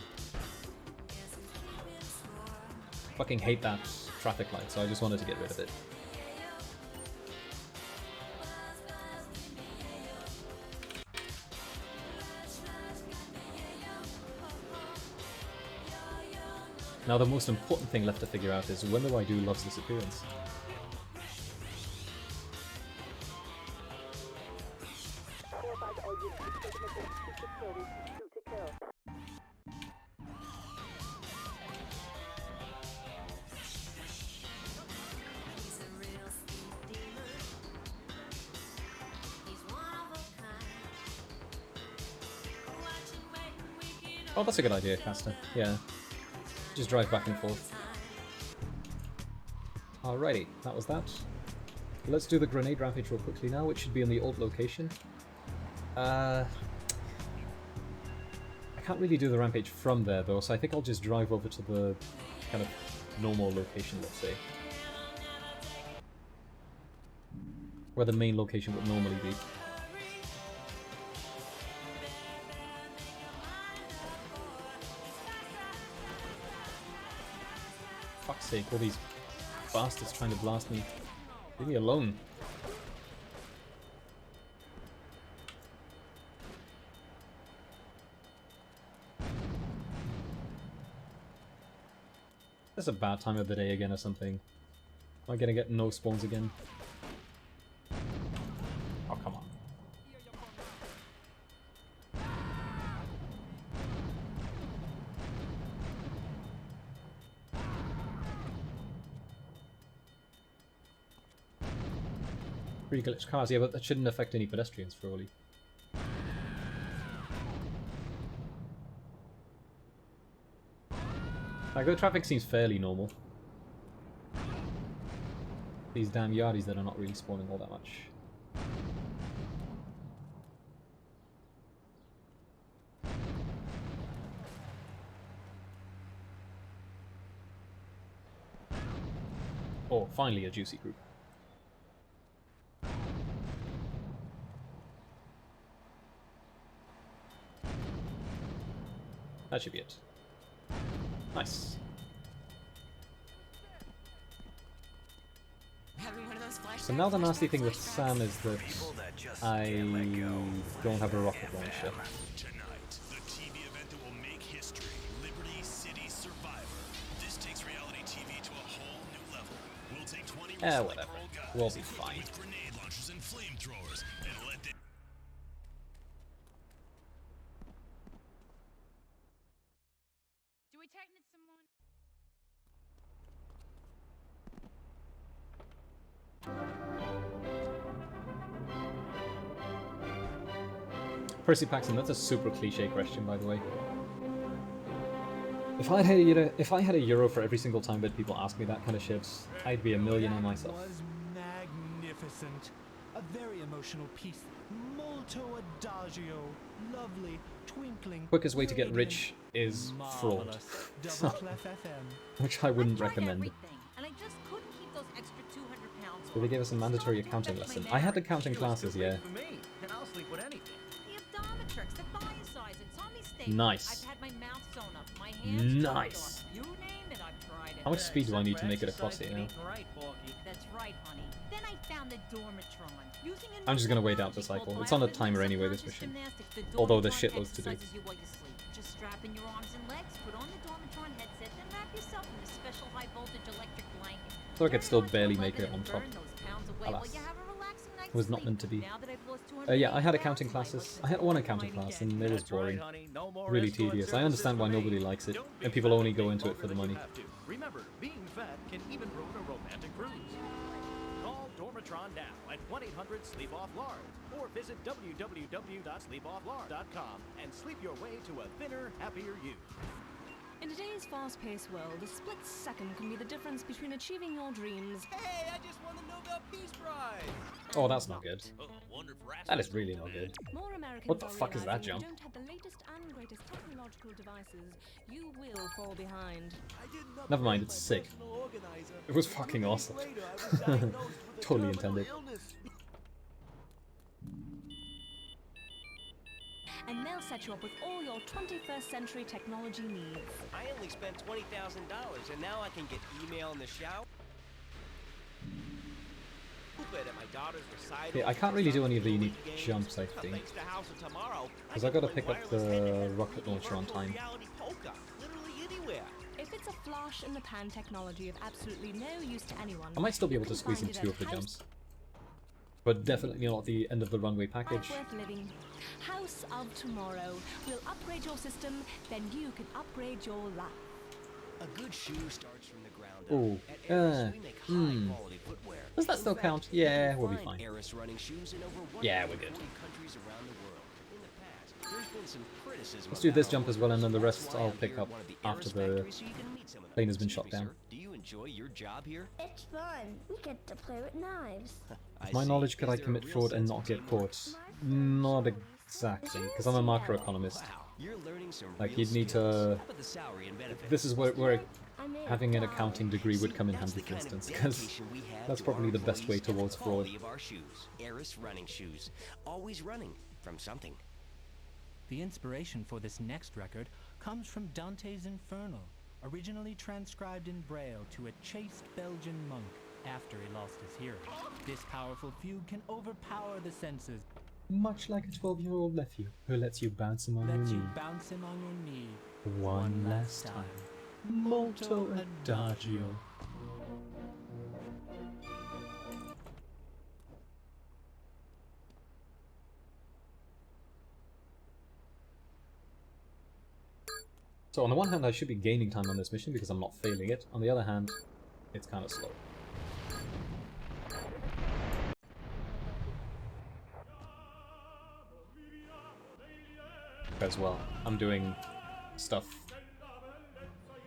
Fucking hate that traffic light, so I just wanted to get rid of it. Now the most important thing left to figure out is when do I do Love's disappearance? Oh, that's a good idea, Caster. Yeah. Just drive back and forth. Alrighty, that was that. Let's do the grenade rampage real quickly now, which should be in the old location. I can't really do the rampage from there though, so I think I'll just drive over to the kind of normal location, let's say. Where the main location would normally be. Fuck's sake, all these bastards trying to blast me. Leave me alone. That's a bad time of the day again or something. Am I gonna get no spawns again? Oh, come on. Pre-glitched cars, yeah, but that shouldn't affect any pedestrians, surely. Like, the traffic seems fairly normal. These damn yardies that are not really spawning all that much. Oh, finally a juicy group. That should be it. Nice. So now the nasty thing with Sam is that I don't have a rocket launcher. Tonight, the TV event that will make history, Liberty City Survivor. This takes reality TV to a whole new level. We'll take 20 Whatever. We'll be fine. with grenade launchers and flamethrowers and let them... Do we technically someone? Percy Paxton, that's a super cliche question, by the way. If I had a euro for every single time that people ask me that kind of shit, I'd be a millionaire myself. That was magnificent. A very emotional piece. Molto adagio. Lovely. Twinkling. Quickest way to get rich is fraud. Double Clef FM. Which I wouldn't recommend. And I just couldn't keep those extra 200 pounds. So they gave us a mandatory accounting lesson. I had accounting classes, yeah. For me, and I'll sleep with anything. The Optometrix, the biosize, it's on these statements. Nice. I've had my mouth sewn up, my hands Nice. you name it, I've tried it. How much speed do I need to make it across here now? That's right, honey. Then I found the Dormatron. Using I'm just gonna wait out the cycle. It's on a timer anyway, this mission. Although there's shitloads to do. Just strap in your arms and legs, put on the Dormatron headset, then wrap yourself in a special high voltage electric blanket. So I could still barely make it on top. Alas. It was not meant to be. Yeah, I had accounting classes. I had one accounting class and it was boring. Really tedious. I understand why nobody likes it, and people only go into it for the money. Remember, being fat can even ruin a romantic cruise. Call Dormatron now at 1-800-SLEEP-OFF-LARD or visit www.sleepofflard.com and sleep your way to a thinner, happier you. In today's fast-paced world, a split second can be the difference between achieving your dreams. Hey, I just won the Nobel Peace Prize! Oh, that's not good. That is really not good. More American What the fuck is that jump? If you don't have the latest and greatest technological devices, you will fall behind. Never mind, it's sick. It was fucking awesome. Totally intended. And they'll set you up with all your 21st century technology needs. I only spent $20,000 and now I can get email in the shower. Yeah, I can't really do any of the unique jumps, I think. Because I gotta pick up the rocket launcher on time. If it's a flash in the pan technology of absolutely no use to anyone, I might still be able to squeeze in 2 of the jumps. But definitely not the end of the runway package. worth living. House of Tomorrow. We'll upgrade your system, then you can upgrade your life. A good shoe starts from the ground up. Ooh. At Eris, we make high-quality footwear. Does that still count? Yeah, we'll be fine. Eris running shoes in over Yeah, we're good. 140 countries around the world. In the past, there's been some criticism. Let's do this jump as well, and then the rest I'll pick up after the plane has been shot down. Do you enjoy your job here? It's fun. We get to play with knives. With my knowledge, could I commit fraud and not get caught? Not exactly, because I'm a macroeconomist. Like, you'd need to... This is where having an accounting degree would come in handy, for instance, because that's probably the best way towards fraud. Eris running shoes. Always running from something. The inspiration for this next record comes from Dante's Inferno, originally transcribed in Braille to a chaste Belgian monk after he lost his hearing. This powerful fugue can overpower the senses. Much like a 12-year-old nephew who lets you bounce him on your knee. Bounce him on your knee. One last time. Molto adagio. So on the one hand, I should be gaining time on this mission because I'm not failing it. On the other hand, it's kind of slow. as well. I'm doing stuff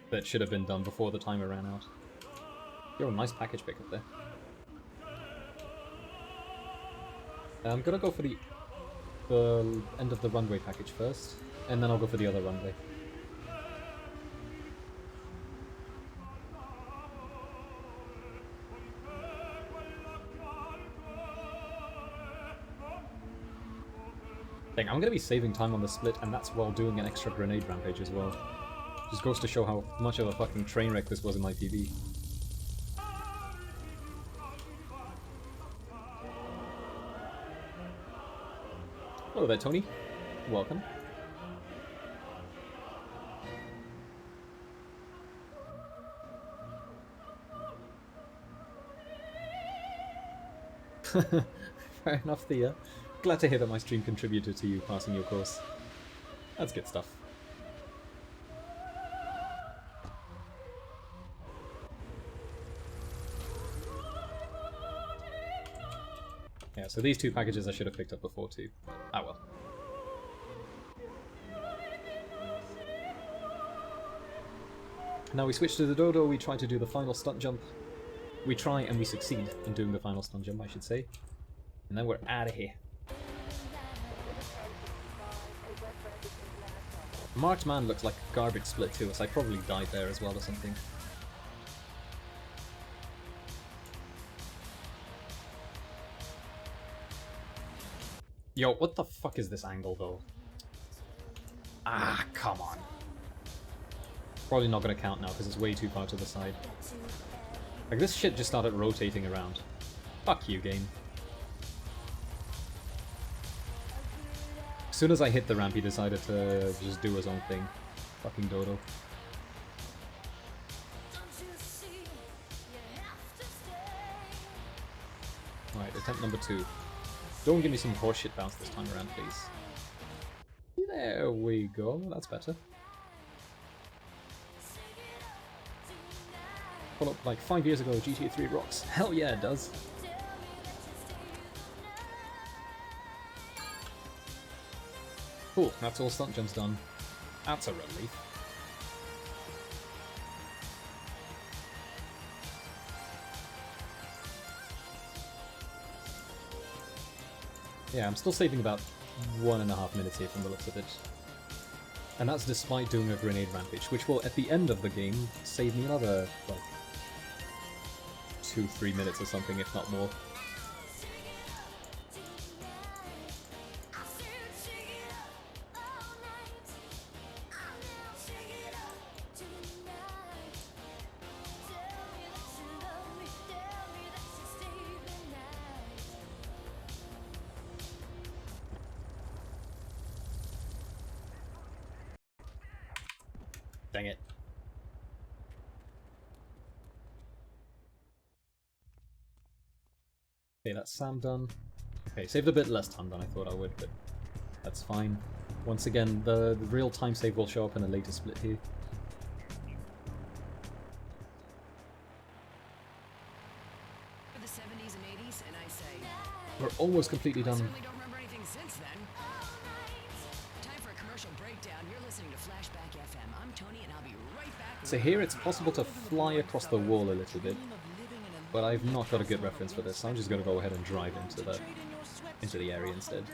that should have been done before the timer ran out. Yo, nice package pickup there. I'm gonna go for the end of the runway package first, and then I'll go for the other runway. Dang, I'm gonna be saving time on the split, and that's while doing an extra grenade rampage as well. Just goes to show how much of a fucking train wreck this was in my PB. Hello there, Tony. Welcome. Fair enough, Thea. Glad to hear that my stream contributed to you passing your course. That's good stuff. Yeah, so these two packages I should have picked up before too. Ah well. Now we switch to the Dodo, we try to do the final stunt jump. We try and we succeed in doing the final stunt jump, I should say. And then we're out of here. Marked Man looks like a garbage split too, so I probably died there as well or something. Yo, what the fuck is this angle though? Ah, come on. Probably not gonna count now because it's way too far to the side. Like, this shit just started rotating around. Fuck you, game. As soon as I hit the ramp, he decided to just do his own thing. Fucking Dodo. Alright, attempt number 2. Don't give me some horseshit bounce this time around, please. There we go, that's better. Pull up like 5 years ago, GTA3 rocks. Hell yeah, it does. Cool, that's all stunt jumps done. That's a relief. Yeah, I'm still saving about 1.5 minutes here from the looks of it. And that's despite doing a grenade rampage, which will, at the end of the game, save me another, like, 2-3 minutes or something, if not more. Dang it. Okay, that's Sam done. Okay, saved a bit less time than I thought I would, but that's fine. Once again, the real time save will show up in a later split here. For the 70s and 80s, and I say, We're almost completely done. I certainly don't remember anything since then. Time for a commercial breakdown. You're listening to Flashback FM. I'm Tony, and I'll be right back. So here it's possible to fly across the wall a little bit, but I've not got a good reference for this, so I'm just going to go ahead and drive into the area instead.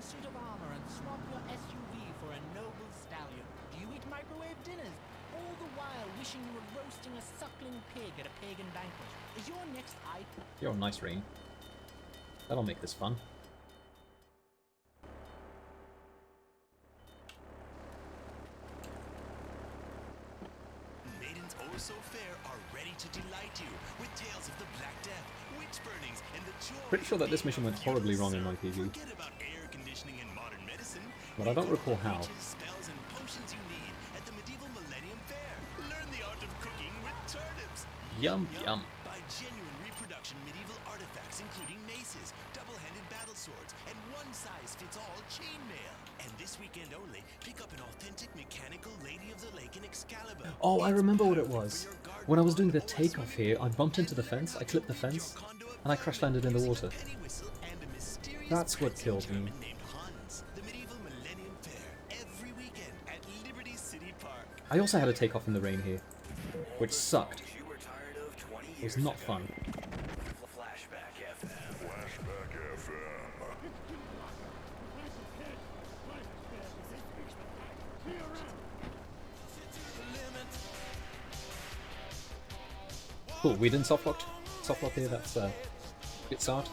Suit of armor and swap your SUV for a noble stallion. Do you eat microwave dinners? All the while wishing you were roasting a suckling pig at a pagan banquet. Is your next item? Yo, nice rain. That'll make this fun. Maidens oh so fair are ready to delight you with tales of the Black Death, witch burnings, and the joy. Pretty sure that this mission went horribly wrong in my PV, Forget about air conditioning and modern medicine. but I don't recall how. Spells and potions you need at the medieval Millennium Fair. Learn the art of cooking with turnips. Yum, yum. Buy genuine reproduction medieval artifacts including maces, double-handed battle swords, and one-size-fits-all chainmail. And this weekend only, pick up an authentic mechanical Lady of the Lake in Excalibur. Oh, I remember what it was. When I was doing the takeoff here, I bumped into the fence, I clipped the fence, and I crash landed in the water. That's what killed me. The medieval Millennium Fair, every I also had to take off in the rain here, which sucked. It was not fun. Flashback FM. Flashback FM. Cool, we didn't softlock here, that's a good start.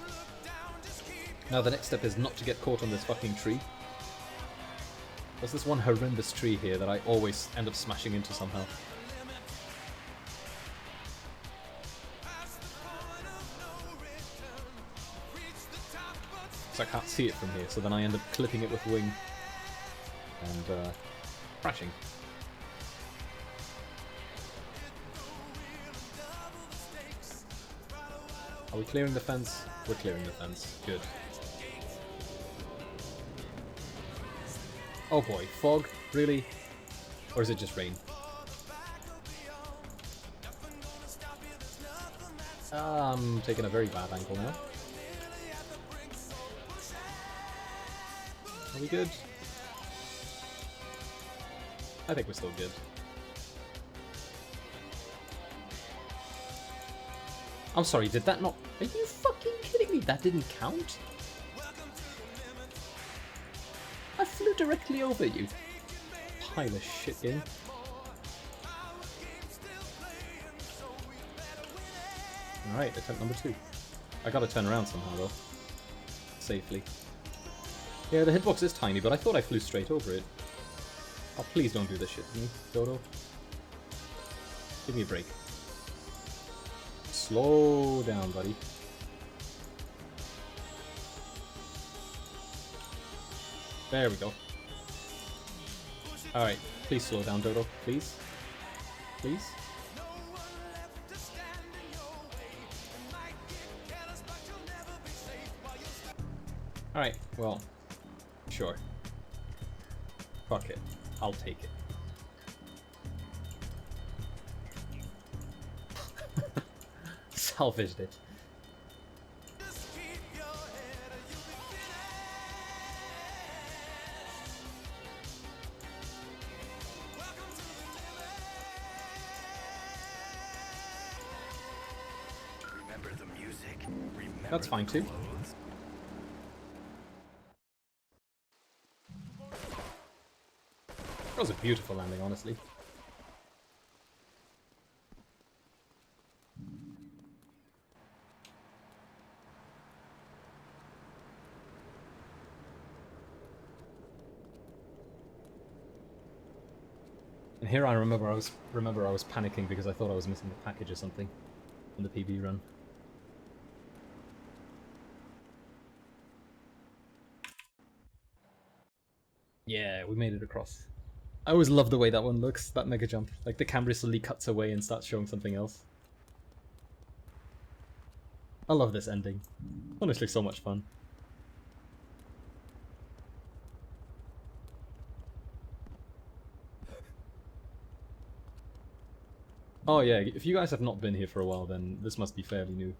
Now the next step is not to get caught on this fucking tree. There's this one horrendous tree here that I always end up smashing into somehow. So I can't see it from here, so then I end up clipping it with wing and crashing. Are we clearing the fence? We're clearing the fence. Good. Oh boy, fog? Really? Or is it just rain? I'm taking a very bad angle now. Are we good? I think we're still good. I'm sorry, did that not... Are you fucking kidding me? That didn't count? I flew directly over you. Pile of shit game. Alright, attempt number 2. I gotta turn around somehow though. Safely. Yeah, the hitbox is tiny, but I thought I flew straight over it. Oh, please don't do this shit to me, Dodo. Give me a break. Slow down, buddy. There we go. Alright, please slow down, Dodo. Please. Please. Alright, well, sure. Fuck it. I'll take it. Salvaged it. Remember the music. Remember That's fine too. That was a beautiful landing, honestly. And here I remember I was panicking because I thought I was missing a package or something in the PB run. Yeah, we made it across. I always love the way that one looks, that mega jump. Like the camera suddenly cuts away and starts showing something else. I love this ending. Honestly, so much fun. Oh yeah, if you guys have not been here for a while, then this must be fairly new.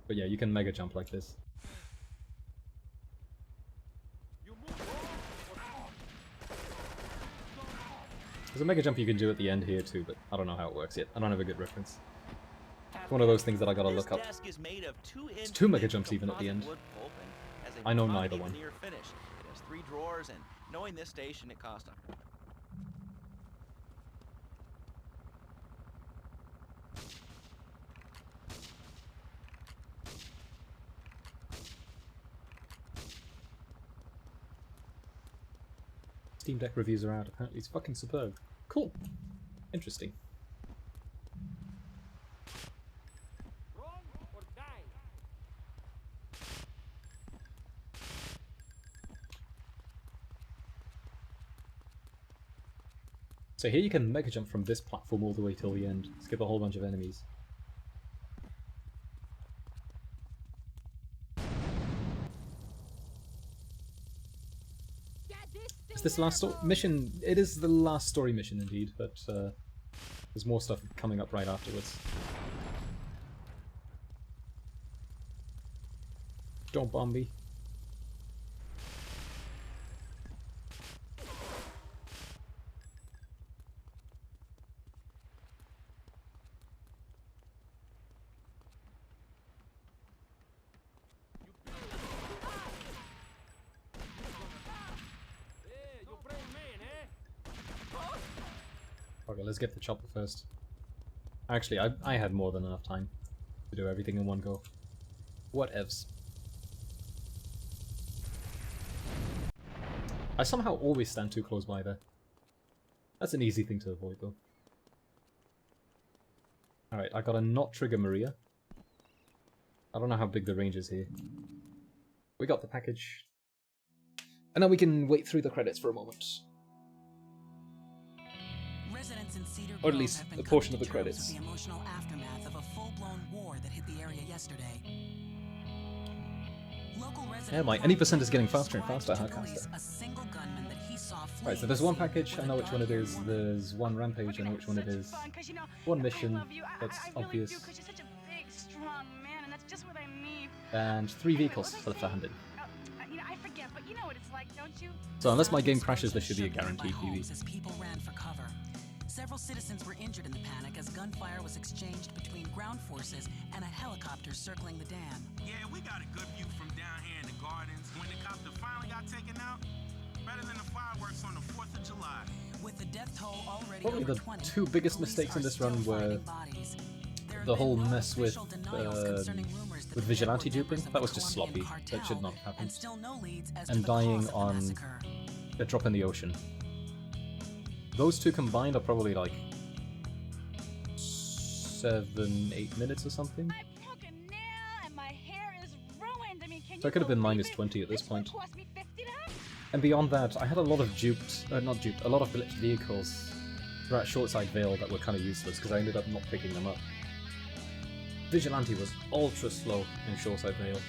But yeah, you can mega jump like this. There's a mega jump you can do at the end here too, but I don't know how it works yet. I don't have a good reference. It's one of those things that I gotta look up. It's 2 mega jumps even at the end. I know neither one. It has 3 drawers, and knowing this station, it cost them. Steam Deck reviews are out. Apparently it's fucking superb. Cool. Interesting. So here you can mega jump from this platform all the way till the end. Skip a whole bunch of enemies. Is this the last mission? It is the last story mission indeed, but there's more stuff coming up right afterwards. Don't bomb me. Okay, let's get the chopper first. Actually, I had more than enough time to do everything in one go. Whatevs. I somehow always stand too close by there. That's an easy thing to avoid, though. Alright, I gotta not trigger Maria. I don't know how big the range is here. We got the package. And now we can wait through the credits for a moment. Residents in Cedar Or at Grove least have been a portion coming of the to terms credits. with the emotional aftermath of a full-blown war that hit the area yesterday. Local Yeah, my any percent is getting faster and faster, huh, Caster? a single gunman that he saw Right, so there's one package, I know which one it is. There's one rampage, I know which one it is. One mission, that's obvious. You're such a big, strong man, and that's just what I need. And 3 vehicles left to hand in. I forget, but you know what it's like, don't you? So unless my game crashes, there should be a guaranteed PV. as people ran for cover. Several citizens were injured in the panic as gunfire was exchanged between ground forces and a helicopter circling the dam. Yeah, we got a good view from down here in the gardens when the copter finally got taken out. Better than the fireworks on the 4th of July. With the death toll already Probably over the 20, two biggest mistakes in this run were the whole mess with vigilante duping. That was just sloppy. That should not happen. And dying on a drop in the ocean. Those two combined are probably like 7-8 minutes or something. So I could have been -20 at this point. And beyond that, I had a lot of a lot of glitched vehicles throughout Shortside Vale that were kind of useless because I ended up not picking them up. Vigilante was ultra slow in Shortside Vale.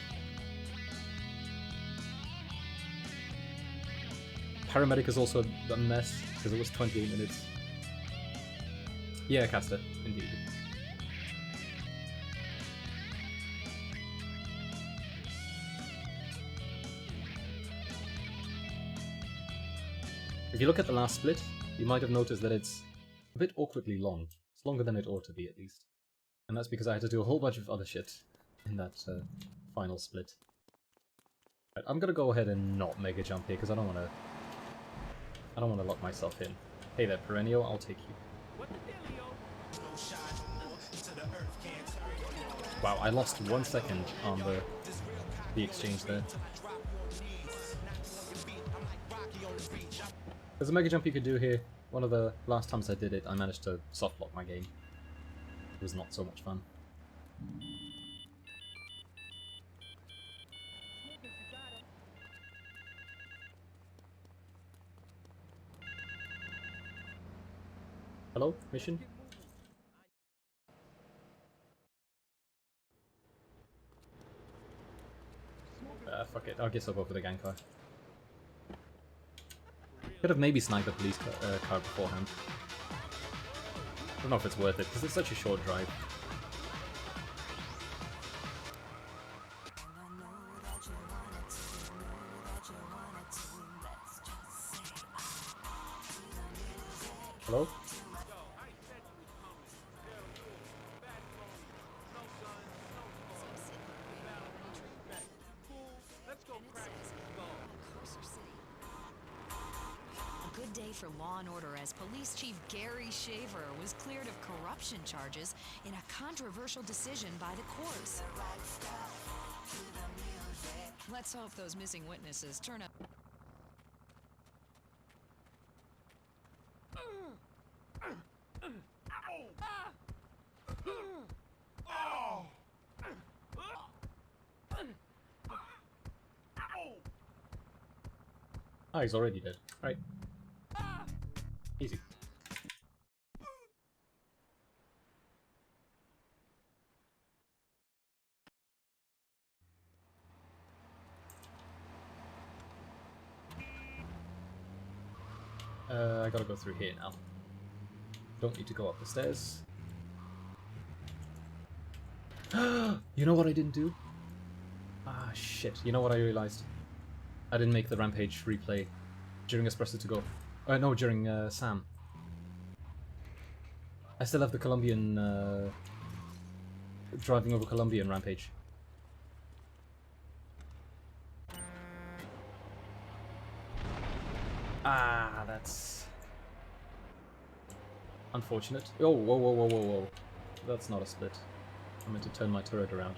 Paramedic is also a mess because it was 28 minutes. Yeah, Caster, indeed. If you look at the last split, you might have noticed that it's a bit awkwardly long. It's longer than it ought to be, at least. And that's because I had to do a whole bunch of other shit in that final split. Right, I'm gonna go ahead and not mega jump here because I don't want to lock myself in. Hey there, Perennial, I'll take you. Wow, I lost 1 second on the exchange there. There's a mega jump you could do here. One of the last times I did it, I managed to soft lock my game. It was not so much fun. Hello? Mission? Fuck it. I guess I'll go for the gang car. Could have maybe sniped the police car beforehand. I don't know if it's worth it, because it's such a short drive. Hello? A good day for Law and Order as Police Chief Gary Shaver was cleared of corruption charges in a controversial decision by the courts. Let's hope those missing witnesses turn up. Ah, he's already dead. Right. Easy. I gotta go through here now. Don't need to go up the stairs. You know what I didn't do? Ah, shit. You know what I realized? I didn't make the Rampage replay during Espresso to Go. No, during Sam. I still have the Colombian... driving over Colombian Rampage. Ah, that's... Unfortunate. Oh, whoa, whoa, whoa, whoa, whoa. That's not a split. I meant to turn my turret around.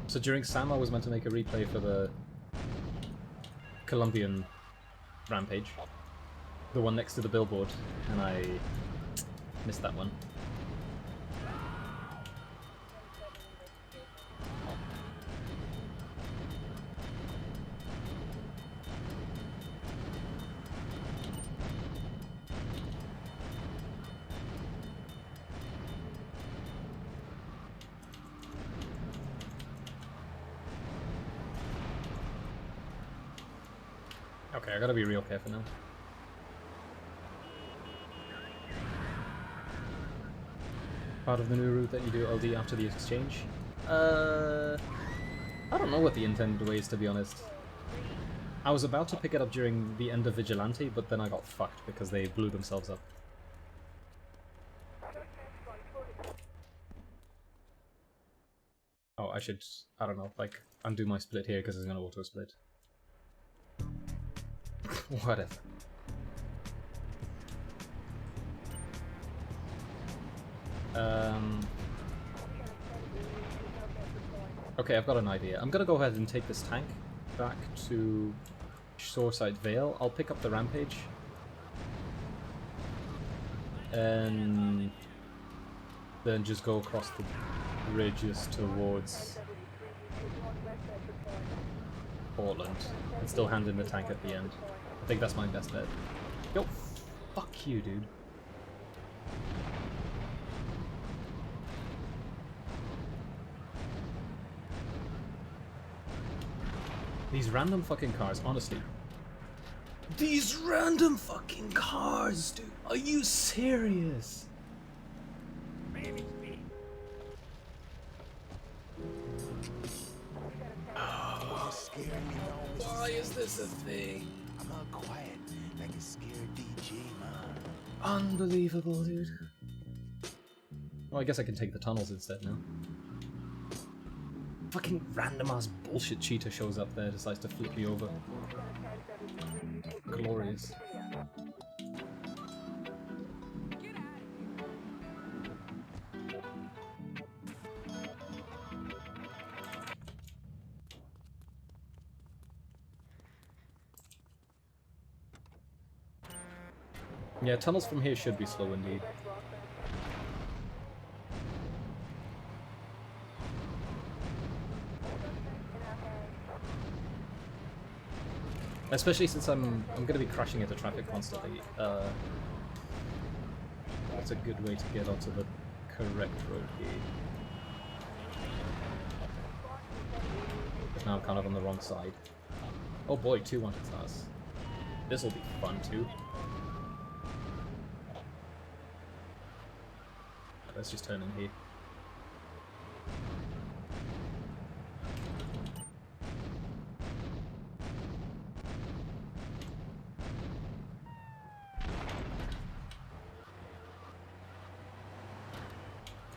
So during SAM I was meant to make a replay for the Colombian rampage. The one next to the billboard, and I missed that one. Okay, I gotta be real careful now. Part of the new route that you do LD after the exchange? I don't know what the intended way is, to be honest. I was about to pick it up during the end of Vigilante, but then I got fucked because they blew themselves up. Oh, I should, I don't know, like, undo my split here because it's gonna auto-split. Whatever. Okay, I've got an idea. I'm gonna go ahead and take this tank back to Shoreside Vale. I'll pick up the rampage. And then just go across the bridges towards Portland and still hand in the tank at the end. I think that's my best bet. Yo, fuck you, dude. These random fucking cars, honestly. These random fucking cars, dude. Are you serious? Why is this a thing? I'm all quiet, like a scared DJ, man. Unbelievable, dude. Well, I guess I can take the tunnels instead now. Fucking random ass bullshit cheater shows up there, decides to flip me over. Glorious. Yeah, tunnels from here should be slow indeed. Especially since I'm gonna be crashing into traffic constantly. That's a good way to get onto the correct road here. But now I'm kind of on the wrong side. Oh boy, 2 wanted stars. This will be fun too. Let's just turn in here.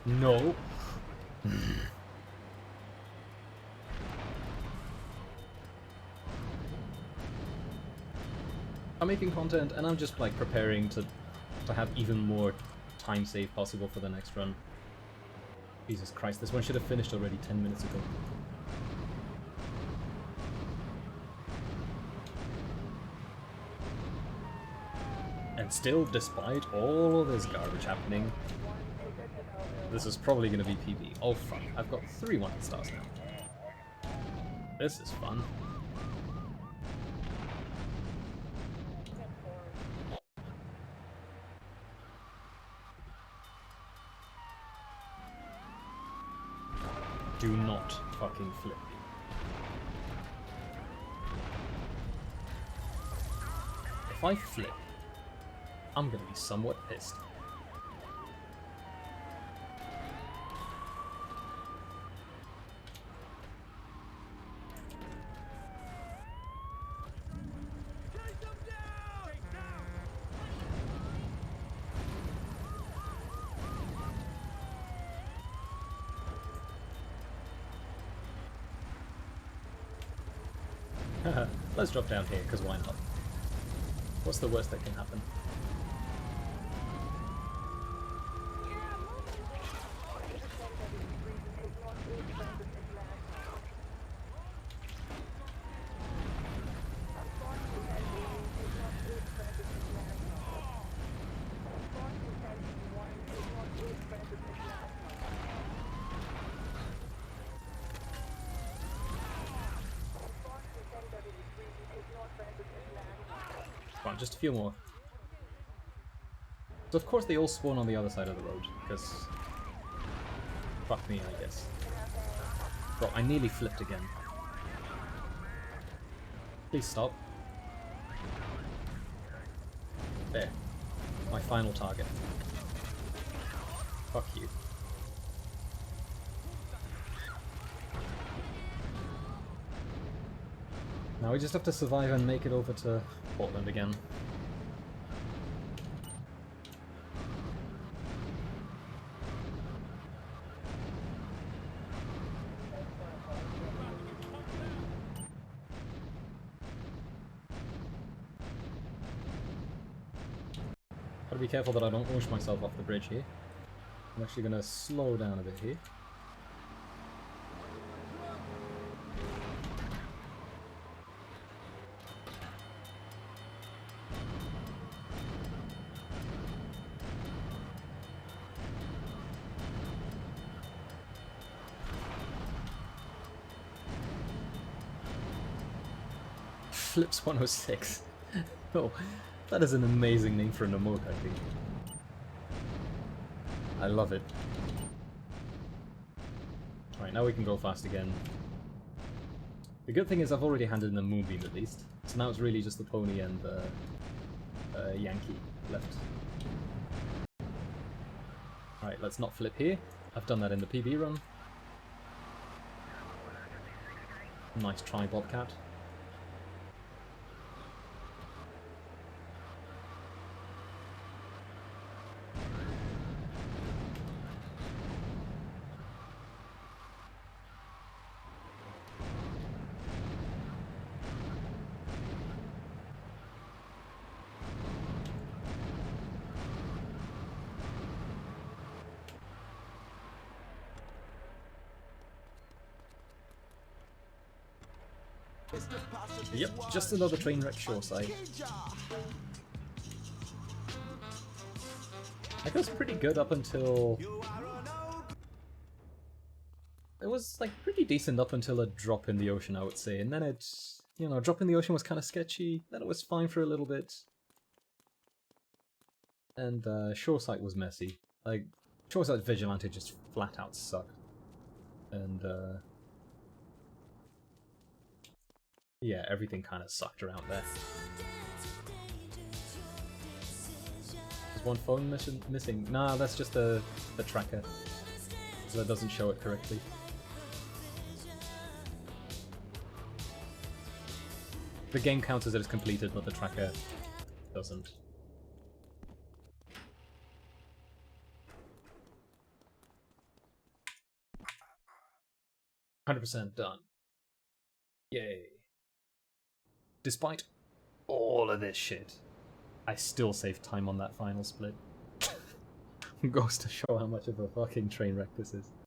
No. I'm making content and I'm just like preparing to have even more time save possible for the next run. Jesus Christ, this one should have finished already 10 minutes ago. And still, despite all of this garbage happening, this is probably going to be PB. Oh fuck, I've got 3 wanted stars now. This is fun. Do not fucking flip me. If I flip, I'm gonna be somewhat pissed. Let's drop down here, because why not? What's the worst that can happen? Come on, just a few more. So of course they all spawn on the other side of the road, because... Fuck me, I guess. Bro, I nearly flipped again. Please stop. There. My final target. Fuck you. Now we just have to survive and make it over to Portland again. Gotta be careful that I don't push myself off the bridge here. I'm actually gonna slow down a bit here. Flips 106. Oh, that is an amazing name for an emote, I think. I love it. Alright, now we can go fast again. The good thing is I've already handed in a moonbeam at least, so now it's really just the pony and Yankee left. Alright, let's not flip here. I've done that in the PB run. Nice try, Bobcat. Yep, just another train wreck shoreside. That was pretty good up until... It was like pretty decent up until a drop in the ocean, I would say, and then it... You know, drop in the ocean was kind of sketchy, then it was fine for a little bit. And shoreside was messy. Like, shoreside Vigilante just flat out sucked. And yeah, everything kind of sucked around there. Is one phone missing? Nah, that's just the tracker. So that doesn't show it correctly. The game counts as it is completed, but the tracker doesn't. %, done. Yay. Despite all of this shit, I still saved time on that final split. Goes to show how much of a fucking train wreck this is.